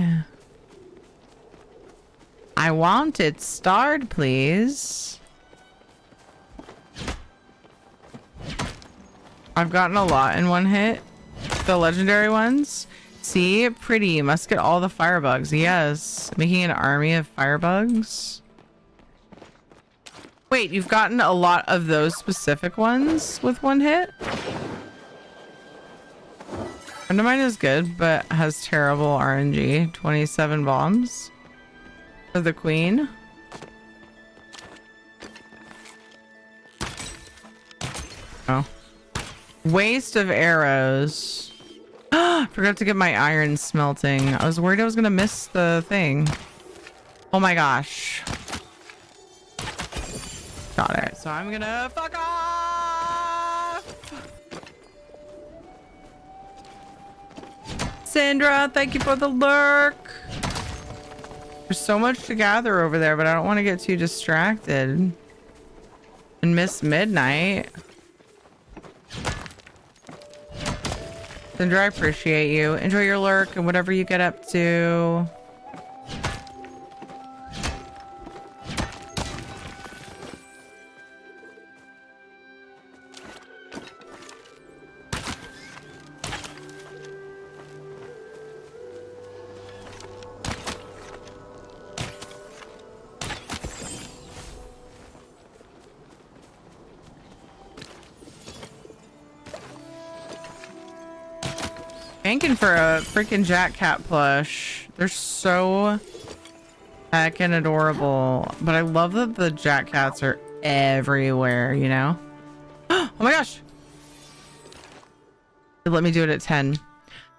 S2: I want it starred, please. I've gotten a lot in one hit. The legendary ones. See? Pretty. Must get all the firebugs. Yes. Making an army of firebugs. Wait, you've gotten a lot of those specific ones with one hit? Friend of mine is good, but has terrible RNG. 27 bombs. For the queen. Oh. Waste of arrows. Forgot to get my iron smelting. I was worried I was gonna miss the thing. Oh my gosh. Got it. So I'm gonna fuck off. Sandra, thank you for the lurk. There's so much to gather over there, but I don't want to get too distracted and miss midnight. Sandra, I appreciate you. Enjoy your lurk and whatever you get up to. Banking for a freaking Jack Cat plush. They're so heckin' adorable. But I love that the Jack Cats are everywhere, you know? Oh my gosh! Let me do it at 10.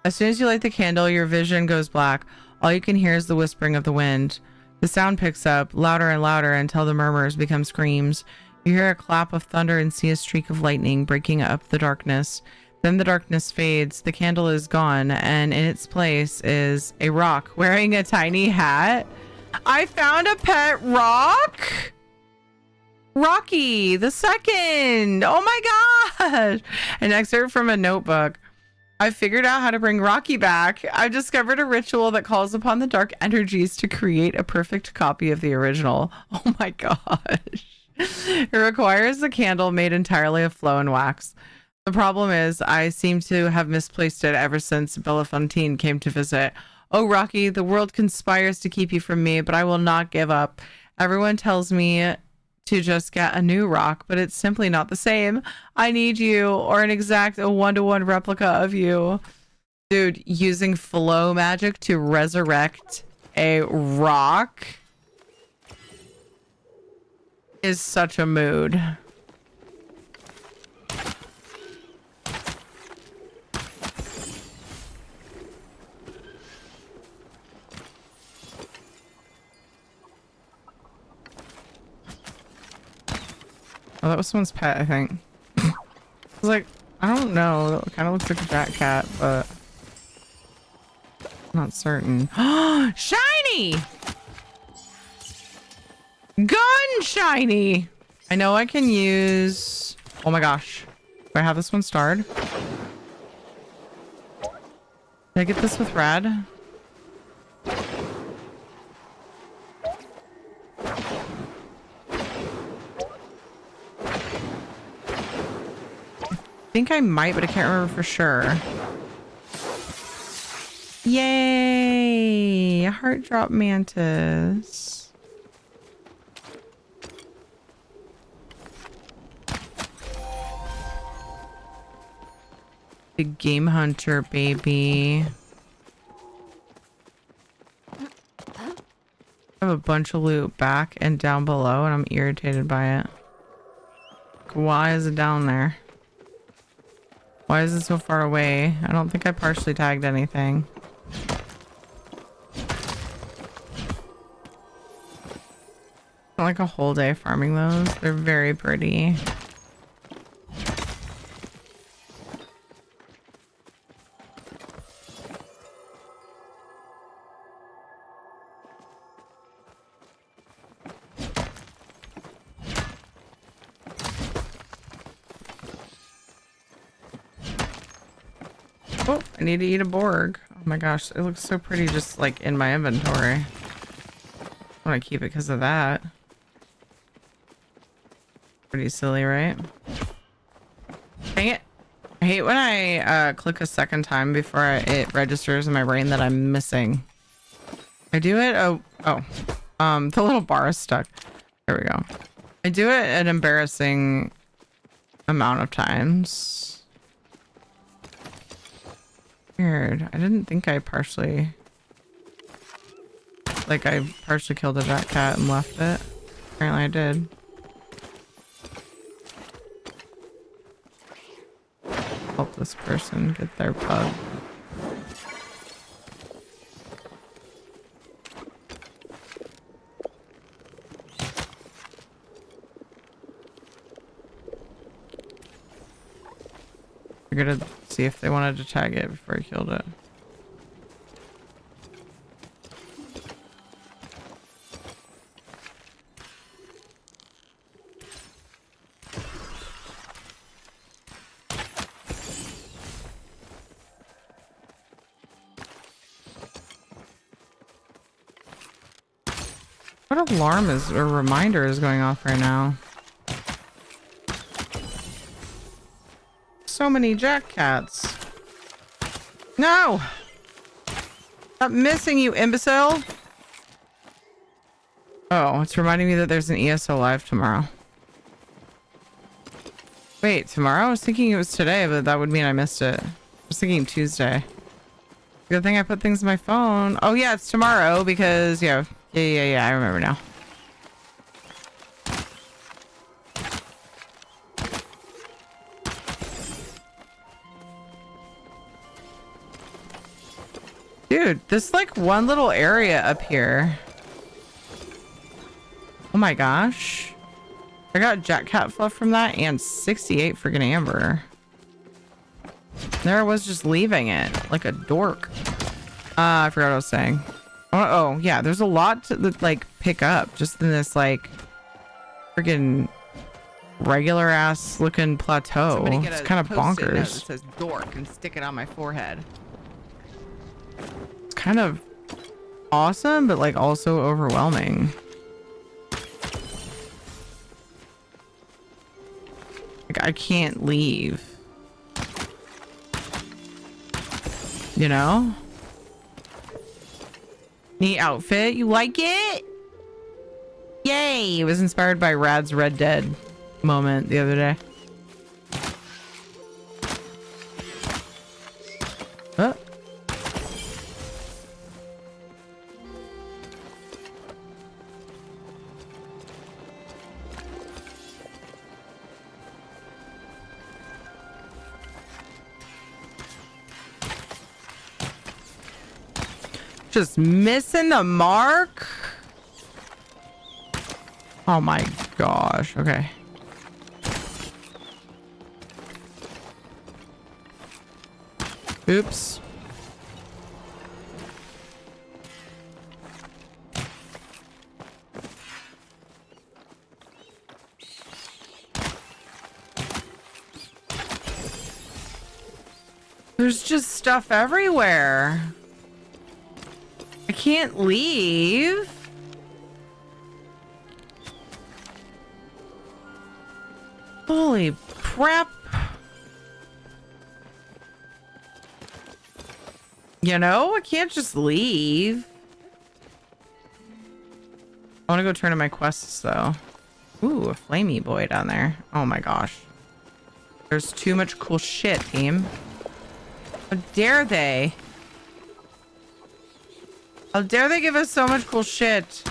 S2: As soon as you light the candle, your vision goes black. All you can hear is the whispering of the wind. The sound picks up louder and louder until the murmurs become screams. You hear a clap of thunder and see a streak of lightning breaking up the darkness. Then the darkness fades, the candle is gone, and in its place is a rock wearing a tiny hat. I found a pet rock! Rocky the second! Oh my gosh! An excerpt from a notebook. I figured out how to bring Rocky back. I've discovered a ritual that calls upon the dark energies to create a perfect copy of the original. Oh my gosh. It requires a candle made entirely of flow and wax. The problem is, I seem to have misplaced it ever since Belafontaine came to visit. Oh, Rocky, the world conspires to keep you from me, but I will not give up. Everyone tells me to just get a new rock, but it's simply not the same. I need you, or an exact 1-to-1 replica of you. Dude, using flow magic to resurrect a rock is such a mood. Oh, that was someone's pet, I think. I was like, I don't know. It kind of looks like a Jack Cat, but I'm not certain. Shiny! Gun shiny! I know I can use... Oh my gosh. Do I have this one starred? Did I get this with Rad? I think I might, but I can't remember for sure. Yay! A heart drop mantis. The game hunter, baby. I have a bunch of loot back and down below, and I'm irritated by it. Why is it down there? Why is it so far away? I don't think I partially tagged anything. I like a whole day farming those. They're very pretty. Oh, I need to eat a Borg. Oh my gosh, it looks so pretty just like in my inventory. I want to keep it because of that. Pretty silly, right? Dang it. I hate when I click a second time before it registers in my brain that I'm missing. I do it. The little bar is stuck. There we go. I do it an embarrassing amount of times. Weird. I didn't think I partially... Like, I partially killed a Jack Cat and left it. Apparently I did. Help this person get their pug. Figured I'd see if they wanted to tag it before I killed it. What alarm is or reminder is going off right now? So many Jack Cats. No! Stop missing, you imbecile! Oh, it's reminding me that there's an ESO live tomorrow. Wait, tomorrow? I was thinking it was today, but that would mean I missed it. I was thinking Tuesday. Good thing I put things in my phone. Oh yeah, it's tomorrow because yeah, I remember now. Dude, this like one little area up here. Oh my gosh. I got Jack Cat fluff from that and 68 freaking amber. There I was just leaving it like a dork. I forgot what I was saying. Oh yeah, there's a lot to like pick up just in this like freaking regular ass looking plateau. It's kind of bonkers. That says dork and stick it on my forehead. It's kind of awesome, but like also overwhelming. Like I can't leave. You know? Neat outfit. You like it? Yay! It was inspired by Rad's Red Dead moment the other day. Oh. Just missing the mark. Oh my gosh. Okay. Oops. There's just stuff everywhere. I can't leave. Holy crap. You know, I can't just leave. I want to go turn in my quests though. Ooh, a flamey boy down there. Oh my gosh. There's too much cool shit, team. How dare they? How dare they give us so much cool shit?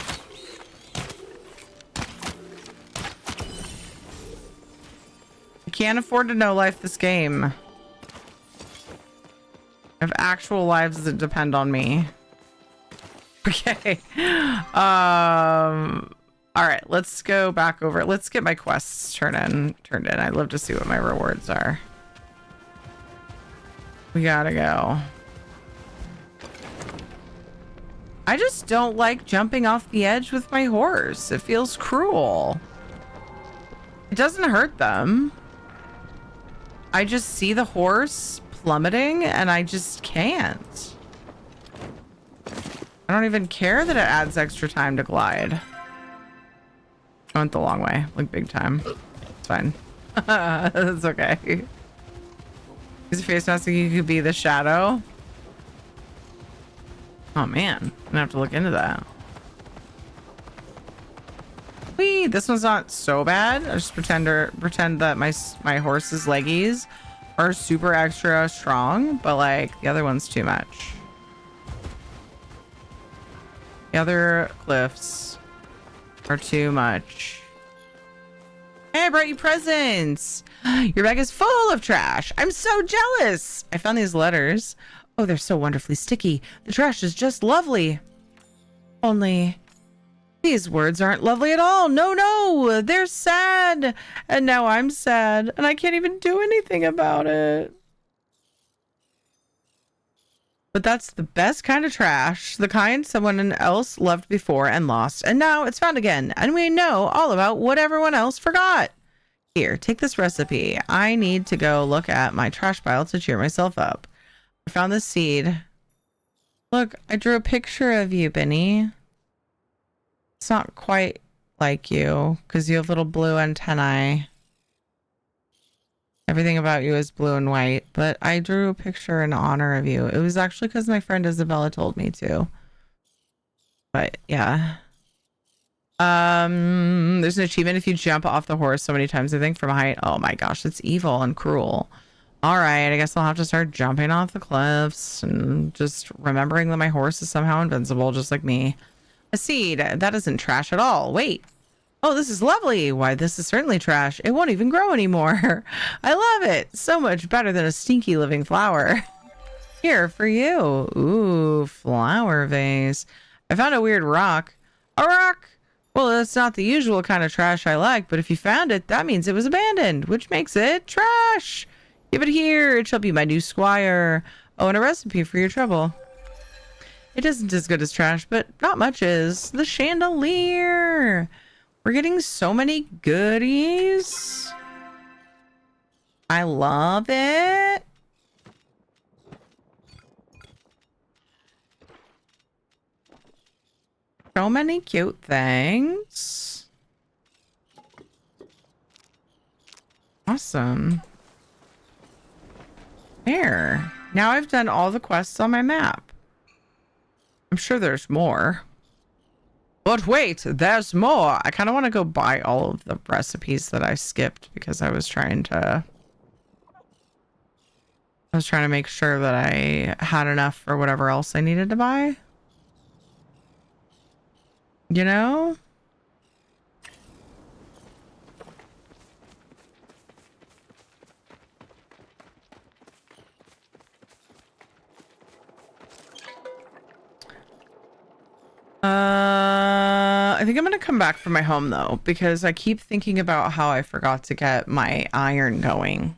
S2: I can't afford to no life this game. I have actual lives that depend on me. Okay. All right, let's go back over. Let's get my quests turned in. I'd love to see what my rewards are. We gotta go. I just don't like jumping off the edge with my horse. It feels cruel. It doesn't hurt them. I just see the horse plummeting and I just can't. I don't even care that it adds extra time to glide. I went the long way, like big time. It's fine. It's okay. Is face mask you could be the shadow? Oh man, I'm gonna have to look into that. Whee! This one's not so bad. I just pretend that my horse's leggies are super extra strong, but like the other one's too much. The other cliffs are too much. Hey, I brought you presents. Your bag is full of trash. I'm so jealous. I found these letters. Oh, they're so wonderfully sticky. The trash is just lovely. Only these words aren't lovely at all. No, they're sad. And now I'm sad and I can't even do anything about it. But that's the best kind of trash. The kind someone else loved before and lost. And now it's found again. And we know all about what everyone else forgot. Here, take this recipe. I need to go look at my trash pile to cheer myself up. I found this seed. Look, I drew a picture of you, Benny. It's not quite like you because you have little blue antennae. Everything about you is blue and white, but I drew a picture in honor of you. It was actually because my friend Isabella told me to. But yeah. There's an achievement if you jump off the horse so many times, I think, from a height. Oh my gosh, that's evil and cruel. All right, I guess I'll have to start jumping off the cliffs and just remembering that my horse is somehow invincible, just like me. A seed. That isn't trash at all. Wait. Oh, this is lovely. Why, this is certainly trash. It won't even grow anymore. I love it. So much better than a stinky living flower. Here, for you. Ooh, flower vase. I found a weird rock. A rock? Well, that's not the usual kind of trash I like, but if you found it, that means it was abandoned, which makes it trash. Give it here. It shall be my new squire. Oh, and a recipe for your trouble. It isn't as good as trash, but not much is. The chandelier. We're getting so many goodies. I love it. So many cute things. Awesome. There. Now I've done all the quests on my map. I'm sure there's more. But wait, there's more. I kind of want to go buy all of the recipes that I skipped because I was trying to make sure that I had enough for whatever else I needed to buy. You know? I think I'm gonna come back for my home though, because I keep thinking about how I forgot to get my iron going.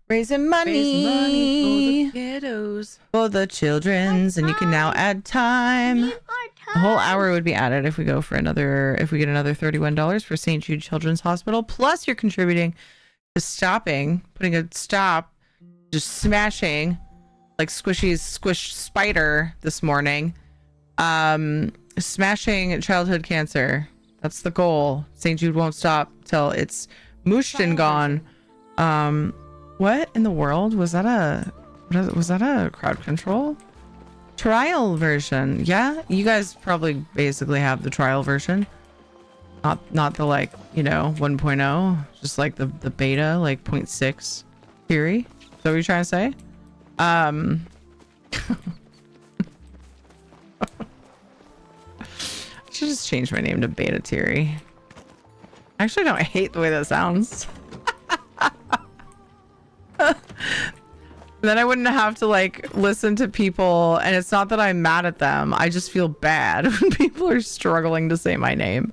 S2: Raising money
S20: for the kiddos.
S2: For the children's, and you can now add time. A whole hour would be added if we get another $31 for St. Jude Children's Hospital. Plus you're contributing to putting a stop, just smashing like Squishy's squished spider this morning. Smashing childhood cancer. That's the goal. St. Jude won't stop till it's mooshed and gone. What in the world was that? Was that a crowd control trial version? Yeah, you guys probably basically have the trial version, not the 1.0, just like the beta, like 0.6 theory. Is that what you're trying to say? I should just change my name to Beta Theory. Actually, no, I hate the way that sounds. Then I wouldn't have to listen to people, and it's not that I'm mad at them. I just feel bad when people are struggling to say my name.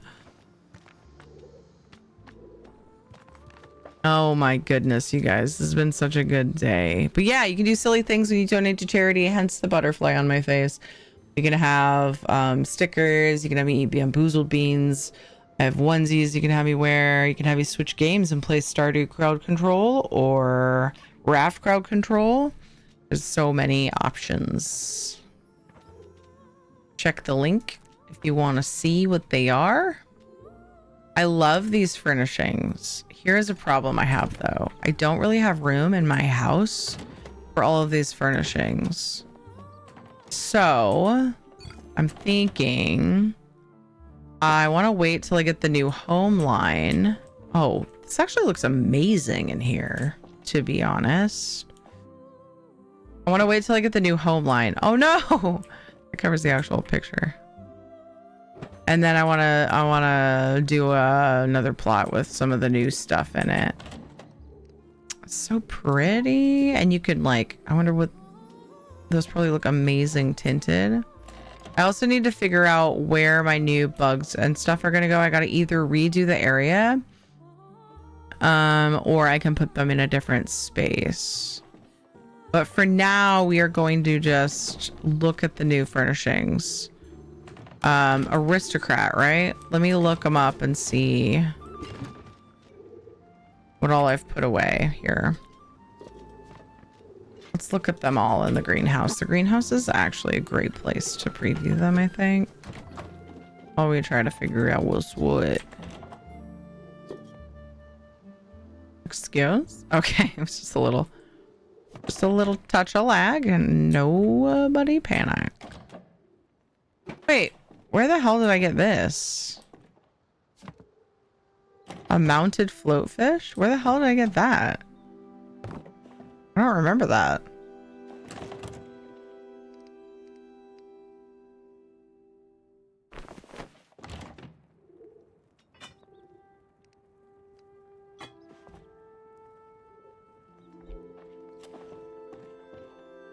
S2: Oh my goodness, you guys. This has been such a good day. But yeah, you can do silly things when you donate to charity, hence the butterfly on my face. You can have stickers. You can have me eat bamboozled beans. I have onesies you can have me wear. You can have me switch games and play Stardew Crowd Control or Raft Crowd Control. There's so many options. Check the link if you want to see what they are. I love these furnishings. Here's a problem I have though. I don't really have room in my house for all of these furnishings. So I'm thinking I want to wait till I get the new home line. Oh, this actually looks amazing in here, to be honest. I want to wait till I get the new home line. Oh no, it covers the actual picture. And then I want to do another plot with some of the new stuff in it. It's so pretty. And you could I wonder what those probably look amazing tinted. I also need to figure out where my new bugs and stuff are going to go. I got to either redo the area or I can put them in a different space. But for now, we are going to just look at the new furnishings. Aristocrat, right? Let me look them up and see what all I've put away here. Let's look at them all in the greenhouse. The greenhouse is actually a great place to preview them, I think. While we try to figure out what's what. Excuse? Okay, it was just a little touch of lag and nobody panic. Wait, where the hell did I get this? A mounted float fish? Where the hell did I get that? I don't remember that.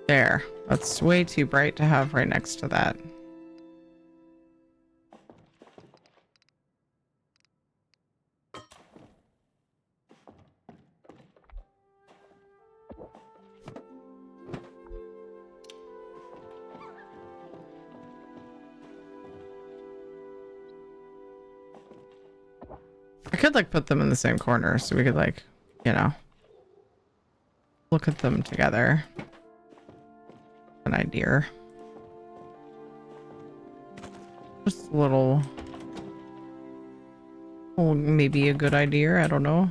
S2: There. That's way too bright to have right next to that. I could like put them in the same corner so we could like, you know, look at them together. An idea. Just a little, well, maybe a good idea. I don't know.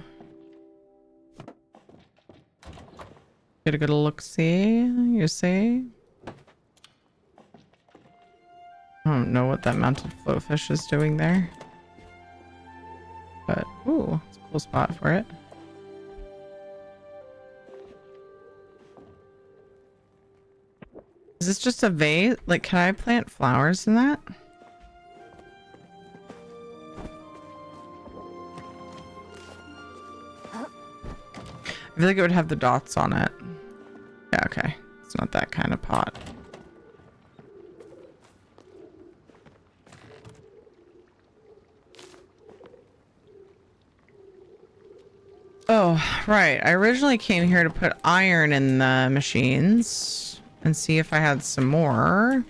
S2: Get a good look. See, you see. I don't know what that mounted flowfish is doing there. But, ooh, it's a cool spot for it. Is this just a vase? Like, can I plant flowers in that? I feel like it would have the dots on it. Yeah, okay. It's not that kind of pot. Oh, right. I originally came here to put iron in the machines and see if I had some more.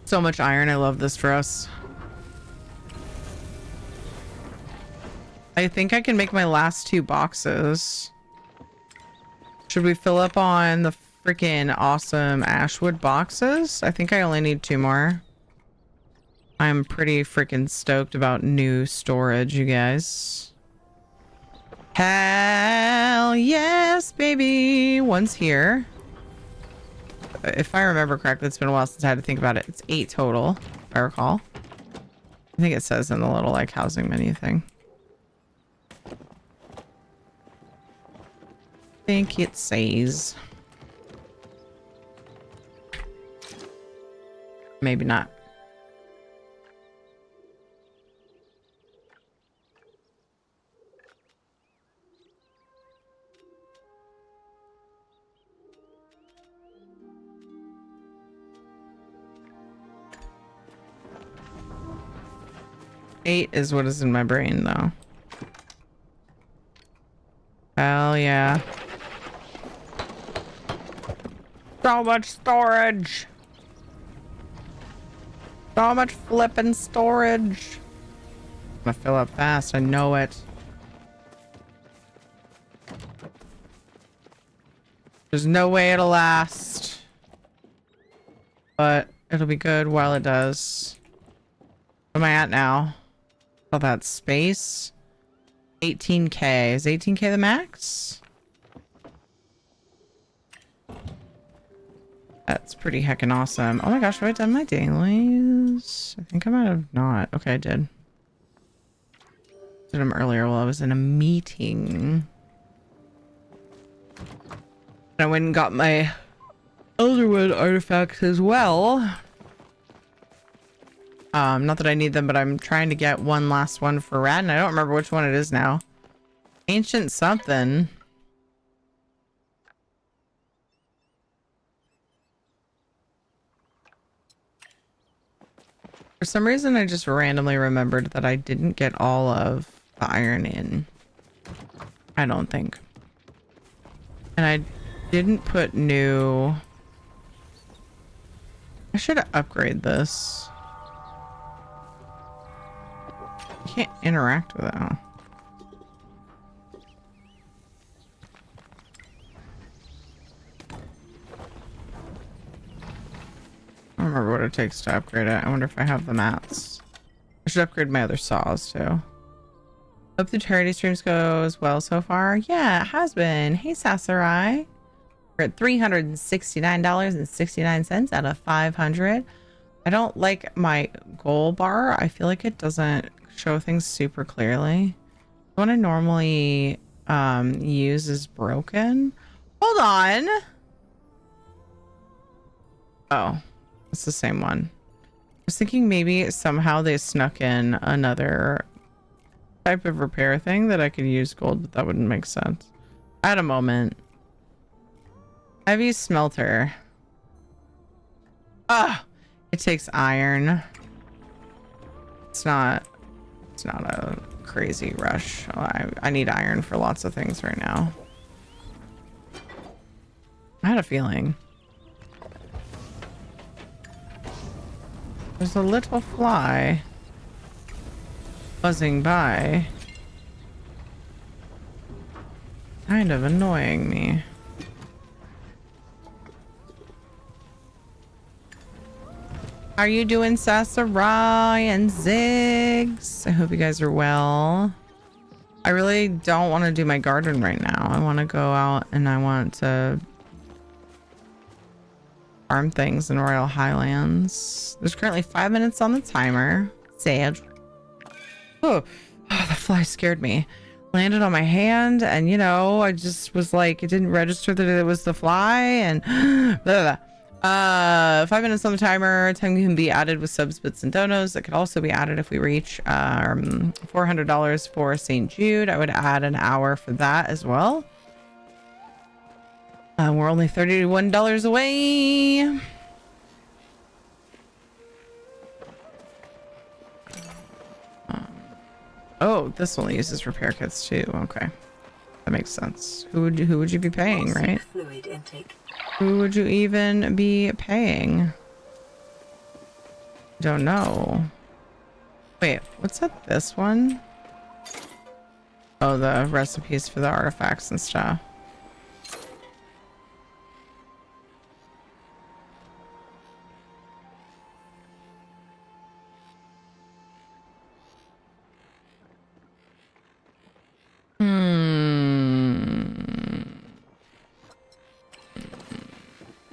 S2: So much iron. I love this for us. I think I can make my last 2 boxes. Should we fill up on the freaking awesome ashwood boxes? I think I only need 2 more. I'm pretty freaking stoked about new storage, you guys. Hell yes, baby. One's here. If I remember correctly, it's been a while since I had to think about it. It's 8 total, if I recall. I think it says in the little like housing menu thing. I think it says. Maybe not. Eight is what is in my brain, though. Hell yeah. So much storage. So much flipping storage. I'm gonna fill up fast. I know it. There's no way it'll last. But it'll be good while it does. What am I at now? Oh, that space. 18K. Is 18K the max? That's pretty heckin' awesome. Oh my gosh, have I done my dailies? I think I might have not. Okay, I did. Did them earlier while I was in a meeting. I went and got my Elderwood artifacts as well. Not that I need them, but I'm trying to get one last one for Rad, and I don't remember which one it is now. Ancient something. For some reason, I just randomly remembered that I didn't get all of the iron in. I don't think. And I didn't put new... I should upgrade this. You can't interact with it, huh? I don't remember what it takes to upgrade it. I wonder if I have the mats. I should upgrade my other saws too. Hope the charity streams goes well so far. Yeah, it has been. Hey, Sasarai. We're at $369.69 out of 500. I don't like my goal bar. I feel like it doesn't show things super clearly. The one I normally use is broken. Hold on. Oh, it's the same one. I was thinking maybe somehow they snuck in another type of repair thing that I could use gold, but that wouldn't make sense. At a moment. Heavy smelter. Ah, it takes iron. It's not a crazy rush. I need iron for lots of things right now. I had a feeling. There's a little fly buzzing by. Kind of annoying me. How are you doing, Sasarai and Ziggs? I hope you guys are well. I really don't want to do my garden right now. I want to go out and I want to farm things in Royal Highlands. There's currently 5 minutes on the timer. Sad. Oh, the fly scared me. Landed on my hand and, you know, I just was like, it didn't register that it was the fly and blah, blah, blah. 5 minutes on the timer. Time can be added with subs, bits, and donos. That could also be added if we reach $400 for St. Jude. I would add an hour for that as well. We're only $31 away. Oh, this only uses repair kits too. Okay, that makes sense. Who would you be paying, right?
S6: Fluid intake.
S2: Who would you even be paying? Don't know. Wait, what's up this one? Oh, the recipes for the artifacts and stuff.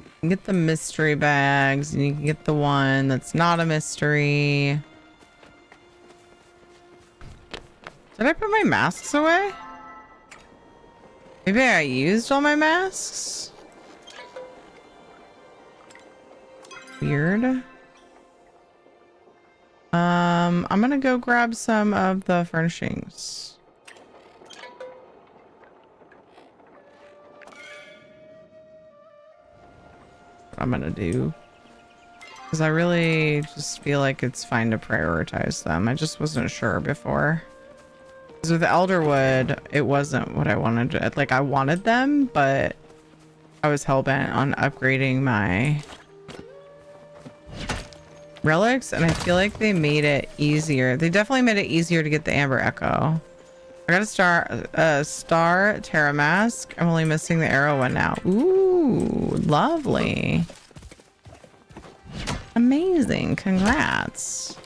S2: You can get the mystery bags and you can get the one that's not a mystery. Did I put my masks away? Maybe I used all my masks? Weird. I'm gonna go grab some of the furnishings. I'm gonna do, because I really just feel like it's fine to prioritize them. I just wasn't sure before, because with Elderwood it wasn't what I wanted to, like I wanted them, but I was hell-bent on upgrading my relics, and I feel like they made it easier. They definitely made it easier to get the Amber Echo. I got a star Terra Mask. I'm only missing the arrow one now. Ooh, lovely. Amazing. Congrats.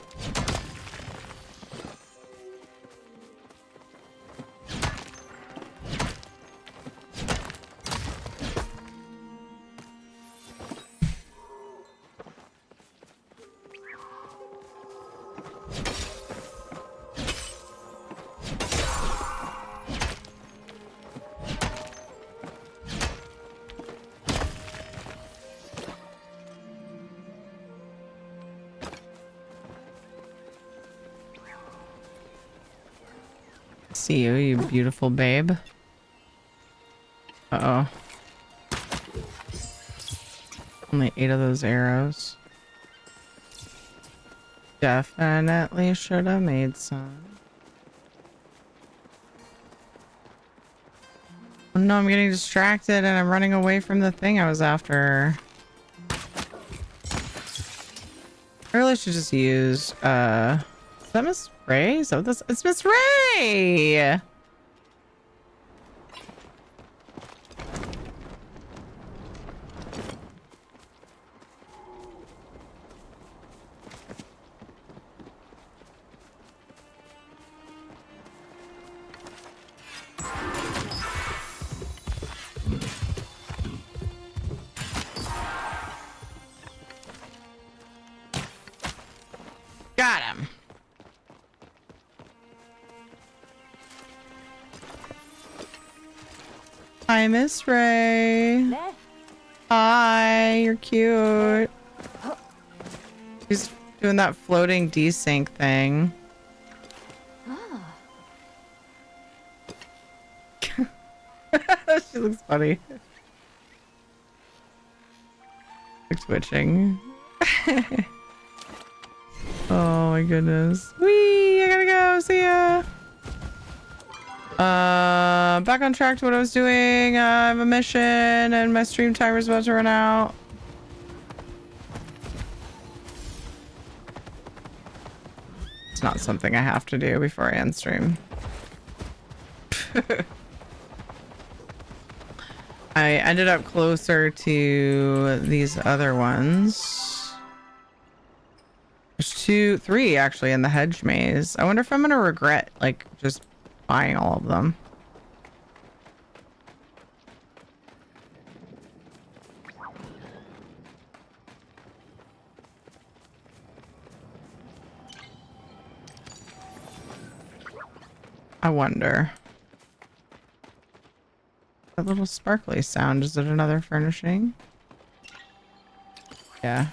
S2: See you, you beautiful babe. Uh-oh. Only 8 of those arrows. Definitely should have made some. Oh no, I'm getting distracted and I'm running away from the thing I was after. I really should just use, is that Miss Ray? Is that what this? It's Miss Ray! Got him. Hi, Miss Ray. Hi, you're cute. She's doing that floating desync thing. She looks funny. Like twitching. Oh my goodness. Whee! I gotta go. See ya. Back on track to what I was doing. I have a mission and my stream timer's about to run out. It's not something I have to do before I end stream. I ended up closer to these other ones. There's 3 actually in the hedge maze. I wonder if I'm gonna regret like just buying all of them. I wonder. That little sparkly sound, is it another furnishing? Yeah.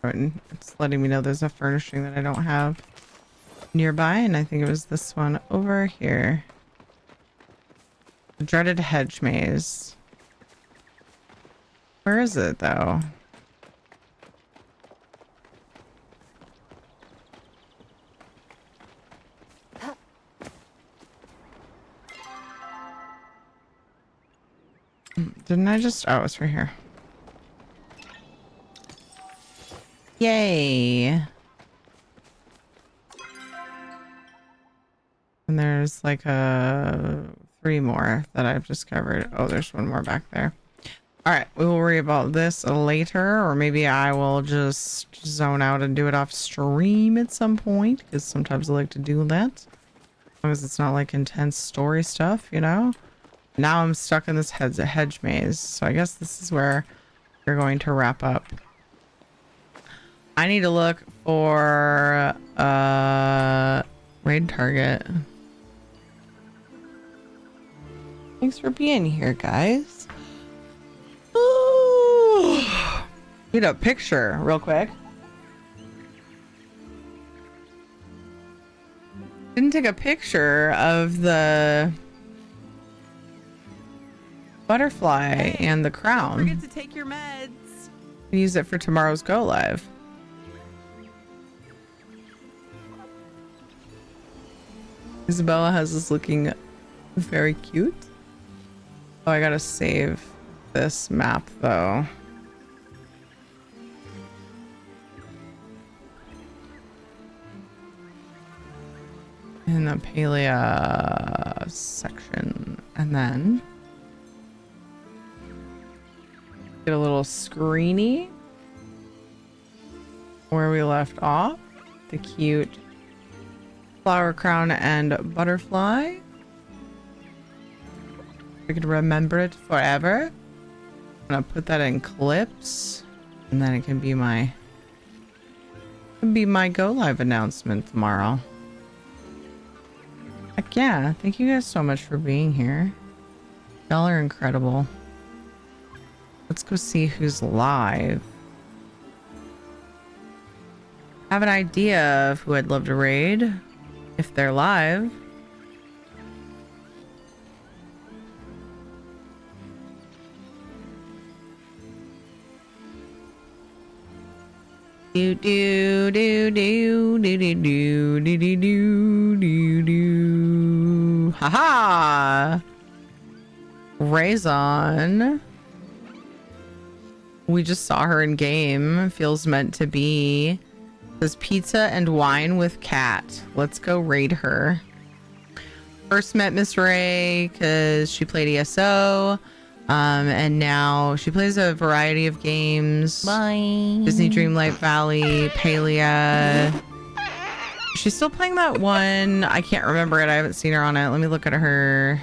S2: It's letting me know there's a furnishing that I don't have nearby, and I think it was this one over here. The dreaded hedge maze. Where is it though? Didn't I just... Oh, it's right here. Yay. And there's like 3 more that I've discovered. Oh, there's one more back there. All right, we will worry about this later, or maybe I will just zone out and do it off stream at some point, because sometimes I like to do that. As long as it's not like intense story stuff, you know? Now I'm stuck in this hedge maze, so I guess this is where you're going to wrap up. I need to look for raid target. Thanks for being here, guys. Ooh. Need a picture real quick. Didn't take a picture of the butterfly and the crown.
S20: Don't forget to take your meds.
S2: Use it for tomorrow's go live. Isabella has this looking very cute. Oh, I gotta save this map though. In the Palea section, and then get a little screeny where we left off. The cute flower crown and butterfly. I could remember it forever. I'm gonna put that in clips, and then it can be my go live announcement tomorrow. Heck yeah, thank you guys so much for being here. Y'all are incredible. Let's go see who's live. I have an idea of who I'd love to raid if they're live. Do do do do do do do do do do do. Haha. Raison. We just saw her in game. Feels meant to be. Says pizza and wine with cat. Let's go raid her. First met Miss Ray because she played ESO. And now she plays a variety of games.
S20: Bye.
S2: Disney Dreamlight Valley, Palea. She's still playing that one. I can't remember it. I haven't seen her on it. Let me look at her.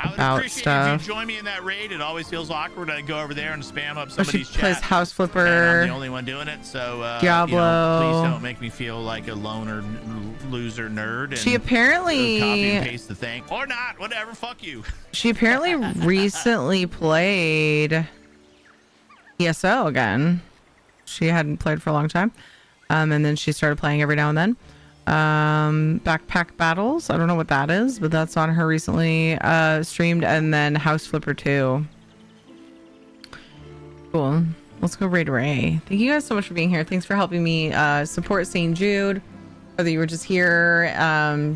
S3: I would
S2: about
S3: appreciate
S2: stuff.
S3: if you join me in that raid. It always feels awkward. I go over there and spam up
S2: Or she
S3: somebody's
S2: plays
S3: chat.
S2: House Flipper.
S3: And I'm the only one doing it, so
S2: Diablo.
S3: please don't make me feel like a loner loser nerd. And
S2: She apparently
S3: copy and paste the thing, or not, whatever. Fuck you.
S2: She apparently recently played ESO again. She hadn't played for a long time, and then she started playing every now and then. Backpack Battles. I don't know what that is, but that's on her recently streamed, and then House Flipper 2. Cool. Let's go raid Ray. Thank you guys so much for being here. Thanks for helping me support St. Jude. Whether you were just here,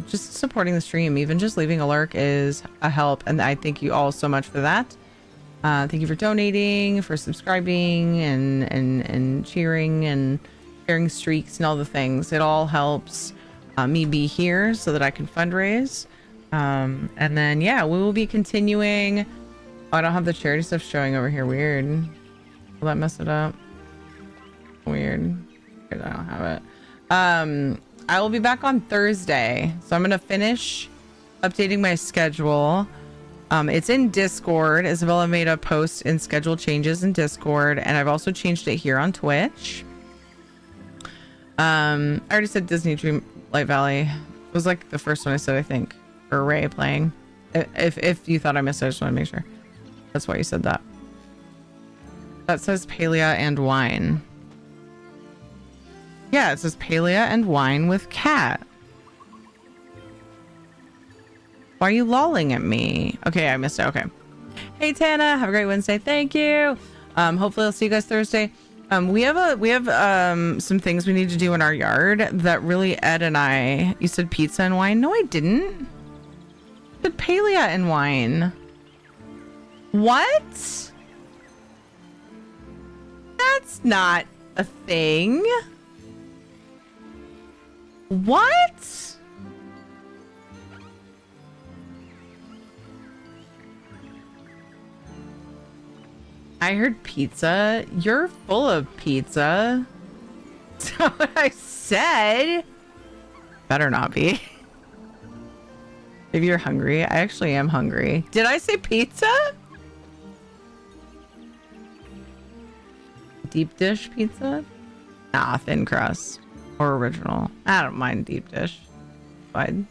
S2: just supporting the stream, even just leaving a lurk is a help, and I thank you all so much for that. Thank you for donating, for subscribing, and cheering, and sharing streaks, and all the things. It all helps me be here so that I can fundraise. And then, yeah, we will be continuing. Oh, I don't have the charity stuff showing over here. Weird. Will that mess it up? Weird. I don't have it. I will be back on Thursday. So I'm going to finish updating my schedule. It's in Discord. Isabella made a post in schedule changes in Discord, and I've also changed it here on Twitch. I already said Disney Dreamlight Valley. It was like the first one I said, I think, for Ray playing. If you thought I missed it, I just want to make sure. That's why you said that. That says Palea and wine. Yeah, it says Palea and wine with cat. Why are you lolling at me? Okay, I missed it. Okay. Hey Tana, have a great Wednesday. Thank you. Hopefully I'll see you guys Thursday. We have some things we need to do in our yard that really Ed and I. You said pizza and wine. No, I didn't. I said Palea and wine. What? That's not a thing. What? I heard pizza. You're full of pizza. That's what I said. Better not be. Maybe you're hungry. I actually am hungry. Did I say pizza? Deep dish pizza? Nah, thin crust. Or original. I don't mind deep dish. Fine.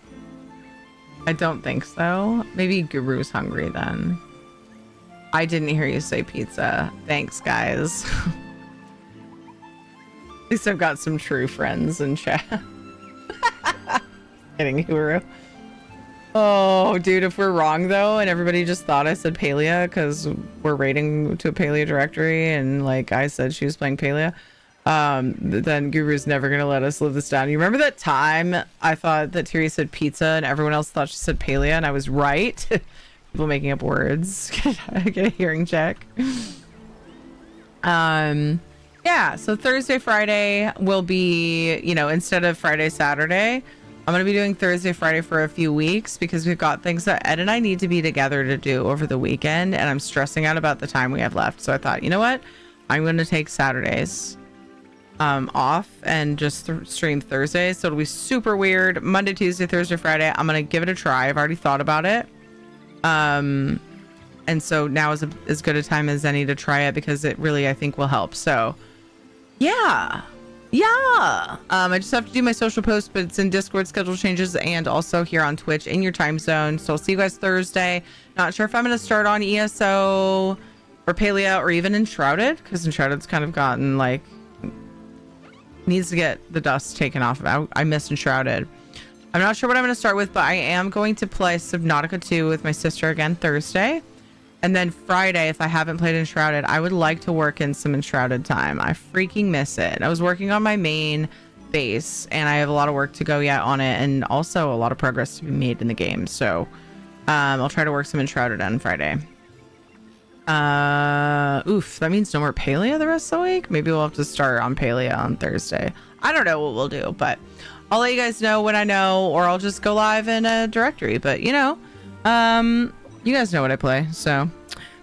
S2: I don't think so. Maybe Guru's hungry then. I didn't hear you say pizza. Thanks, guys. At least I've got some true friends in chat. Kidding, Guru. Oh, dude, if we're wrong, though, and everybody just thought I said Palea because we're raiding to a Palea directory and, like, I said she was playing Palea, then Guru's never going to let us live this down. You remember that time I thought that Tiri said pizza and everyone else thought she said Palea and I was right? People making up words. Get a hearing check. Yeah, so Thursday, Friday will be, you know, instead of Friday, Saturday, I'm going to be doing Thursday, Friday for a few weeks because we've got things that Ed and I need to be together to do over the weekend, and I'm stressing out about the time we have left. So I thought, you know what? I'm going to take Saturdays off and just stream Thursdays. So it'll be super weird. Monday, Tuesday, Thursday, Friday. I'm going to give it a try. I've already thought about it. And so now is as good a time as any to try it because it really, I think, will help. So yeah. I just have to do my social post, but it's in Discord schedule changes and also here on Twitch in your time zone. So I'll see you guys Thursday. Not sure if I'm going to start on ESO or Palea or even Enshrouded, because Enshrouded's kind of gotten like needs to get the dust taken off. I miss Enshrouded. I'm not sure what I'm going to start with, but I am going to play Subnautica 2 with my sister again Thursday. And then Friday, if I haven't played Enshrouded, I would like to work in some Enshrouded time. I freaking miss it. I was working on my main base, and I have a lot of work to go yet on it, and also a lot of progress to be made in the game. So I'll try to work some Enshrouded on Friday. Oof, that means no more Palea the rest of the week? Maybe we'll have to start on Palea on Thursday. I don't know what we'll do, but I'll let you guys know when I know, or I'll just go live in a directory. But, you know, you guys know what I play, so.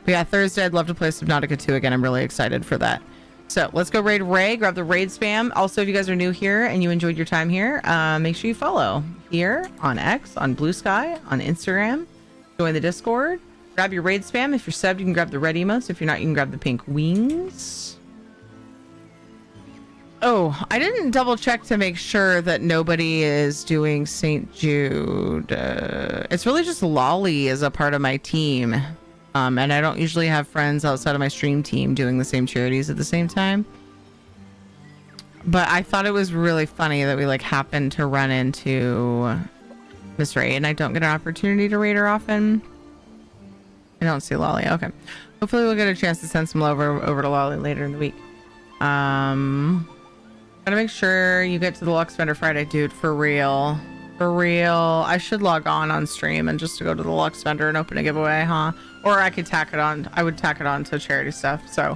S2: But yeah, Thursday, I'd love to play Subnautica 2 again. I'm really excited for that. So let's go raid Ray, grab the raid spam. Also, if you guys are new here and you enjoyed your time here, make sure you follow here on X, on Blue Sky, on Instagram. Join the Discord. Grab your raid spam. If you're subbed, you can grab the red emotes. If you're not, you can grab the pink wings. Oh, I didn't double check to make sure that nobody is doing St. Jude. It's really just Lolly as a part of my team. And I don't usually have friends outside of my stream team doing the same charities at the same time. But I thought it was really funny that we like happened to run into Miss Ray, and I don't get an opportunity to raid her often. I don't see Lolly. Okay. Hopefully we'll get a chance to send some love over to Lolly later in the week. Gotta make sure you get to the Lux Vendor Friday, dude. For real. For real. I should log on stream and just to go to the Lux Vendor and open a giveaway, huh? Or I could tack it on. I would tack it on to charity stuff. So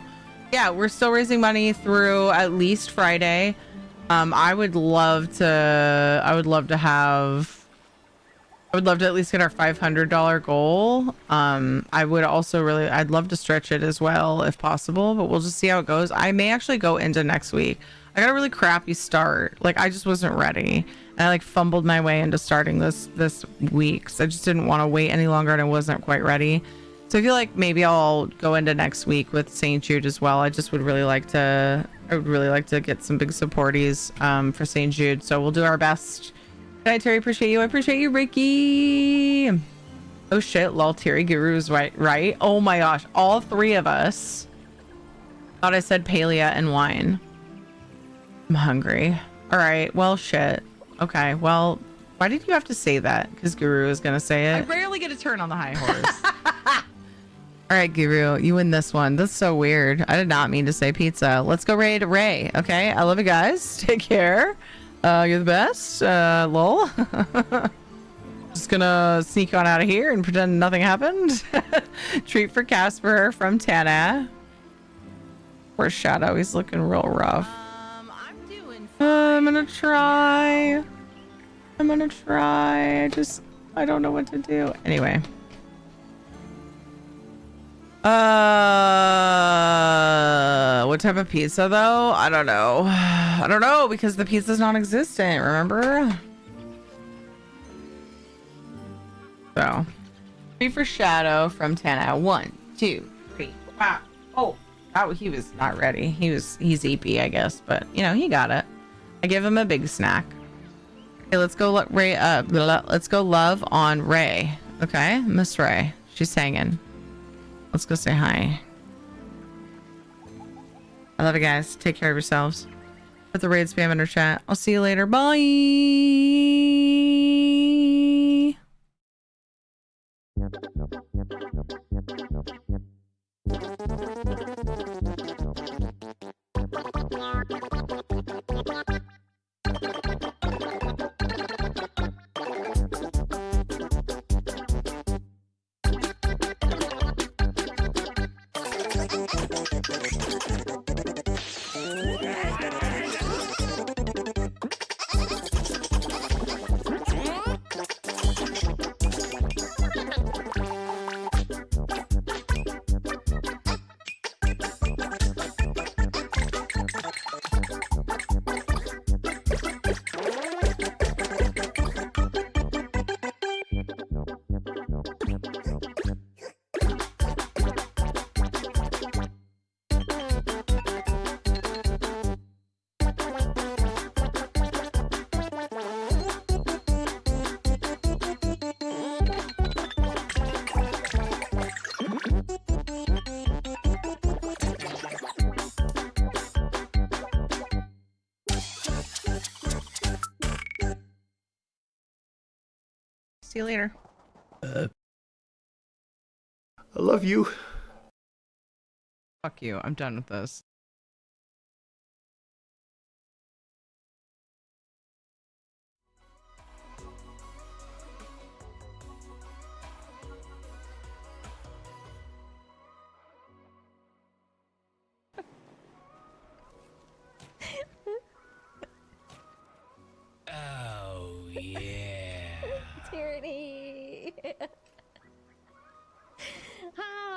S2: yeah, we're still raising money through at least Friday. I would love to at least get our $500 goal. I'd love to stretch it as well if possible, but we'll just see how it goes. I may actually go into next week. I got a really crappy start. Like, I just wasn't ready. And I like fumbled my way into starting this week. So I just didn't want to wait any longer, and I wasn't quite ready. So I feel like maybe I'll go into next week with St. Jude as well. I would really like to get some big supporties for St. Jude. So we'll do our best. Good night, Terry. Appreciate you. I appreciate you, Ricky. Oh shit, lol, Terry Guru is right. Oh my gosh, all three of us thought I said Palia and wine. I'm hungry. All right, well, shit. Okay, well, why did you have to say that? Because Guru is gonna say it. I rarely get a turn on the high horse. All right, Guru, you win this one. That's so weird. I did not mean to say pizza. Let's go raid Ray. Okay, I love you guys. Take care. You're the best. Lol. Just gonna sneak on out of here and pretend nothing happened. Treat for Casper from Tana. Poor Shadow, he's looking real rough. I'm doing fine. I'm gonna try. I don't know what to do. Anyway. What type of pizza though? I don't know because the pizza's non-existent, remember? So, 3 for Shadow from 10. 1, 2, 3. Wow. Oh, he was not ready. He's EP, I guess, but you know, he got it. I give him a big snack. Okay, let's go let Ray let's go love on Ray. Okay, Miss Ray. She's hanging. Let's go say hi. I love you guys. Take care of yourselves. Put the raid spam in her chat. I'll see you later. Bye. See you later.
S1: I love you.
S2: Fuck you. I'm done with this.
S4: Oh, yeah.
S5: Tyranny. Hi.